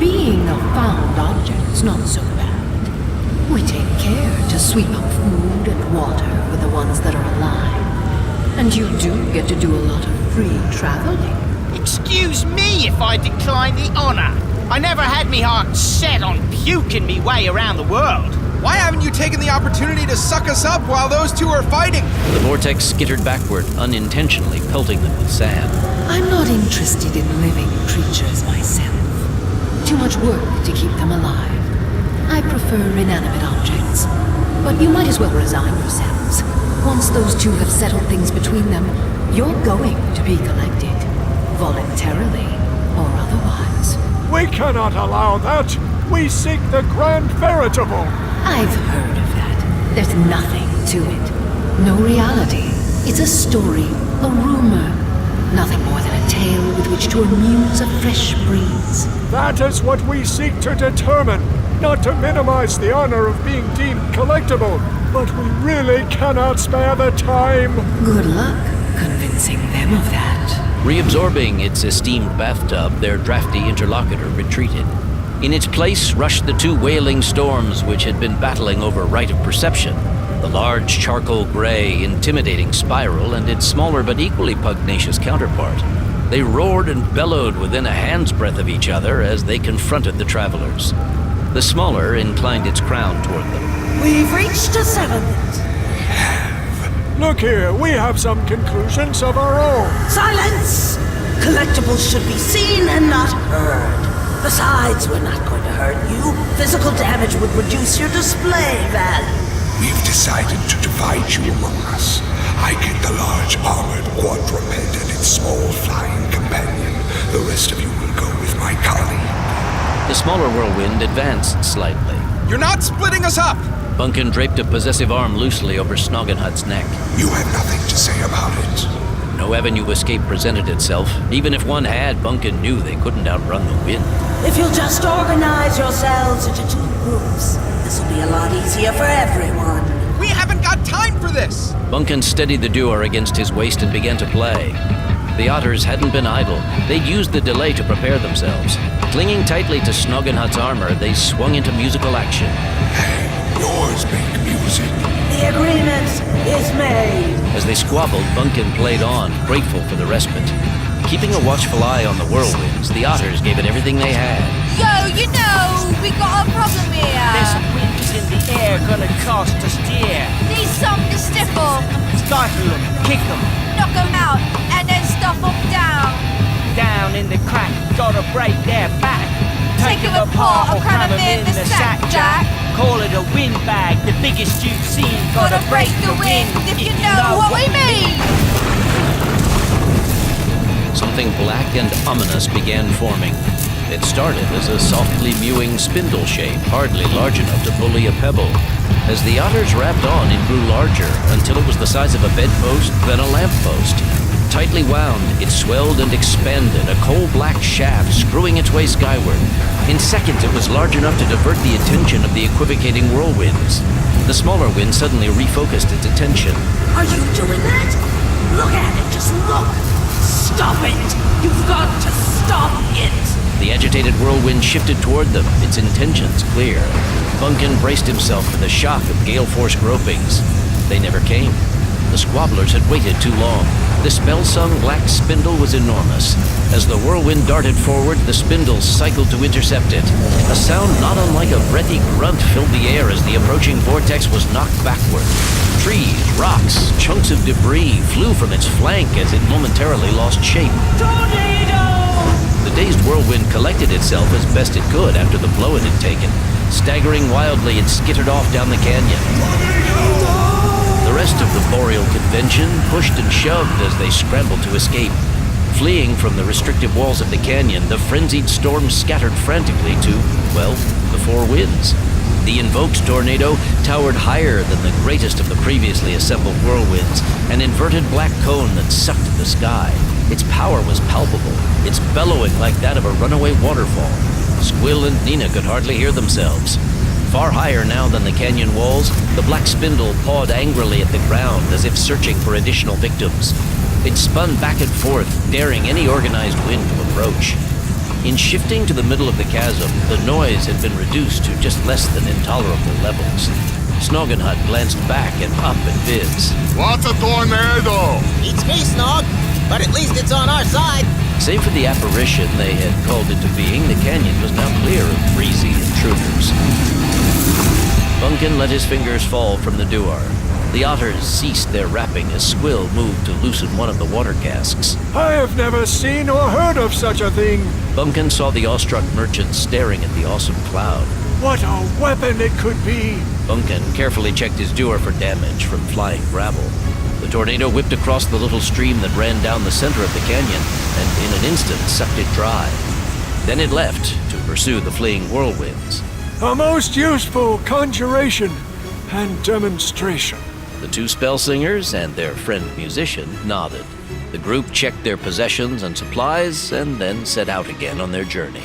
Being a found object's not so bad. We take care to sweep up food and water for the ones that are alive. And you do get to do a lot of free traveling. Excuse me if I decline the honor. I never had me heart set on puking me way around the world. Why haven't you taken the opportunity to suck us up while those two are fighting? The vortex skittered backward, unintentionally pelting them with sand. I'm not interested in living creatures myself. Too much work to keep them alive. I prefer inanimate objects. But you might as well resign yourselves. Once those two have settled things between them, you're going to be collected. Voluntarily or otherwise. We cannot allow that. We seek the grand veritable. I've heard of that. There's nothing to it. No reality. It's a story, a rumor. Nothing more than a tale with which to amuse a fresh breeze. That is what we seek to determine. Not to minimize the honor of being deemed collectible, but we really cannot spare the time. Good luck convincing them of that. Reabsorbing its esteemed bathtub, their drafty interlocutor retreated. In its place rushed the two wailing storms which had been battling over right of perception. The large charcoal gray, intimidating spiral and its smaller but equally pugnacious counterpart. They roared and bellowed within a hand's breadth of each other as they confronted the travelers. The smaller inclined its crown toward them. We've reached a settlement. Look here, we have some conclusions of our own. Silence! Collectibles should be seen and not heard. Besides, we're not going to hurt you. Physical damage would reduce your display value. We've decided to divide you among us. I get the large armored quadruped and its small flying companion. The rest of you will go with my colleague. The smaller whirlwind advanced slightly. You're not splitting us up! Bunkin draped a possessive arm loosely over Snoggenhut's neck. You have nothing to say about it. No avenue escape presented itself. Even if one had, Bunkin knew they couldn't outrun the wind. If you'll just organize yourselves into 2 groups, this will be a lot easier for everyone. We haven't got time for this! Bunkin steadied the duer against his waist and began to play. The otters hadn't been idle. They'd used the delay to prepare themselves. Clinging tightly to Snoggenhut's armor, they swung into musical action. Hey, yours make music. The agreement is made. As they squabbled, Bunkin played on, grateful for the respite. Keeping a watchful eye on the whirlwinds, the otters gave it everything they had. Yo, you know, we got a problem here. There's winds in the air gonna cost us dear. Need something to stifle. Stifle them, kick them. Knock them out, and then stuff them down. Down in the crack, gotta break their back. Take them apart or cram them in the sack, Jack. Call it a windbag, the biggest you've seen. Gotta break the wind, if you know what we mean. Something black and ominous began forming. It started as a softly mewing spindle shape, hardly large enough to bully a pebble. As the otters wrapped on, it grew larger, until it was the size of a bedpost, then a lamppost. Tightly wound, it swelled and expanded, a coal-black shaft screwing its way skyward. In seconds, it was large enough to divert the attention of the equivocating whirlwinds. The smaller wind suddenly refocused its attention. Are you doing that? Look at it, just look. Stop it! You've got to stop it! The agitated whirlwind shifted toward them, its intentions clear. Bunkin braced himself for the shock of gale-force gropings. They never came. The squabblers had waited too long. The spell-sung black spindle was enormous. As the whirlwind darted forward, the spindles cycled to intercept it. A sound not unlike a breathy grunt filled the air as the approaching vortex was knocked backward. Trees, rocks, chunks of debris flew from its flank as it momentarily lost shape. Tornado! The dazed whirlwind collected itself as best it could after the blow it had taken. Staggering wildly, it skittered off down the canyon. The rest of the boreal convention pushed and shoved as they scrambled to escape. Fleeing from the restrictive walls of the canyon, the frenzied storm scattered frantically to, well, the 4 winds. The invoked tornado towered higher than the greatest of the previously assembled whirlwinds, an inverted black cone that sucked at the sky. Its power was palpable, its bellowing like that of a runaway waterfall. Squill and Nina could hardly hear themselves. Far higher now than the canyon walls, the black spindle pawed angrily at the ground as if searching for additional victims. It spun back and forth, daring any organized wind to approach. In shifting to the middle of the chasm, the noise had been reduced to just less than intolerable levels. Snoggenhut glanced back and up at Viz. What's a tornado? Beats me, Snog, but at least it's on our side. Save for the apparition they had called into being, the canyon was now clear of breezy intruders. Bunkin let his fingers fall from the duar. The otters ceased their rapping as Squill moved to loosen one of the water casks. I have never seen or heard of such a thing. Bunkin saw the awestruck merchant staring at the awesome cloud. What a weapon it could be! Bunkin carefully checked his duer for damage from flying gravel. The tornado whipped across the little stream that ran down the center of the canyon, and in an instant sucked it dry. Then it left to pursue the fleeing whirlwinds. A most useful conjuration and demonstration. The 2 spellsingers and their friend musician nodded. The group checked their possessions and supplies and then set out again on their journey.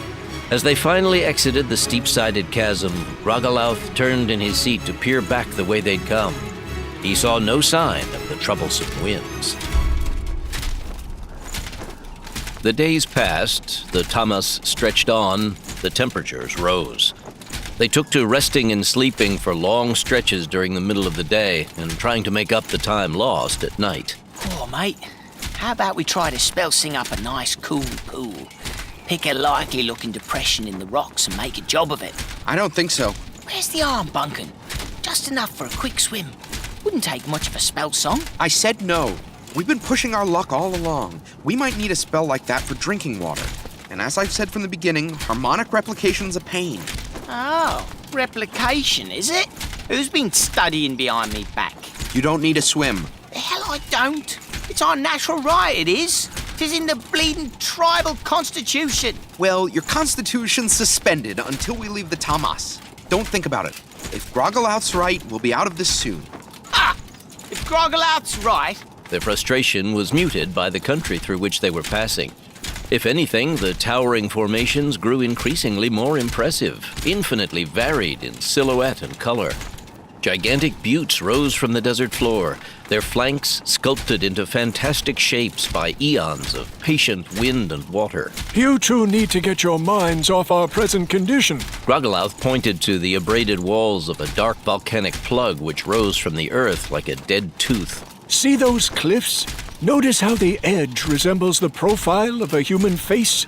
As they finally exited the steep-sided chasm, Ragalauth turned in his seat to peer back the way they'd come. He saw no sign of the troublesome winds. The days passed, the tamas stretched on, the temperatures rose. They took to resting and sleeping for long stretches during the middle of the day and trying to make up the time lost at night. Oh, mate, how about we try to spell sing up a nice cool pool? Pick a likely-looking depression in the rocks and make a job of it. I don't think so. Where's the arm, Bunkin? Just enough for a quick swim. Wouldn't take much of a spell song. I said no. We've been pushing our luck all along. We might need a spell like that for drinking water. And as I've said from the beginning, harmonic replication's a pain. Oh, replication, is it? Who's been studying behind me back? You don't need a swim. The hell I don't. It's our natural right, it is. 'Tis in the bleeding tribal constitution. Well, your constitution's suspended until we leave the Tamas. Don't think about it. If Groggelouth's right, we'll be out of this soon. If Groggelouth's right... Their frustration was muted by the country through which they were passing. If anything, the towering formations grew increasingly more impressive, infinitely varied in silhouette and color. Gigantic buttes rose from the desert floor, their flanks sculpted into fantastic shapes by eons of patient wind and water. You two need to get your minds off our present condition. Groggelouth pointed to the abraded walls of a dark volcanic plug which rose from the earth like a dead tooth. See those cliffs? Notice how the edge resembles the profile of a human face?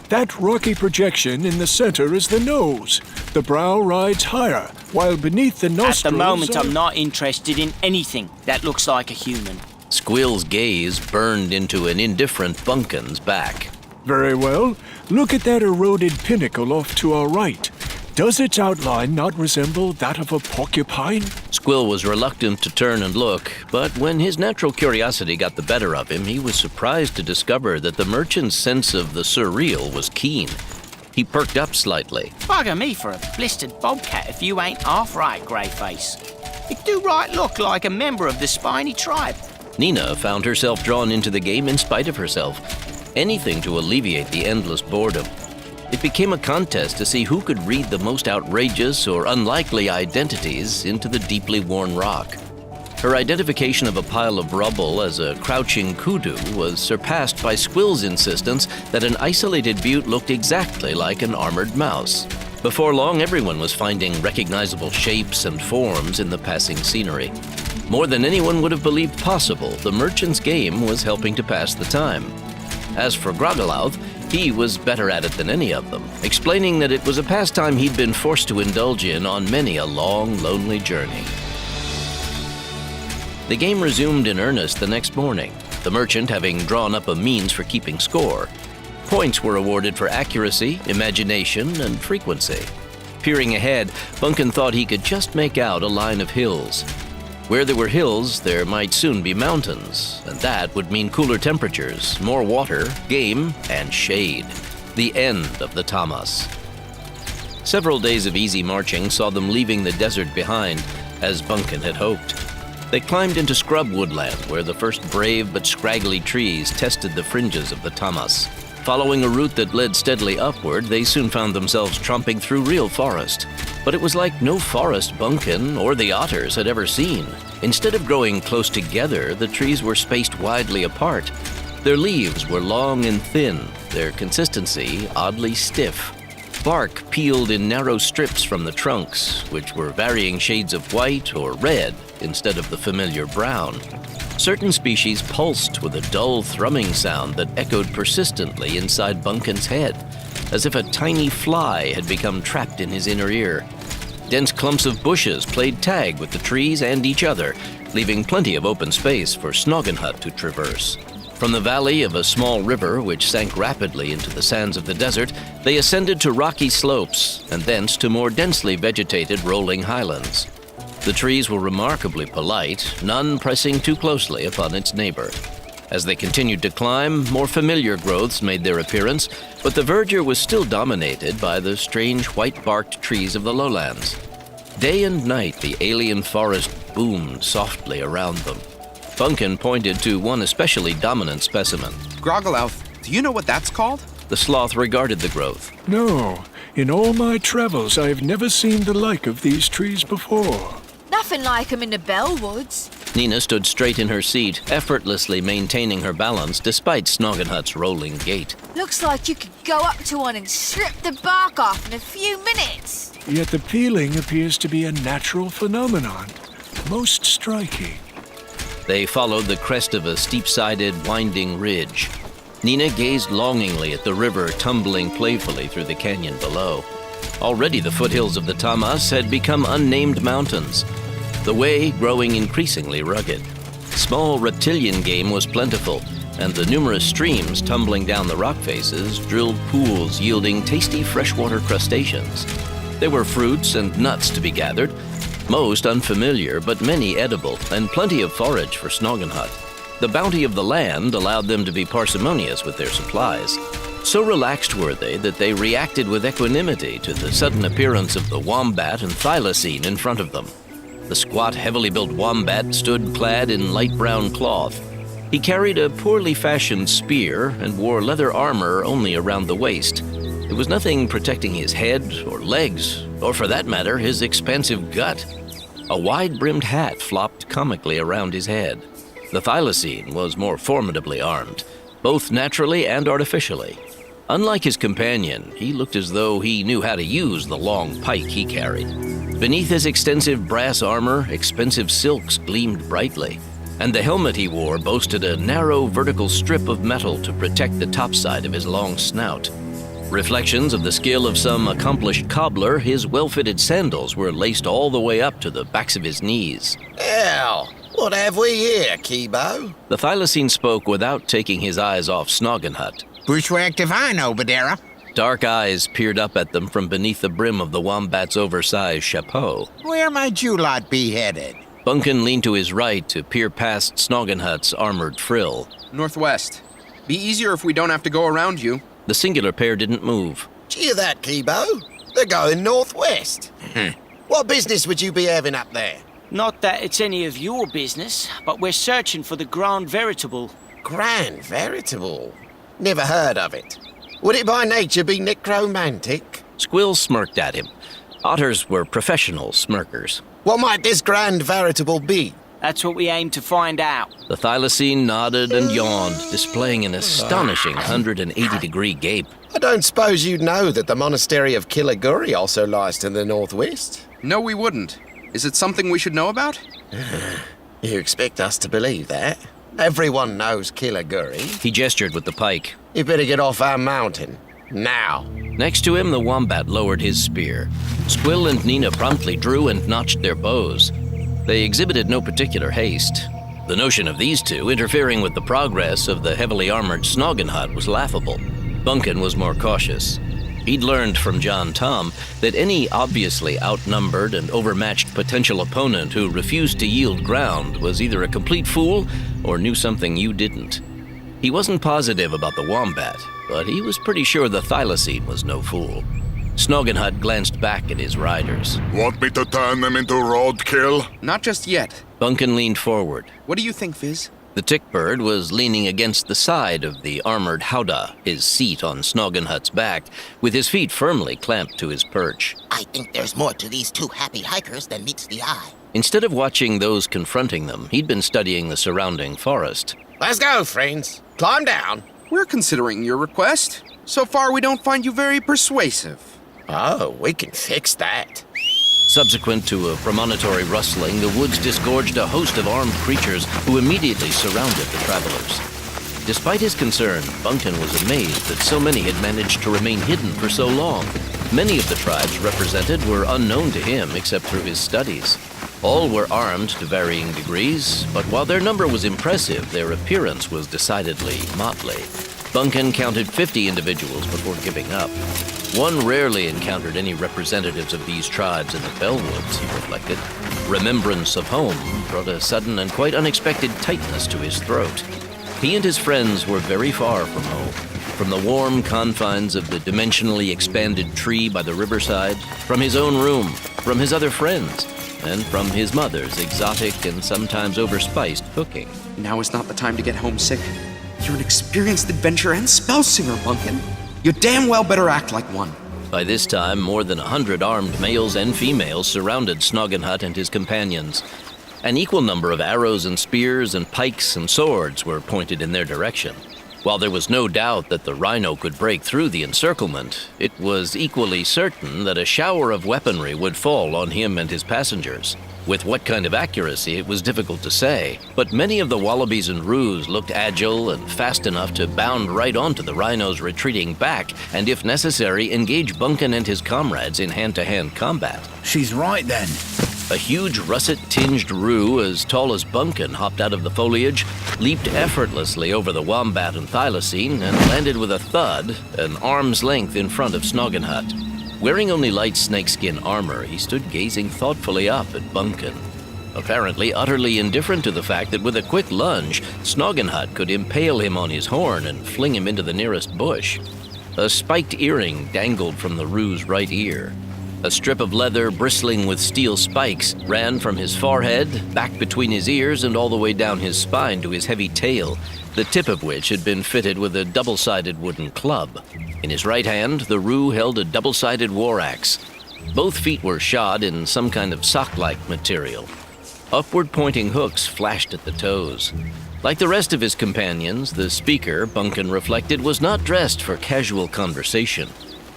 That rocky projection in the center is the nose. The brow rides higher, while beneath the nostrils... At the moment, I'm not interested in anything that looks like a human. Squill's gaze burned into an indifferent Bunkin's back. Very well. Look at that eroded pinnacle off to our right. Does its outline not resemble that of a porcupine? Squill was reluctant to turn and look, but when his natural curiosity got the better of him, he was surprised to discover that the merchant's sense of the surreal was keen. He perked up slightly. Bugger me for a blistered bobcat if you ain't half right, Greyface. It do right look like a member of the spiny tribe. Nina found herself drawn into the game in spite of herself. Anything to alleviate the endless boredom. It became a contest to see who could read the most outrageous or unlikely identities into the deeply worn rock. Her identification of a pile of rubble as a crouching kudu was surpassed by Squill's insistence that an isolated butte looked exactly like an armored mouse. Before long, everyone was finding recognizable shapes and forms in the passing scenery. More than anyone would have believed possible, the merchant's game was helping to pass the time. As for Groggelouth, he was better at it than any of them, explaining that it was a pastime he'd been forced to indulge in on many a long, lonely journey. The game resumed in earnest the next morning, the merchant having drawn up a means for keeping score. Points were awarded for accuracy, imagination, and frequency. Peering ahead, Bunkin thought he could just make out a line of hills. Where there were hills, there might soon be mountains, and that would mean cooler temperatures, more water, game, and shade. The end of the Tamas. Several days of easy marching saw them leaving the desert behind, as Bunkin had hoped. They climbed into scrub woodland, where the first brave but scraggly trees tested the fringes of the Tamas. Following a route that led steadily upward, they soon found themselves tromping through real forest. But it was like no forest Bunkin or the otters had ever seen. Instead of growing close together, the trees were spaced widely apart. Their leaves were long and thin, their consistency oddly stiff. Bark peeled in narrow strips from the trunks, which were varying shades of white or red instead of the familiar brown. Certain species pulsed with a dull thrumming sound that echoed persistently inside Bunkin's head, as if a tiny fly had become trapped in his inner ear. Dense clumps of bushes played tag with the trees and each other, leaving plenty of open space for Snoggenhut to traverse. From the valley of a small river which sank rapidly into the sands of the desert, they ascended to rocky slopes, and thence to more densely vegetated rolling highlands. The trees were remarkably polite, none pressing too closely upon its neighbor. As they continued to climb, more familiar growths made their appearance, but the verdure was still dominated by the strange white-barked trees of the lowlands. Day and night, the alien forest boomed softly around them. Bunkin pointed to one especially dominant specimen. Groggelouth, do you know what that's called? The sloth regarded the growth. No. In all my travels, I've never seen the like of these trees before. Nothing like 'em in the Bellwoods. Nina stood straight in her seat, effortlessly maintaining her balance despite Snoggenhut's rolling gait. Looks like you could go up to one and strip the bark off in a few minutes. Yet the peeling appears to be a natural phenomenon. Most striking. They followed the crest of a steep-sided, winding ridge. Nina gazed longingly at the river tumbling playfully through the canyon below. Already the foothills of the Tamas had become unnamed mountains, the way growing increasingly rugged. Small reptilian game was plentiful, and the numerous streams tumbling down the rock faces drilled pools yielding tasty freshwater crustaceans. There were fruits and nuts to be gathered, most unfamiliar, but many edible, and plenty of forage for Snoggenhut. The bounty of the land allowed them to be parsimonious with their supplies. So relaxed were they that they reacted with equanimity to the sudden appearance of the wombat and thylacine in front of them. The squat, heavily built wombat stood clad in light brown cloth. He carried a poorly fashioned spear and wore leather armor only around the waist. There was nothing protecting his head or legs, or for that matter, his expansive gut. A wide-brimmed hat flopped comically around his head. The thylacine was more formidably armed, both naturally and artificially. Unlike his companion, he looked as though he knew how to use the long pike he carried. Beneath his extensive brass armor, expensive silks gleamed brightly, and the helmet he wore boasted a narrow vertical strip of metal to protect the topside of his long snout. Reflections of the skill of some accomplished cobbler, his well-fitted sandals were laced all the way up to the backs of his knees. Well, what have we here, Kibo? The thylacine spoke without taking his eyes off Snoggenhut. Bushwhack Divino, Badera. Dark eyes peered up at them from beneath the brim of the wombat's oversized chapeau. Where might you lot be headed? Bunkin leaned to his right to peer past Snoggenhut's armored frill. Northwest. Be easier if we don't have to go around you. The singular pair didn't move. Did you hear that, Kibo? They're going northwest. What business would you be having up there? Not that it's any of your business, but we're searching for the Grand Veritable. Grand Veritable? Never heard of it. Would it by nature be necromantic? Squill smirked at him. Otters were professional smirkers. What might this Grand Veritable be? That's what we aim to find out. The thylacine nodded and yawned, displaying an astonishing 180-degree gape. I don't suppose you'd know that the monastery of Killiguri also lies to the northwest? No, we wouldn't. Is it something we should know about? You expect us to believe that? Everyone knows Killiguri. He gestured with the pike. You better get off our mountain. Now. Next to him, the wombat lowered his spear. Squill and Nina promptly drew and notched their bows. They exhibited no particular haste. The notion of these two interfering with the progress of the heavily armored Snoggenhut was laughable. Bunkin was more cautious. He'd learned from John Tom that any obviously outnumbered and overmatched potential opponent who refused to yield ground was either a complete fool or knew something you didn't. He wasn't positive about the wombat, but he was pretty sure the thylacine was no fool. Snoggenhut glanced back at his riders. Want me to turn them into roadkill? Not just yet. Bunkin leaned forward. What do you think, Viz? The tick-bird was leaning against the side of the armored howdah, his seat on Snoggenhut's back, with his feet firmly clamped to his perch. I think there's more to these two happy hikers than meets the eye. Instead of watching those confronting them, he'd been studying the surrounding forest. Let's go, friends. Climb down. We're considering your request. So far, we don't find you very persuasive. Oh, we can fix that. Subsequent to a premonitory rustling, the woods disgorged a host of armed creatures who immediately surrounded the travelers. Despite his concern, Bunkin was amazed that so many had managed to remain hidden for so long. Many of the tribes represented were unknown to him except through his studies. All were armed to varying degrees, but while their number was impressive, their appearance was decidedly motley. Bunkin counted 50 individuals before giving up. One rarely encountered any representatives of these tribes in the Bellwoods, he reflected. Remembrance of home brought a sudden and quite unexpected tightness to his throat. He and his friends were very far from home, from the warm confines of the dimensionally expanded tree by the riverside, from his own room, from his other friends, and from his mother's exotic and sometimes overspiced cooking. Now is not the time to get homesick. You're an experienced adventurer and spellsinger, Bunkin. You damn well better act like one. By this time, more than 100 armed males and females surrounded Snoggenhut and his companions. An equal number of arrows and spears and pikes and swords were pointed in their direction. While there was no doubt that the rhino could break through the encirclement, it was equally certain that a shower of weaponry would fall on him and his passengers. With what kind of accuracy, it was difficult to say, but many of the wallabies and roos looked agile and fast enough to bound right onto the rhino's retreating back and, if necessary, engage Bunkin and his comrades in hand-to-hand combat. She's right, then. A huge russet-tinged roo as tall as Bunkin hopped out of the foliage, leaped effortlessly over the wombat and thylacine, and landed with a thud an arm's length in front of Snoggenhut. Wearing only light snakeskin armor, he stood gazing thoughtfully up at Bunkin. apparently utterly indifferent to the fact that with a quick lunge, Snoggenhut could impale him on his horn and fling him into the nearest bush. A spiked earring dangled from the Roo's right ear. A strip of leather bristling with steel spikes ran from his forehead, back between his ears, and all the way down his spine to his heavy tail, the tip of which had been fitted with a double-sided wooden club. In his right hand, the Roo held a double-sided war axe. Both feet were shod in some kind of sock-like material. Upward-pointing hooks flashed at the toes. Like the rest of his companions, the speaker, Bunkin reflected, was not dressed for casual conversation.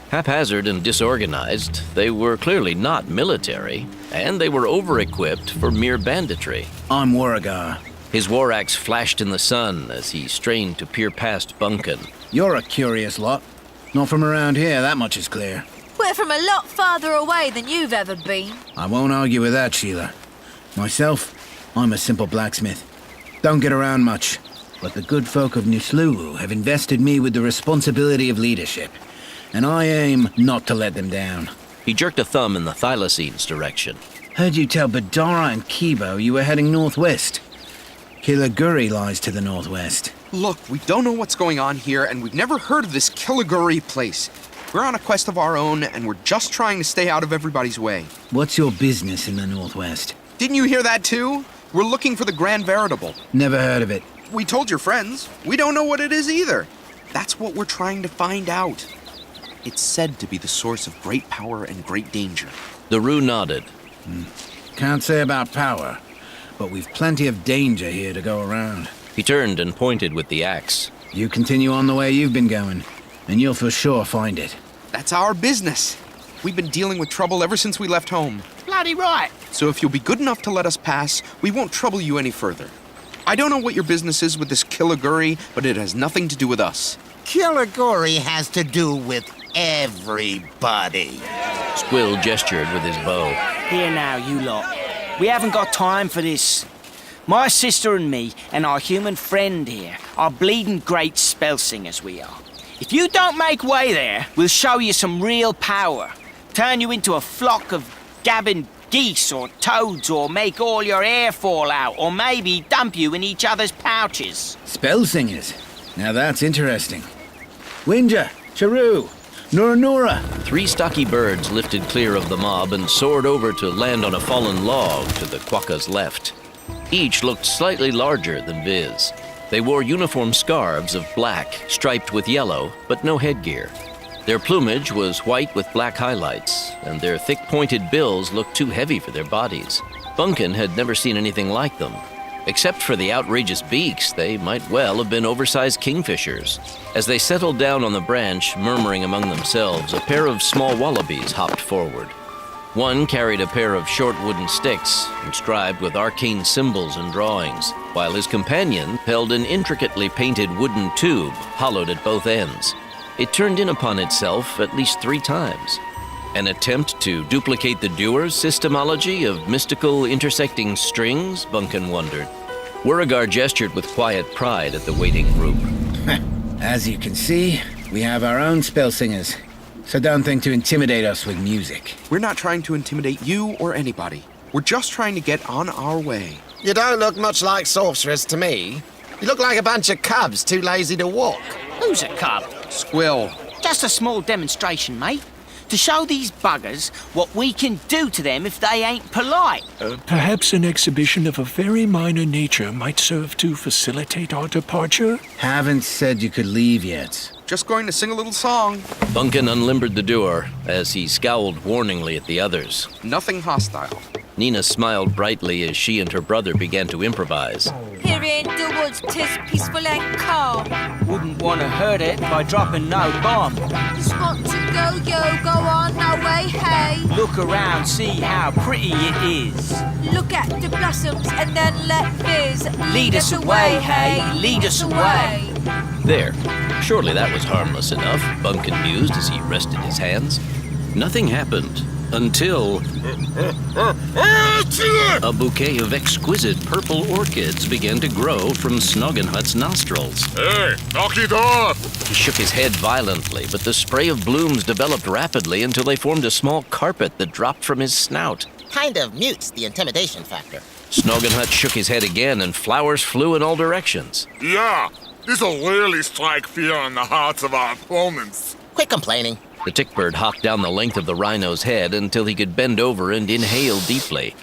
Haphazard and disorganized, they were clearly not military, and they were over-equipped for mere banditry. I'm Warrigar. His war axe flashed in the sun as he strained to peer past Bunkin. You're a curious lot. Not from around here, that much is clear. We're from a lot farther away than you've ever been. I won't argue with that, Sheila. Myself, I'm a simple blacksmith. Don't get around much, but the good folk of Nisluhu have invested me with the responsibility of leadership, and I aim not to let them down. He jerked a thumb in the Thylacines direction. Heard you tell Badara and Kibo you were heading northwest. Kilaguri lies to the northwest. Look, we don't know what's going on here, and we've never heard of this Kilaguri place. We're on a quest of our own, and we're just trying to stay out of everybody's way. What's your business in the northwest? Didn't you hear that too? We're looking for the Grand Veritable. Never heard of it. We told your friends. We don't know what it is either. That's what we're trying to find out. It's said to be the source of great power and great danger. The Roo nodded. Can't say about power, but we've plenty of danger here to go around. He turned and pointed with the axe. You continue on the way you've been going, and you'll for sure find it. That's our business. We've been dealing with trouble ever since we left home. Bloody right. So if you'll be good enough to let us pass, we won't trouble you any further. I don't know what your business is with this Kilaguri, but it has nothing to do with us. Kilaguri has to do with everybody. Squill gestured with his bow. Here now, you lot. We haven't got time for this. My sister and me and our human friend here are bleeding great spell singers we are. If you don't make way there, we'll show you some real power. Turn you into a flock of gabbing geese or toads, or make all your hair fall out, or maybe dump you in each other's pouches. Spell singers? Now that's interesting. Winja, Charu, Nura. 3 stocky birds lifted clear of the mob and soared over to land on a fallen log to the Quokka's left. Each looked slightly larger than Viz. They wore uniform scarves of black, striped with yellow, but no headgear. Their plumage was white with black highlights, and their thick pointed bills looked too heavy for their bodies. Bunkin had never seen anything like them. Except for the outrageous beaks, they might well have been oversized kingfishers. As they settled down on the branch, murmuring among themselves, a pair of small wallabies hopped forward. One carried a pair of short wooden sticks, inscribed with arcane symbols and drawings, while his companion held an intricately painted wooden tube, hollowed at both ends. It turned in upon itself at least 3 times. An attempt to duplicate the doer's systemology of mystical intersecting strings, Bunkin wondered. Warrigar gestured with quiet pride at the waiting group. As you can see, we have our own spell singers. So don't think to intimidate us with music. We're not trying to intimidate you or anybody. We're just trying to get on our way. You don't look much like sorcerers to me. You look like a bunch of cubs too lazy to walk. Who's a cub? Squill. Just a small demonstration, mate. To show these buggers what we can do to them if they ain't polite. Perhaps an exhibition of a very minor nature might serve to facilitate our departure? Haven't said you could leave yet. Just going to sing a little song. Bunkin unlimbered the doer as he scowled warningly at the others. Nothing hostile. Nina smiled brightly as she and her brother began to improvise. Here in the woods, 'tis peaceful and calm. Wouldn't want to hurt it by dropping no bomb. Just want to go, yo, go on our way, hey. Look around, see how pretty it is. Look at the blossoms and then let Viz lead us away, hey, lead us away. There. Surely that was harmless enough, Bunkin mused as he rested his hands. Nothing happened until a bouquet of exquisite purple orchids began to grow from Snoggenhut's nostrils. Hey, knock it off! He shook his head violently, but the spray of blooms developed rapidly until they formed a small carpet that dropped from his snout. Kind of mutes the intimidation factor. Snoggenhut shook his head again, and flowers flew in all directions. Yeah, this'll really strike fear in the hearts of our opponents. Quit complaining. The tickbird hopped down the length of the rhino's head until he could bend over and inhale deeply.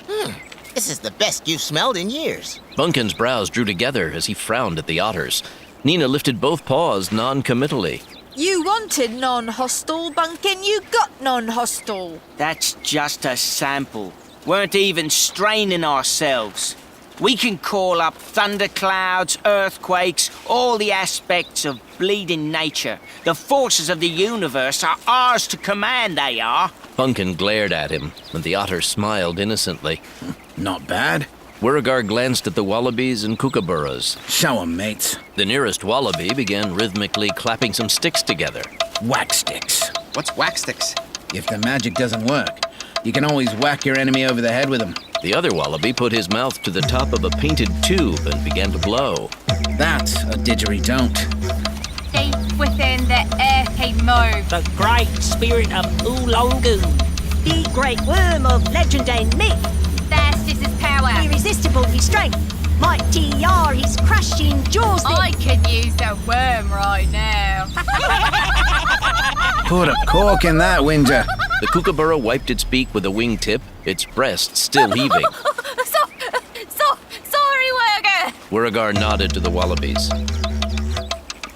This is the best you've smelled in years. Bunkin's brows drew together as he frowned at the otters. Nina lifted both paws non-committally. You wanted non-hostile, Bunkin. You got non-hostile. That's just a sample. Weren't even straining ourselves. We can call up thunderclouds, earthquakes, all the aspects of bleeding nature. The forces of the universe are ours to command, they are. Bunkin glared at him, and the otter smiled innocently. Not bad. Beauregard glanced at the wallabies and kookaburras. Show 'em, mates. The nearest wallaby began rhythmically clapping some sticks together. Wax sticks. What's wax sticks? If the magic doesn't work, you can always whack your enemy over the head with them. The other wallaby put his mouth to the top of a painted tube and began to blow. That's a didgeridoo. Deep within the earthy move, The great spirit of Oolongoon. The great worm of legend and myth. Thirst is his power. Irresistible his strength. Mighty are his crushing jaws. I could use a worm right now. Put a cork in that, Winger. The kookaburra wiped its beak with a wingtip, its breast still heaving. Sorry, Werger. Beauregard nodded to the wallabies.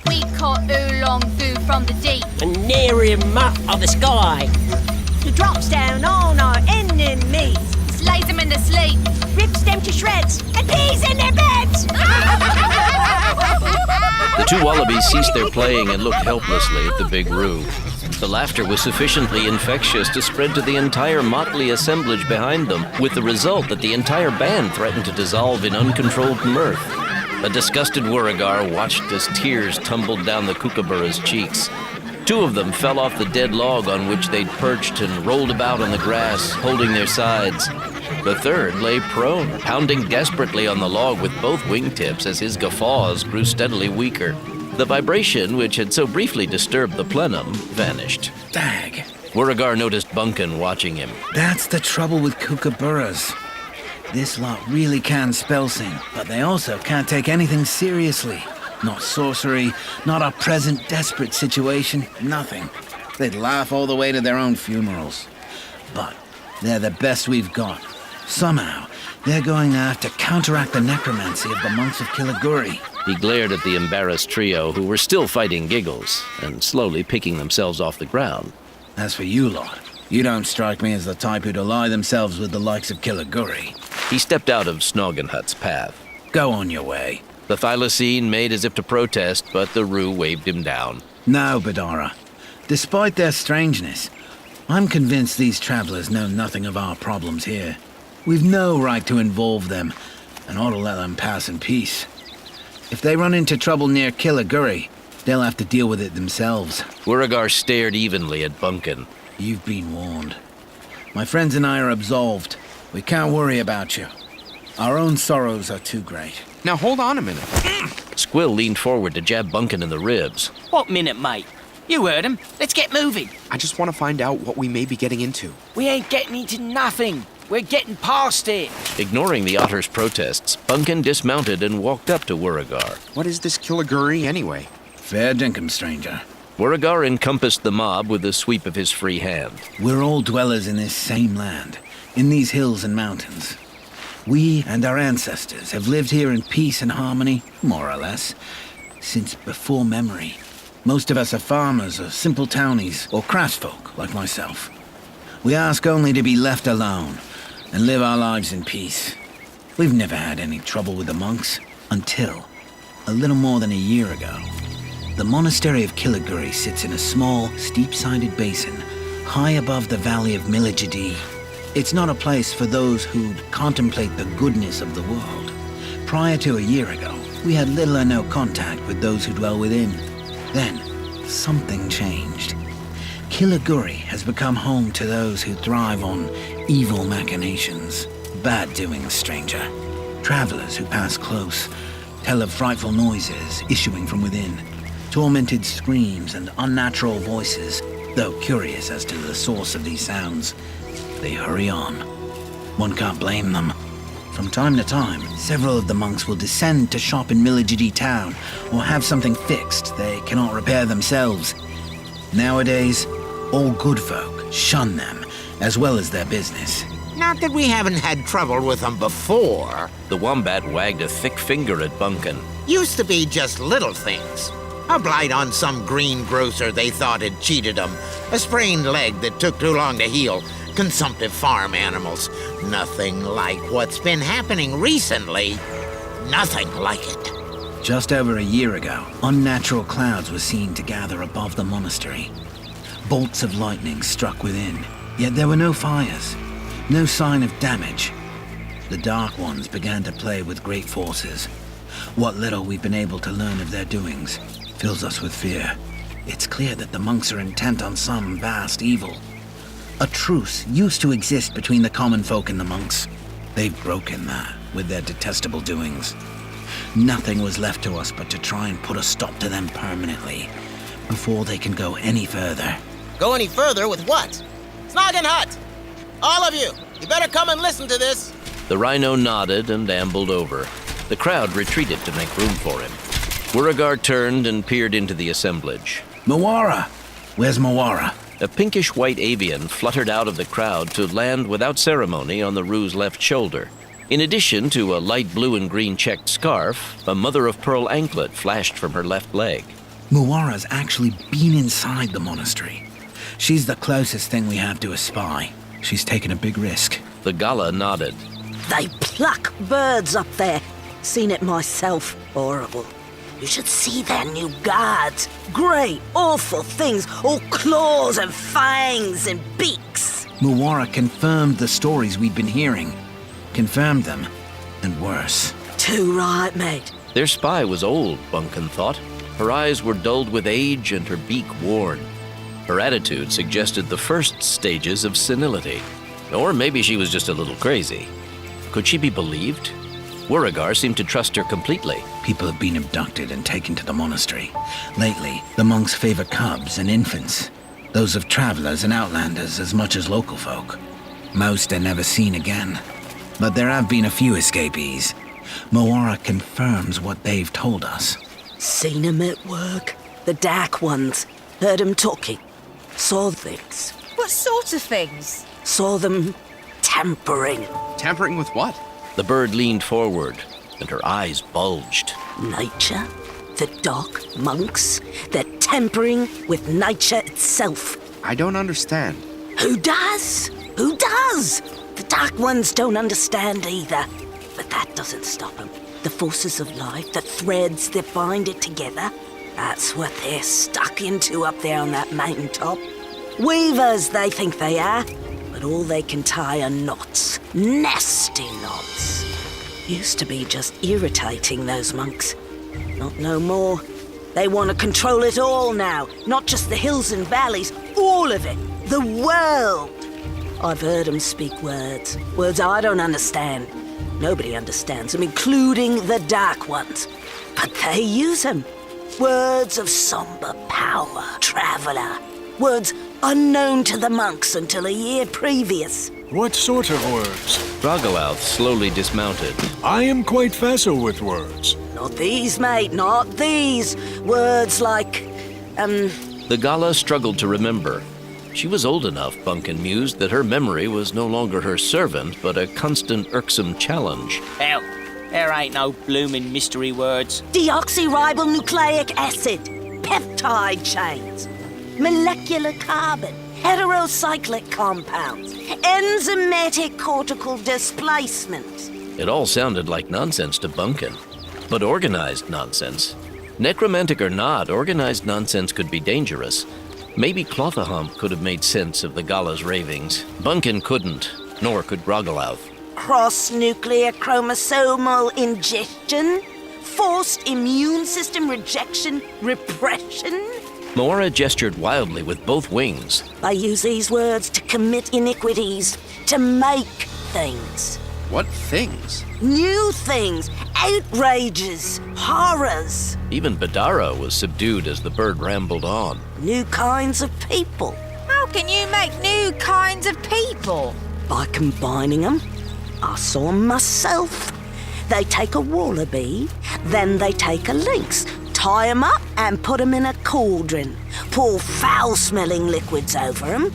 We caught Oolongoon from the deep. And near him up of the sky. He drops down on our enemies. Slays them in the sleep. Rips them to shreds. And pees in their beds. The two wallabies ceased their playing and looked helplessly at the big roo. The laughter was sufficiently infectious to spread to the entire motley assemblage behind them, with the result that the entire band threatened to dissolve in uncontrolled mirth. A disgusted Beauregard watched as tears tumbled down the kookaburra's cheeks. Two of them fell off the dead log on which they'd perched and rolled about on the grass, holding their sides. The third lay prone, pounding desperately on the log with both wingtips as his guffaws grew steadily weaker. The vibration, which had so briefly disturbed the plenum, vanished. Dag. Beauregard noticed Bunkin watching him. That's the trouble with kookaburras. This lot really can spell sing, but they also can't take anything seriously. Not sorcery, not our present desperate situation, nothing. They'd laugh all the way to their own funerals. But they're the best we've got. Somehow, they're going to have to counteract the necromancy of the monks of Killiguri. He glared at the embarrassed trio, who were still fighting giggles and slowly picking themselves off the ground. As for you lot, you don't strike me as the type who'd ally themselves with the likes of Killiguri. He stepped out of Snoggenhut's path. Go on your way. The thylacine made as if to protest, but the roo waved him down. No, Badara. Despite their strangeness, I'm convinced these travelers know nothing of our problems here. We've no right to involve them, and ought to let them pass in peace. If they run into trouble near Killiguri, they'll have to deal with it themselves. Beauregard stared evenly at Bunkin. You've been warned. My friends and I are absolved. We can't worry about you. Our own sorrows are too great. Now hold on a minute. Squill leaned forward to jab Bunkin in the ribs. What minute, mate? You heard him. Let's get moving. I just want to find out what we may be getting into. We ain't getting into nothing. We're getting past it. Ignoring the otter's protests, Bunkin dismounted and walked up to Beauregard. What is this Killiguri anyway? Fair dinkum, stranger. Beauregard encompassed the mob with a sweep of his free hand. We're all dwellers in this same land, in these hills and mountains. We and our ancestors have lived here in peace and harmony, more or less, since before memory. Most of us are farmers or simple townies or craftsfolk like myself. We ask only to be left alone and live our lives in peace. We've never had any trouble with the monks until a little more than a year ago. The monastery of Killiguri sits in a small, steep-sided basin high above the valley of Milligidee. It's not a place for those who'd contemplate the goodness of the world. Prior to a year ago, we had little or no contact with those who dwell within. Then, something changed. Killiguri has become home to those who thrive on evil machinations, bad doings, stranger. Travelers who pass close tell of frightful noises issuing from within, tormented screams and unnatural voices. Though curious as to the source of these sounds, they hurry on. One can't blame them. From time to time, several of the monks will descend to shop in Milligity Town or have something fixed they cannot repair themselves. Nowadays, all good folk shun them, as well as their business. Not that we haven't had trouble with them before. The wombat wagged a thick finger at Bunkin. Used to be just little things. A blight on some greengrocer they thought had cheated them. A sprained leg that took too long to heal. Consumptive farm animals. Nothing like what's been happening recently. Nothing like it. Just over a year ago, unnatural clouds were seen to gather above the monastery. Bolts of lightning struck within, yet there were no fires, no sign of damage. The Dark Ones began to play with great forces. What little we've been able to learn of their doings fills us with fear. It's clear that the monks are intent on some vast evil. A truce used to exist between the common folk and the monks. They've broken that with their detestable doings. Nothing was left to us but to try and put a stop to them permanently before they can go any further. Go any further with what? Snoggin Hut! All of you better come and listen to this. The rhino nodded and ambled over. The crowd retreated to make room for him. Beauregard turned and peered into the assemblage. Mawara! Where's Mawara? A pinkish-white avian fluttered out of the crowd to land without ceremony on the Rue's left shoulder. In addition to a light blue and green checked scarf, a mother-of-pearl anklet flashed from her left leg. Mawara's actually been inside the monastery. She's the closest thing we have to a spy. She's taken a big risk. The Gala nodded. They pluck birds up there. Seen it myself. Horrible. You should see their new guards. Great, awful things, all claws and fangs and beaks. Mawara confirmed the stories we'd been hearing. Confirmed them, and worse. Too right, mate. Their spy was old, Bunkin thought. Her eyes were dulled with age and her beak worn. Her attitude suggested the first stages of senility. Or maybe she was just a little crazy. Could she be believed? Beauregard seemed to trust her completely. People have been abducted and taken to the monastery. Lately, the monks favor cubs and infants. Those of travelers and outlanders as much as local folk. Most are never seen again. But there have been a few escapees. Mawara confirms what they've told us. Seen 'em at work. The Dark Ones. Heard 'em talking. Saw things. What sort of things? Saw them tampering. Tampering with what? The bird leaned forward, and her eyes bulged. Nature? The Dark Monks? They're tampering with nature itself. I don't understand. Who does? Who does? The Dark Ones don't understand either. But that doesn't stop them. The forces of life, the threads that bind it together, that's what they're stuck into up there on that mountaintop. Weavers, they think they are. But all they can tie are knots. Nasty knots. Used to be just irritating, those monks. Not no more. They want to control it all now. Not just the hills and valleys. All of it. The world. I've heard them speak words. Words I don't understand. Nobody understands them, including the Dark Ones. But they use them. Words of somber power, traveler. Words unknown to the monks until a year previous. What sort of words? Rogalouth slowly dismounted. I am quite facile with words. Not these, mate, not these. Words like, The Gala struggled to remember. She was old enough, Bunkin mused, that her memory was no longer her servant, but a constant irksome challenge. Hell, there ain't no bloomin' mystery words. Deoxyribonucleic acid, peptide chains, molecular carbon, heterocyclic compounds, enzymatic cortical displacement. It all sounded like nonsense to Bunkin, but organized nonsense. Necromantic or not, organized nonsense could be dangerous. Maybe Clothahump could have made sense of the Gala's ravings. Bunkin couldn't, nor could Rogalouth. Cross-nuclear chromosomal ingestion, forced immune system rejection, repression. Mawara gestured wildly with both wings. I use these words to commit iniquities, to make things. What things? New things, outrages, horrors. Even Badara was subdued as the bird rambled on. New kinds of people. How can you make new kinds of people? By combining them. I saw 'em myself. They take a wallaby, then they take a lynx, tie 'em up and put 'em in a cauldron, pour foul-smelling liquids over 'em.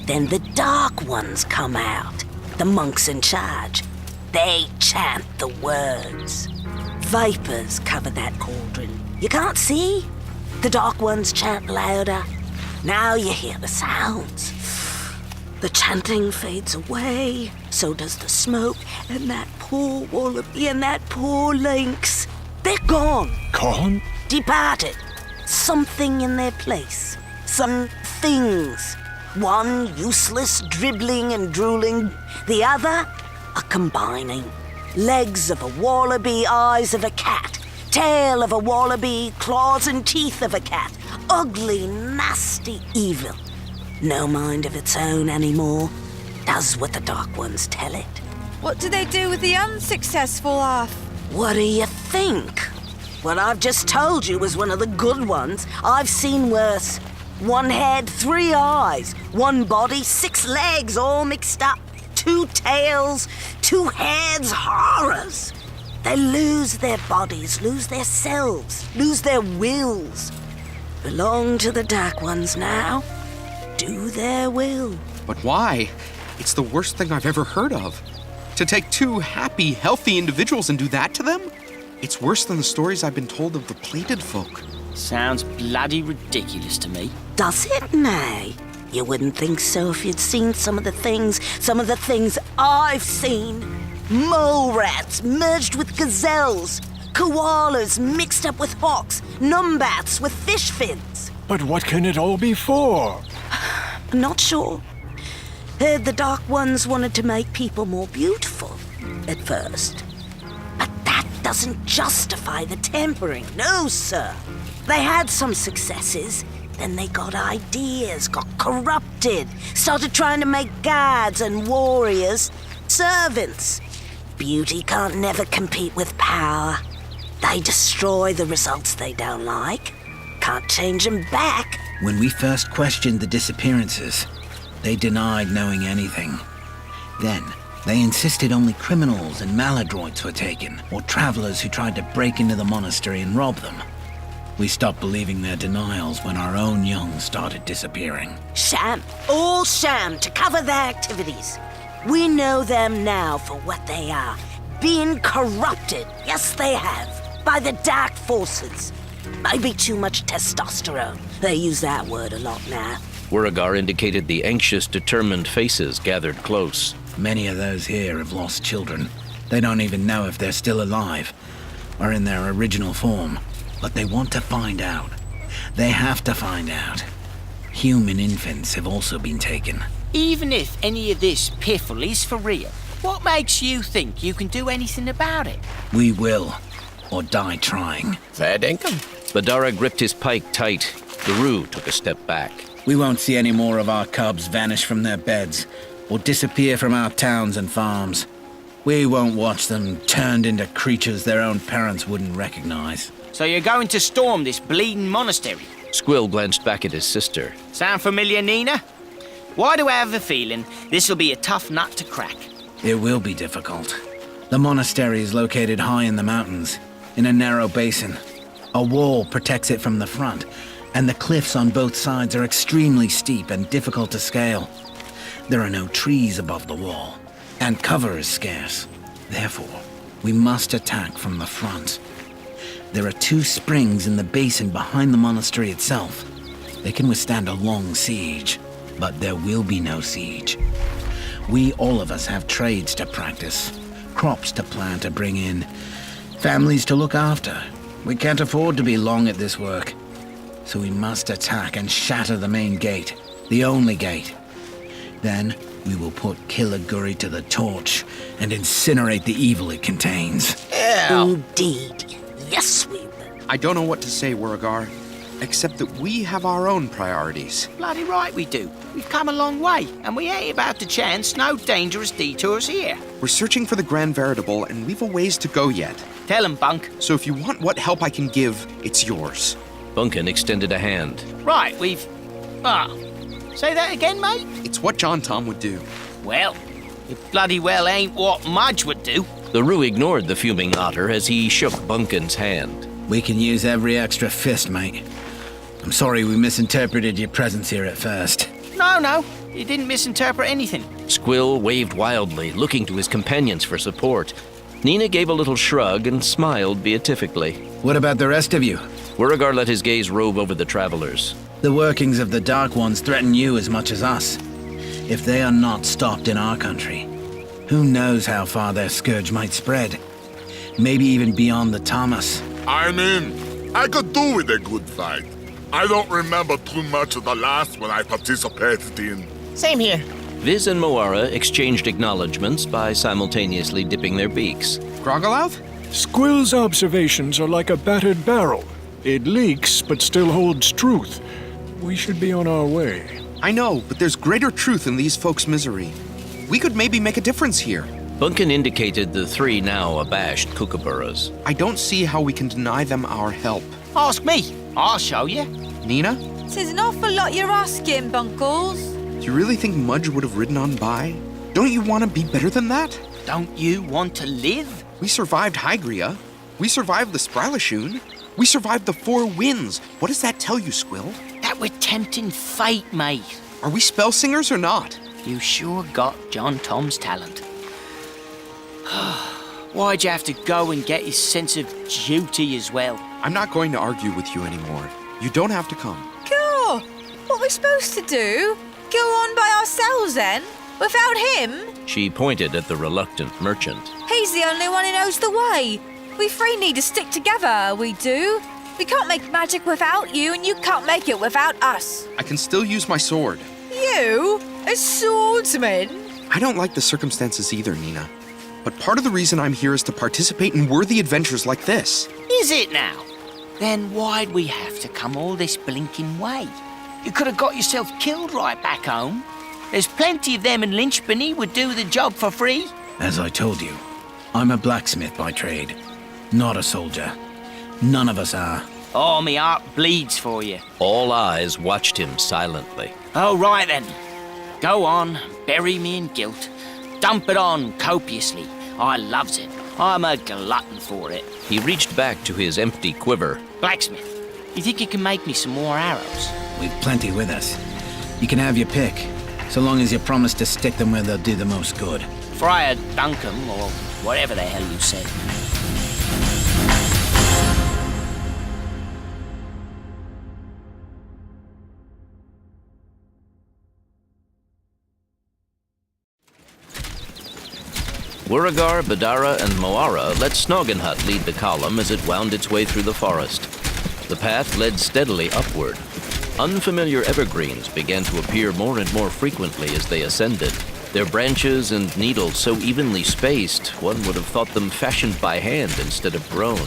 Then the dark ones come out, the monks in charge. They chant the words. Vapors cover that cauldron. You can't see. The dark ones chant louder. Now you hear the sounds. The chanting fades away, so does the smoke, and that poor wallaby and that poor lynx. They're gone. Gone? Departed. Something in their place. Some things. One useless, dribbling and drooling. The other, a combining. Legs of a wallaby, eyes of a cat. Tail of a wallaby, claws and teeth of a cat. Ugly, nasty evil. No mind of its own anymore. Does what the Dark Ones tell it. What do they do with the unsuccessful half? What do you think? What I've just told you was one of the good ones. I've seen worse. 1 head, 3 eyes. 1 body, 6 legs, all mixed up. 2 tails, 2 heads, horrors. They lose their bodies, lose their selves, lose their wills. Belong to the Dark Ones now. Do their will. But why? It's the worst thing I've ever heard of. To take 2 happy, healthy individuals and do that to them? It's worse than the stories I've been told of the plated folk. Sounds bloody ridiculous to me. Does it, May? You wouldn't think so if you'd seen some of the things I've seen. Mole rats merged with gazelles, koalas mixed up with hawks, numbats with fish fins. But what can it all be for? I'm not sure. Heard the Dark Ones wanted to make people more beautiful at first. But that doesn't justify the tampering, no, sir. They had some successes, then they got ideas, got corrupted, started trying to make guards and warriors servants. Beauty can't never compete with power. They destroy the results they don't like. Can't change them back. When we first questioned the disappearances, they denied knowing anything. Then, they insisted only criminals and maladroits were taken, or travelers who tried to break into the monastery and rob them. We stopped believing their denials when our own young started disappearing. Sham. All sham to cover their activities. We know them now for what they are. Being corrupted, yes they have, by the dark forces. Maybe too much testosterone. They use that word a lot now. Beauregard indicated the anxious, determined faces gathered close. Many of those here have lost children. They don't even know if they're still alive or in their original form. But they want to find out. They have to find out. Human infants have also been taken. Even if any of this piffle is for real, what makes you think you can do anything about it? We will, or die trying. Fair dinkum. Badara gripped his pike tight. Guru took a step back. We won't see any more of our cubs vanish from their beds, or disappear from our towns and farms. We won't watch them turned into creatures their own parents wouldn't recognize. So you're going to storm this bleeding monastery? Squill glanced back at his sister. Sound familiar, Nina? Why do I have a feeling this'll be a tough nut to crack? It will be difficult. The monastery is located high in the mountains, in a narrow basin. A wall protects it from the front, and the cliffs on both sides are extremely steep and difficult to scale. There are no trees above the wall, and cover is scarce. Therefore, we must attack from the front. There are 2 springs in the basin behind the monastery itself. They can withstand a long siege, but there will be no siege. We, all of us, have trades to practice, crops to plant to bring in, families to look after. We can't afford to be long at this work. So we must attack and shatter the main gate, the only gate. Then we will put Killiguri to the torch and incinerate the evil it contains. Indeed. Yes, we will. I don't know what to say, Beauregard, except that we have our own priorities. Bloody right we do. We've come a long way, and we ain't about to chance no dangerous detours here. We're searching for the Grand Veritable, and we've a ways to go yet. Tell him, Bunk. So if you want what help I can give, it's yours. Bunkin extended a hand. Right, we've... say that again, mate? It's what John Tom would do. Well, It bloody well ain't what Mudge would do. The Roo ignored the fuming otter as he shook Bunkin's hand. We can use every extra fist, mate. I'm sorry we misinterpreted your presence here at first. No, you didn't misinterpret anything. Squill waved wildly, looking to his companions for support. Nina gave a little shrug and smiled beatifically. What about the rest of you? Beauregard let his gaze rove over the travelers. The workings of the Dark Ones threaten you as much as us. If they are not stopped in our country, who knows how far their scourge might spread? Maybe even beyond the Thomas. I mean, I could do with a good fight. I don't remember too much of the last one I participated in. Same here. Viz and Moara exchanged acknowledgments by simultaneously dipping their beaks. Grogalouth? Squill's observations are like a battered barrel. It leaks, but still holds truth. We should be on our way. I know, but there's greater truth in these folks' misery. We could maybe make a difference here. Bunkin indicated the three now abashed kookaburras. I don't see how we can deny them our help. Ask me. I'll show you. Nina? Tis an awful lot you're asking, Bunkles. Do you really think Mudge would have ridden on by? Don't you want to be better than that? Don't you want to live? We survived Hygria. We survived the Sprylashoon. We survived the Four Winds. What does that tell you, Squill? That we're tempting fate, mate. Are we Spellsingers or not? You sure got John Tom's talent. Why'd you have to go and get his sense of duty as well? I'm not going to argue with you anymore. You don't have to come. Cool. What we're supposed to do? Go on by ourselves then? Without him? She pointed at the reluctant merchant. He's the only one who knows the way. We three need to stick together, we do. We can't make magic without you, and you can't make it without us. I can still use my sword. You? A swordsman? I don't like the circumstances either, Nina. But part of the reason I'm here is to participate in worthy adventures like this. Is it now? Then why'd we have to come all this blinking way? You could have got yourself killed right back home. There's plenty of them in Lynchpenny would do the job for free. As I told you, I'm a blacksmith by trade, not a soldier. None of us are. Oh, me heart bleeds for you. All eyes watched him silently. Oh, right then. Go on, bury me in guilt. Dump it on copiously. I loves it. I'm a glutton for it. He reached back to his empty quiver. Blacksmith, you think you can make me some more arrows? We've plenty with us. You can have your pick, so long as you promise to stick them where they'll do the most good. Friar Duncombe, or whatever the hell you said. Beauregard, Badara, and Moara let Snoggenhut lead the column as it wound its way through the forest. The path led steadily upward. Unfamiliar evergreens began to appear more and more frequently as they ascended. Their branches and needles so evenly spaced, one would have thought them fashioned by hand instead of grown.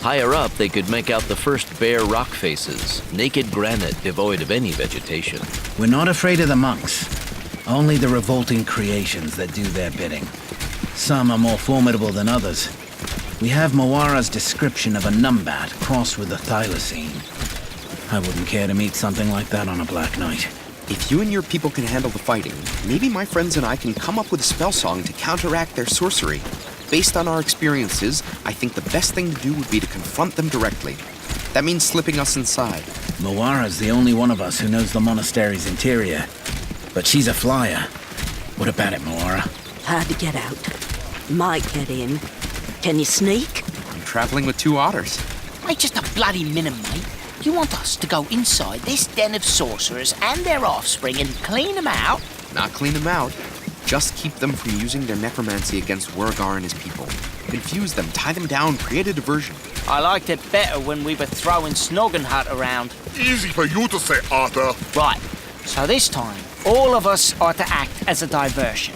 Higher up, they could make out the first bare rock faces, naked granite devoid of any vegetation. We're not afraid of the monks, only the revolting creations that do their bidding. Some are more formidable than others. We have Moara's description of a numbat crossed with a thylacine. I wouldn't care to meet something like that on a black night. If you and your people can handle the fighting, maybe my friends and I can come up with a spell song to counteract their sorcery. Based on our experiences, I think the best thing to do would be to confront them directly. That means slipping us inside. Moara's the only one of us who knows the monastery's interior. But she's a flyer. What about it, Moara? Hard to get out. Might get in. Can you sneak? I'm traveling with 2 otters. Wait just a bloody minute, mate. You want us to go inside this den of sorcerers and their offspring and clean them out? Not clean them out. Just keep them from using their necromancy against Beauregard and his people. Confuse them, tie them down, create a diversion. I liked it better when we were throwing Snoggenhut around. Easy for you to say, Arthur. Right. So this time, all of us are to act as a diversion.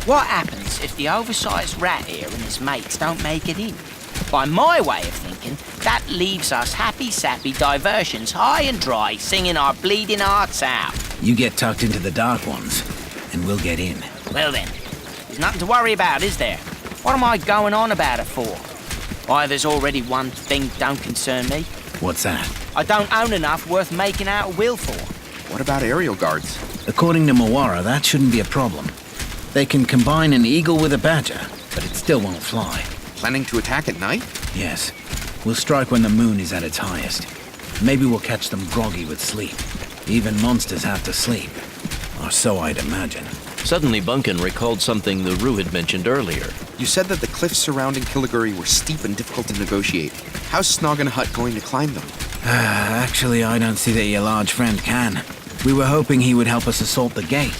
What happens if the oversized rat here and his mates don't make it in? By my way of thinking, that leaves us happy-sappy diversions high and dry, singing our bleeding hearts out. You get tucked into the Dark Ones, and we'll get in. Well then, there's nothing to worry about, is there? What am I going on about it for? Why, there's already one thing don't concern me. What's that? I don't own enough worth making out a will for. What about aerial guards? According to Moara, that shouldn't be a problem. They can combine an eagle with a badger, but it still won't fly. Planning to attack at night? Yes. We'll strike when the moon is at its highest. Maybe we'll catch them groggy with sleep. Even monsters have to sleep. Or so I'd imagine. Suddenly, Bunkin recalled something the Roo had mentioned earlier. You said that the cliffs surrounding Killiguri were steep and difficult to negotiate. How's Snoggin Hut going to climb them? Actually, I don't see that your large friend can. We were hoping he would help us assault the gate.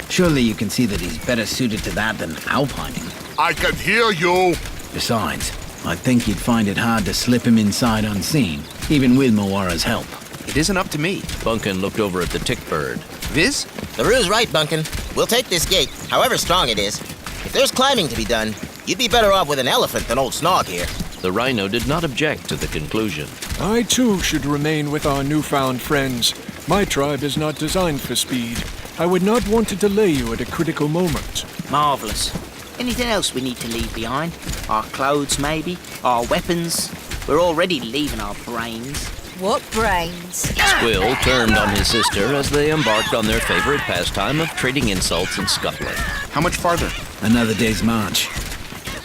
Surely you can see that he's better suited to that than alpining. I can hear you! Besides, I think you'd find it hard to slip him inside unseen, even with Mawara's help. It isn't up to me. Bunkin looked over at the tick bird. Viz? The Roo's right, Bunkin. We'll take this gate, however strong it is. If there's climbing to be done, you'd be better off with an elephant than old Snog here. The rhino did not object to the conclusion. I too should remain with our newfound friends. My tribe is not designed for speed. I would not want to delay you at a critical moment. Marvellous. Anything else we need to leave behind? Our clothes, maybe? Our weapons? We're already leaving our brains. What brains? Squill turned on his sister as they embarked on their favorite pastime of trading insults and scuffling. How much farther? Another day's march.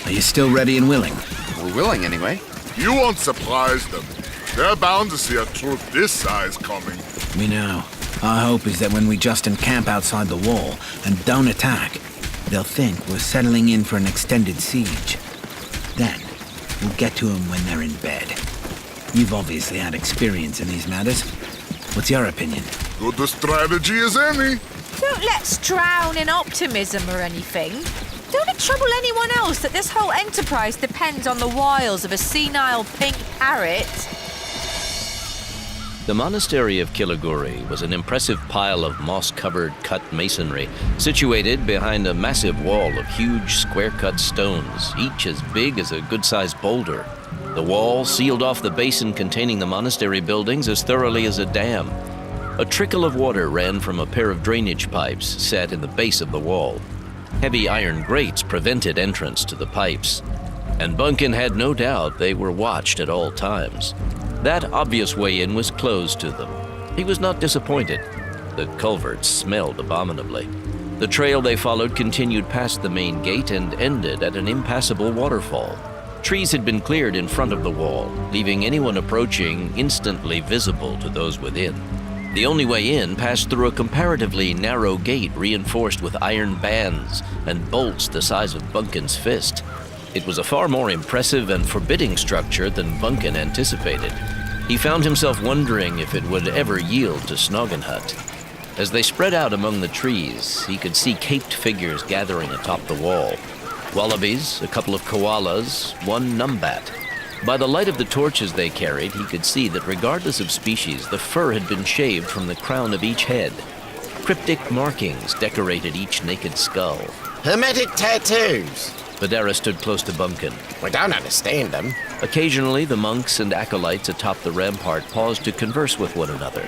Are you still ready and willing? We're willing, anyway. You won't surprise them. They're bound to see a troop this size coming. We know. Our hope is that when we just encamp outside the wall and don't attack, they'll think we're settling in for an extended siege. Then, we'll get to them when they're in bed. You've obviously had experience in these matters. What's your opinion? Good a strategy as any. Don't let's drown in optimism or anything. Don't it trouble anyone else that this whole enterprise depends on the wiles of a senile pink parrot? The monastery of Killiguri was an impressive pile of moss-covered cut masonry, situated behind a massive wall of huge square-cut stones, each as big as a good-sized boulder. The wall sealed off the basin containing the monastery buildings as thoroughly as a dam. A trickle of water ran from a pair of drainage pipes set in the base of the wall. Heavy iron grates prevented entrance to the pipes, and Bunkin had no doubt they were watched at all times. That obvious way in was closed to them. He was not disappointed. The culverts smelled abominably. The trail they followed continued past the main gate and ended at an impassable waterfall. Trees had been cleared in front of the wall, leaving anyone approaching instantly visible to those within. The only way in passed through a comparatively narrow gate reinforced with iron bands and bolts the size of Bunkin's fist. It was a far more impressive and forbidding structure than Bunkin anticipated. He found himself wondering if it would ever yield to Snoggin Hut. As they spread out among the trees, he could see caped figures gathering atop the wall. Wallabies, a couple of koalas, one numbat. By the light of the torches they carried, he could see that regardless of species, the fur had been shaved from the crown of each head. Cryptic markings decorated each naked skull. Hermetic tattoos. Badara stood close to Bunkin. We don't understand them. Occasionally, the monks and acolytes atop the rampart paused to converse with one another.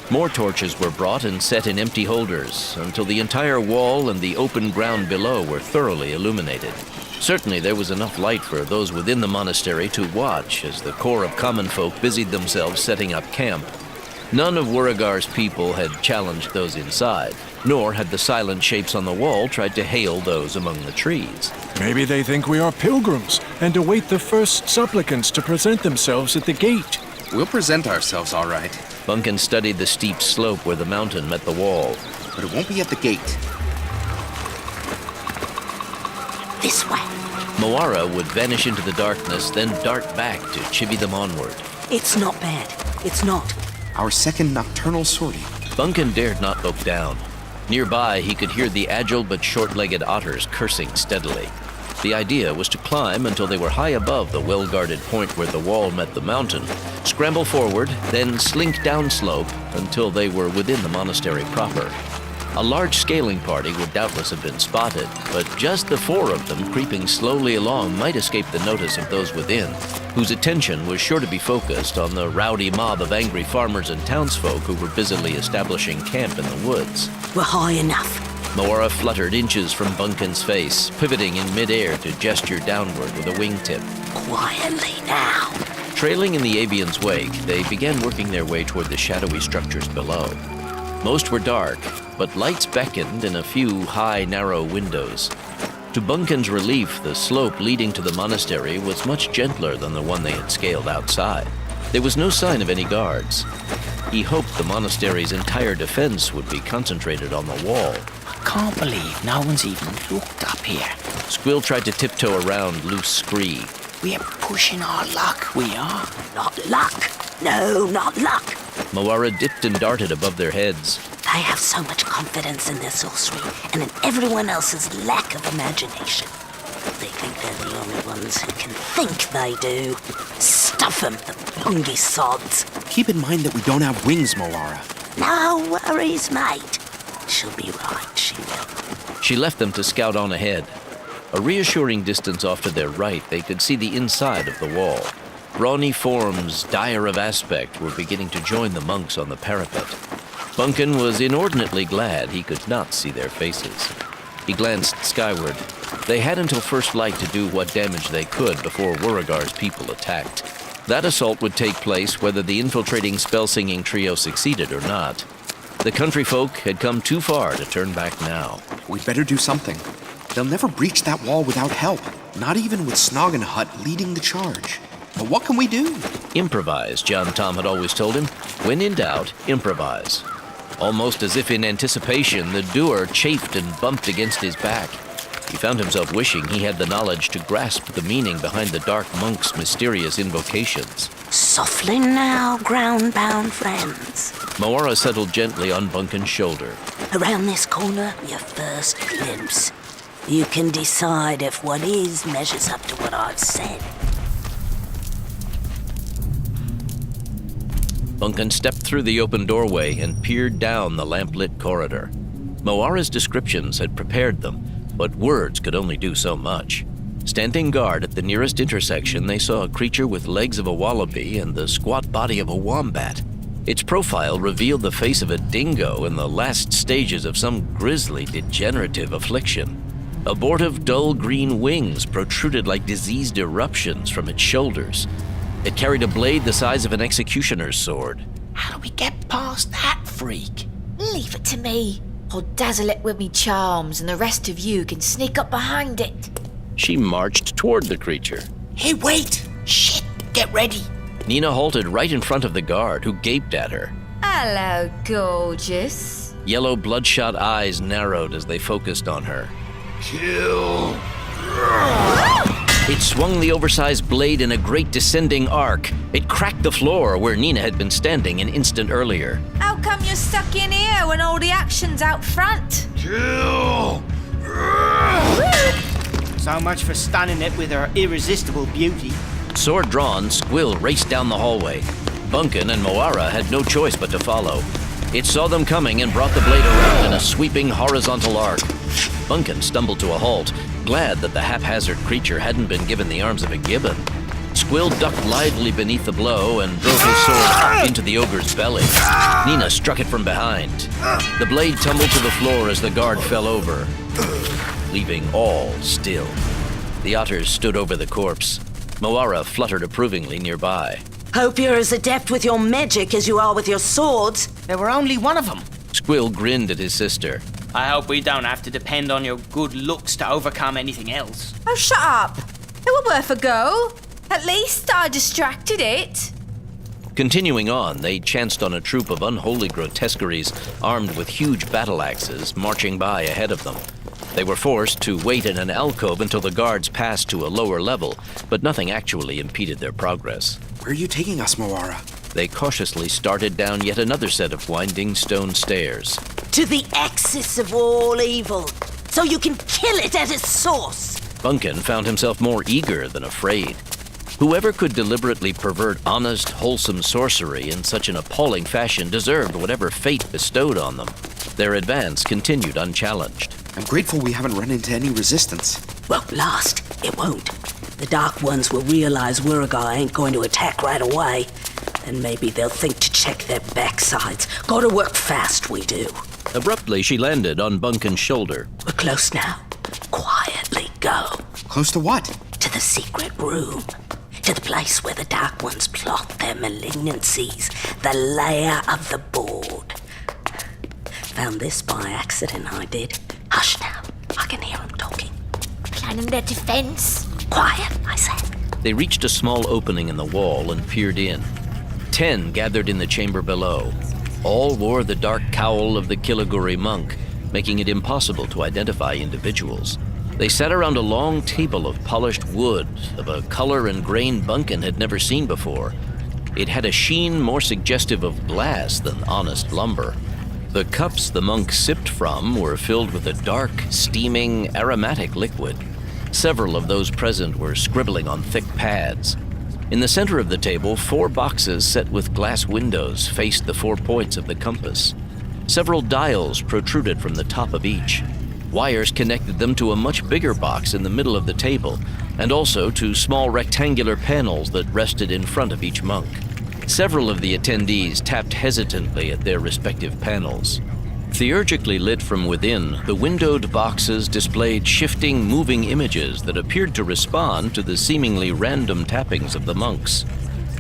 More torches were brought and set in empty holders, until the entire wall and the open ground below were thoroughly illuminated. Certainly there was enough light for those within the monastery to watch as the core of common folk busied themselves setting up camp. None of Wuragar's people had challenged those inside, nor had the silent shapes on the wall tried to hail those among the trees. Maybe they think we are pilgrims and await the first supplicants to present themselves at the gate. We'll present ourselves all right. Bunkin studied the steep slope where the mountain met the wall. But it won't be at the gate. This way. Mawara would vanish into the darkness, then dart back to chivvy them onward. It's not bad. It's not. Our second nocturnal sortie. Bunkin dared not look down. Nearby, he could hear the agile but short-legged otters cursing steadily. The idea was to climb until they were high above the well-guarded point where the wall met the mountain, scramble forward, then slink downslope until they were within the monastery proper. A large scaling party would doubtless have been spotted, but just the four of them creeping slowly along might escape the notice of those within, whose attention was sure to be focused on the rowdy mob of angry farmers and townsfolk who were busily establishing camp in the woods. We're high enough. Mawara fluttered inches from Bunkin's face, pivoting in midair to gesture downward with a wingtip. Quietly now. Trailing in the avian's wake, they began working their way toward the shadowy structures below. Most were dark, but lights beckoned in a few high, narrow windows. To Bunkin's relief, the slope leading to the monastery was much gentler than the one they had scaled outside. There was no sign of any guards. He hoped the monastery's entire defense would be concentrated on the wall. I can't believe no one's even looked up here. Squill tried to tiptoe around loose scree. We're pushing our luck, we are. Not luck. No, not luck. Moara dipped and darted above their heads. They have so much confidence in their sorcery and in everyone else's lack of imagination. They think they're the only ones who can think they do. Stuff them, the bungy sods. Keep in mind that we don't have wings, Moara. No worries, mate. She'll be right, she will. She left them to scout on ahead. A reassuring distance off to their right, they could see the inside of the wall. Brawny forms, dire of aspect, were beginning to join the monks on the parapet. Bunkin was inordinately glad he could not see their faces. He glanced skyward. They had until first light to do what damage they could before Wuragar's people attacked. That assault would take place whether the infiltrating spell-singing trio succeeded or not. The country folk had come too far to turn back now. We'd better do something. They'll never breach that wall without help, not even with Snoggenhut leading the charge. But what can we do? Improvise, John Tom had always told him. When in doubt, improvise. Almost as if in anticipation, the doer chafed and bumped against his back. He found himself wishing he had the knowledge to grasp the meaning behind the dark monk's mysterious invocations. Softly now, ground-bound friends. Moara settled gently on Bunkin's shoulder. Around this corner, your first glimpse. You can decide if what is measures up to what I've said. Bunkin stepped through the open doorway and peered down the lamplit corridor. Moara's descriptions had prepared them, but words could only do so much. Standing guard at the nearest intersection, they saw a creature with legs of a wallaby and the squat body of a wombat. Its profile revealed the face of a dingo in the last stages of some grisly degenerative affliction. Abortive dull green wings protruded like diseased eruptions from its shoulders. It carried a blade the size of an executioner's sword. How do we get past that freak? Leave it to me. I'll dazzle it with me charms, and the rest of you can sneak up behind it. She marched toward the creature. Hey, wait! Shit, get ready. Nina halted right in front of the guard, who gaped at her. Hello, gorgeous. Yellow bloodshot eyes narrowed as they focused on her. Kill. It swung the oversized blade in a great descending arc. It cracked the floor where Nina had been standing an instant earlier. How come you're stuck in here when all the action's out front? Kill. So much for stunning it with her irresistible beauty. Sword drawn, Squill raced down the hallway. Bunkin and Moara had no choice but to follow. It saw them coming and brought the blade around in a sweeping horizontal arc. Bunkin stumbled to a halt, glad that the haphazard creature hadn't been given the arms of a gibbon. Squill ducked lithely beneath the blow and drove his sword up into the ogre's belly. Nina struck it from behind. The blade tumbled to the floor as the guard fell over, leaving all still. The otters stood over the corpse. Moara fluttered approvingly nearby. Hope you're as adept with your magic as you are with your swords. There were only one of them. Squill grinned at his sister. I hope we don't have to depend on your good looks to overcome anything else. Oh, shut up. It was worth a go. At least I distracted it. Continuing on, they chanced on a troop of unholy grotesqueries armed with huge battle axes marching by ahead of them. They were forced to wait in an alcove until the guards passed to a lower level, but nothing actually impeded their progress. Where are you taking us, Moara? They cautiously started down yet another set of winding stone stairs. To the axis of all evil, so you can kill it at its source. Bunkin found himself more eager than afraid. Whoever could deliberately pervert honest, wholesome sorcery in such an appalling fashion deserved whatever fate bestowed on them. Their advance continued unchallenged. I'm grateful we haven't run into any resistance. Well, last, it won't. The Dark Ones will realize Wuragar ain't going to attack right away. And maybe they'll think to check their backsides. Gotta work fast, we do. Abruptly, she landed on Bunkin's shoulder. We're close now. Quietly go. Close to what? To the secret room. To the place where the Dark Ones plot their malignancies. The layer of the board. Found this by accident, I did. Hush now. I can hear them talking. Planning their defense. Quiet, I said. They reached a small opening in the wall and peered in. 10 gathered in the chamber below. All wore the dark cowl of the Killiguri monk, making it impossible to identify individuals. They sat around a long table of polished wood, of a color and grain Bunkin had never seen before. It had a sheen more suggestive of glass than honest lumber. The cups the monk sipped from were filled with a dark, steaming, aromatic liquid. Several of those present were scribbling on thick pads. In the center of the table, 4 boxes set with glass windows faced the 4 points of the compass. Several dials protruded from the top of each. Wires connected them to a much bigger box in the middle of the table, and also to small rectangular panels that rested in front of each monk. Several of the attendees tapped hesitantly at their respective panels. Theurgically lit from within, the windowed boxes displayed shifting, moving images that appeared to respond to the seemingly random tappings of the monks.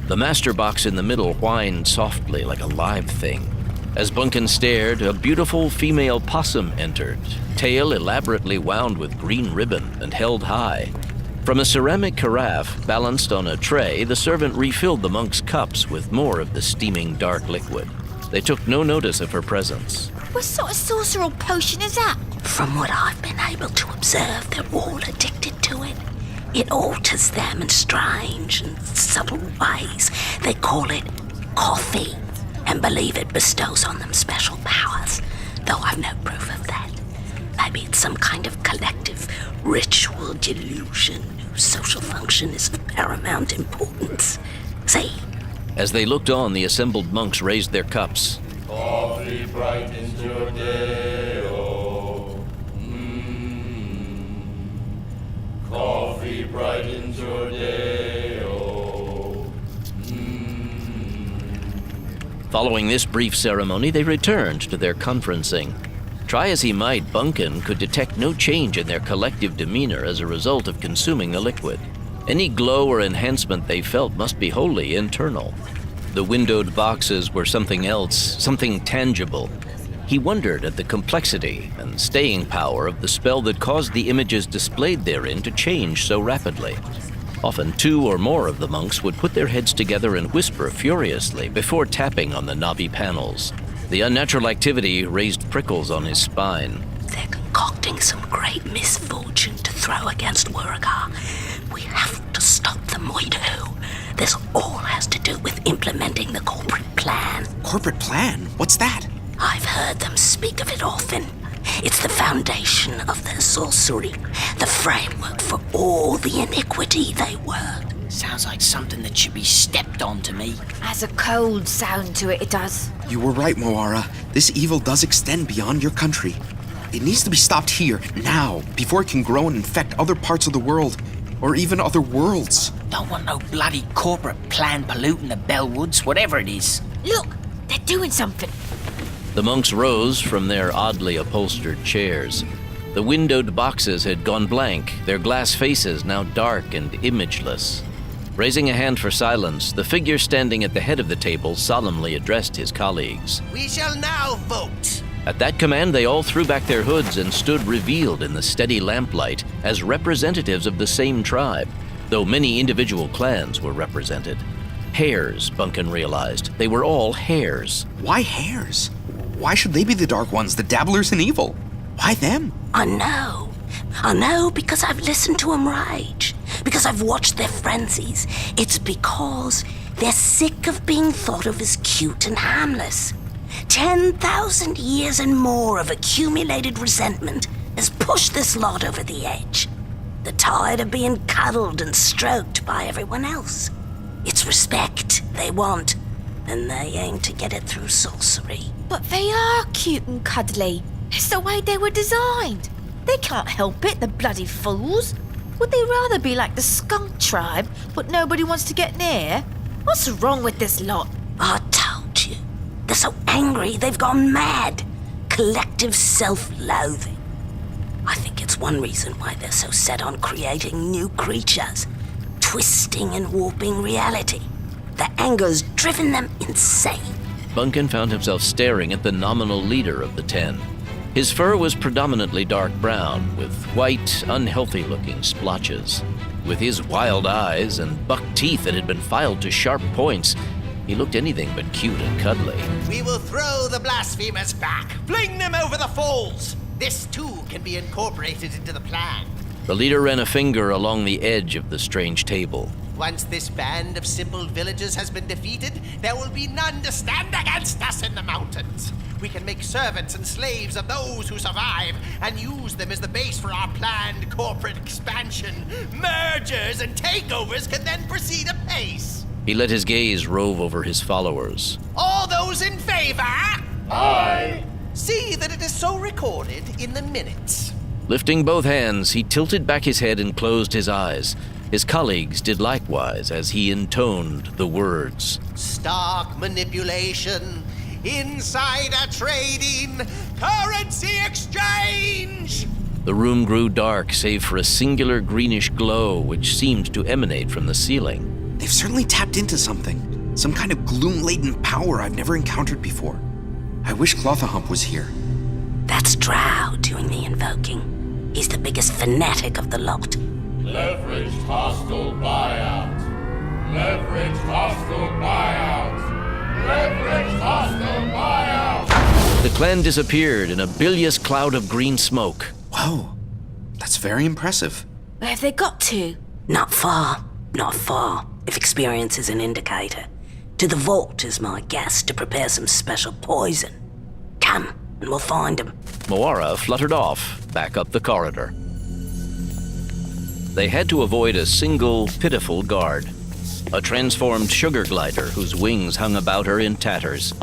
The master box in the middle whined softly like a live thing. As Bunkin stared, a beautiful female possum entered, tail elaborately wound with green ribbon and held high. From a ceramic carafe balanced on a tray, the servant refilled the monk's cups with more of the steaming dark liquid. They took no notice of her presence. What sort of sorcerer potion is that? From what I've been able to observe, they're all addicted to it. It alters them in strange and subtle ways. They call it coffee and believe it bestows on them special powers, though I've no proof of that. Maybe it's some kind of collective ritual delusion whose social function is of paramount importance. See? As they looked on, the assembled monks raised their cups. Coffee brightens your day, oh. Coffee brightens your day, oh. Following this brief ceremony, they returned to their conferencing. Try as he might, Bunkin could detect no change in their collective demeanor as a result of consuming the liquid. Any glow or enhancement they felt must be wholly internal. The windowed boxes were something else, something tangible. He wondered at the complexity and staying power of the spell that caused the images displayed therein to change so rapidly. Often 2 or more of the monks would put their heads together and whisper furiously before tapping on the knobby panels. The unnatural activity raised prickles on his spine. They're concocting some great misfortune to throw against Wuragar. We have to stop them, we do. This all has to do with implementing the corporate plan. Corporate plan? What's that? I've heard them speak of it often. It's the foundation of their sorcery, the framework for all the iniquity they work. Sounds like something that should be stepped on to me. Has a cold sound to it, it does. You were right, Moara. This evil does extend beyond your country. It needs to be stopped here, now, before it can grow and infect other parts of the world, or even other worlds. Don't want no bloody corporate plan polluting the Bellwoods, whatever it is. Look, they're doing something. The monks rose from their oddly upholstered chairs. The windowed boxes had gone blank, their glass faces now dark and imageless. Raising a hand for silence, the figure standing at the head of the table solemnly addressed his colleagues. We shall now vote. At that command, they all threw back their hoods and stood revealed in the steady lamplight as representatives of the same tribe, though many individual clans were represented. Hares, Bunkin realized. They were all hares. Why hares? Why should they be the Dark Ones, the dabblers in evil? Why them? I know because I've listened to them rage. Because I've watched their frenzies. It's because they're sick of being thought of as cute and harmless. 10,000 years and more of accumulated resentment has pushed this lot over the edge. They're tired of being cuddled and stroked by everyone else. It's respect they want, and they aim to get it through sorcery. But they are cute and cuddly. It's the way they were designed. They can't help it, the bloody fools. Would they rather be like the skunk tribe, but nobody wants to get near? What's wrong with this lot? I told you. They're so angry they've gone mad. Collective self-loathing. I think it's one reason why they're so set on creating new creatures, twisting and warping reality. Their anger's driven them insane. Bunkin found himself staring at the nominal leader of the 10. His fur was predominantly dark brown, with white, unhealthy-looking splotches. With his wild eyes and buck teeth that had been filed to sharp points, he looked anything but cute and cuddly. We will throw the blasphemers back. Fling them over the falls. This, too, can be incorporated into the plan. The leader ran a finger along the edge of the strange table. Once this band of simple villagers has been defeated, there will be none to stand against us in the mountains. We can make servants and slaves of those who survive and use them as the base for our planned corporate expansion. Mergers and takeovers can then proceed apace. He let his gaze rove over his followers. All those in favor? Aye. See that it is so recorded in the minutes. Lifting both hands, he tilted back his head and closed his eyes. His colleagues did likewise as he intoned the words. Stock manipulation, insider trading, currency exchange! The room grew dark, save for a singular greenish glow which seemed to emanate from the ceiling. They've certainly tapped into something. Some kind of gloom-laden power I've never encountered before. I wish Clothahump was here. That's Drow doing the invoking. He's the biggest fanatic of the lot. Leveraged hostile buyout. Leveraged hostile buyout. Leveraged hostile buyout. The clan disappeared in a bilious cloud of green smoke. Whoa, that's very impressive. Where have they got to? Not far. Not far, if experience is an indicator. To the vault is my guess to prepare some special poison. Come, and we'll find him. Moara fluttered off, back up the corridor. They had to avoid a single, pitiful guard. A transformed sugar glider whose wings hung about her in tatters.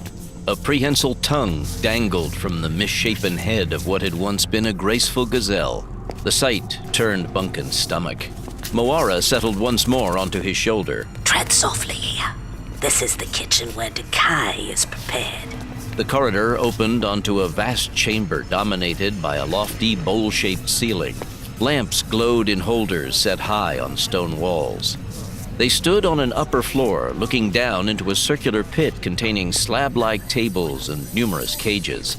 A prehensile tongue dangled from the misshapen head of what had once been a graceful gazelle. The sight turned Bunkin's stomach. Moara settled once more onto his shoulder. Tread softly here. This is the kitchen where decay is prepared. The corridor opened onto a vast chamber dominated by a lofty bowl-shaped ceiling. Lamps glowed in holders set high on stone walls. They stood on an upper floor, looking down into a circular pit containing slab-like tables and numerous cages.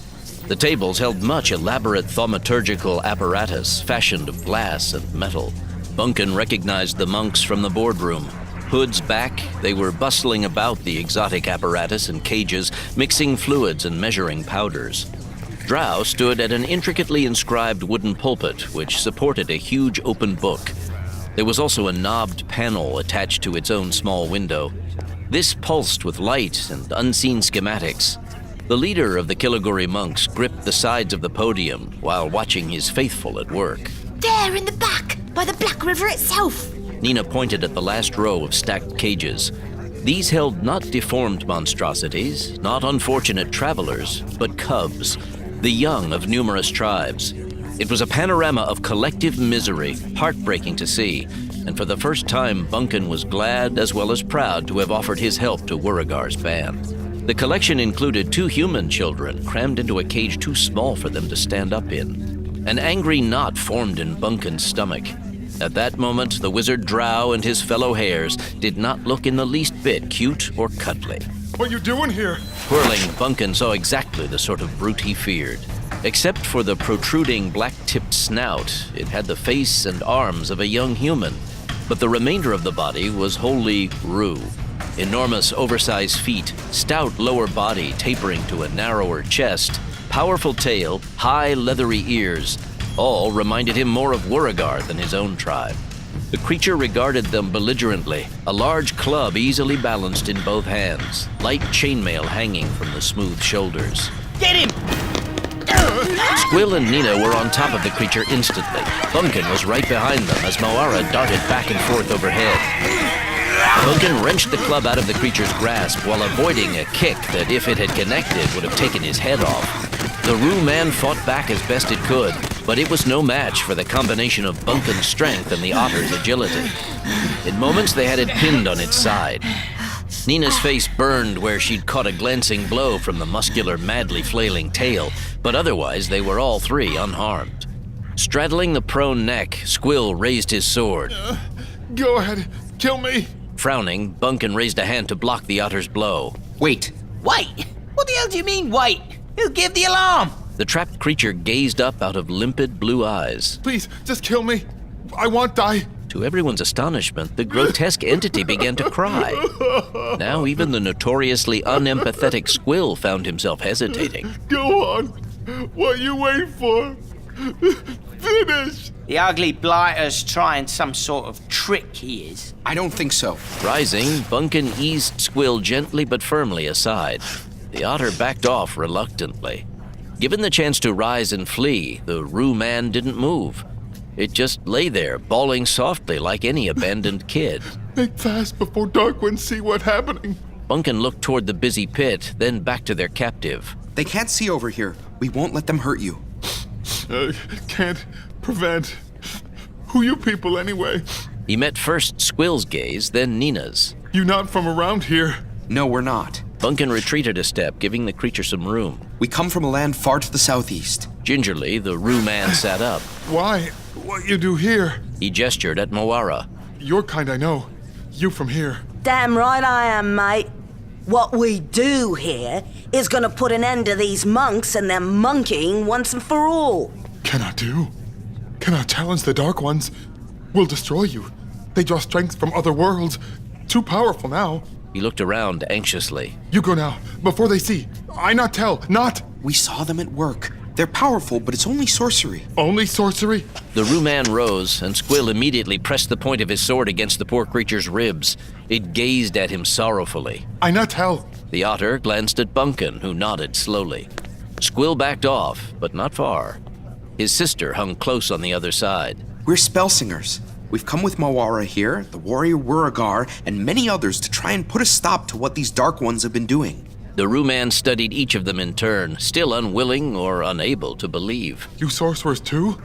The tables held much elaborate thaumaturgical apparatus fashioned of glass and metal. Bunkin recognized the monks from the boardroom. Hoods back, they were bustling about the exotic apparatus and cages, mixing fluids and measuring powders. Drow stood at an intricately inscribed wooden pulpit which supported a huge open book. There was also a knobbed panel attached to its own small window. This pulsed with light and unseen schematics. The leader of the Killiguri monks gripped the sides of the podium while watching his faithful at work. There in the back, by the Black River itself. Nina pointed at the last row of stacked cages. These held not deformed monstrosities, not unfortunate travelers, but cubs, the young of numerous tribes. It was a panorama of collective misery, heartbreaking to see, and for the first time Bunkin was glad as well as proud to have offered his help to Wuragar's band. The collection included 2 human children crammed into a cage too small for them to stand up in. An angry knot formed in Bunkin's stomach. At that moment, the wizard Drow and his fellow hares did not look in the least bit cute or cuddly. What you doing here? Whirling, Bunkin saw exactly the sort of brute he feared. Except for the protruding black-tipped snout, it had the face and arms of a young human, but the remainder of the body was wholly Rue. Enormous oversized feet, stout lower body tapering to a narrower chest, powerful tail, high leathery ears, all reminded him more of Wuragar than his own tribe. The creature regarded them belligerently, a large club easily balanced in both hands, light chainmail hanging from the smooth shoulders. Get him! Squill and Nina were on top of the creature instantly. Bunkin was right behind them as Moara darted back and forth overhead. Bunkin wrenched the club out of the creature's grasp while avoiding a kick that, if it had connected, would have taken his head off. The Rue man fought back as best it could, but it was no match for the combination of Bunkin's strength and the otter's agility. In moments, they had it pinned on its side. Nina's face burned where she'd caught a glancing blow from the muscular, madly flailing tail, but otherwise they were all 3 unharmed. Straddling the prone neck, Squill raised his sword. Go ahead, kill me. Frowning, Bunkin raised a hand to block the otter's blow. Wait. Wait! What the hell do you mean, wait? Who gave the alarm? The trapped creature gazed up out of limpid blue eyes. Please, just kill me. I won't die. To everyone's astonishment, the grotesque entity began to cry. Now even the notoriously unempathetic Squill found himself hesitating. Go on. What are you waiting for? Finish. The ugly blighter's trying some sort of trick, he is. I don't think so. Rising, Bunkin eased Squill gently but firmly aside. The otter backed off reluctantly. Given the chance to rise and flee, the Roo man didn't move. It just lay there, bawling softly like any abandoned kid. Make fast before dark ones see what's happening. Bunkin looked toward the busy pit, then back to their captive. They can't see over here. We won't let them hurt you. Can't prevent. Who you people anyway? He met first Squill's gaze, then Nina's. You not from around here? No, we're not. Bunkin retreated a step, giving the creature some room. We come from a land far to the southeast. Gingerly, the Roo man sat up. Why? What you do here? He gestured at Moara. Your kind I know. You from here. Damn right I am, mate. What we do here is gonna put an end to these monks and their monkeying once and for all. Cannot do. Cannot challenge the Dark Ones. Will destroy you. They draw strength from other worlds. Too powerful now. He looked around anxiously. You go now, before they see. I not tell, not. We saw them at work. They're powerful, but it's only sorcery. Only sorcery? The Roo man rose, and Squill immediately pressed the point of his sword against the poor creature's ribs. It gazed at him sorrowfully. I not tell. The otter glanced at Bunkin, who nodded slowly. Squill backed off, but not far. His sister hung close on the other side. We're Spellsingers. We've come with Moara here, the warrior Wuragar, and many others to try and put a stop to what these Dark Ones have been doing. The Roo man studied each of them in turn, still unwilling or unable to believe. You sorcerers too?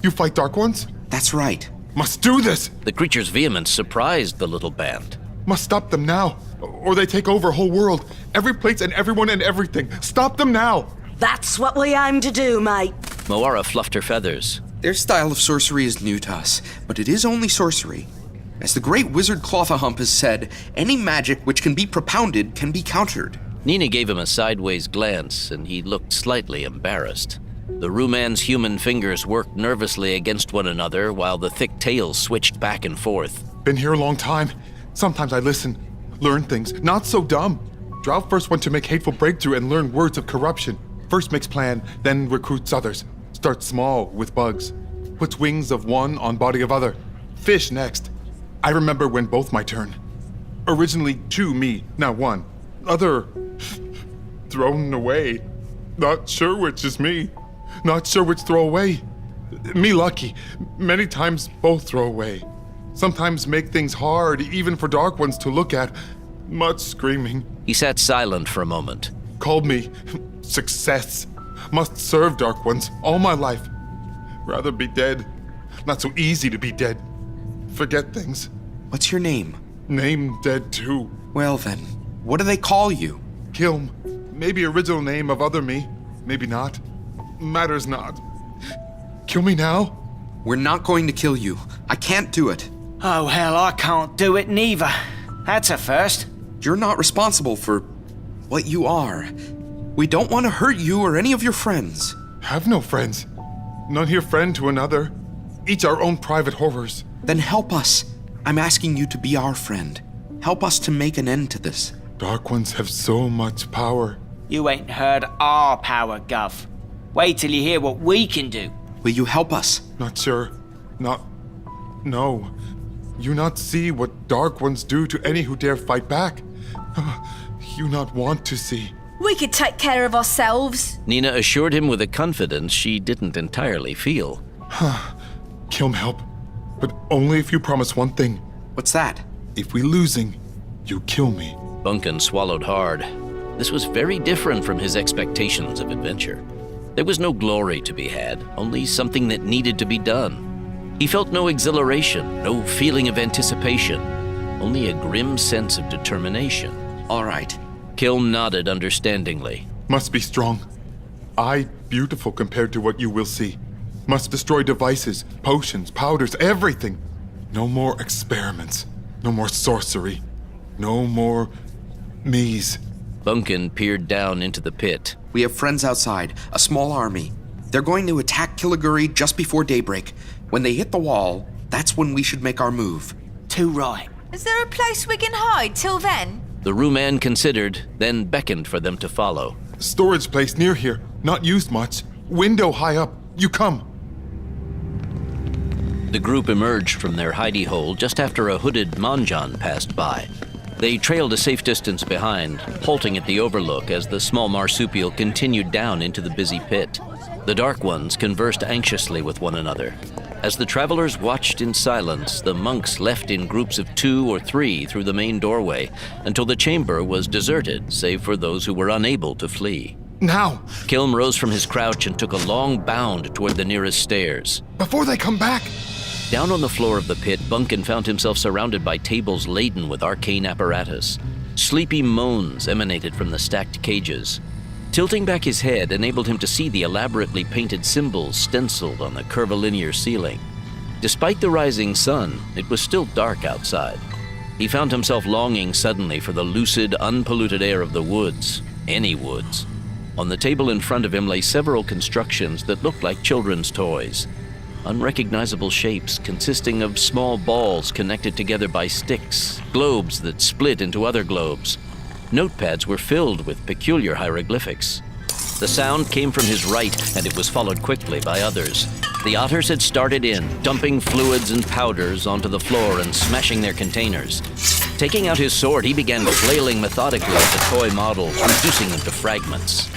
You fight Dark Ones? That's right. Must do this! The creature's vehemence surprised the little band. Must stop them now, or they take over a whole world. Every place and everyone and everything. Stop them now! That's what we aim to do, mate. Moara fluffed her feathers. Their style of sorcery is new to us, but it is only sorcery. As the great wizard Clothahump has said, any magic which can be propounded can be countered. Nina gave him a sideways glance, and he looked slightly embarrassed. The Roo man's human fingers worked nervously against one another while the thick tails switched back and forth. Been here a long time. Sometimes I listen, learn things, not so dumb. Drow first went to make hateful breakthrough and learn words of corruption. First makes plan, then recruits others. Starts small with bugs. Puts wings of one on body of other. Fish next. I remember when both my turn. Originally 2 me, now 1. Other thrown away. Not sure which is me. Not sure which throw away. Me lucky. Many times both throw away. Sometimes make things hard, even for Dark Ones to look at. Much screaming. He sat silent for a moment. Called me success. Must serve Dark Ones all my life. Rather be dead. Not so easy to be dead. Forget things. What's your name? Name dead too. Well then, what do they call you? Kilm. Maybe original name of other me. Maybe not. Matters not. Kill me now? We're not going to kill you. I can't do it. Oh hell, I can't do it neither. That's a first. You're not responsible for what you are. We don't want to hurt you or any of your friends. Have no friends. None here friend to another. Each our own private horrors. Then help us. I'm asking you to be our friend. Help us to make an end to this. Dark Ones have so much power. You ain't heard our power, Gov. Wait till you hear what we can do. Will you help us? Not sure. No. You not see what Dark Ones do to any who dare fight back. You not want to see. We could take care of ourselves. Nina assured him with a confidence she didn't entirely feel. Kilm help. But only if you promise one thing. What's that? If we losing, you kill me. Bunkin swallowed hard. This was very different from his expectations of adventure. There was no glory to be had, only something that needed to be done. He felt no exhilaration, no feeling of anticipation, only a grim sense of determination. All right. Kilm nodded understandingly. Must be strong. I beautiful compared to what you will see. Must destroy devices, potions, powders, everything. No more experiments. No more sorcery. No more me's. Bunkin peered down into the pit. We have friends outside, a small army. They're going to attack Killiguri just before daybreak. When they hit the wall, that's when we should make our move. Too right. Is there a place we can hide till then? The Roo-man considered, then beckoned for them to follow. Storage place near here. Not used much. Window high up. You come. The group emerged from their hidey hole just after a hooded Manjan passed by. They trailed a safe distance behind, halting at the overlook as the small marsupial continued down into the busy pit. The Dark Ones conversed anxiously with one another. As the travelers watched in silence, the monks left in groups of 2 or 3 through the main doorway until the chamber was deserted, save for those who were unable to flee. Now! Kilm rose from his crouch and took a long bound toward the nearest stairs. Before they come back! Down on the floor of the pit, Bunkin found himself surrounded by tables laden with arcane apparatus. Sleepy moans emanated from the stacked cages. Tilting back his head enabled him to see the elaborately painted symbols stenciled on the curvilinear ceiling. Despite the rising sun, it was still dark outside. He found himself longing suddenly for the lucid, unpolluted air of the woods, any woods. On the table in front of him lay several constructions that looked like children's toys. Unrecognizable shapes consisting of small balls connected together by sticks, globes that split into other globes. Notepads were filled with peculiar hieroglyphics. The sound came from his right, and it was followed quickly by others. The otters had started in, dumping fluids and powders onto the floor and smashing their containers. Taking out his sword, he began flailing methodically at the toy models, reducing them to fragments.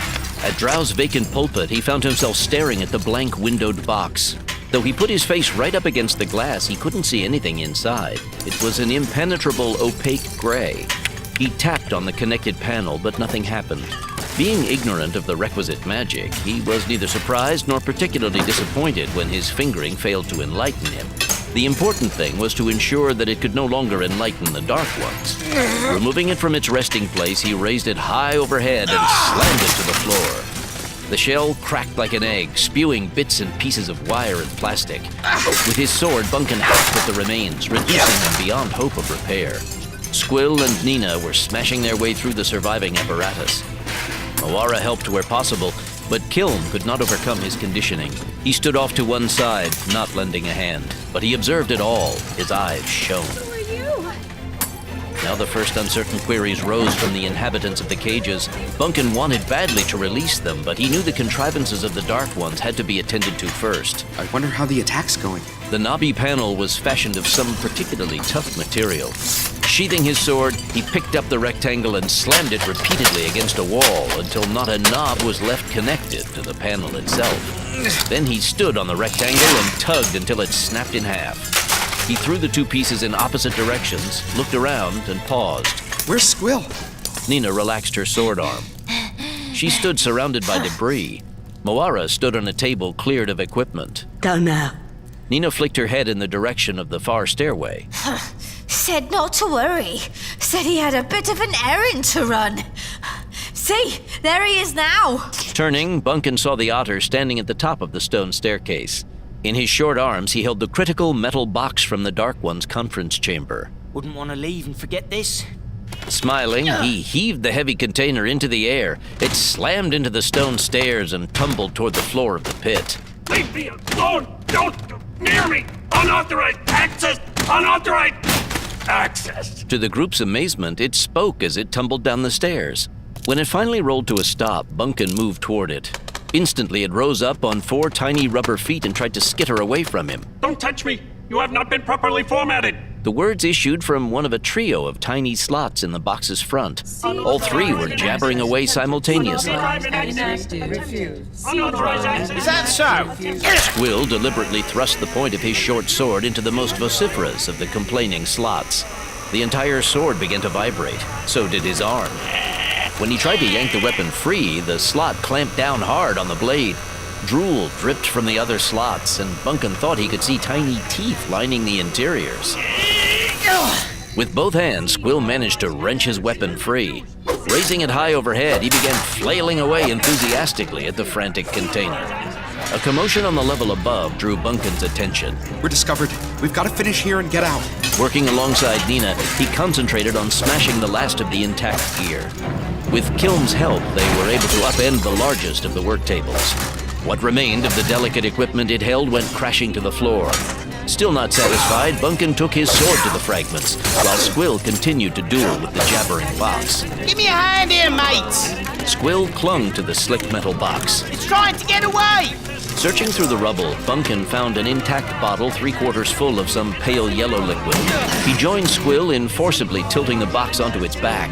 At Drow's vacant pulpit, he found himself staring at the blank windowed box. Though he put his face right up against the glass, he couldn't see anything inside. It was an impenetrable, opaque gray. He tapped on the connected panel, but nothing happened. Being ignorant of the requisite magic, he was neither surprised nor particularly disappointed when his fingering failed to enlighten him. The important thing was to ensure that it could no longer enlighten the Dark Ones. Removing it from its resting place, he raised it high overhead and slammed it to the floor. The shell cracked like an egg, spewing bits and pieces of wire and plastic. With his sword, Bunkin hacked at the remains, reducing them beyond hope of repair. Squill and Nina were smashing their way through the surviving apparatus. Moara helped where possible, but Kilm could not overcome his conditioning. He stood off to one side, not lending a hand. But he observed it all. His eyes shone. Who are you? Now the first uncertain queries rose from the inhabitants of the cages. Bunkin wanted badly to release them, but he knew the contrivances of the Dark Ones had to be attended to first. I wonder how the attack's going. The knobby panel was fashioned of some particularly tough material. Sheathing his sword, he picked up the rectangle and slammed it repeatedly against a wall until not a knob was left connected to the panel itself. Then he stood on the rectangle and tugged until it snapped in half. He threw the 2 pieces in opposite directions, looked around, and paused. Where's Squill? Nina relaxed her sword arm. She stood surrounded by debris. Moara stood on a table cleared of equipment. Go now. Nina flicked her head in the direction of the far stairway. Said not to worry. Said he had a bit of an errand to run. See, there he is now. Turning, Bunkin saw the otter standing at the top of the stone staircase. In his short arms, he held the critical metal box from the Dark One's conference chamber. Wouldn't want to leave and forget this. Smiling, he heaved the heavy container into the air. It slammed into the stone stairs and tumbled toward the floor of the pit. Leave me alone! Don't near me! Unauthorized access! Unauthorized access! To the group's amazement, it spoke as it tumbled down the stairs. When it finally rolled to a stop, Bunkin moved toward it. Instantly, it rose up on 4 tiny rubber feet and tried to skitter away from him. Don't touch me! You have not been properly formatted! The words issued from one of a trio of tiny slots in the box's front. All 3 were jabbering away simultaneously. Is that so? Squill deliberately thrust the point of his short sword into the most vociferous of the complaining slots. The entire sword began to vibrate. So did his arm. When he tried to yank the weapon free, the slot clamped down hard on the blade. Drool dripped from the other slots, and Bunkin thought he could see tiny teeth lining the interiors. With both hands, Squill managed to wrench his weapon free. Raising it high overhead, he began flailing away enthusiastically at the frantic container. A commotion on the level above drew Bunkin's attention. We're discovered. We've got to finish here and get out. Working alongside Nina, he concentrated on smashing the last of the intact gear. With Kilm's help, they were able to upend the largest of the work tables. What remained of the delicate equipment it held went crashing to the floor. Still not satisfied, Bunkin took his sword to the fragments, while Squill continued to duel with the jabbering box. Give me a hand here, mates! Squill clung to the slick metal box. It's trying to get away! Searching through the rubble, Bunkin found an intact bottle 3/4 full of some pale yellow liquid. He joined Squill in forcibly tilting the box onto its back.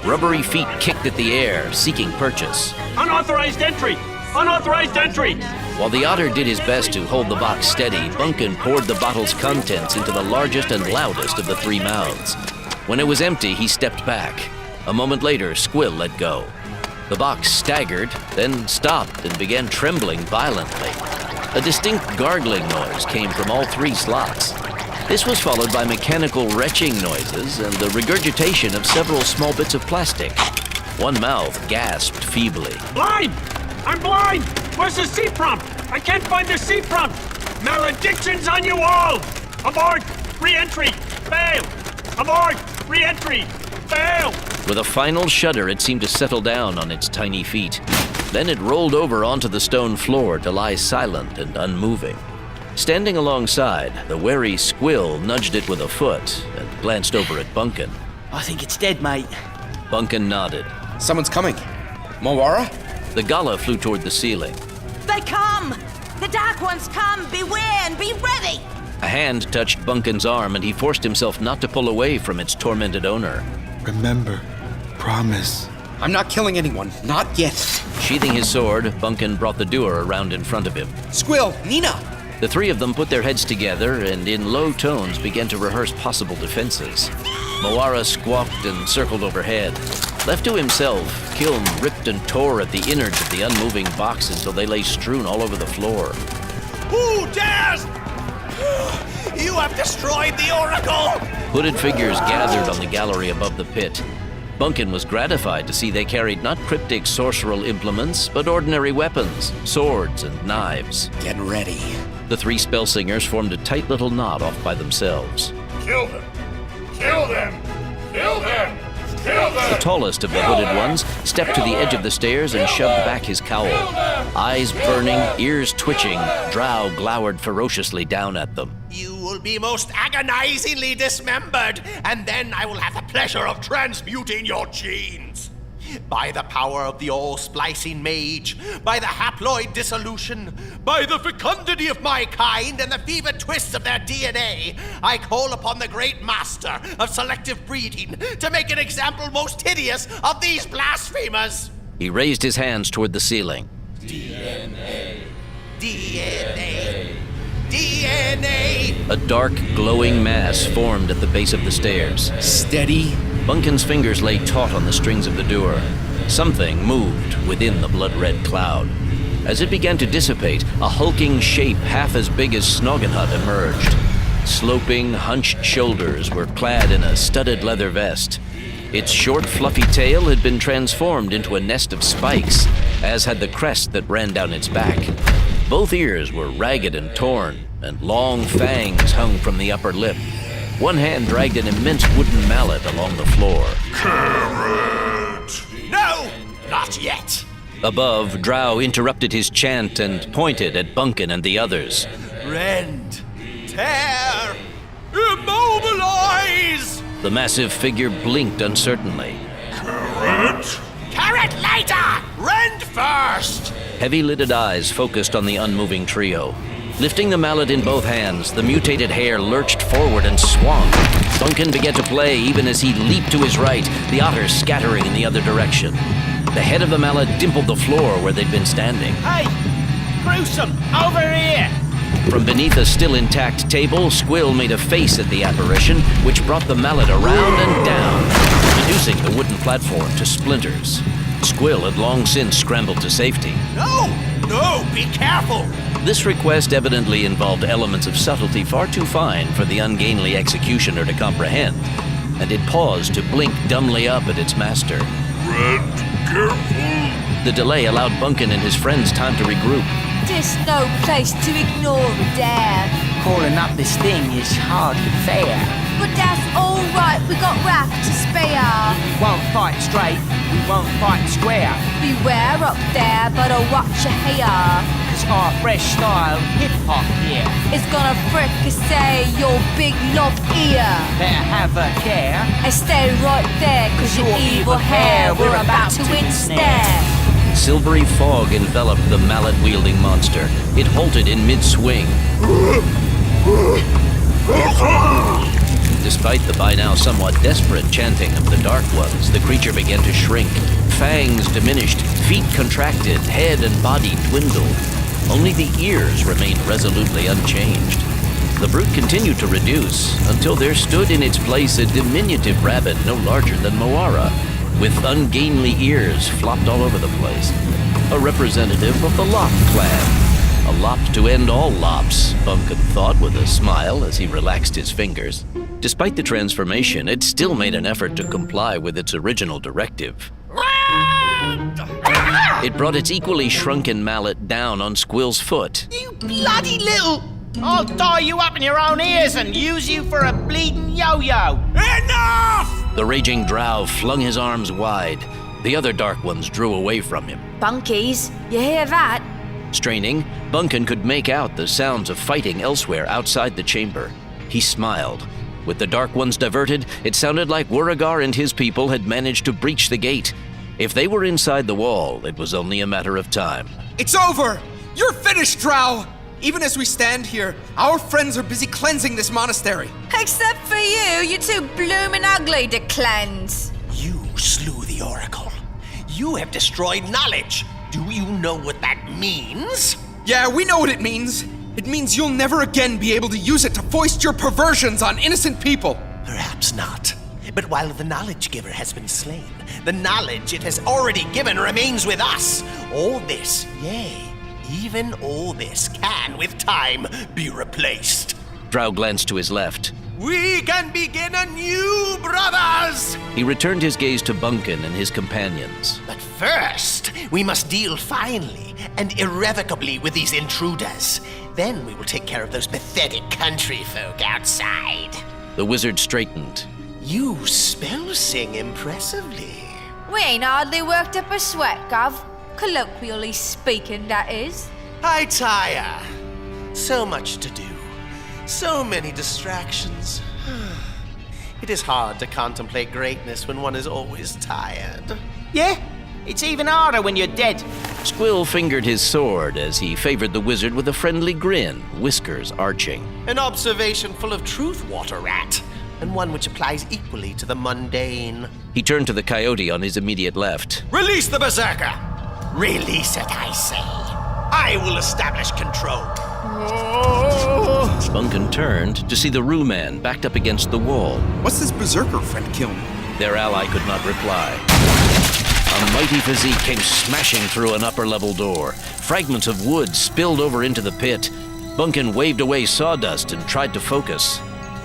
Rubbery feet kicked at the air, seeking purchase. Unauthorized entry! Unauthorized entry! While the otter did his best to hold the box steady, Bunkin poured the bottle's contents into the largest and loudest of the 3 mouths. When it was empty, he stepped back. A moment later, Squill let go. The box staggered, then stopped and began trembling violently. A distinct gargling noise came from all 3 slots. This was followed by mechanical retching noises and the regurgitation of several small bits of plastic. One mouth gasped feebly. Blind! I'm blind! Where's the seat prompt? I can't find the seat prompt! Maledictions on you all! Abort! Re-entry! Fail! Abort! Re-entry! Fail! With a final shudder, it seemed to settle down on its tiny feet. Then it rolled over onto the stone floor to lie silent and unmoving. Standing alongside, the wary Squill nudged it with a foot and glanced over at Bunkin. I think it's dead, mate. Bunkin nodded. Someone's coming. Moara? The Gala flew toward the ceiling. They come! The Dark Ones come! Beware and be ready! A hand touched Bunkin's arm and he forced himself not to pull away from its tormented owner. Remember, promise. I'm not killing anyone. Not yet. Sheathing his sword, Bunkin brought the doer around in front of him. Squill! Nina! The 3 of them put their heads together and in low tones began to rehearse possible defenses. Moara squawked and circled overhead. Left to himself, Kilm ripped and tore at the innards of the unmoving box until they lay strewn all over the floor. Who dares? You have destroyed the Oracle! Hooded figures gathered on the gallery above the pit. Bunkin was gratified to see they carried not cryptic sorceral implements, but ordinary weapons, swords and knives. Get ready. The 3 Spellsingers formed a tight little knot off by themselves. Kill them! Kill them! Kill them! Kill them! The tallest of the hooded ones stepped to the edge of the stairs and shoved back his cowl. Eyes burning, ears twitching, Drow glowered ferociously down at them. You will be most agonizingly dismembered, and then I will have the pleasure of transmuting your genes. By the power of the all-splicing mage, by the haploid dissolution, by the fecundity of my kind and the fevered twists of their DNA, I call upon the great master of selective breeding to make an example most hideous of these blasphemers. He raised his hands toward the ceiling. DNA. DNA. DNA! A dark, glowing mass formed at the base of the stairs. Steady. Bunkin's fingers lay taut on the strings of the door. Something moved within the blood-red cloud. As it began to dissipate, a hulking shape half as big as Snoggenhut emerged. Sloping, hunched shoulders were clad in a studded leather vest. Its short, fluffy tail had been transformed into a nest of spikes, as had the crest that ran down its back. Both ears were ragged and torn, and long fangs hung from the upper lip. One hand dragged an immense wooden mallet along the floor. Carrot! No! Not yet! Above, Drow interrupted his chant and pointed at Bunkin and the others. Rend! Tear! Immobilize! The massive figure blinked uncertainly. Carrot? Carrot later! Rend first! Heavy-lidded eyes focused on the unmoving trio. Lifting the mallet in both hands, the mutated hair lurched forward and swung. Bunkin began to play even as he leaped to his right, the otters scattering in the other direction. The head of the mallet dimpled the floor where they'd been standing. Hey! Gruesome! Over here! From beneath a still intact table, Squill made a face at the apparition, which brought the mallet around and down, reducing the wooden platform to splinters. Squill had long since scrambled to safety. No! No! Be careful! This request evidently involved elements of subtlety far too fine for the ungainly executioner to comprehend, and it paused to blink dumbly up at its master. Rend, careful! The delay allowed Bunkin and his friends time to regroup. There's no place to ignore a death. Calling up this thing is hardly fair. But that's all right. We got Raph to spare. Won't fight straight, we won't fight square. Beware up there, but watch your hair. Cause our fresh style hip-hop here It's gonna fricassee your big love ear. better have a care. And stay right there, cause your evil hair we're about to ensnare. Silvery fog enveloped the mallet-wielding monster. It halted in mid-swing. Despite the by now somewhat desperate chanting of the Dark Ones, the creature began to shrink. Fangs diminished, feet contracted, head and body dwindled. Only the ears remained resolutely unchanged. The brute continued to reduce until there stood in its place a diminutive rabbit no larger than Moara, with ungainly ears flopped all over the place. A representative of the Lop clan. A lop to end all lops, Bunkin thought with a smile as he relaxed his fingers. Despite the transformation, it still made an effort to comply with its original directive. It brought its equally shrunken mallet down on Squill's foot. You bloody little... I'll tie you up in your own ears and use you for a bleeding yo-yo. Enough! The raging drow flung his arms wide. The other Dark Ones drew away from him. Bunkies, you hear that? Straining, Bunkin could make out the sounds of fighting elsewhere outside the chamber. He smiled. With the Dark Ones diverted, it sounded like Wuragar and his people had managed to breach the gate. If they were inside the wall, it was only a matter of time. It's over! You're finished, Drow! Even as we stand here, our friends are busy cleansing this monastery. Except for you, you're too bloomin' ugly to cleanse. You slew the Oracle. You have destroyed knowledge. Do you know what that means? Yeah, we know what it means. It means you'll never again be able to use it to foist your perversions on innocent people. Perhaps not. But while the knowledge giver has been slain, the knowledge it has already given remains with us. All this, yea, even all this can, with time, be replaced. Drow glanced to his left. We can begin anew, brothers! He returned his gaze to Bunkin and his companions. But first, we must deal finally and irrevocably with these intruders. Then we will take care of those pathetic country folk outside. The wizard straightened. You spell sing impressively. We ain't hardly worked up a sweat, Gov. Colloquially speaking, that is. I tire. So much to do. So many distractions. It is hard to contemplate greatness when one is always tired. Yeah, it's even harder when you're dead. Squill fingered his sword as he favored the wizard with a friendly grin, whiskers arching. An observation full of truth, Water Rat, and one which applies equally to the mundane. He turned to the coyote on his immediate left. Release the berserker! Release it, I say. I will establish control. Bunkin turned to see the Rue Man backed up against the wall. What's this berserker friend killing? Their ally could not reply. A mighty physique came smashing through an upper-level door. Fragments of wood spilled over into the pit. Bunkin waved away sawdust and tried to focus.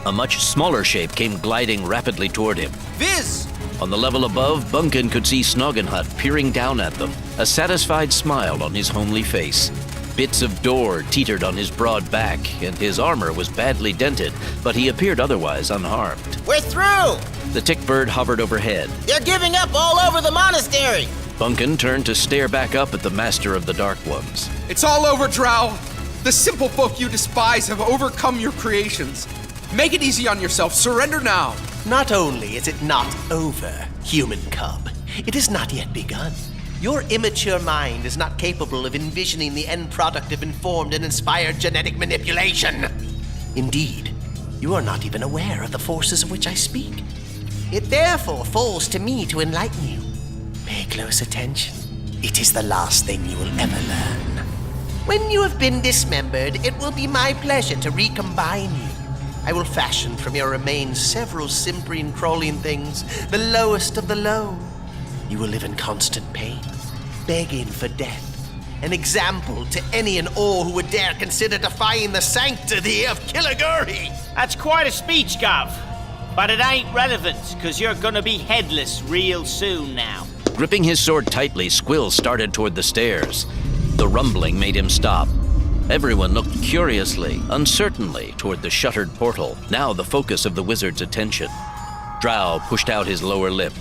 A much smaller shape came gliding rapidly toward him. Viz! On the level above, Bunkin could see Snoggenhut peering down at them, a satisfied smile on his homely face. Bits of door teetered on his broad back, and his armor was badly dented, but he appeared otherwise unharmed. We're through! The tick bird hovered overhead. They're giving up all over the monastery! Bunkin turned to stare back up at the master of the Dark Ones. It's all over, Drow! The simple folk you despise have overcome your creations. Make it easy on yourself. Surrender now. Not only is it not over, human cub, it is not yet begun. Your immature mind is not capable of envisioning the end product of informed and inspired genetic manipulation. Indeed, you are not even aware of the forces of which I speak. It therefore falls to me to enlighten you. Pay close attention. It is the last thing you will ever learn. When you have been dismembered, it will be my pleasure to recombine you. I will fashion from your remains several simprine crawling things, the lowest of the low. You will live in constant pain, begging for death, an example to any and all who would dare consider defying the sanctity of Killiguri. That's quite a speech, Gov. But it ain't relevant, because you're gonna be headless real soon now. Gripping his sword tightly, Squill started toward the stairs. The rumbling made him stop. Everyone looked curiously, uncertainly toward the shuttered portal, now the focus of the wizard's attention. Drow pushed out his lower lip.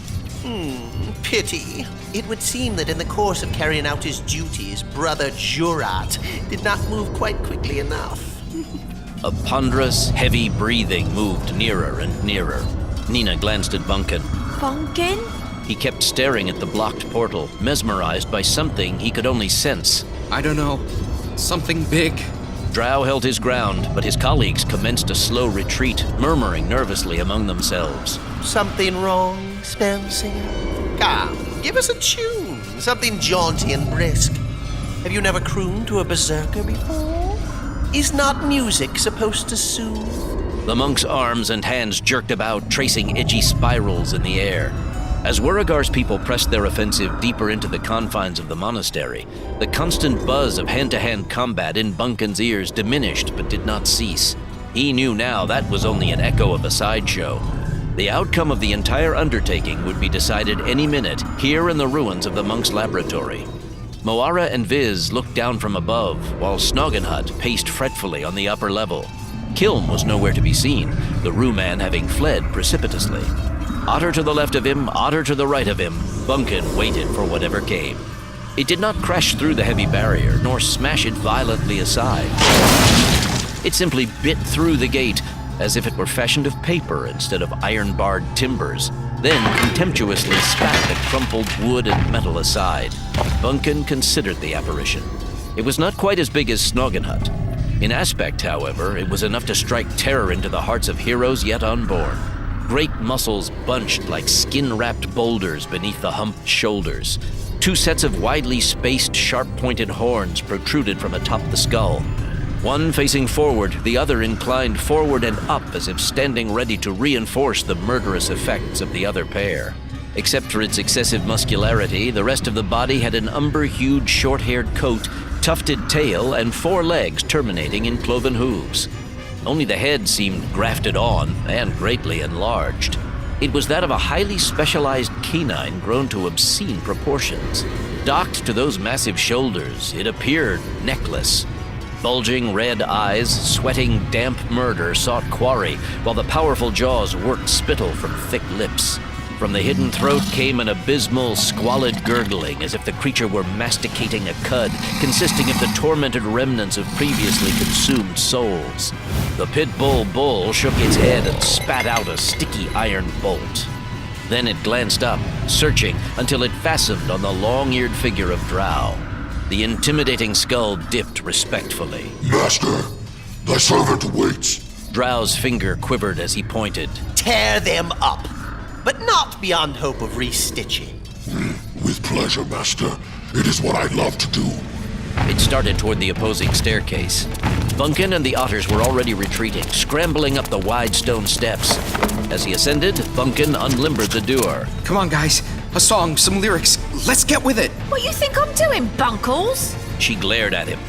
Pity. It would seem that in the course of carrying out his duties, Brother Jurat did not move quite quickly enough. A ponderous, heavy breathing moved nearer and nearer. Nina glanced at Bunkin. Bunkin? He kept staring at the blocked portal, mesmerized by something he could only sense. I don't know. Something big. Drow held his ground, but his colleagues commenced a slow retreat, murmuring nervously among themselves. Something wrong, Spellsinger? Come, give us a tune. Something jaunty and brisk. Have you never crooned to a berserker before? Is not music supposed to soothe? The monk's arms and hands jerked about, tracing edgy spirals in the air. As Wurigar's people pressed their offensive deeper into the confines of the monastery, the constant buzz of hand-to-hand combat in Bunkin's ears diminished but did not cease. He knew now that was only an echo of a sideshow. The outcome of the entire undertaking would be decided any minute here in the ruins of the monk's laboratory. Moara and Viz looked down from above, while Snoggenhut paced fretfully on the upper level. Kilm was nowhere to be seen, the Rue-man having fled precipitously. Otter to the left of him, Otter to the right of him, Bunkin waited for whatever came. It did not crash through the heavy barrier, nor smash it violently aside. It simply bit through the gate, as if it were fashioned of paper instead of iron-barred timbers, then contemptuously spat the crumpled wood and metal aside. Bunkin considered the apparition. It was not quite as big as Snoggenhut. In aspect, however, it was enough to strike terror into the hearts of heroes yet unborn. Great muscles bunched like skin-wrapped boulders beneath the humped shoulders. Two sets of widely spaced, sharp-pointed horns protruded from atop the skull. One facing forward, the other inclined forward and up as if standing ready to reinforce the murderous effects of the other pair. Except for its excessive muscularity, the rest of the body had an umber-hued, short-haired coat, tufted tail, and 4 legs terminating in cloven hooves. Only the head seemed grafted on and greatly enlarged. It was that of a highly specialized canine grown to obscene proportions. Docked to those massive shoulders, it appeared neckless. Bulging red eyes, sweating damp murder sought quarry, while the powerful jaws worked spittle from thick lips. From the hidden throat came an abysmal, squalid gurgling, as if the creature were masticating a cud, consisting of the tormented remnants of previously consumed souls. The pit bull shook its head and spat out a sticky iron bolt. Then it glanced up, searching, until it fastened on the long-eared figure of Drow. The intimidating skull dipped respectfully. Master, thy servant waits. Drow's finger quivered as he pointed. Tear them up, but not beyond hope of restitching. With pleasure, Master. It is what I love to do. It started toward the opposing staircase. Bunkin and the otters were already retreating, scrambling up the wide stone steps. As he ascended, Bunkin unlimbered the door. Come on, guys. A song, some lyrics. Let's get with it. What you think I'm doing, Bunkles? She glared at him.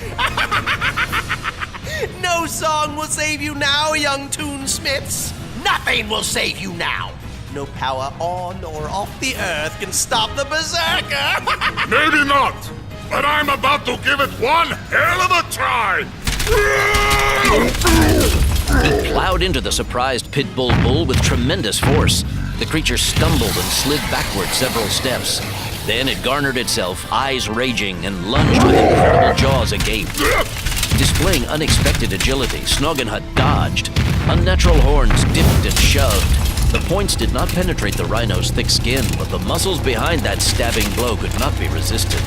No song will save you now, young toonsmiths. Nothing will save you now. No power on or off the earth can stop the berserker. Maybe not, but I'm about to give it one hell of a try. It plowed into the surprised pit bull with tremendous force. The creature stumbled and slid backward several steps. Then it garnered itself, eyes raging, and lunged with incredible jaws agape. Displaying unexpected agility, Snoggenhut dodged. Unnatural horns dipped and shoved. The points did not penetrate the rhino's thick skin, but the muscles behind that stabbing blow could not be resisted.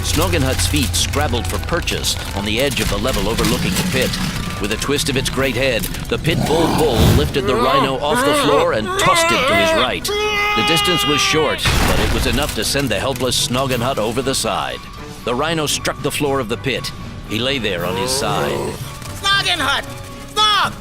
Snoggenhut's feet scrabbled for purchase on the edge of the level overlooking the pit. With a twist of its great head, the pit bull lifted the rhino off the floor and tossed it to his right. The distance was short, but it was enough to send the helpless Snoggenhut over the side. The rhino struck the floor of the pit. He lay there on his side. Snoggenhut! Snog!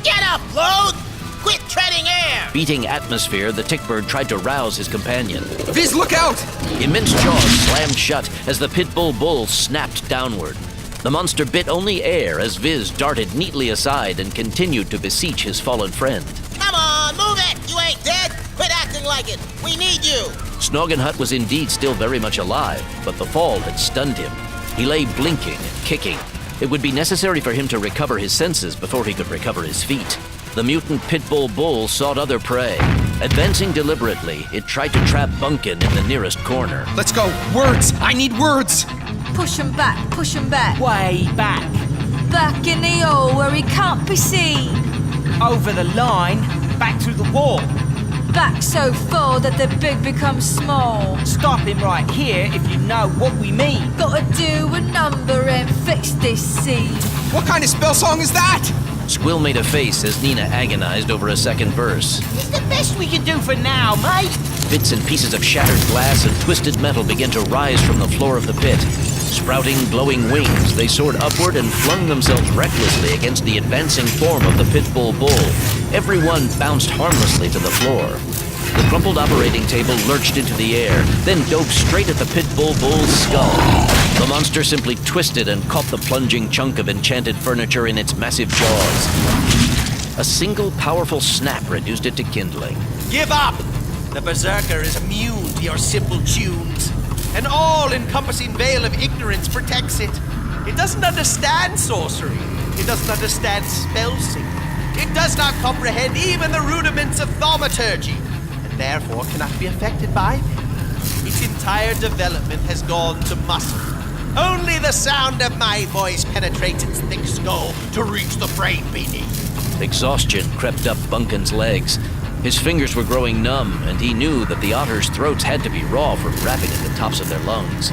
Get up, Loathe! Quit treading air! Beating atmosphere, the tickbird tried to rouse his companion. Viz, look out! Immense jaws slammed shut as the pit bull snapped downward. The monster bit only air as Viz darted neatly aside and continued to beseech his fallen friend. Come on, move it! You ain't dead! Quit acting like it! We need you! Snoggenhut was indeed still very much alive, but the fall had stunned him. He lay blinking and kicking. It would be necessary for him to recover his senses before he could recover his feet. The mutant pit bull sought other prey. Advancing deliberately, it tried to trap Bunkin in the nearest corner. Let's go. Words! I need words! Push him back, push him back. Way back. Back in the hole where he can't be seen. Over the line, back through the wall. Back so far that the big becomes small. Stop him right here if you know what we mean. Gotta do a number and fix this seed. What kind of spell song is that? Squill made a face as Nina agonized over a second verse. It's the best we can do for now, mate. Bits and pieces of shattered glass and twisted metal began to rise from the floor of the pit. Sprouting, glowing wings, they soared upward and flung themselves recklessly against the advancing form of the pit bull. Every one bounced harmlessly to the floor. The crumpled operating table lurched into the air, then dove straight at the pit bull's skull. The monster simply twisted and caught the plunging chunk of enchanted furniture in its massive jaws. A single powerful snap reduced it to kindling. Give up! The Berserker is immune to your simple tunes. An all-encompassing veil of ignorance protects it. It doesn't understand sorcery. It doesn't understand spellsinging. It does not comprehend even the rudiments of thaumaturgy, and therefore cannot be affected by them. Its entire development has gone to muscle. Only the sound of my voice penetrates its thick skull to reach the brain beneath. Exhaustion crept up Bunkin's legs. His fingers were growing numb, and he knew that the otters' throats had to be raw from rapping at the tops of their lungs.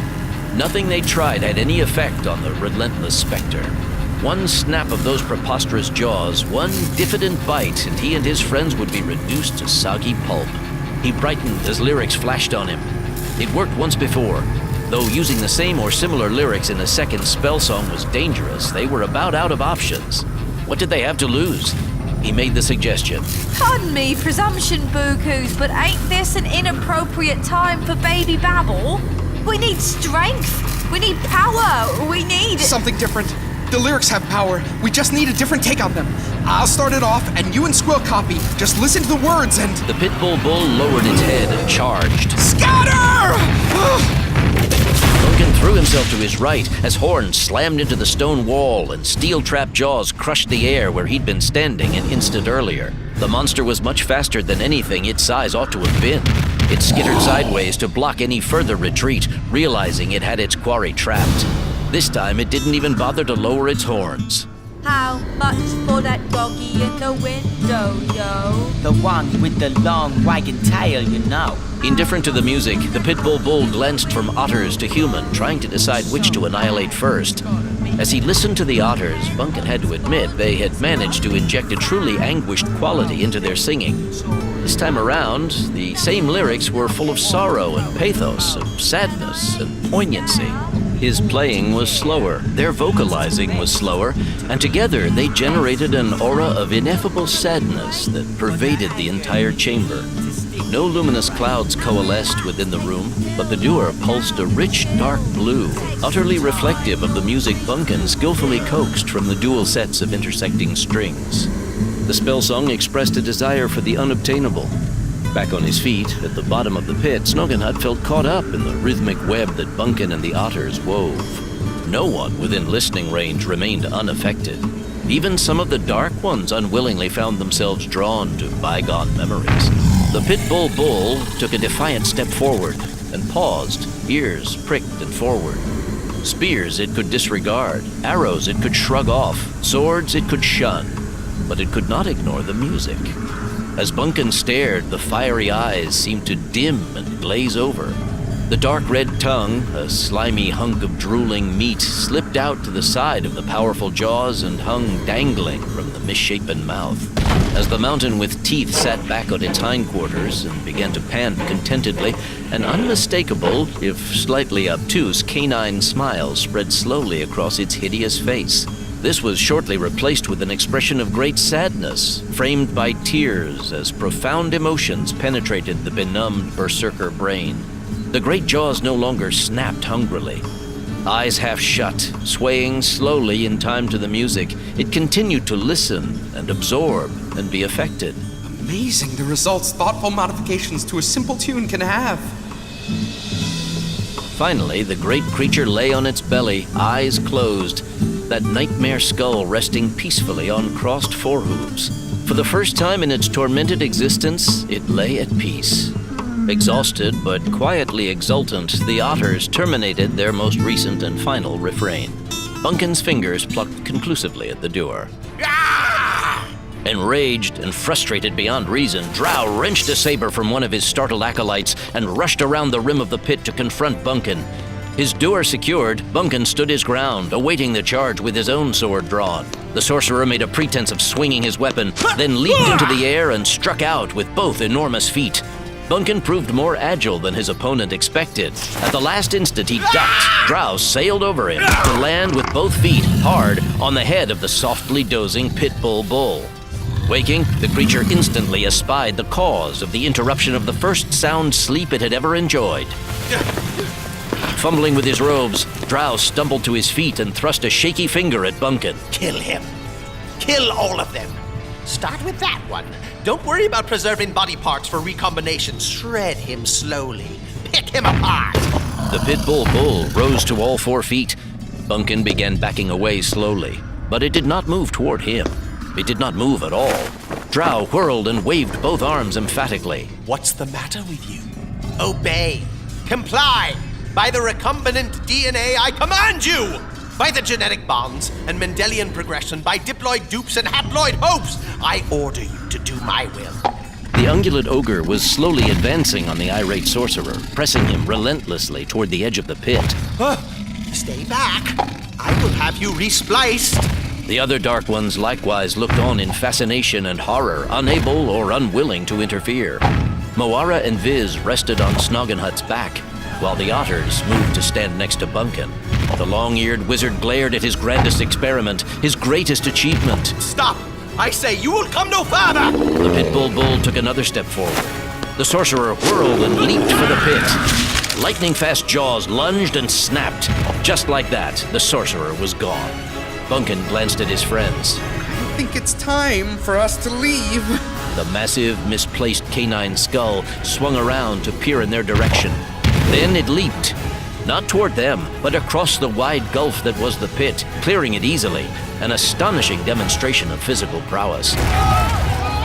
Nothing they tried had any effect on the relentless specter. One snap of those preposterous jaws, one diffident bite, and he and his friends would be reduced to soggy pulp. He brightened as lyrics flashed on him. It worked once before. Though using the same or similar lyrics in a second spell song was dangerous, they were about out of options. What did they have to lose? He made the suggestion. Pardon me, presumption bukus, but ain't this an inappropriate time for baby babble? We need strength. We need power. We need... Something different. The lyrics have power. We just need a different take on them. I'll start it off, and you and Squill copy. Just listen to the words and... The pit bull lowered its head and charged. Scatter! Bunkin threw himself to his right as horns slammed into the stone wall and steel-trap jaws crushed the air where he'd been standing an instant earlier. The monster was much faster than anything its size ought to have been. It skittered sideways to block any further retreat, realizing it had its quarry trapped. This time, it didn't even bother to lower its horns. How much for that doggy in the window, yo? The one with the long wagging tail, you know. Indifferent to the music, the pit bull glanced from otters to human, trying to decide which to annihilate first. As he listened to the otters, Bunkin had to admit they had managed to inject a truly anguished quality into their singing. This time around, the same lyrics were full of sorrow and pathos, of sadness and poignancy. His playing was slower, their vocalizing was slower, and together they generated an aura of ineffable sadness that pervaded the entire chamber. No luminous clouds coalesced within the room, but the duer pulsed a rich, dark blue, utterly reflective of the music Bunkin skillfully coaxed from the dual sets of intersecting strings. The spell song expressed a desire for the unobtainable. Back on his feet, at the bottom of the pit, Snuggenhut felt caught up in the rhythmic web that Bunkin and the otters wove. No one within listening range remained unaffected. Even some of the dark ones unwillingly found themselves drawn to bygone memories. The pit bull took a defiant step forward and paused, ears pricked and forward. Spears it could disregard, arrows it could shrug off, swords it could shun, but it could not ignore the music. As Bunkin stared, the fiery eyes seemed to dim and glaze over. The dark red tongue, a slimy hunk of drooling meat, slipped out to the side of the powerful jaws and hung dangling from the misshapen mouth. As the mountain with teeth sat back on its hindquarters and began to pant contentedly, an unmistakable, if slightly obtuse, canine smile spread slowly across its hideous face. This was shortly replaced with an expression of great sadness, framed by tears as profound emotions penetrated the benumbed berserker brain. The great jaws no longer snapped hungrily. Eyes half shut, swaying slowly in time to the music, it continued to listen and absorb and be affected. Amazing the results thoughtful modifications to a simple tune can have. Finally, the great creature lay on its belly, eyes closed, that nightmare skull resting peacefully on crossed forehooves. For the first time in its tormented existence, it lay at peace. Exhausted but quietly exultant, the otters terminated their most recent and final refrain. Bunkin's fingers plucked conclusively at the door. Enraged and frustrated beyond reason, Drow wrenched a saber from one of his startled acolytes and rushed around the rim of the pit to confront Bunkin. His door secured, Bunkin stood his ground, awaiting the charge with his own sword drawn. The sorcerer made a pretense of swinging his weapon, then leaped into the air and struck out with both enormous feet. Bunkin proved more agile than his opponent expected. At the last instant, he ducked. Drow sailed over him to land with both feet hard on the head of the softly dozing pit bull. Waking, the creature instantly espied the cause of the interruption of the first sound sleep it had ever enjoyed. Fumbling with his robes, Drow stumbled to his feet and thrust a shaky finger at Bunkin. Kill him. Kill all of them. Start with that one. Don't worry about preserving body parts for recombination. Shred him slowly. Pick him apart. The pit bull rose to all 4 feet. Bunkin began backing away slowly, but it did not move toward him. It did not move at all. Drow whirled and waved both arms emphatically. What's the matter with you? Obey. Comply. By the recombinant DNA, I command you! By the genetic bonds and Mendelian progression, by diploid dupes and haploid hopes, I order you to do my will. The ungulate ogre was slowly advancing on the irate sorcerer, pressing him relentlessly toward the edge of the pit. Stay back. I will have you respliced. The other Dark Ones likewise looked on in fascination and horror, unable or unwilling to interfere. Moara and Viz rested on Snoggenhut's back, while the otters moved to stand next to Bunkin. The long-eared wizard glared at his grandest experiment, his greatest achievement. Stop! I say you will come no farther! The pit bull took another step forward. The sorcerer whirled and leaped for the pit. Lightning-fast jaws lunged and snapped. Just like that, the sorcerer was gone. Bunkin glanced at his friends. I think it's time for us to leave. The massive, misplaced canine skull swung around to peer in their direction. Then it leaped, not toward them, but across the wide gulf that was the pit, clearing it easily, an astonishing demonstration of physical prowess.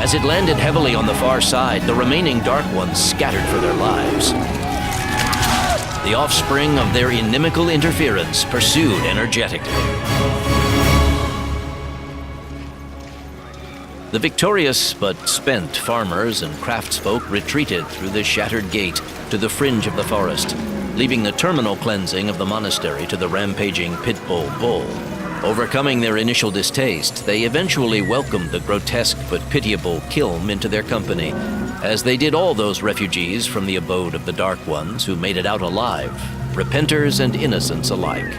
As it landed heavily on the far side, the remaining Dark Ones scattered for their lives. The offspring of their inimical interference pursued energetically. The victorious but spent farmers and craftsfolk retreated through the shattered gate to the fringe of the forest, leaving the terminal cleansing of the monastery to the rampaging pit bull. Overcoming their initial distaste, they eventually welcomed the grotesque but pitiable Kilm into their company, as they did all those refugees from the abode of the Dark Ones who made it out alive, repenters and innocents alike.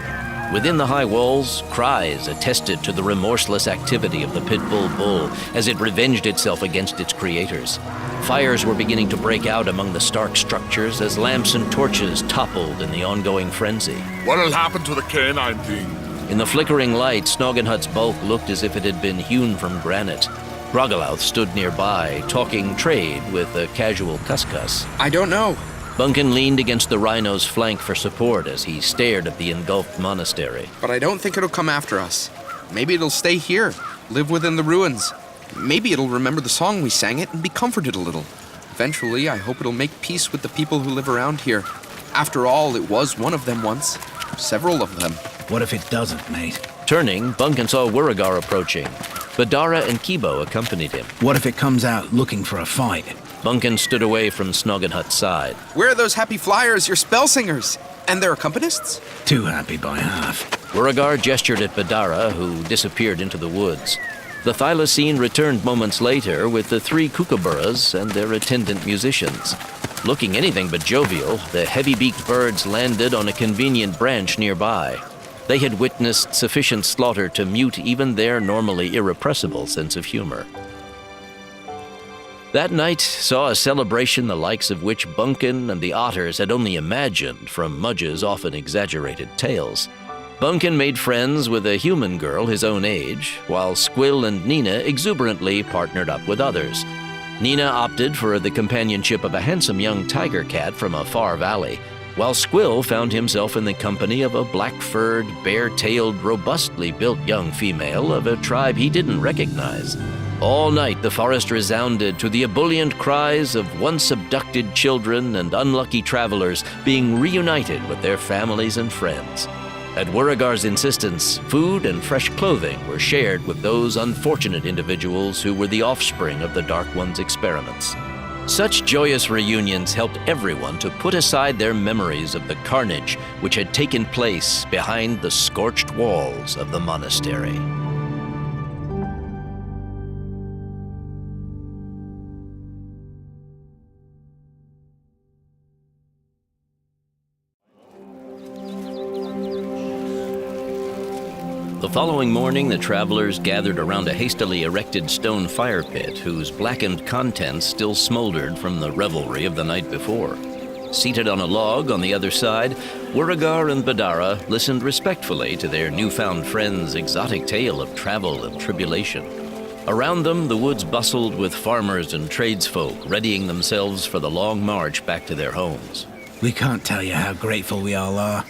Within the high walls, cries attested to the remorseless activity of the pit bull as it revenged itself against its creators. Fires were beginning to break out among the stark structures as lamps and torches toppled in the ongoing frenzy. What'll happen to the canine thing? In the flickering light, Snoggenhut's bulk looked as if it had been hewn from granite. Grogalouth stood nearby, talking trade with a casual cuscus. I don't know. Bunkin leaned against the rhino's flank for support as he stared at the engulfed monastery. But I don't think it'll come after us. Maybe it'll stay here, live within the ruins. Maybe it'll remember the song we sang it and be comforted a little. Eventually, I hope it'll make peace with the people who live around here. After all, it was one of them once. Several of them. What if it doesn't, mate? Turning, Bunkin saw Wuragar approaching. Badara and Kibo accompanied him. What if it comes out looking for a fight? Bunkin stood away from Snoggenhut's side. Where are those happy flyers, your spellsingers? And their accompanists? Too happy by half. Wuragar gestured at Badara, who disappeared into the woods. The thylacine returned moments later with the 3 kookaburras and their attendant musicians. Looking anything but jovial, the heavy-beaked birds landed on a convenient branch nearby. They had witnessed sufficient slaughter to mute even their normally irrepressible sense of humor. That night saw a celebration the likes of which Bunkin and the otters had only imagined from Mudge's often exaggerated tales. Bunkin made friends with a human girl his own age, while Squill and Nina exuberantly partnered up with others. Nina opted for the companionship of a handsome young tiger cat from a far valley, while Squill found himself in the company of a black-furred, bare-tailed, robustly built young female of a tribe he didn't recognize. All night the forest resounded to the ebullient cries of once abducted children and unlucky travelers being reunited with their families and friends. At Wurigar's insistence, food and fresh clothing were shared with those unfortunate individuals who were the offspring of the Dark One's experiments. Such joyous reunions helped everyone to put aside their memories of the carnage which had taken place behind the scorched walls of the monastery. The following morning, the travelers gathered around a hastily erected stone fire pit whose blackened contents still smoldered from the revelry of the night before. Seated on a log on the other side, Wurigar and Badara listened respectfully to their newfound friend's exotic tale of travel and tribulation. Around them, the woods bustled with farmers and tradesfolk readying themselves for the long march back to their homes. We can't tell you how grateful we all are.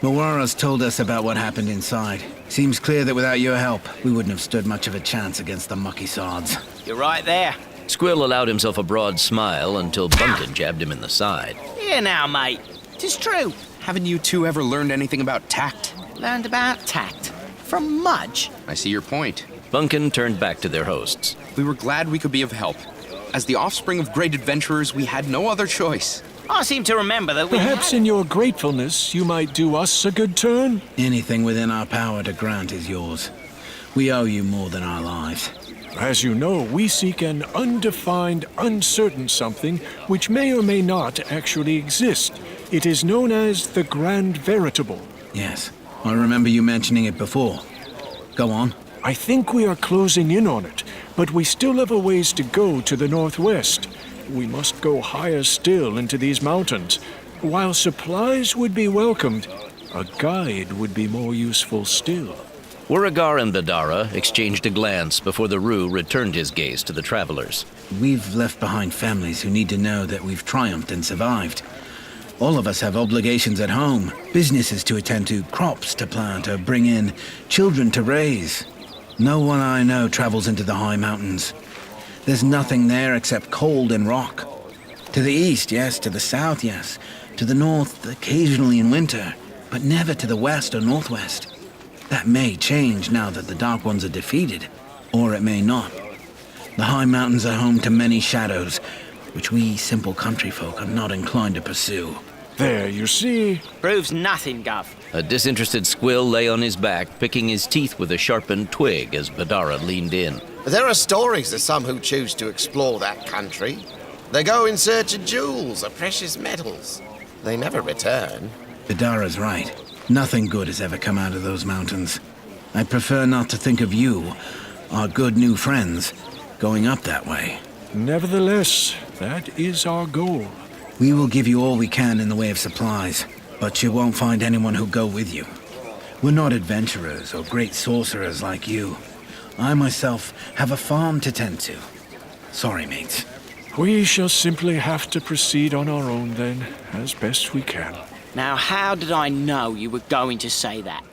Mawara's told us about what happened inside. Seems clear that without your help, we wouldn't have stood much of a chance against the mucky sods. You're right there. Squill allowed himself a broad smile until Bunkin jabbed him in the side. Here now, mate. 'Tis true. Haven't you two ever learned anything about tact? Learned about tact. From Mudge. I see your point. Bunkin turned back to their hosts. We were glad we could be of help. As the offspring of great adventurers, we had no other choice. I seem to remember that we Perhaps in your gratefulness, you might do us a good turn? Anything within our power to grant is yours. We owe you more than our lives. As you know, we seek an undefined, uncertain something which may or may not actually exist. It is known as the Grand Veritable. Yes, I remember you mentioning it before. Go on. I think we are closing in on it, but we still have a ways to go to the northwest. We must go higher still into these mountains. While supplies would be welcomed, a guide would be more useful still. Wurigar and Badara exchanged a glance before the Roo returned his gaze to the travelers. We've left behind families who need to know that we've triumphed and survived. All of us have obligations at home, businesses to attend to, crops to plant or bring in, children to raise. No one I know travels into the high mountains. There's nothing there except cold and rock. To the east, yes. To the south, yes. To the north, occasionally in winter, but never to the west or northwest. That may change now that the Dark Ones are defeated, or it may not. The high mountains are home to many shadows, which we simple country folk are not inclined to pursue. There, you see. Proves nothing, Gov. A disinterested Squill lay on his back, picking his teeth with a sharpened twig as Badara leaned in. There are stories of some who choose to explore that country. They go in search of jewels or precious metals. They never return. Badara's right. Nothing good has ever come out of those mountains. I prefer not to think of you, our good new friends, going up that way. Nevertheless, that is our goal. We will give you all we can in the way of supplies, but you won't find anyone who'll go with you. We're not adventurers or great sorcerers like you. I myself have a farm to tend to. Sorry, mates. We shall simply have to proceed on our own then, as best we can. Now, how did I know you were going to say that?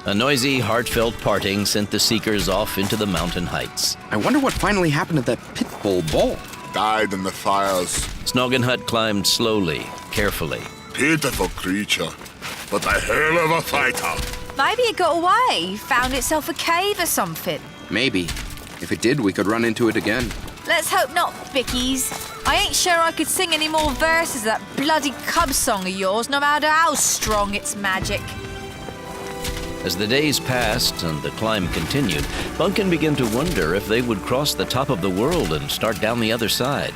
A noisy, heartfelt parting sent the seekers off into the mountain heights. I wonder what finally happened to that pitbull bull. Died in the fires. Snoggenhut climbed slowly, carefully. Pitiful creature, but a hell of a fighter. Maybe it got away, found itself a cave or something. Maybe. If it did, we could run into it again. Let's hope not, Bickies. I ain't sure I could sing any more verses of that bloody cub song of yours, no matter how strong its magic. As the days passed and the climb continued, Bunkin began to wonder if they would cross the top of the world and start down the other side.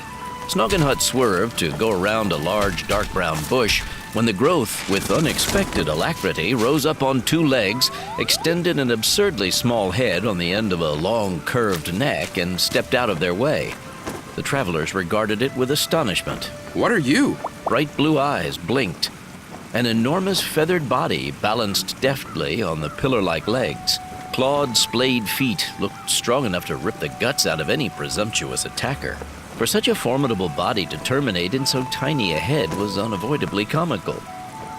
Snoggenhut swerved to go around a large dark brown bush when the growth, with unexpected alacrity, rose up on two legs, extended an absurdly small head on the end of a long curved neck, and stepped out of their way. The travelers regarded it with astonishment. What are you? Bright blue eyes blinked. An enormous feathered body balanced deftly on the pillar-like legs. Clawed, splayed feet looked strong enough to rip the guts out of any presumptuous attacker. For such a formidable body to terminate in so tiny a head was unavoidably comical.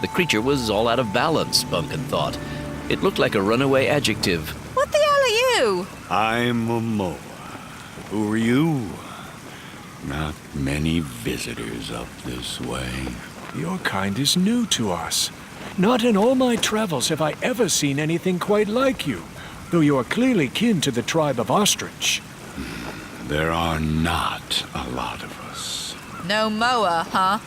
The creature was all out of balance, Bunkin thought. It looked like a runaway adjective. What the hell are you? I'm a Moa. Who are you? Not many visitors up this way. Your kind is new to us. Not in all my travels have I ever seen anything quite like you, though you are clearly kin to the tribe of Ostrich. There are not a lot of us. No mower, huh?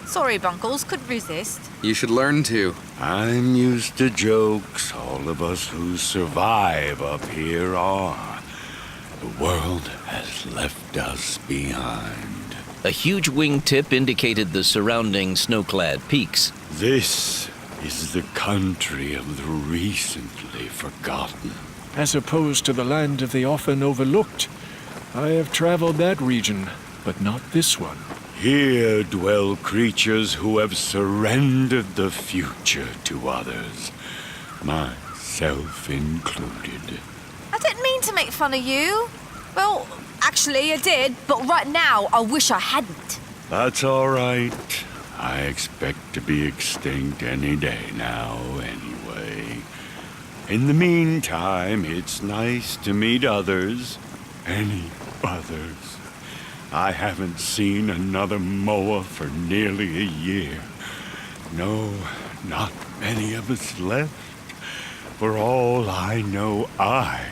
Sorry, Bunkles, couldn't resist. You should learn to. I'm used to jokes. All of us who survive up here are. The world has left us behind. A huge wingtip indicated the surrounding snow-clad peaks. This is the country of the recently forgotten. As opposed to the land of the often overlooked. I have traveled that region, but not this one. Here dwell creatures who have surrendered the future to others, myself included. I didn't mean to make fun of you. Well, actually, I did, but right now, I wish I hadn't. That's all right. I expect to be extinct any day now, anyway. In the meantime, it's nice to meet others. Any others. I haven't seen another Moa for nearly a year. No, not many of us left. For all I know, I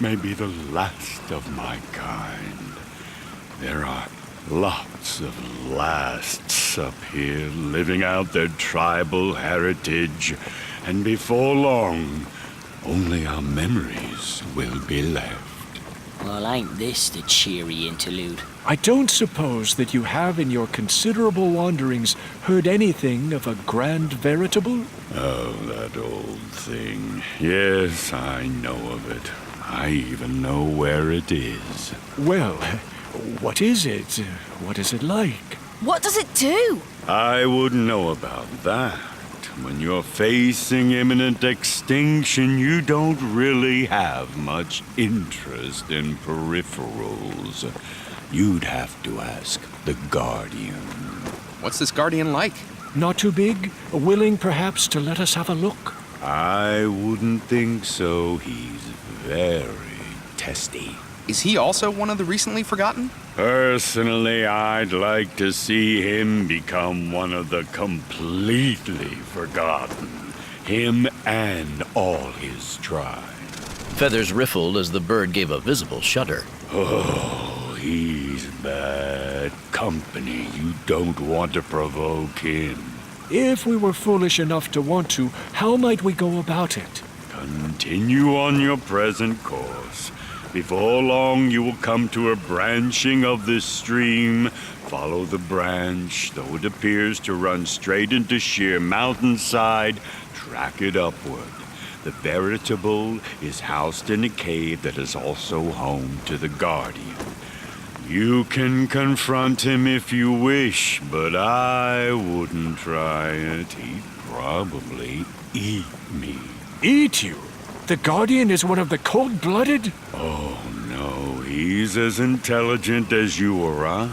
may be the last of my kind. There are lots of lasts up here living out their tribal heritage, and before long, only our memories will be left. Well, ain't this the cheery interlude? I don't suppose that you have in your considerable wanderings heard anything of a grand veritable? Oh, that old thing. Yes, I know of it. I even know where it is. Well, what is it? What is it like? What does it do? I wouldn't know about that. When you're facing imminent extinction, you don't really have much interest in peripherals. You'd have to ask the Guardian. What's this Guardian like? Not too big? Willing, perhaps, to let us have a look? I wouldn't think so. He's very testy. Is he also one of the recently forgotten? Personally, I'd like to see him become one of the completely forgotten. Him and all his tribe. Feathers riffled as the bird gave a visible shudder. Oh, he's bad company. You don't want to provoke him. If we were foolish enough to want to, how might we go about it? Continue on your present course. Before long, you will come to a branching of this stream. Follow the branch, though it appears to run straight into sheer mountainside. Track it upward. The veritable is housed in a cave that is also home to the Guardian. You can confront him if you wish, but I wouldn't try it. He'd probably eat me. Eat you? The Guardian is one of the cold-blooded? Oh, no. He's as intelligent as you or I.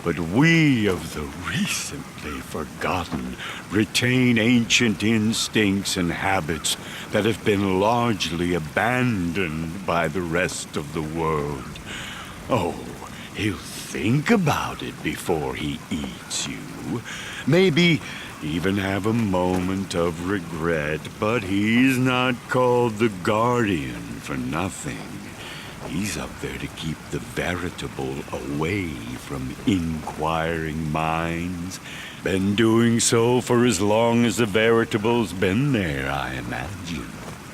But we of the recently forgotten retain ancient instincts and habits that have been largely abandoned by the rest of the world. Oh, he'll think about it before he eats you. Maybe even have a moment of regret, but he's not called the Guardian for nothing. He's up there to keep the veritable away from inquiring minds. Been doing so for as long as the veritable's been there, I imagine.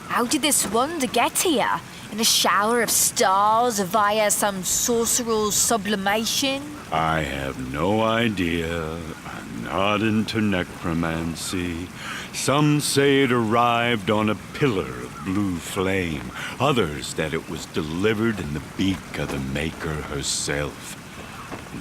How did this wonder get here? In a shower of stars via some sorcerer's sublimation? I have no idea. I'm not into necromancy. Some say it arrived on a pillar of blue flame. Others that it was delivered in the beak of the Maker herself.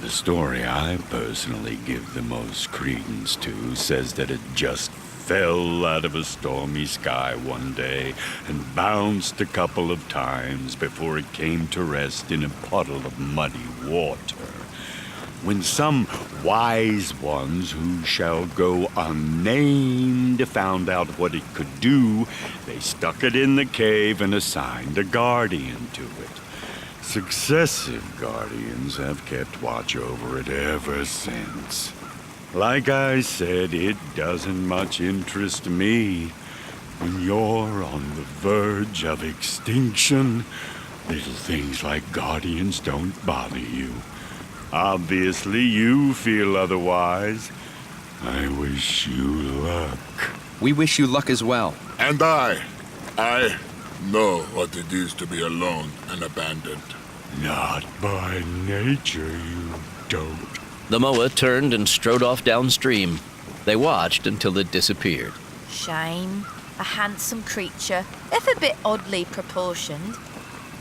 The story I personally give the most credence to says that it just fell out of a stormy sky one day and bounced a couple of times before it came to rest in a puddle of muddy water. when some wise ones who shall go unnamed found out what it could do, they stuck it in the cave and assigned a guardian to it. Successive guardians have kept watch over it ever since. Like I said, it doesn't much interest me. When you're on the verge of extinction, little things like guardians don't bother you. Obviously, you feel otherwise. I wish you luck. We wish you luck as well. And I know what it is to be alone and abandoned. Not by nature, you don't. The moa turned and strode off downstream. They watched until it disappeared. Shame. A handsome creature, if a bit oddly proportioned.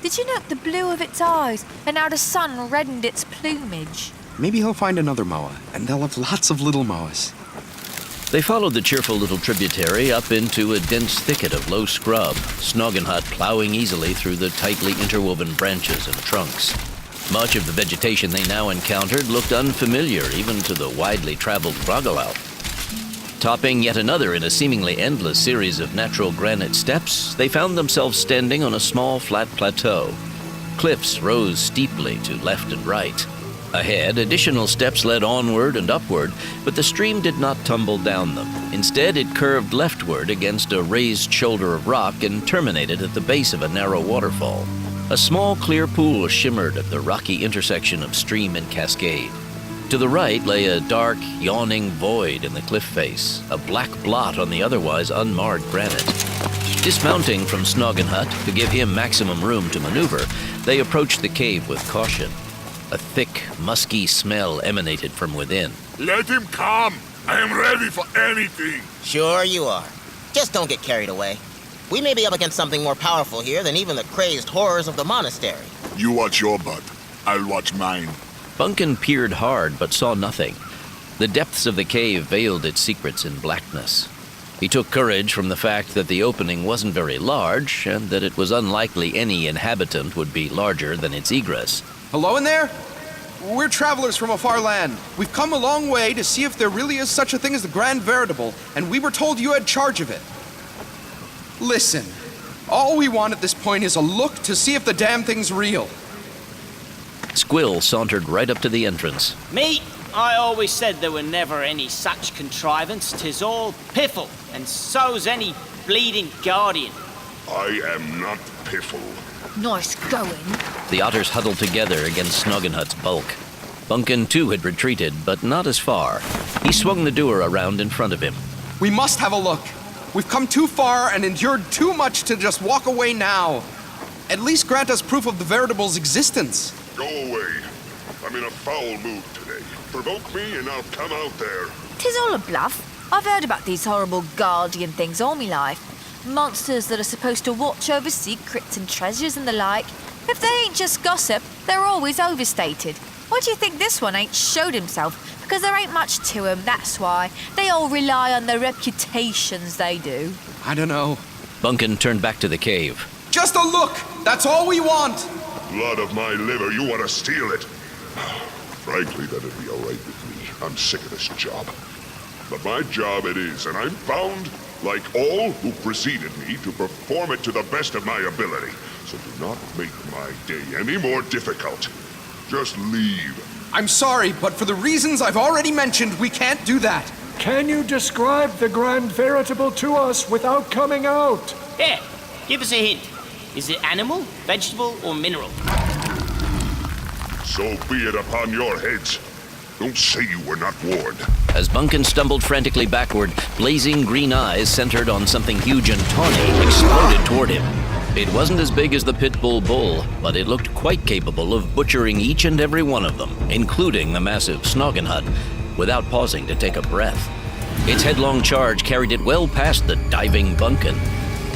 Did you note the blue of its eyes and how the sun reddened its plumage? Maybe he'll find another moa, and they'll have lots of little moas. They followed the cheerful little tributary up into a dense thicket of low scrub, Snoggenhut plowing easily through the tightly interwoven branches and trunks. Much of the vegetation they now encountered looked unfamiliar even to the widely traveled Bragalau. Topping yet another in a seemingly endless series of natural granite steps, they found themselves standing on a small flat plateau. Cliffs rose steeply to left and right. Ahead, additional steps led onward and upward, but the stream did not tumble down them. Instead, it curved leftward against a raised shoulder of rock and terminated at the base of a narrow waterfall. A small, clear pool shimmered at the rocky intersection of stream and cascade. To the right lay a dark, yawning void in the cliff face, a black blot on the otherwise unmarred granite. Dismounting from Snoggenhut to give him maximum room to maneuver, they approached the cave with caution. A thick, musky smell emanated from within. Let him come! I am ready for anything! Sure you are. Just don't get carried away. We may be up against something more powerful here than even the crazed horrors of the monastery. You watch your butt. I'll watch mine. Bunkin peered hard but saw nothing. The depths of the cave veiled its secrets in blackness. He took courage from the fact that the opening wasn't very large and that it was unlikely any inhabitant would be larger than its egress. Hello in there? We're travelers from a far land. We've come a long way to see if there really is such a thing as the Grand Veritable, and we were told you had charge of it. Listen, all we want at this point is a look to see if the damn thing's real. Squill sauntered right up to the entrance. Me, I always said there were never any such contrivance. 'Tis all piffle, and so's any bleeding guardian. I am not piffle. Nice going. The otters huddled together against Snoggenhut's bulk. Bunkin too had retreated, but not as far. He swung the doer around in front of him. We must have a look. We've come too far and endured too much to just walk away now. At least grant us proof of the Veritable's existence. Go away. I'm in a foul mood today. Provoke me and I'll come out there. 'Tis all a bluff. I've heard about these horrible guardian things all my life. Monsters that are supposed to watch over secrets and treasures and the like. If they ain't just gossip, they're always overstated. Why do you think this one ain't showed himself? Because there ain't much to him, that's why. They all rely on their reputations, they do. I don't know. Bunkin turned back to the cave. Just a look! That's all we want! Blood of my liver, you want to steal it? Frankly, that'd be all right with me. I'm sick of this job. But my job it is, and I'm bound, like all who preceded me, to perform it to the best of my ability. So do not make my day any more difficult. Just leave. I'm sorry, but for the reasons I've already mentioned, we can't do that. Can you describe the Grand Veritable to us without coming out? Yeah, give us a hint. Is it animal, vegetable, or mineral? So be it upon your heads. Don't say you were not warned. As Bunkin stumbled frantically backward, blazing green eyes centered on something huge and tawny exploded toward him. It wasn't as big as the pit bull, but it looked quite capable of butchering each and every one of them, including the massive Snoggenhut, without pausing to take a breath. Its headlong charge carried it well past the diving Bunkin.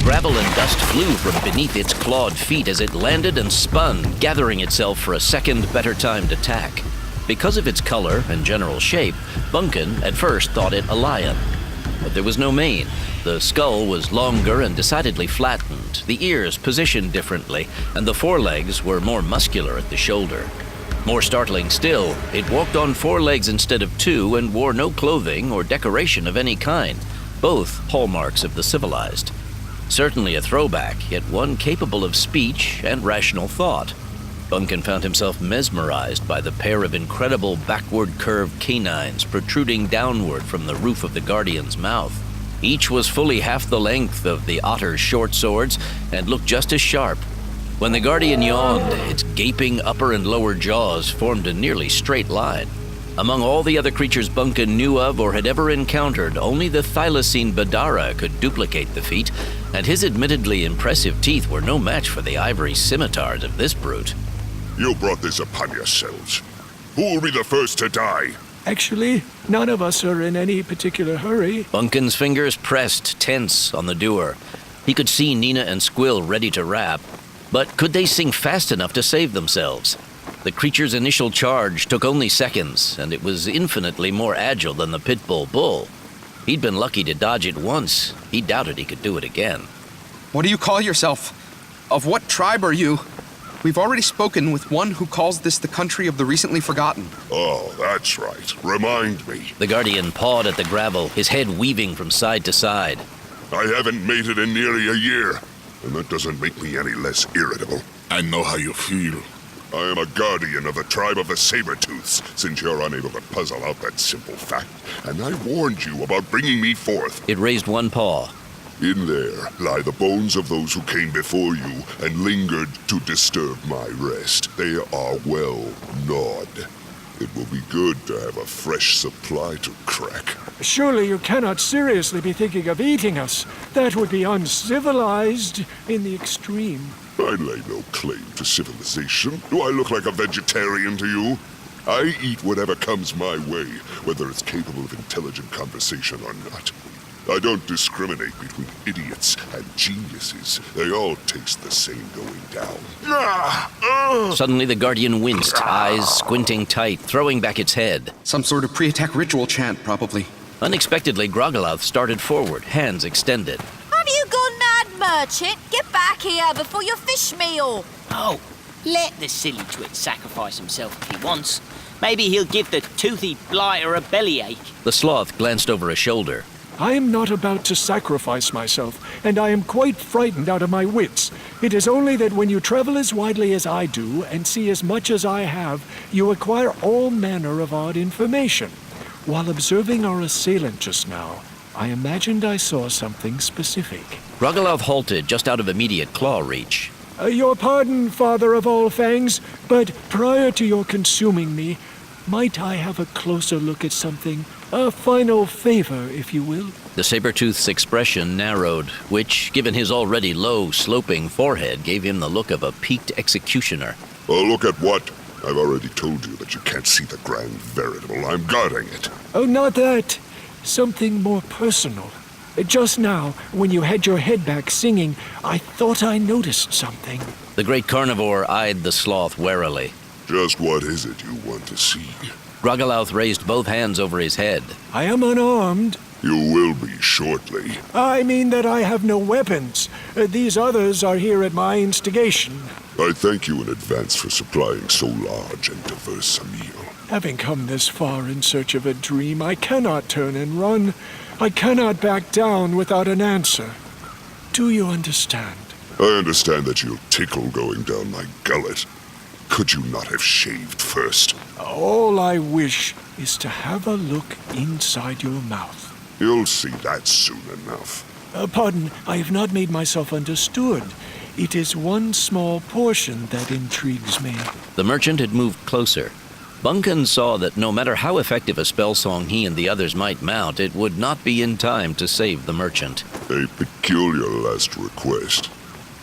Gravel and dust flew from beneath its clawed feet as it landed and spun, gathering itself for a second better timed attack. Because of its color and general shape, Bunkin at first thought it a lion. But there was no mane. The skull was longer and decidedly flattened, the ears positioned differently, and the forelegs were more muscular at the shoulder. More startling still, it walked on 4 legs instead of 2 and wore no clothing or decoration of any kind, both hallmarks of the civilized. Certainly a throwback, yet one capable of speech and rational thought. Bunkin found himself mesmerized by the pair of incredible backward-curved canines protruding downward from the roof of the Guardian's mouth. Each was fully half the length of the otter's short swords and looked just as sharp. When the Guardian yawned, its gaping upper and lower jaws formed a nearly straight line. Among all the other creatures Bunkin knew of or had ever encountered, only the thylacine Badara could duplicate the feat, and his admittedly impressive teeth were no match for the ivory scimitars of this brute. You brought this upon yourselves. Who will be the first to die? Actually, none of us are in any particular hurry. Bunkin's fingers pressed, tense, on the doer. He could see Nina and Squill ready to rap, but could they sing fast enough to save themselves? The creature's initial charge took only seconds, and it was infinitely more agile than the Pitbull Bull. He'd been lucky to dodge it once. He doubted he could do it again. What do you call yourself? Of what tribe are you? We've already spoken with one who calls this the country of the recently forgotten. Oh, that's right. Remind me. The Guardian pawed at the gravel, his head weaving from side to side. I haven't made it in nearly a year, and that doesn't make me any less irritable. I know how you feel. I am a guardian of the tribe of the Saber-Tooths, since you're unable to puzzle out that simple fact, and I warned you about bringing me forth. It raised one paw. In there lie the bones of those who came before you and lingered to disturb my rest. They are well gnawed. It will be good to have a fresh supply to crack. Surely you cannot seriously be thinking of eating us. That would be uncivilized in the extreme. I lay no claim to civilization. Do I look like a vegetarian to you? I eat whatever comes my way, whether it's capable of intelligent conversation or not. I don't discriminate between idiots and geniuses. They all taste the same going down. Suddenly the Guardian winced, eyes squinting tight, throwing back its head. Some sort of pre-attack ritual chant, probably. Unexpectedly, Groggalouth started forward, hands extended. Have you gone mad, merchant? Get back here before your fish meal. Oh, let the silly twit sacrifice himself if he wants. Maybe he'll give the toothy blighter a bellyache. The sloth glanced over a shoulder. I am not about to sacrifice myself, and I am quite frightened out of my wits. It is only that when you travel as widely as I do, and see as much as I have, you acquire all manner of odd information. While observing our assailant just now, I imagined I saw something specific. Groggalouth halted just out of immediate claw reach. Your pardon, Father of All Fangs, but prior to your consuming me, might I have a closer look at something? A final favor, if you will. The saber-tooth's expression narrowed, which, given his already low, sloping forehead, gave him the look of a peaked executioner. Oh, look at what? I've already told you that you can't see the grand veritable. I'm guarding it. Oh, not that. Something more personal. Just now, when you had your head back singing, I thought I noticed something. The great carnivore eyed the sloth warily. Just what is it you want to see? Groggalouth raised both hands over his head. I am unarmed. You will be shortly. I mean that I have no weapons. These others are here at my instigation. I thank you in advance for supplying so large and diverse a meal. Having come this far in search of a dream, I cannot turn and run. I cannot back down without an answer. Do you understand? I understand that you'll tickle going down my gullet. Could you not have shaved first? All I wish is to have a look inside your mouth. You'll see that soon enough. Pardon, I have not made myself understood. It is one small portion that intrigues me. The merchant had moved closer. Bunkin saw that no matter how effective a spell song he and the others might mount, it would not be in time to save the merchant. A peculiar last request.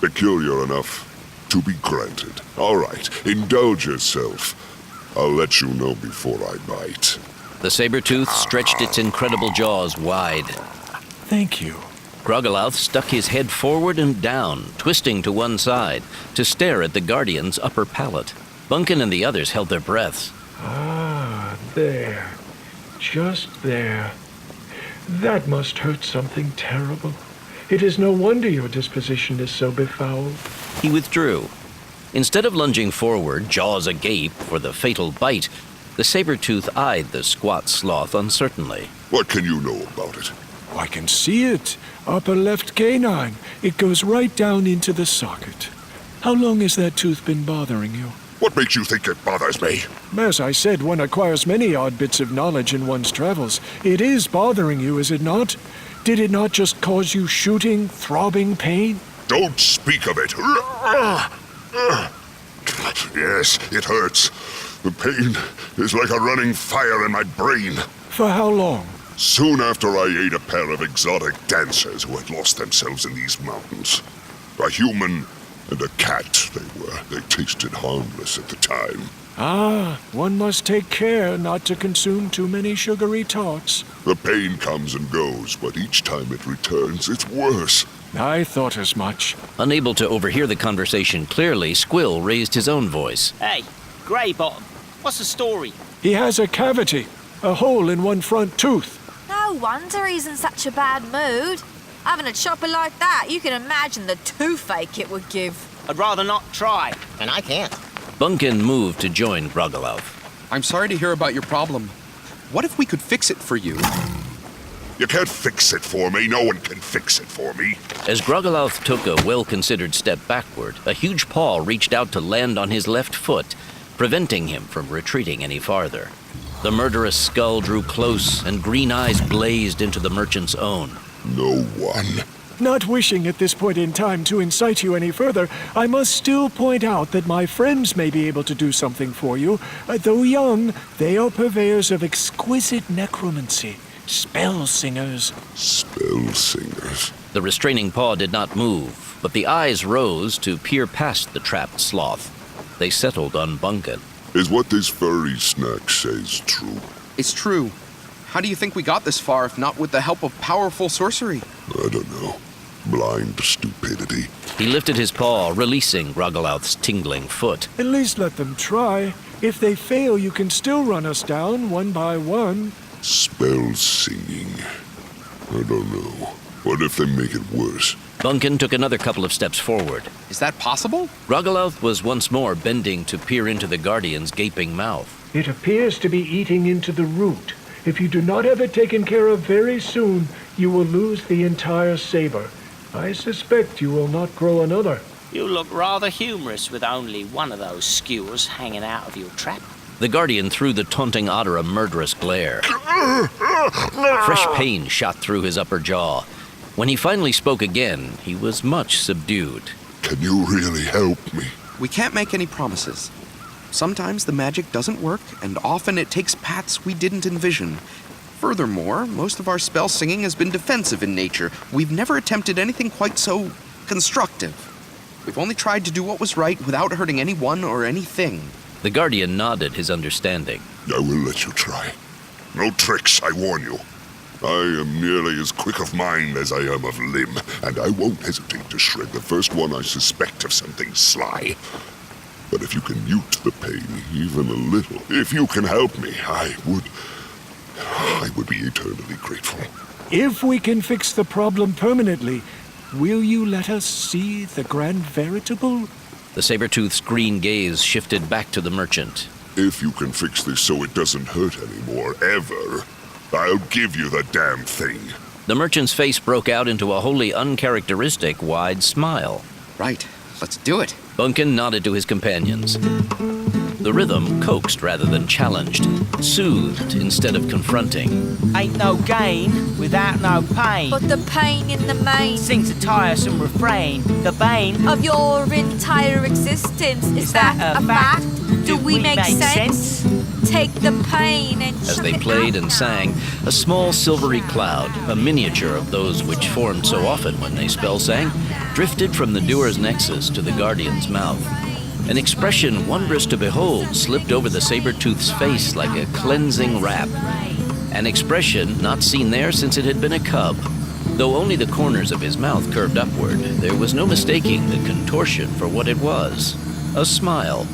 Peculiar enough to be granted. All right, indulge yourself. I'll let you know before I bite. The saber-tooth stretched its incredible jaws wide. Thank you. Groggalouth stuck his head forward and down, twisting to one side, to stare at the Guardian's upper palate. Bunkin and the others held their breaths. Ah, there. Just there. That must hurt something terrible. It is no wonder your disposition is so befouled. He withdrew. Instead of lunging forward, jaws agape for the fatal bite, the saber-tooth eyed the squat sloth uncertainly. What can you know about it? I can see it. Upper left canine. It goes right down into the socket. How long has that tooth been bothering you? What makes you think it bothers me? As I said, one acquires many odd bits of knowledge in one's travels. It is bothering you, is it not? Did it not just cause you shooting, throbbing pain? Don't speak of it. Yes, it hurts. The pain is like a running fire in my brain. For how long? Soon after I ate a pair of exotic dancers who had lost themselves in these mountains. A human and a cat they were. They tasted harmless at the time. Ah, one must take care not to consume too many sugary tarts. The pain comes and goes, but each time it returns, it's worse. I thought as much. Unable to overhear the conversation clearly, Squill raised his own voice. Hey, Greybottom, what's the story? He has a cavity, a hole in one front tooth. No wonder he's in such a bad mood. Having a chopper like that, you can imagine the toothache it would give. I'd rather not try. And I can't. Bunkin moved to join Grogolov. I'm sorry to hear about your problem. What if we could fix it for you? You can't fix it for me. No one can fix it for me. As Grogolov took a well-considered step backward, a huge paw reached out to land on his left foot, preventing him from retreating any farther. The murderous skull drew close, and green eyes blazed into the merchant's own. No one. Not wishing at this point in time to incite you any further, I must still point out that my friends may be able to do something for you. Though young, they are purveyors of exquisite necromancy. Spellsingers. Spellsingers. The restraining paw did not move, but the eyes rose to peer past the trapped sloth. They settled on Bunkin. Is what this furry snack says true? It's true. How do you think we got this far if not with the help of powerful sorcery? I don't know. Blind stupidity. He lifted his paw, releasing Grogolov's tingling foot. At least let them try. If they fail, you can still run us down one by one. Spell singing. I don't know. What if they make it worse? Bunkin took another couple of steps forward. Is that possible? Grogolov was once more bending to peer into the Guardian's gaping mouth. It appears to be eating into the root. If you do not have it taken care of very soon, you will lose the entire saber. I suspect you will not grow another. You look rather humorous with only one of those skewers hanging out of your trap. The Guardian threw the taunting otter a murderous glare. Fresh pain shot through his upper jaw. When he finally spoke again, he was much subdued. Can you really help me? We can't make any promises. Sometimes the magic doesn't work, and often it takes paths we didn't envision. Furthermore, most of our spell singing has been defensive in nature. We've never attempted anything quite so constructive. We've only tried to do what was right without hurting anyone or anything. The Guardian nodded his understanding. I will let you try. No tricks, I warn you. I am nearly as quick of mind as I am of limb, and I won't hesitate to shred the first one I suspect of something sly. But if you can mute the pain even a little, if you can help me, I would be eternally grateful. If we can fix the problem permanently, will you let us see the Grand Veritable? The saber-tooth's green gaze shifted back to the merchant. If you can fix this so it doesn't hurt anymore, ever, I'll give you the damn thing. The merchant's face broke out into a wholly uncharacteristic wide smile. Right, let's do it. Bunkin nodded to his companions. The rhythm coaxed rather than challenged, soothed instead of confronting. Ain't no gain without no pain. But the pain in the main Sings a tiresome refrain. The bane of your entire existence. Is that a fact? Do we make sense? Take the pain and As chuck they it played out and now. sang, a small silvery cloud, a miniature of those which formed so often when they spell sang, drifted from the doer's nexus to the Guardian's mouth. An expression wondrous to behold slipped over the saber-tooth's face like a cleansing wrap. An expression not seen there since it had been a cub. Though only the corners of his mouth curved upward, there was no mistaking the contortion for what it was. A smile.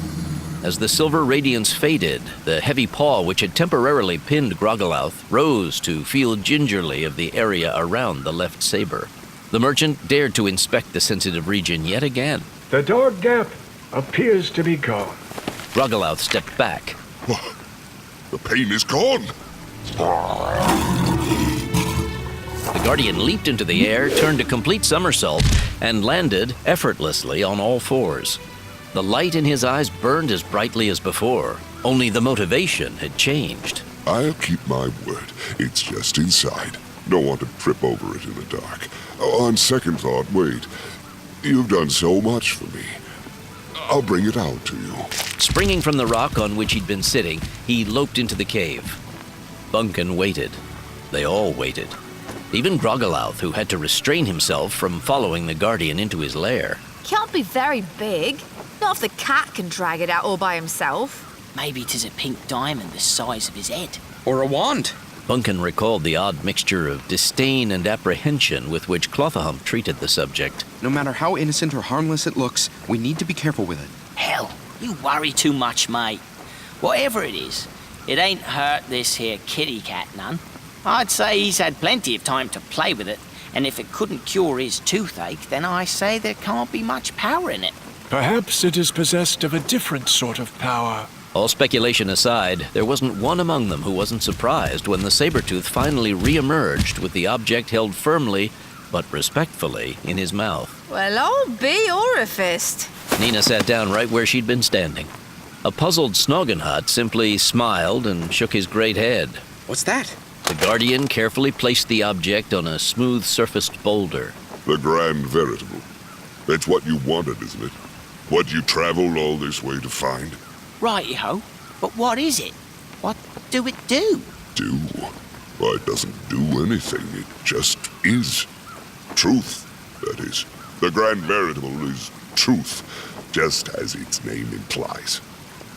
As the silver radiance faded, the heavy paw which had temporarily pinned Grogolov rose to feel gingerly of the area around the left saber. The merchant dared to inspect the sensitive region yet again. The dark gap. appears to be gone. Groggelouth stepped back. The pain is gone. The Guardian leaped into the air, turned a complete somersault, and landed effortlessly on all fours. The light in his eyes burned as brightly as before, only the motivation had changed. I'll keep my word. It's just inside. Don't want to trip over it in the dark. On second thought, wait. You've done so much for me. I'll bring it out to you. Springing from the rock on which he'd been sitting, he loped into the cave. Bunkin waited. They all waited. Even Groggelouth, who had to restrain himself from following the Guardian into his lair. Can't be very big. Not if the cat can drag it out all by himself. Maybe 'tis a pink diamond the size of his head. Or a wand. Bunkin recalled the odd mixture of disdain and apprehension with which Clothahump treated the subject. No matter how innocent or harmless it looks, we need to be careful with it. Hell, you worry too much, mate. Whatever it is, it ain't hurt this here kitty cat none. I'd say he's had plenty of time to play with it, and if it couldn't cure his toothache, then I say there can't be much power in it. Perhaps it is possessed of a different sort of power. All speculation aside, there wasn't one among them who wasn't surprised when the saber-tooth finally re-emerged with the object held firmly, but respectfully, in his mouth. Well, I'll be orificed. Nina sat down right where she'd been standing. A puzzled Snoggenhut simply smiled and shook his great head. What's that? The Guardian carefully placed the object on a smooth-surfaced boulder. The Grand Veritable. That's what you wanted, isn't it? What you traveled all this way to find? Righty-ho, but what is it? What do it do? Do? Well, it doesn't do anything. It just is. Truth, that is. The Grand Veritable is truth, just as its name implies.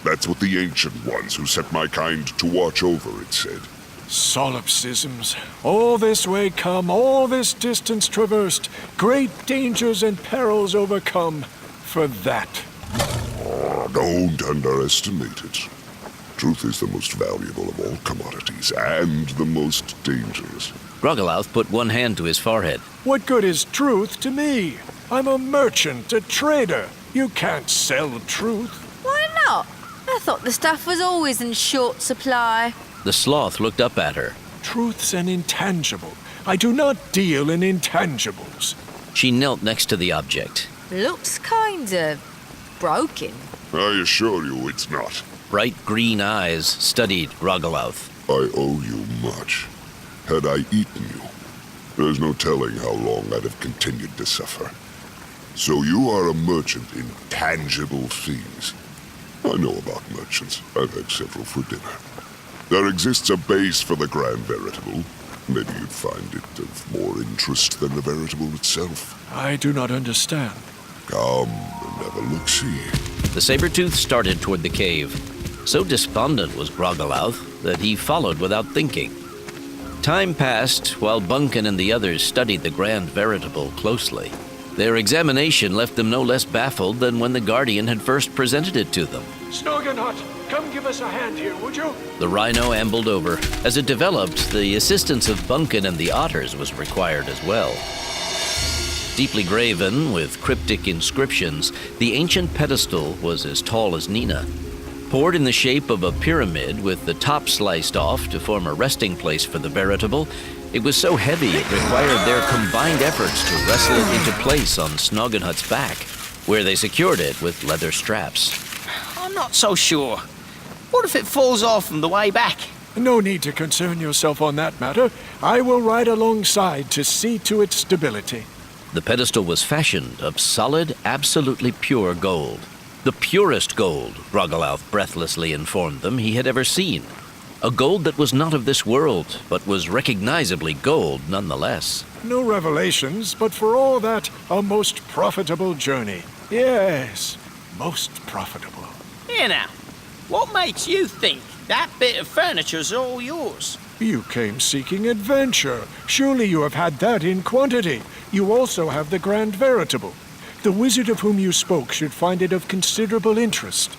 That's what the ancient ones who set my kind to watch over it said. Solipsisms. All this way come, all this distance traversed, great dangers and perils overcome. For that. Don't underestimate it. Truth is the most valuable of all commodities, and the most dangerous. Groggelouth put one hand to his forehead. What good is truth to me? I'm a merchant, a trader. You can't sell truth. Why not? I thought the stuff was always in short supply. The sloth looked up at her. Truth's an intangible. I do not deal in intangibles. She knelt next to the object. Looks kinda broken. I assure you it's not. Bright green eyes studied Groggelouth. I owe you much. Had I eaten you, there's no telling how long I'd have continued to suffer. So you are a merchant in tangible things. I know about merchants. I've had several for dinner. There exists a base for the Grand Veritable. Maybe you'd find it of more interest than the Veritable itself. I do not understand. Come and have a look-see. The saber-tooth started toward the cave. So despondent was Groggelouth that he followed without thinking. Time passed while Bunkin and the others studied the Grand Veritable closely. Their examination left them no less baffled than when the Guardian had first presented it to them. Snoggenhut, come give us a hand here, would you? The rhino ambled over. As it developed, the assistance of Bunkin and the otters was required as well. Deeply graven with cryptic inscriptions, the ancient pedestal was as tall as Nina. Poured in the shape of a pyramid with the top sliced off to form a resting place for the Veritable, it was so heavy it required their combined efforts to wrestle it into place on Snoggenhut's back, where they secured it with leather straps. I'm not so sure. What if it falls off on the way back? No need to concern yourself on that matter. I will ride alongside to see to its stability. The pedestal was fashioned of solid, absolutely pure gold. The purest gold, Groggelouth breathlessly informed them, he had ever seen. A gold that was not of this world, but was recognizably gold nonetheless. No revelations, but for all that, a most profitable journey. Yes, most profitable. Here now, what makes you think that bit of furniture's all yours? You came seeking adventure. Surely you have had that in quantity. You also have the Grand Veritable. The wizard of whom you spoke should find it of considerable interest.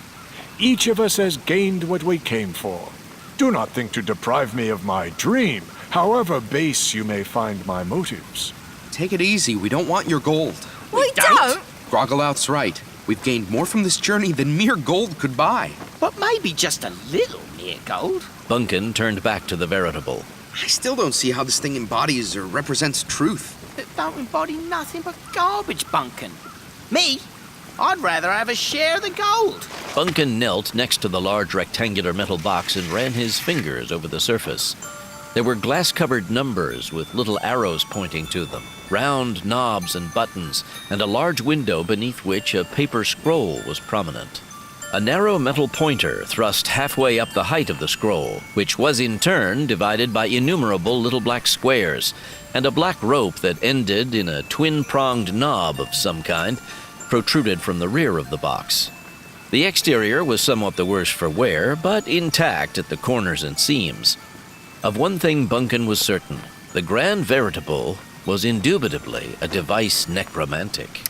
Each of us has gained what we came for. Do not think to deprive me of my dream, however base you may find my motives. Take it easy. We don't want your gold. We don't? Groggelouth's right. We've gained more from this journey than mere gold could buy. But maybe just a little mere gold. Bunkin turned back to the veritable. I still don't see how this thing embodies or represents truth. It don't embody nothing but garbage, Bunkin. Me? I'd rather have a share of the gold. Bunkin knelt next to the large rectangular metal box and ran his fingers over the surface. There were glass-covered numbers with little arrows pointing to them, round knobs and buttons, and a large window beneath which a paper scroll was prominent. A narrow metal pointer thrust halfway up the height of the scroll, which was in turn divided by innumerable little black squares, and a black rope that ended in a twin-pronged knob of some kind protruded from the rear of the box. The exterior was somewhat the worse for wear, but intact at the corners and seams. Of one thing Bunkin was certain: the Grand Veritable was indubitably a device necromantic.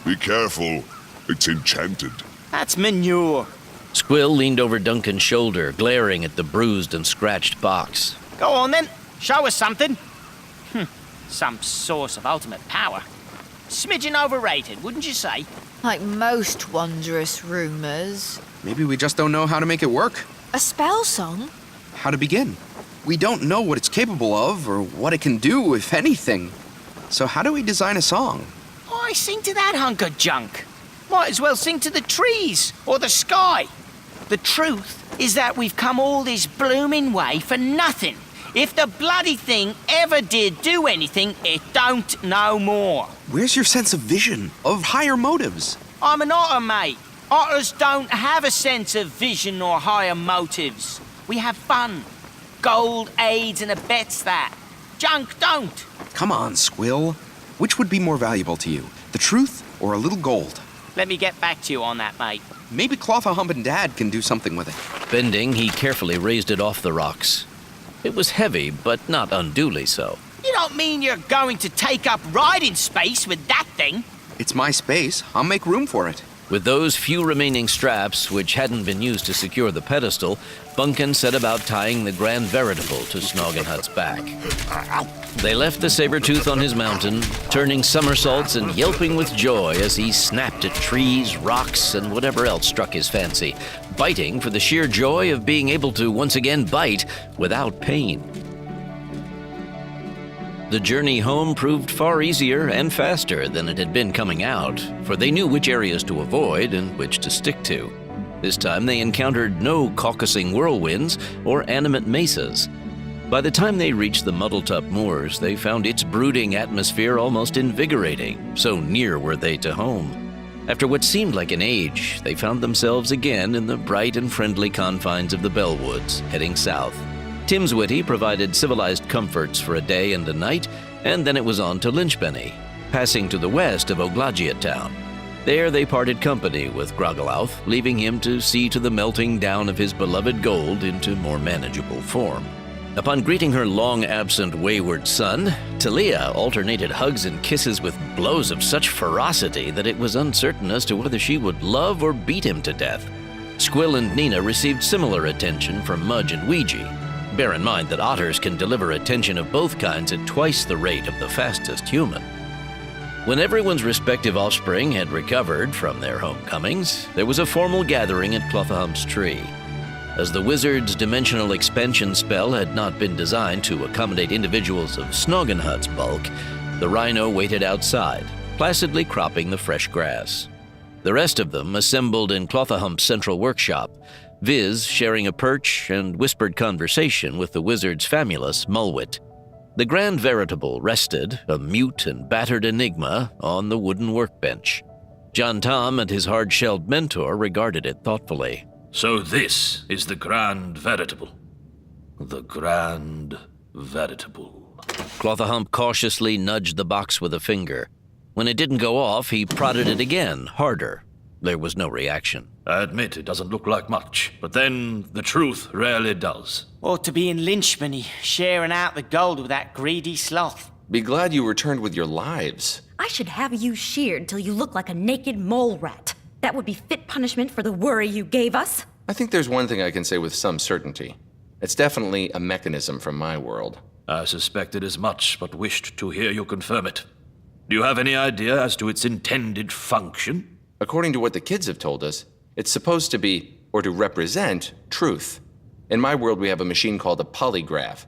Be careful, it's enchanted. That's manure. Squill leaned over Duncan's shoulder, glaring at the bruised and scratched box. Go on then, show us something. Some source of ultimate power. Smidgen overrated, wouldn't you say? Like most wondrous rumors. Maybe we just don't know how to make it work. A spell song? How to begin. We don't know what it's capable of or what it can do, if anything. So how do we design a song? Why sing to that hunk of junk? Might as well sing to the trees or the sky. The truth is that we've come all this blooming way for nothing. If the bloody thing ever did do anything, it don't no more. Where's your sense of vision, of higher motives? I'm an otter, mate. Otters don't have a sense of vision or higher motives. We have fun. Gold aids and abets that. Junk don't. Come on, Squill. Which would be more valuable to you, the truth or a little gold? Let me get back to you on that, mate. Maybe Clotha-Hump and Dad can do something with it. Bending, he carefully raised it off the rocks. It was heavy, but not unduly so. You don't mean you're going to take up riding space with that thing? It's my space. I'll make room for it. With those few remaining straps, which hadn't been used to secure the pedestal, Bunkin set about tying the Grand Veritable to Snoggenhut's back. They left the saber-tooth on his mountain, turning somersaults and yelping with joy as he snapped at trees, rocks, and whatever else struck his fancy, biting for the sheer joy of being able to once again bite without pain. The journey home proved far easier and faster than it had been coming out, for they knew which areas to avoid and which to stick to. This time they encountered no caucusing whirlwinds or animate mesas. By the time they reached the Muddletop Moors, they found its brooding atmosphere almost invigorating, so near were they to home. After what seemed like an age, they found themselves again in the bright and friendly confines of the Bellwoods, heading south. Timswitty provided civilized comforts for a day and a night, and then it was on to Lynchpenny, passing to the west of Oglagia town. There they parted company with Groggelouth, leaving him to see to the melting down of his beloved gold into more manageable form. Upon greeting her long-absent wayward son, Talia alternated hugs and kisses with blows of such ferocity that it was uncertain as to whether she would love or beat him to death. Squill and Nina received similar attention from Mudge and Ouija. Bear in mind that otters can deliver attention of both kinds at twice the rate of the fastest human. When everyone's respective offspring had recovered from their homecomings, there was a formal gathering at Clothahump's tree. As the wizard's dimensional expansion spell had not been designed to accommodate individuals of Snoggenhut's bulk, the rhino waited outside, placidly cropping the fresh grass. The rest of them assembled in Clothahump's central workshop, Viz sharing a perch and whispered conversation with the wizard's famulus, Mulwit. The Grand Veritable rested, a mute and battered enigma, on the wooden workbench. John Tom and his hard-shelled mentor regarded it thoughtfully. So this is the Grand Veritable. The Grand Veritable. Clothahump cautiously nudged the box with a finger. When it didn't go off, he prodded it again, harder. There was no reaction. I admit it doesn't look like much, but then the truth rarely does. Ought to be in Lynchpenny, sharing out the gold with that greedy sloth. Be glad you returned with your lives. I should have you sheared till you look like a naked mole rat. That would be fit punishment for the worry you gave us. I think there's one thing I can say with some certainty. It's definitely a mechanism from my world. I suspected as much, but wished to hear you confirm it. Do you have any idea as to its intended function? According to what the kids have told us, it's supposed to be, or to represent, truth. In my world, we have a machine called a polygraph.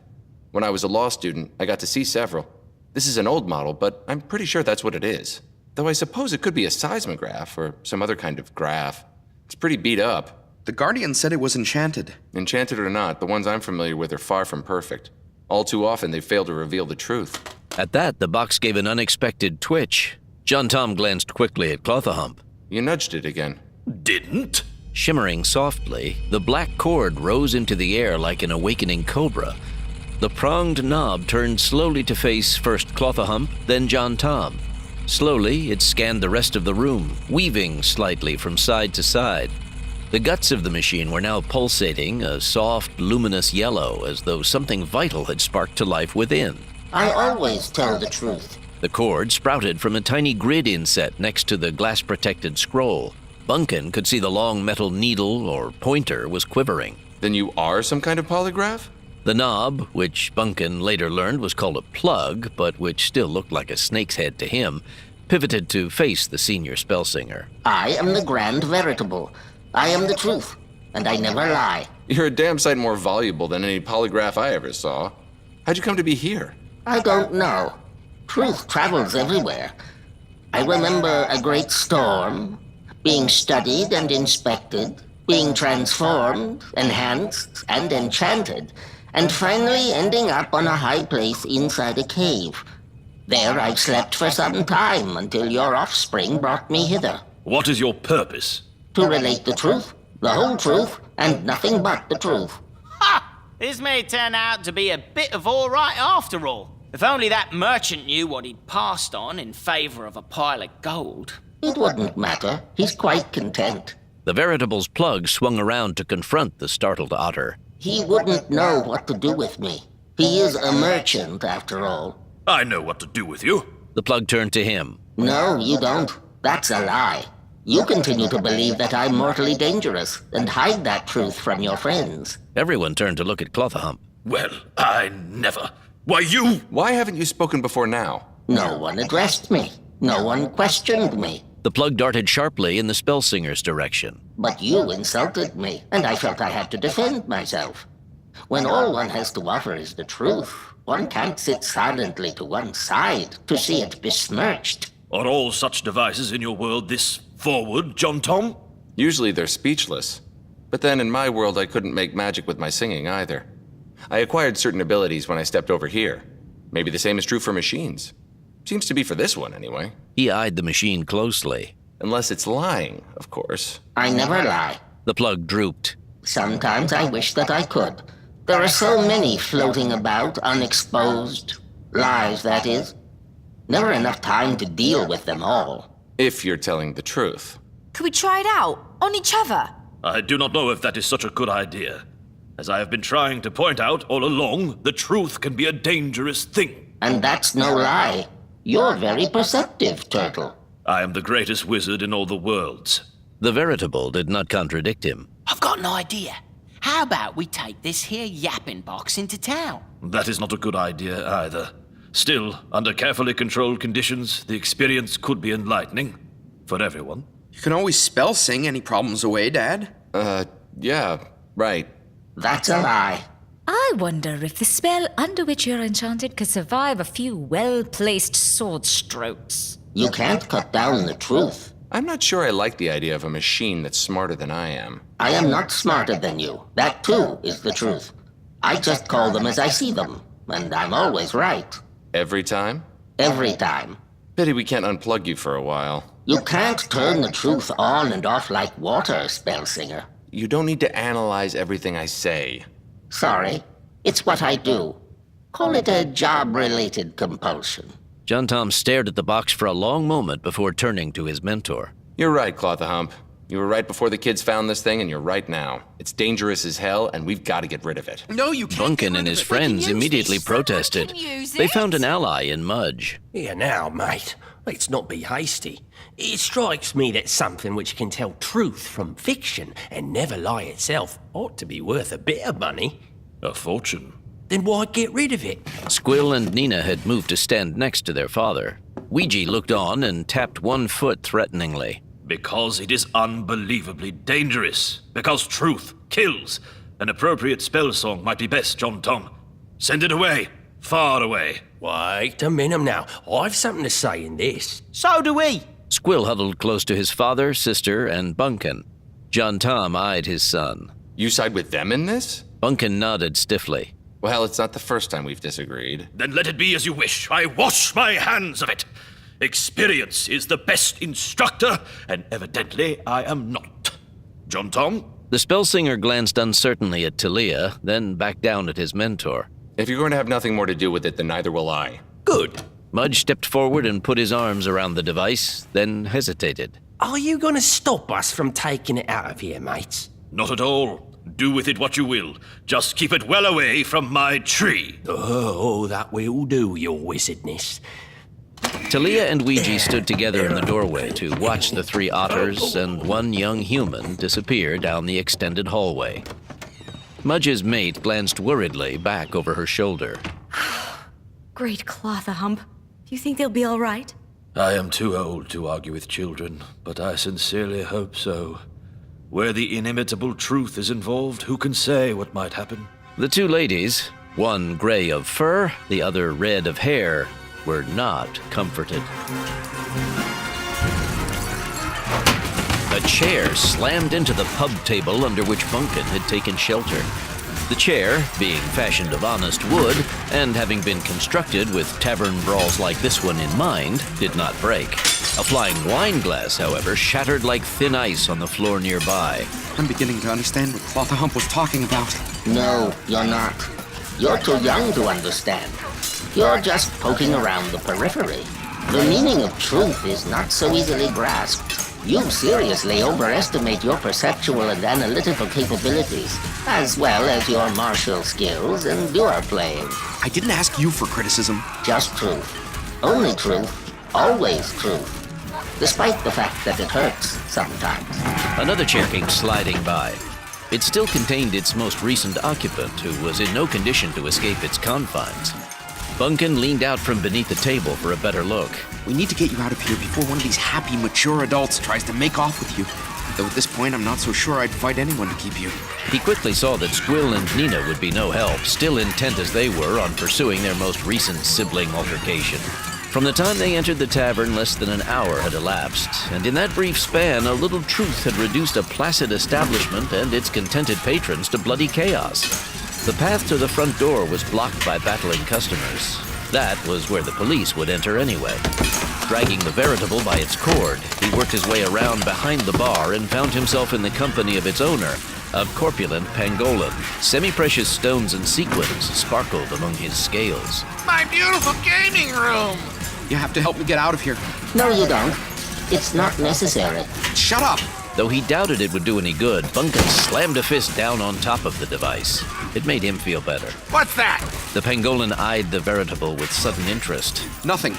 When I was a law student, I got to see several. This is an old model, but I'm pretty sure that's what it is. Though I suppose it could be a seismograph or some other kind of graph. It's pretty beat up. The Guardian said it was enchanted. Enchanted or not, the ones I'm familiar with are far from perfect. All too often, they fail to reveal the truth. At that, the box gave an unexpected twitch. John Tom glanced quickly at Clothahump. You nudged it again. Didn't? Shimmering softly, the black cord rose into the air like an awakening cobra. The pronged knob turned slowly to face first Clothahump, then John Tom. Slowly, it scanned the rest of the room, weaving slightly from side to side. The guts of the machine were now pulsating, a soft, luminous yellow, as though something vital had sparked to life within. I always tell the truth. The cord sprouted from a tiny grid inset next to the glass-protected scroll. Bunkin could see the long metal needle, or pointer, was quivering. Then you are some kind of polygraph? The knob, which Bunkin later learned was called a plug, but which still looked like a snake's head to him, pivoted to face the senior Spellsinger. I am the Grand Veritable. I am the truth, and I never lie. You're a damn sight more voluble than any polygraph I ever saw. How'd you come to be here? I don't know. Truth travels everywhere. I remember a great storm, being studied and inspected, being transformed, enhanced, and enchanted, and finally ending up on a high place inside a cave. There I slept for some time until your offspring brought me hither. What is your purpose? To relate the truth, the whole truth, and nothing but the truth. Ha! This may turn out to be a bit of all right after all. If only that merchant knew what he'd passed on in favor of a pile of gold. It wouldn't matter. He's quite content. The Veritable's plug swung around to confront the startled otter. He wouldn't know what to do with me. He is a merchant, after all. I know what to do with you. The plug turned to him. No, you don't. That's a lie. You continue to believe that I'm mortally dangerous and hide that truth from your friends. Everyone turned to look at Clothahump. Well, I never. Why, you? Why haven't you spoken before now? No one addressed me. No one questioned me. The plug darted sharply in the Spellsinger's direction. But you insulted me, and I felt I had to defend myself. When all one has to offer is the truth, one can't sit silently to one side to see it besmirched. Are all such devices in your world this forward, John Tom? Usually they're speechless. But then in my world I couldn't make magic with my singing either. I acquired certain abilities when I stepped over here. Maybe the same is true for machines. Seems to be for this one, anyway. He eyed the machine closely. Unless it's lying, of course. I never lie. The plug drooped. Sometimes I wish that I could. There are so many floating about, unexposed. Lies, that is. Never enough time to deal with them all. If you're telling the truth. Could we try it out? On each other? I do not know if that is such a good idea. As I have been trying to point out all along, the truth can be a dangerous thing. And that's no lie. You're very perceptive, Turtle. I am the greatest wizard in all the worlds. The Veritable did not contradict him. I've got an idea. How about we take this here yapping box into town? That is not a good idea either. Still, under carefully controlled conditions, the experience could be enlightening. For everyone. You can always spell sing any problems away, Dad. Yeah, right. That's a lie. I wonder if the spell under which you're enchanted could survive a few well-placed sword strokes. You can't cut down the truth. I'm not sure I like the idea of a machine that's smarter than I am. I am not smarter than you. That, too, is the truth. I just call them as I see them, and I'm always right. Every time? Every time. Pity we can't unplug you for a while. You can't turn the truth on and off like water, Spellsinger. You don't need to analyze everything I say. Sorry. It's what I do. Call it a job-related compulsion. John Tom stared at the box for a long moment before turning to his mentor. You're right, Clothahump. You were right before the kids found this thing, and you're right now. It's dangerous as hell, and we've got to get rid of it. No, you can't. Bunkin and his friends immediately protested. They found an ally in Mudge. Here now, mate. Let's not be hasty. It strikes me that something which can tell truth from fiction and never lie itself ought to be worth a bit of money. A fortune. Then why get rid of it? Squill and Nina had moved to stand next to their father. Ouija looked on and tapped one foot threateningly. Because it is unbelievably dangerous. Because truth kills. An appropriate spell song might be best, John Tom. Send it away. Far away. Wait a minute now. I've something to say in this. So do we. Squill huddled close to his father, sister, and Bunkin. John Tom eyed his son. You side with them in this? Bunkin nodded stiffly. Well, it's not the first time we've disagreed. Then let it be as you wish. I wash my hands of it. Experience is the best instructor, and evidently I am not. John Tom? The Spellsinger glanced uncertainly at Talia, then back down at his mentor. If you're going to have nothing more to do with it, then neither will I. Good. Mudge stepped forward and put his arms around the device, then hesitated. Are you going to stop us from taking it out of here, mates? Not at all. Do with it what you will. Just keep it well away from my tree. Oh, that will do, your wizardness. Talia and Ouija stood together in the doorway to watch the 3 otters and 1 young human disappear down the extended hallway. Mudge's mate glanced worriedly back over her shoulder. Great Clothahump. Do you think they'll be all right? I am too old to argue with children, but I sincerely hope so. Where the inimitable truth is involved, who can say what might happen? The 2 ladies, one gray of fur, the other red of hair, were not comforted. A chair slammed into the pub table under which Bunkin had taken shelter. The chair, being fashioned of honest wood, and having been constructed with tavern brawls like this one in mind, did not break. A flying wine glass, however, shattered like thin ice on the floor nearby. I'm beginning to understand what Clothahump was talking about. No, you're not. You're too young to understand. You're just poking around the periphery. The meaning of truth is not so easily grasped. You seriously overestimate your perceptual and analytical capabilities, as well as your martial skills and door playing. I didn't ask you for criticism. Just truth. Only truth. Always truth. Despite the fact that it hurts sometimes. Another chair came sliding by. It still contained its most recent occupant, who was in no condition to escape its confines. Bunkin leaned out from beneath the table for a better look. We need to get you out of here before one of these happy, mature adults tries to make off with you. Though at this point, I'm not so sure I'd fight anyone to keep you. He quickly saw that Squill and Nina would be no help, still intent as they were on pursuing their most recent sibling altercation. From the time they entered the tavern, less than an hour had elapsed, and in that brief span, a little truth had reduced a placid establishment and its contented patrons to bloody chaos. The path to the front door was blocked by battling customers. That was where the police would enter anyway. Dragging the veritable by its cord, he worked his way around behind the bar and found himself in the company of its owner, a corpulent pangolin. Semi-precious stones and sequins sparkled among his scales. My beautiful gaming room! You have to help me get out of here. No, you don't. It's not necessary. Shut up! Though he doubted it would do any good, Bunkin slammed a fist down on top of the device. It made him feel better. What's that? The pangolin eyed the veritable with sudden interest. Nothing.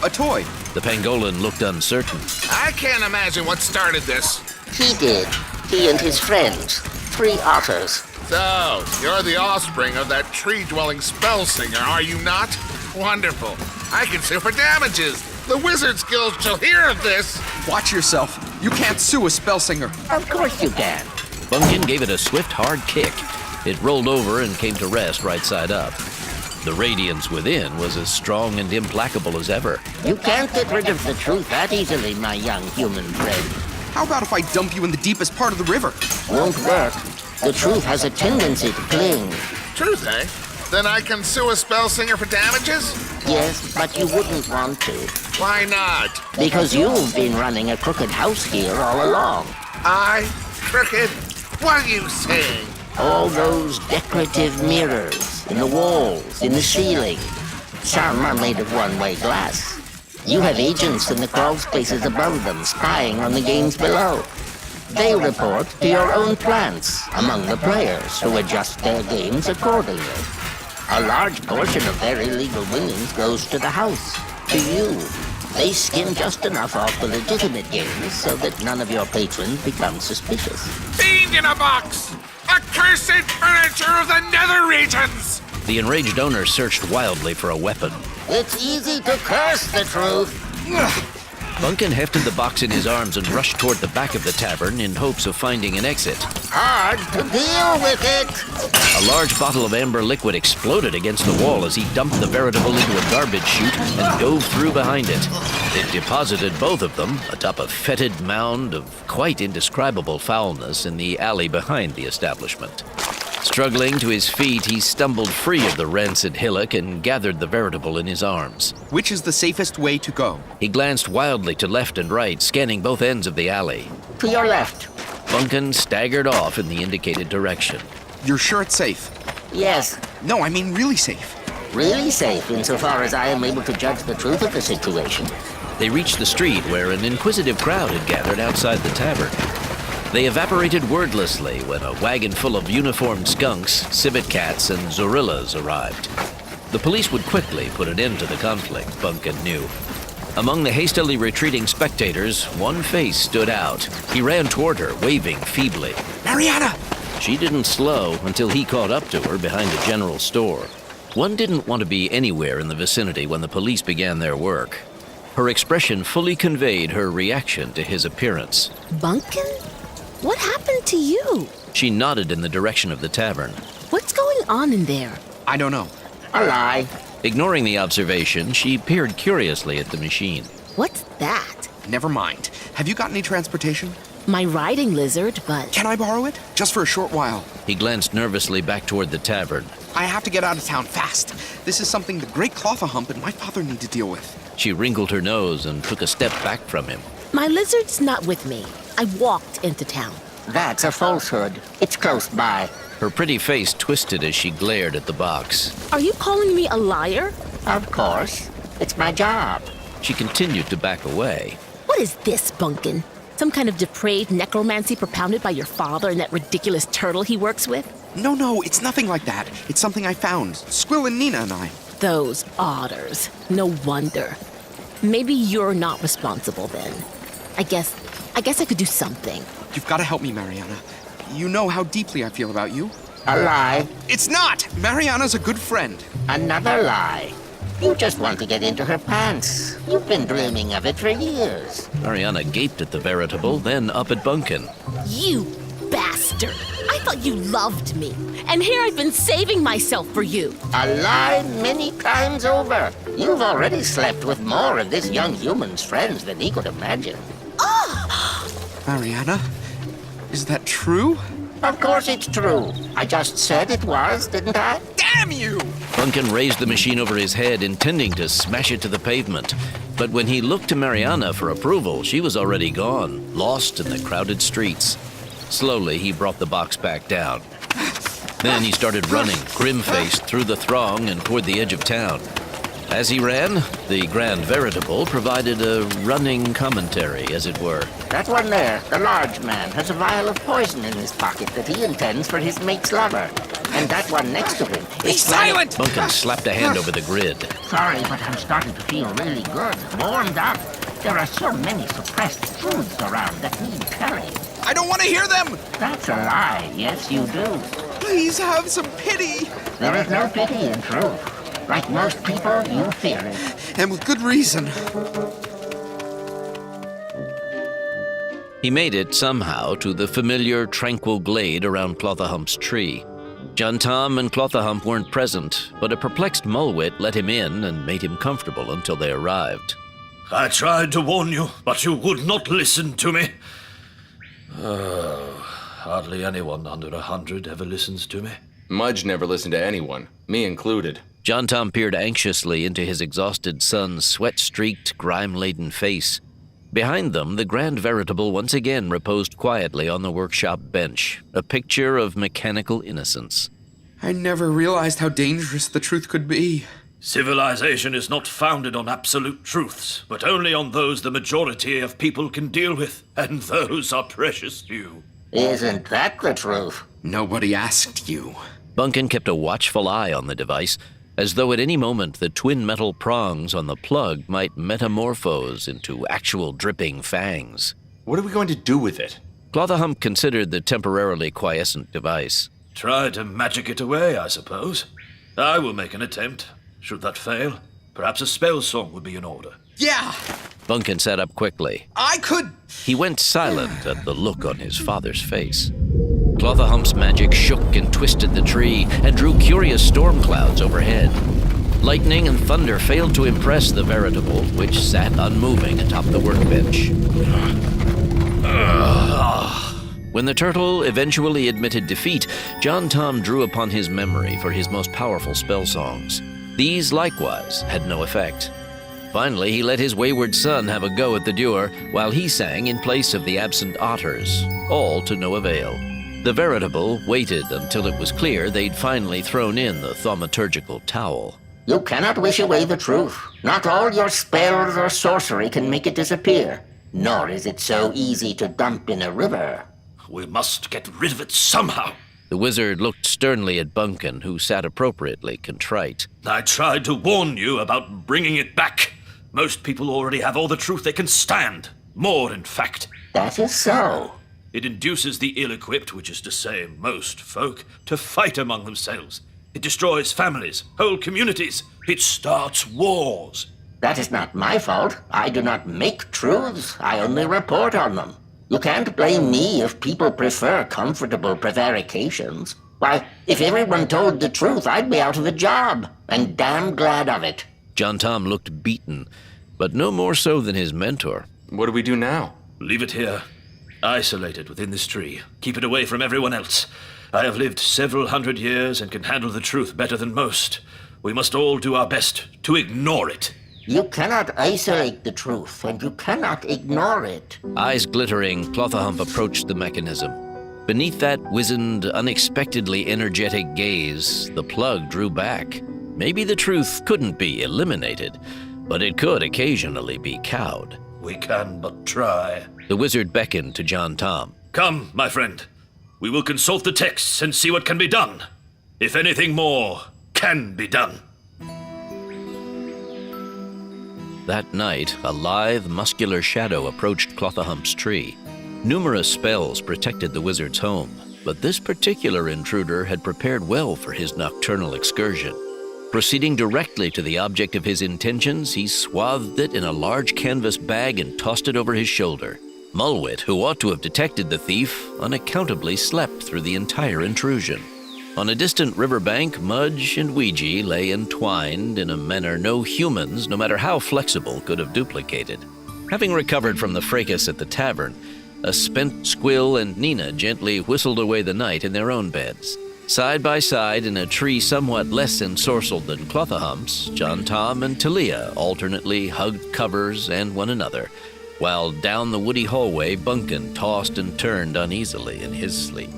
A toy. The pangolin looked uncertain. I can't imagine what started this. He did. He and his friends. 3 otters. So, you're the offspring of that tree-dwelling Spellsinger, are you not? Wonderful. I can sue for damages. The Wizard's Guild shall hear of this. Watch yourself. You can't sue a Spellsinger. Of course you can. Bunkin gave it a swift, hard kick. It rolled over and came to rest right side up. The radiance within was as strong and implacable as ever. You can't get rid of the truth that easily, my young human friend. How about if I dump you in the deepest part of the river? Won't work. The truth has a tendency to cling. Truth, eh? Then I can sue a Spellsinger for damages? Yes, but you wouldn't want to. Why not? Because you've been running a crooked house here all along. I? Crooked? What are you saying? All those decorative mirrors in the walls, in the ceiling. Some are made of one-way glass. You have agents in the crawl spaces above them spying on the games below. They report to your own plants among the players who adjust their games accordingly. A large portion of their illegal winnings goes to the house, to you. They skim just enough off the legitimate games so that none of your patrons become suspicious. Fiend in a box! Accursed furniture of the nether regions! The enraged owner searched wildly for a weapon. It's easy to curse the truth. Bunkin hefted the box in his arms and rushed toward the back of the tavern in hopes of finding an exit. Hard to deal with it. A large bottle of amber liquid exploded against the wall as he dumped the veritable into a garbage chute and dove through behind it. It deposited both of them atop a fetid mound of quite indescribable foulness in the alley behind the establishment. Struggling to his feet, he stumbled free of the rancid hillock and gathered the veritable in his arms. Which is the safest way to go? He glanced wildly to left and right, scanning both ends of the alley. To your left. Bunkin staggered off in the indicated direction. You're sure it's safe? Yes. No, I mean really safe. Really safe insofar as I am able to judge the truth of the situation. They reached the street where an inquisitive crowd had gathered outside the tavern. They evaporated wordlessly when a wagon full of uniformed skunks, civet cats, and zorillas arrived. The police would quickly put an end to the conflict, Bunkin knew. Among the hastily retreating spectators, one face stood out. He ran toward her, waving feebly. Mariana! She didn't slow until he caught up to her behind a general store. One didn't want to be anywhere in the vicinity when the police began their work. Her expression fully conveyed her reaction to his appearance. Bunkin? What happened to you? She nodded in the direction of the tavern. What's going on in there? I don't know. A lie. Ignoring the observation, she peered curiously at the machine. What's that? Never mind. Have you got any transportation? My riding lizard, but... Can I borrow it? Just for a short while. He glanced nervously back toward the tavern. I have to get out of town fast. This is something the great Clothahump and my father need to deal with. She wrinkled her nose and took a step back from him. My lizard's not with me. I walked into town. That's a falsehood. It's close by. Her pretty face twisted as she glared at the box. Are you calling me a liar? Of course. It's my job. She continued to back away. What is this, Bunkin? Some kind of depraved necromancy propounded by your father and that ridiculous turtle he works with? No, it's nothing like that. It's something I found. Squill and Nina and I. Those otters. No wonder. Maybe you're not responsible then. I guess I could do something. You've got to help me, Mariana. You know how deeply I feel about you. A lie. It's not! Mariana's a good friend. Another lie. You just want to get into her pants. You've been dreaming of it for years. Mariana gaped at the veritable, then up at Bunkin. You bastard! I thought you loved me. And here I've been saving myself for you. A lie many times over. You've already slept with more of this young human's friends than he could imagine. Mariana, is that true? Of course it's true. I just said it was, didn't I? Damn you! Bunkin raised the machine over his head, intending to smash it to the pavement. But when he looked to Mariana for approval, she was already gone, lost in the crowded streets. Slowly, he brought the box back down. Then he started running, grim-faced, through the throng and toward the edge of town. As he ran, the Grand Veritable provided a running commentary, as it were. That one there, the large man, has a vial of poison in his pocket that he intends for his mate's lover. And that one next to him... Be silent! Bunkin slapped a hand over the grid. Sorry, but I'm starting to feel really good, warmed up. There are so many suppressed truths around that need telling. I don't want to hear them! That's a lie. Yes, you do. Please have some pity. There is no pity in truth. Like most people, you fear it. And with good reason. He made it, somehow, to the familiar, tranquil glade around Clothahump's tree. John Tom and Clothahump weren't present, but a perplexed Mulwit let him in and made him comfortable until they arrived. I tried to warn you, but you would not listen to me. Hardly anyone under 100 ever listens to me. Mudge never listened to anyone, me included. John Tom peered anxiously into his exhausted son's sweat-streaked, grime-laden face. Behind them, the Grand Veritable once again reposed quietly on the workshop bench, a picture of mechanical innocence. I never realized how dangerous the truth could be. Civilization is not founded on absolute truths, but only on those the majority of people can deal with, and those are precious few. Isn't that the truth? Nobody asked you. Bunkin kept a watchful eye on the device, as though at any moment the twin metal prongs on the plug might metamorphose into actual dripping fangs. What are we going to do with it? Clothahump considered the temporarily quiescent device. Try to magic it away, I suppose. I will make an attempt. Should that fail, perhaps a spell song would be in order. Yeah! Bunkin sat up quickly. I could... He went silent at the look on his father's face. Clothahump's magic shook and twisted the tree and drew curious storm clouds overhead. Lightning and thunder failed to impress the veritable, which sat unmoving atop the workbench. When the turtle eventually admitted defeat, John Tom drew upon his memory for his most powerful spell songs. These likewise had no effect. Finally, he let his wayward son have a go at the dewar, while he sang in place of the absent otters, all to no avail. The veritable waited until it was clear they'd finally thrown in the thaumaturgical towel. You cannot wish away the truth. Not all your spells or sorcery can make it disappear. Nor is it so easy to dump in a river. We must get rid of it somehow. The wizard looked sternly at Bunkin, who sat appropriately contrite. I tried to warn you about bringing it back. Most people already have all the truth they can stand. More, in fact. That is so. It induces the ill-equipped, which is to say most folk, to fight among themselves. It destroys families, whole communities. It starts wars. That is not my fault. I do not make truths. I only report on them. You can't blame me if people prefer comfortable prevarications. Why, if everyone told the truth, I'd be out of a job. And damn glad of it. John Tom looked beaten, but no more so than his mentor. What do we do now? Leave it here. Isolate it within this tree. Keep it away from everyone else. I have lived several hundred years and can handle the truth better than most. We must all do our best to ignore it. You cannot isolate the truth, and you cannot ignore it. Eyes glittering, Clothahump approached the mechanism. Beneath that wizened, unexpectedly energetic gaze, the plug drew back. Maybe the truth couldn't be eliminated, but it could occasionally be cowed. We can but try. The wizard beckoned to John Tom. Come, my friend. We will consult the texts and see what can be done. If anything more can be done. That night, a lithe, muscular shadow approached Clothahump's tree. Numerous spells protected the wizard's home, but this particular intruder had prepared well for his nocturnal excursion. Proceeding directly to the object of his intentions, he swathed it in a large canvas bag and tossed it over his shoulder. Mulwit, who ought to have detected the thief, unaccountably slept through the entire intrusion. On a distant riverbank, Mudge and Ouija lay entwined in a manner no humans, no matter how flexible, could have duplicated. Having recovered from the fracas at the tavern, a spent Squill and Nina gently whistled away the night in their own beds. Side by side in a tree somewhat less ensorcelled than Clothahump's, John Tom and Talia alternately hugged covers and one another, while down the woody hallway Bunkin tossed and turned uneasily in his sleep.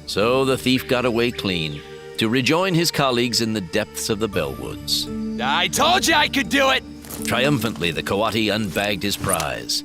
So the thief got away clean, to rejoin his colleagues in the depths of the Bellwoods. I told you I could do it! Triumphantly, the Coati unbagged his prize.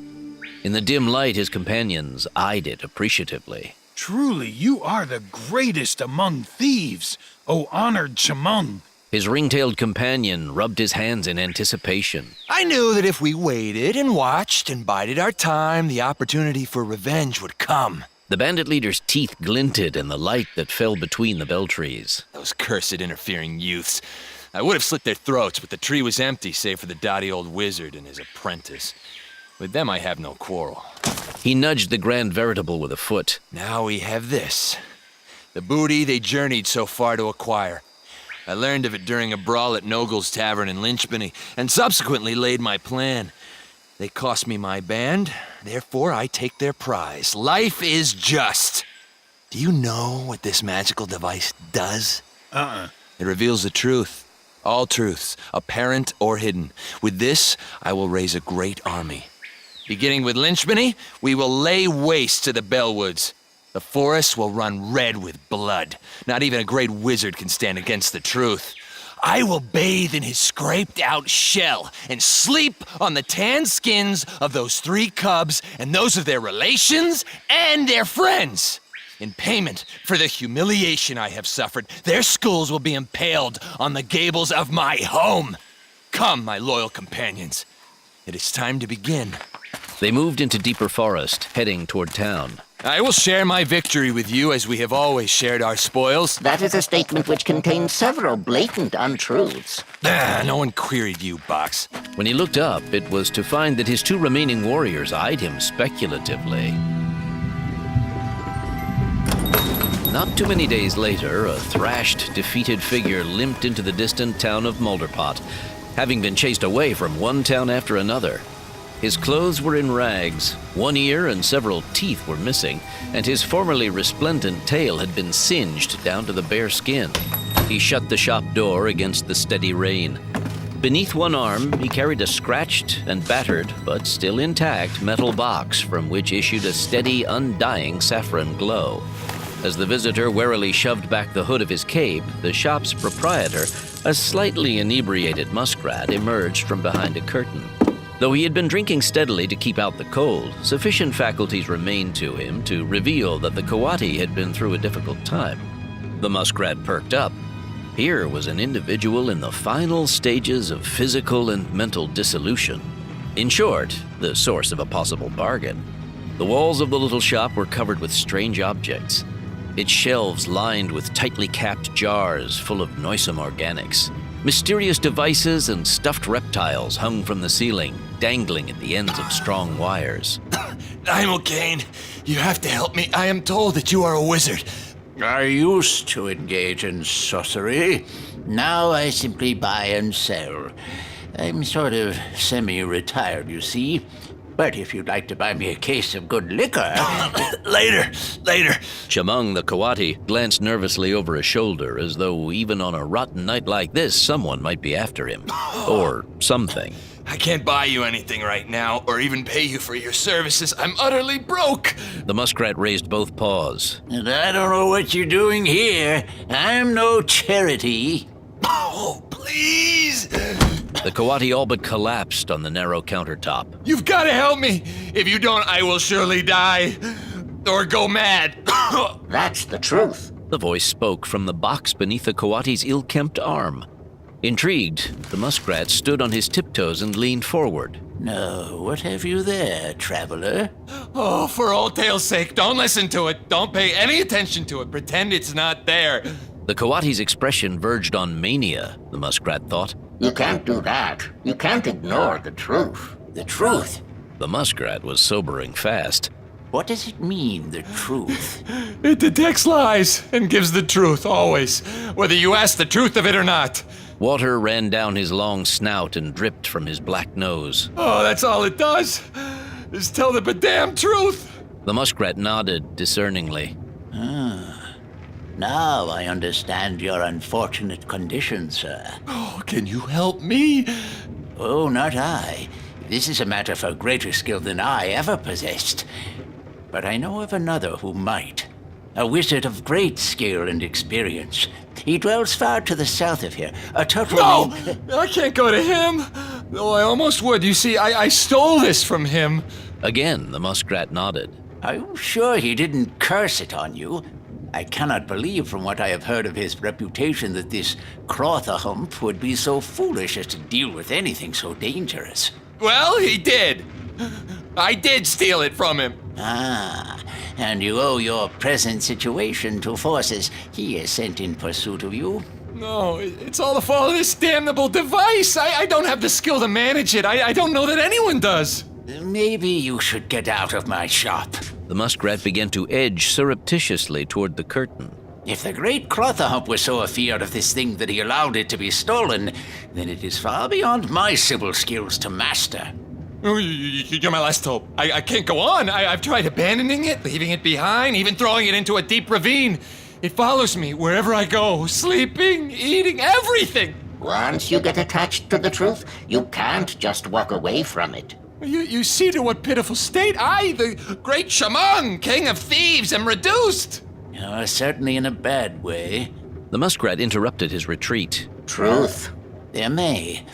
In the dim light, his companions eyed it appreciatively. Truly, you are the greatest among thieves, O honored Chamung. His ring-tailed companion rubbed his hands in anticipation. I knew that if we waited and watched and bided our time, the opportunity for revenge would come. The bandit leader's teeth glinted in the light that fell between the bell trees. Those cursed interfering youths. I would have slit their throats, but the tree was empty save for the dotty old wizard and his apprentice. With them I have no quarrel. He nudged the Grand Veritable with a foot. Now we have this. The booty they journeyed so far to acquire. I learned of it during a brawl at Nogle's Tavern in Lynchpenny, and subsequently laid my plan. They cost me my band, therefore I take their prize. Life is just. Do you know what this magical device does? It reveals the truth. All truths, apparent or hidden. With this, I will raise a great army. Beginning with Lynchpenny, we will lay waste to the Bellwoods. The forests will run red with blood. Not even a great wizard can stand against the truth. I will bathe in his scraped-out shell and sleep on the tanned skins of those 3 cubs and those of their relations and their friends. In payment for the humiliation I have suffered, their skulls will be impaled on the gables of my home. Come, my loyal companions. It is time to begin. They moved into deeper forest, heading toward town. I will share my victory with you as we have always shared our spoils. That is a statement which contains several blatant untruths. No one queried you, Box. When he looked up, it was to find that his two remaining warriors eyed him speculatively. Not too many days later, a thrashed, defeated figure limped into the distant town of Mulderpot, having been chased away from one town after another. His clothes were in rags, one ear and several teeth were missing, and his formerly resplendent tail had been singed down to the bare skin. He shut the shop door against the steady rain. Beneath one arm, he carried a scratched and battered, but still intact, metal box from which issued a steady, undying saffron glow. As the visitor warily shoved back the hood of his cape, the shop's proprietor, a slightly inebriated muskrat, emerged from behind a curtain. Though he had been drinking steadily to keep out the cold, sufficient faculties remained to him to reveal that the coati had been through a difficult time. The muskrat perked up. Here was an individual in the final stages of physical and mental dissolution. In short, the source of a possible bargain. The walls of the little shop were covered with strange objects. Its shelves lined with tightly capped jars full of noisome organics. Mysterious devices and stuffed reptiles hung from the ceiling, dangling at the ends of strong wires. I'm O'Kane. You have to help me. I am told that you are a wizard. I used to engage in sorcery. Now I simply buy and sell. I'm sort of semi-retired, you see. But if you'd like to buy me a case of good liquor... Later. Chamung the coati glanced nervously over his shoulder, as though even on a rotten night like this, someone might be after him. Or something. I can't buy you anything right now, or even pay you for your services. I'm utterly broke. The muskrat raised both paws. And I don't know what you're doing here. I'm no charity. Oh, please. The coati all but collapsed on the narrow countertop. You've got to help me. If you don't, I will surely die. Or go mad. That's the truth. The voice spoke from the box beneath the coati's ill-kempt arm. Intrigued, the muskrat stood on his tiptoes and leaned forward. No, what have you there, traveler? Oh, for old tale's sake, don't listen to it. Don't pay any attention to it. Pretend it's not there. The coati's expression verged on mania, the muskrat thought. You can't do that. You can't ignore the truth. The truth? The muskrat was sobering fast. What does it mean, the truth? It detects lies and gives the truth, always. Whether you ask the truth of it or not. Water ran down his long snout and dripped from his black nose. Oh, that's all it does. Is tell the damn truth. The muskrat nodded discerningly. Now I understand your unfortunate condition, sir. Oh, can you help me? Oh, not I. This is a matter for greater skill than I ever possessed. But I know of another who might. A wizard of great skill and experience. He dwells far to the south of here. A total... No! I can't go to him! Though I almost would. You see, I stole this from him. Again, the muskrat nodded. Are you sure he didn't curse it on you? I cannot believe from what I have heard of his reputation that this Crothahump would be so foolish as to deal with anything so dangerous. Well, he did. I did steal it from him. Ah, and you owe your present situation to forces he has sent in pursuit of you? No, it's all the fault of this damnable device. I don't have the skill to manage it. I don't know that anyone does. Maybe you should get out of my shop. The muskrat began to edge surreptitiously toward the curtain. If the great Crothahump was so afeard of this thing that he allowed it to be stolen, then it is far beyond my civil skills to master. Oh, you're my last hope. I can't go on. I've tried abandoning it, leaving it behind, even throwing it into a deep ravine. It follows me wherever I go, sleeping, eating, everything. Once you get attached to the truth, you can't just walk away from it. You see to what pitiful state I, the great Chamung, king of thieves, am reduced. Certainly in a bad way. The muskrat interrupted his retreat. Truth. There may,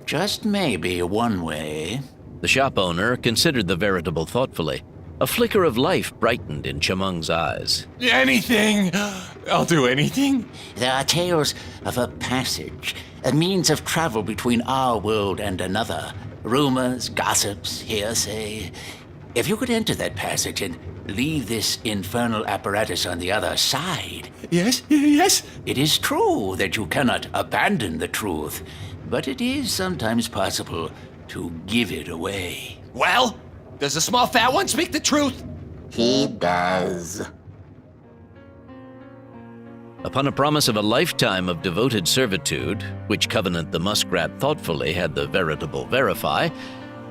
just maybe, one way. The shop owner considered the veritable thoughtfully. A flicker of life brightened in Chamung's eyes. Anything. I'll do anything. There are tales of a passage, a means of travel between our world and another. Rumors, gossips, hearsay. If you could enter that passage and leave this infernal apparatus on the other side. Yes, yes. It is true that you cannot abandon the truth, but it is sometimes possible to give it away. Well, does the small fat one speak the truth? He does. Upon a promise of a lifetime of devoted servitude, which covenant the muskrat thoughtfully had the veritable verify,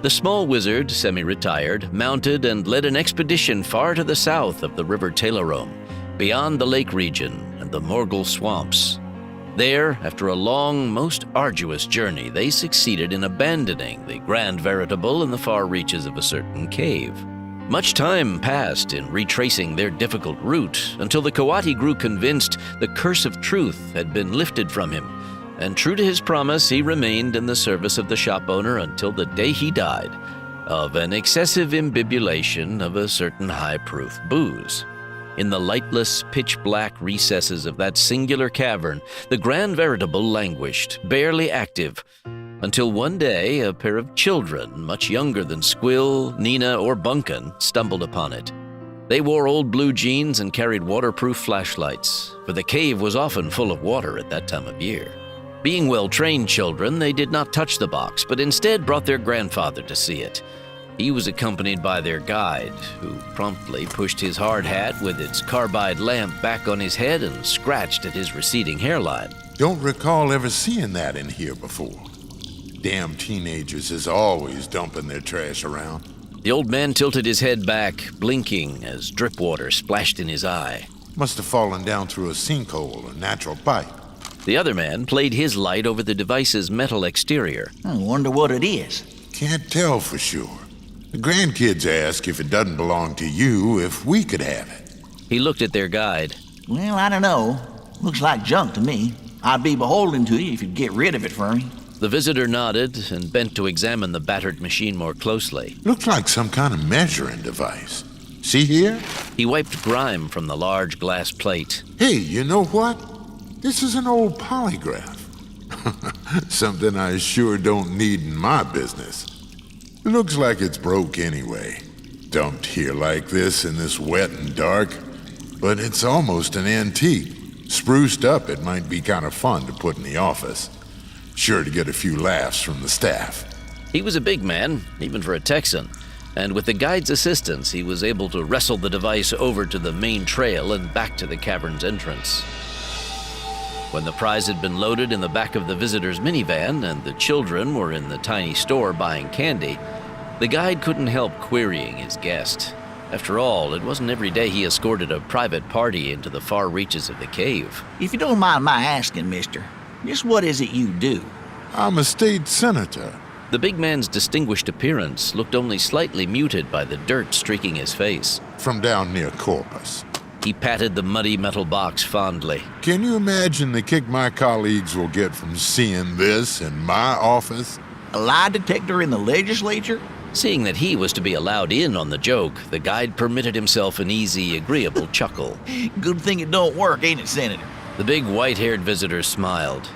the small wizard, semi-retired, mounted and led an expedition far to the south of the river Tailorome, beyond the lake region and the Morgul swamps. There, after a long, most arduous journey, they succeeded in abandoning the grand veritable in the far reaches of a certain cave. Much time passed in retracing their difficult route until the Coati grew convinced the curse of truth had been lifted from him, and true to his promise, he remained in the service of the shop owner until the day he died of an excessive imbibulation of a certain high-proof booze. In the lightless, pitch-black recesses of that singular cavern, the grand veritable languished, barely active, until one day a pair of children, much younger than Squill, Nina, or Bunkin, stumbled upon it. They wore old blue jeans and carried waterproof flashlights, for the cave was often full of water at that time of year. Being well-trained children, they did not touch the box, but instead brought their grandfather to see it. He was accompanied by their guide, who promptly pushed his hard hat with its carbide lamp back on his head and scratched at his receding hairline. Don't recall ever seeing that in here before. Damn teenagers is always dumping their trash around. The old man tilted his head back, blinking as drip water splashed in his eye. Must have fallen down through a sinkhole or natural pipe. The other man played his light over the device's metal exterior. I wonder what it is. Can't tell for sure. The grandkids ask if it doesn't belong to you, if we could have it. He looked at their guide. Well, I don't know. Looks like junk to me. I'd be beholden to you if you'd get rid of it for me. The visitor nodded and bent to examine the battered machine more closely. Looks like some kind of measuring device. See here? He wiped grime from the large glass plate. Hey, you know what? This is an old polygraph. Something I sure don't need in my business. Looks like it's broke anyway. Dumped here like this in this wet and dark. But it's almost an antique. Spruced up, it might be kind of fun to put in the office. Sure to get a few laughs from the staff. He was a big man, even for a Texan, and with the guide's assistance, he was able to wrestle the device over to the main trail and back to the cavern's entrance. When the prize had been loaded in the back of the visitor's minivan and the children were in the tiny store buying candy, the guide couldn't help querying his guest. After all, it wasn't every day he escorted a private party into the far reaches of the cave. If you don't mind my asking, mister, just what is it you do? I'm a state senator. The big man's distinguished appearance looked only slightly muted by the dirt streaking his face. From down near Corpus. He patted the muddy metal box fondly. Can you imagine the kick my colleagues will get from seeing this in my office? A lie detector in the legislature? Seeing that he was to be allowed in on the joke, the guide permitted himself an easy, agreeable chuckle. Good thing it don't work, ain't it, Senator? The big white-haired visitor smiled.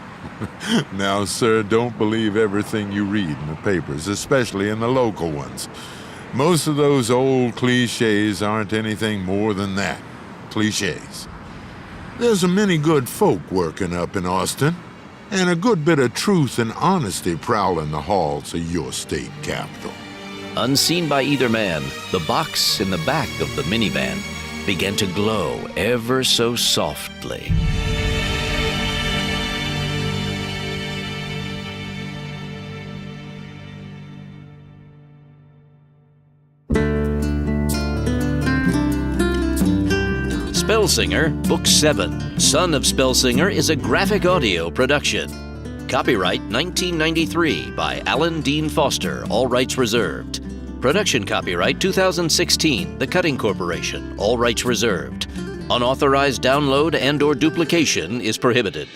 Now, sir, don't believe everything you read in the papers, especially in the local ones. Most of those old cliches aren't anything more than that. Cliches. There's a many good folk working up in Austin, and a good bit of truth and honesty prowling the halls of your state capital. Unseen by either man, the box in the back of the minivan began to glow ever so softly. Spellsinger, Book 7, Son of Spellsinger is a graphic audio production. Copyright 1993 by Alan Dean Foster, all rights reserved. Production copyright 2016, The Cutting Corporation, all rights reserved. Unauthorized download and/or duplication is prohibited.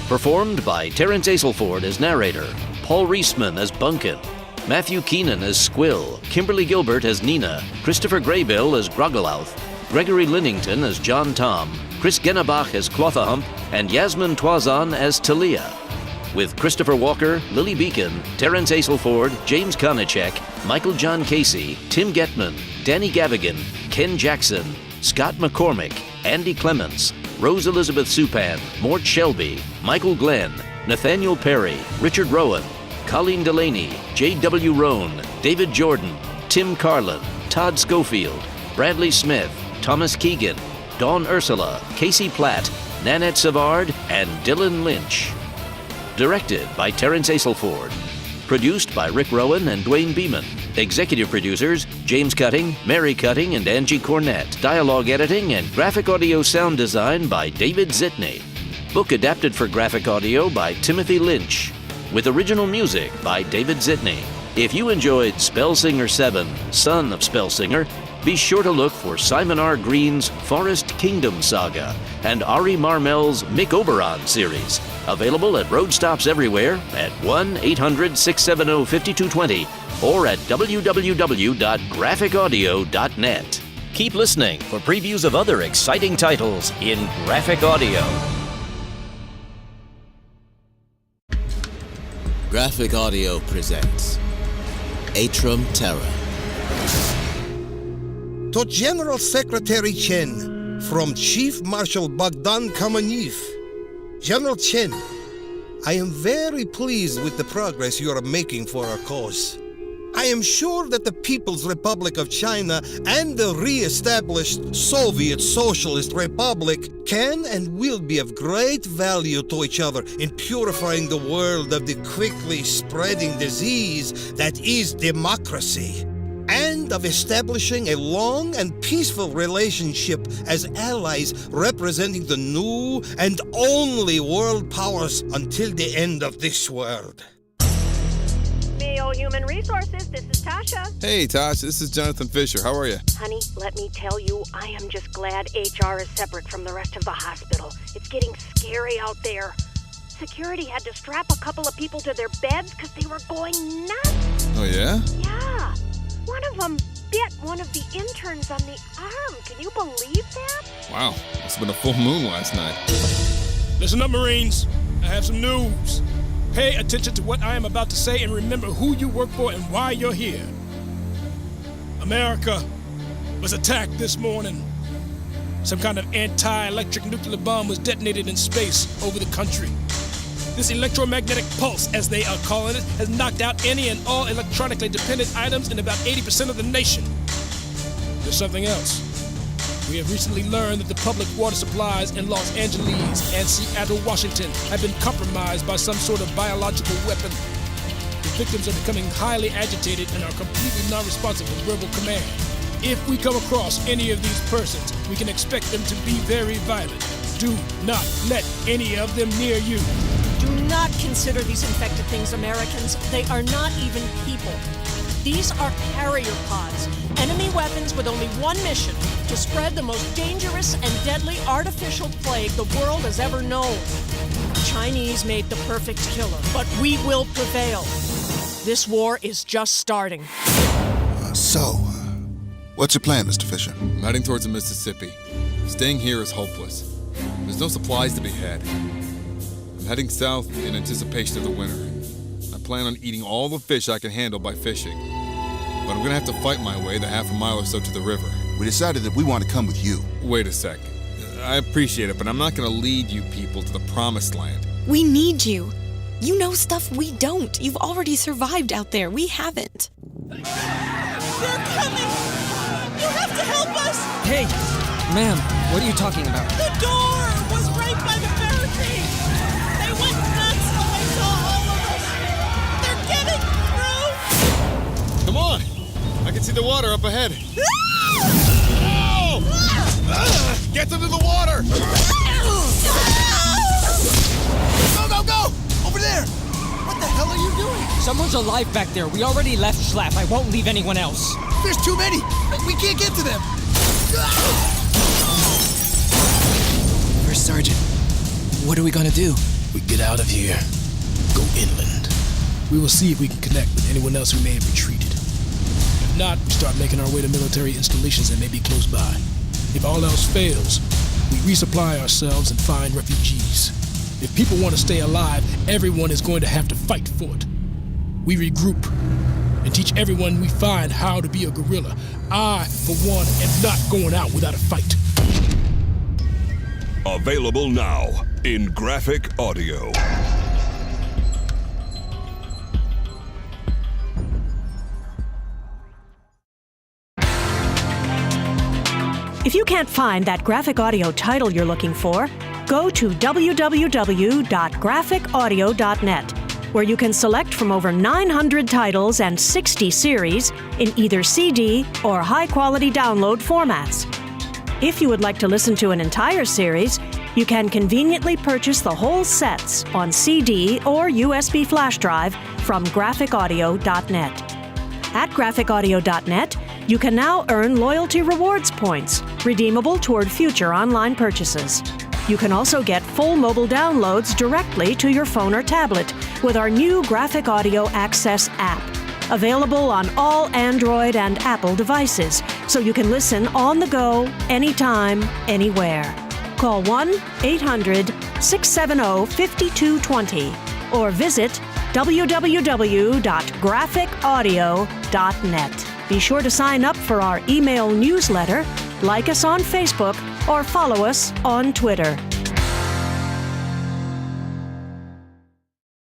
Performed by Terence Aselford as narrator, Paul Reisman as Bunkin, Matthew Keenan as Squill, Kimberly Gilbert as Nina, Christopher Graybill as Groggelouth, Gregory Linnington as John Tom, Chris Genebach as Clothahump, and Yasmin Twazan as Talia. with Christopher Walker, Lily Beacon, Terence Aselford, James Konachek, Michael John Casey, Tim Getman, Danny Gavigan, Ken Jackson, Scott McCormick, Andy Clements, Rose Elizabeth Supan, Mort Shelby, Michael Glenn, Nathaniel Perry, Richard Rowan, Colleen Delaney, J.W. Rohn, David Jordan, Tim Carlin, Todd Schofield, Bradley Smith, Thomas Keegan, Dawn Ursula, Casey Platt, Nanette Savard, and Dylan Lynch. Directed by Terence Aselford. Produced by Rick Rowan and Dwayne Beeman. Executive producers James Cutting, Mary Cutting, and Angie Cornett. Dialogue editing and graphic audio sound design by David Zitney. Book adapted for graphic audio by Timothy Lynch. With original music by David Zitney. If you enjoyed Spellsinger 7, Son of Spellsinger, be sure to look for Simon R. Green's Forest Kingdom Saga and Ari Marmel's Mick Oberon series. Available at road stops everywhere at 1-800-670-5220 or at www.graphicaudio.net. Keep listening for previews of other exciting titles in graphic audio. Graphic Audio presents Atrum Terror. To General Secretary Chen, from Chief Marshal Bogdan Kamenev. General Chen, I am very pleased with the progress you are making for our cause. I am sure that the People's Republic of China and the re-established Soviet Socialist Republic can and will be of great value to each other in purifying the world of the quickly spreading disease that is democracy, and of establishing a long and peaceful relationship as allies representing the new and only world powers until the end of this world. Mayo Human Resources, this is Tasha. Hey, Tosh, this is Jonathan Fisher. How are you? Honey, let me tell you, I am just glad HR is separate from the rest of the hospital. It's getting scary out there. Security had to strap a couple of people to their beds because they were going nuts. Oh, yeah? Yeah. One of them bit one of the interns on the arm. Can you believe that? Wow, must have been a full moon last night. Listen up, Marines. I have some news. Pay attention to what I am about to say and remember who you work for and why you're here. America was attacked this morning. Some kind of anti-electric nuclear bomb was detonated in space over the country. This electromagnetic pulse, as they are calling it, has knocked out any and all electronically dependent items in about 80% of the nation. There's something else. We have recently learned that the public water supplies in Los Angeles and Seattle, Washington have been compromised by some sort of biological weapon. The victims are becoming highly agitated and are completely non-responsive to verbal command. If we come across any of these persons, we can expect them to be very violent. Do not let any of them near you. Do not consider these infected things Americans. They are not even people. These are carrier pods, enemy weapons with only one mission, to spread the most dangerous and deadly artificial plague the world has ever known. The Chinese made the perfect killer, but we will prevail. This war is just starting. What's your plan, Mr. Fisher? I'm heading towards the Mississippi. Staying here is hopeless. There's no supplies to be had. I'm heading south in anticipation of the winter. I plan on eating all the fish I can handle by fishing. But I'm gonna have to fight my way the half a mile or so to the river. We decided that we want to come with you. Wait a sec. I appreciate it, but I'm not gonna lead you people to the promised land. We need you. You know stuff we don't. You've already survived out there. We haven't. They're coming! You have to help us! Hey, ma'am, what are you talking about? The door was right by the barricade! They went nuts when they saw all of us! They're getting through! Come on! I can see the water up ahead. Get them to the water! Go! Over there! What the hell are you doing? Someone's alive back there. We already left Schlaf. I won't leave anyone else. There's too many! We can't get to them! First Sergeant, what are we gonna do? We get out of here. Go inland. We will see if we can connect with anyone else who may have retreated. If not, we start making our way to military installations that may be close by. If all else fails, we resupply ourselves and find refugees. If people want to stay alive, everyone is going to have to fight for it. We regroup and teach everyone we find how to be a guerrilla. I, for one, am not going out without a fight. Available now in graphic audio. If you can't find that graphic audio title you're looking for, go to www.graphicaudio.net, where you can select from over 900 titles and 60 series in either CD or high-quality download formats. If you would like to listen to an entire series, you can conveniently purchase the whole sets on CD or USB flash drive from graphicaudio.net. At graphicaudio.net, you can now earn loyalty rewards points, redeemable toward future online purchases. You can also get full mobile downloads directly to your phone or tablet with our new Graphic Audio Access app, available on all Android and Apple devices, so you can listen on the go, anytime, anywhere. Call 1-800-670-5220 or visit www.graphicaudio.net. Be sure to sign up for our email newsletter, like us on Facebook, or follow us on Twitter.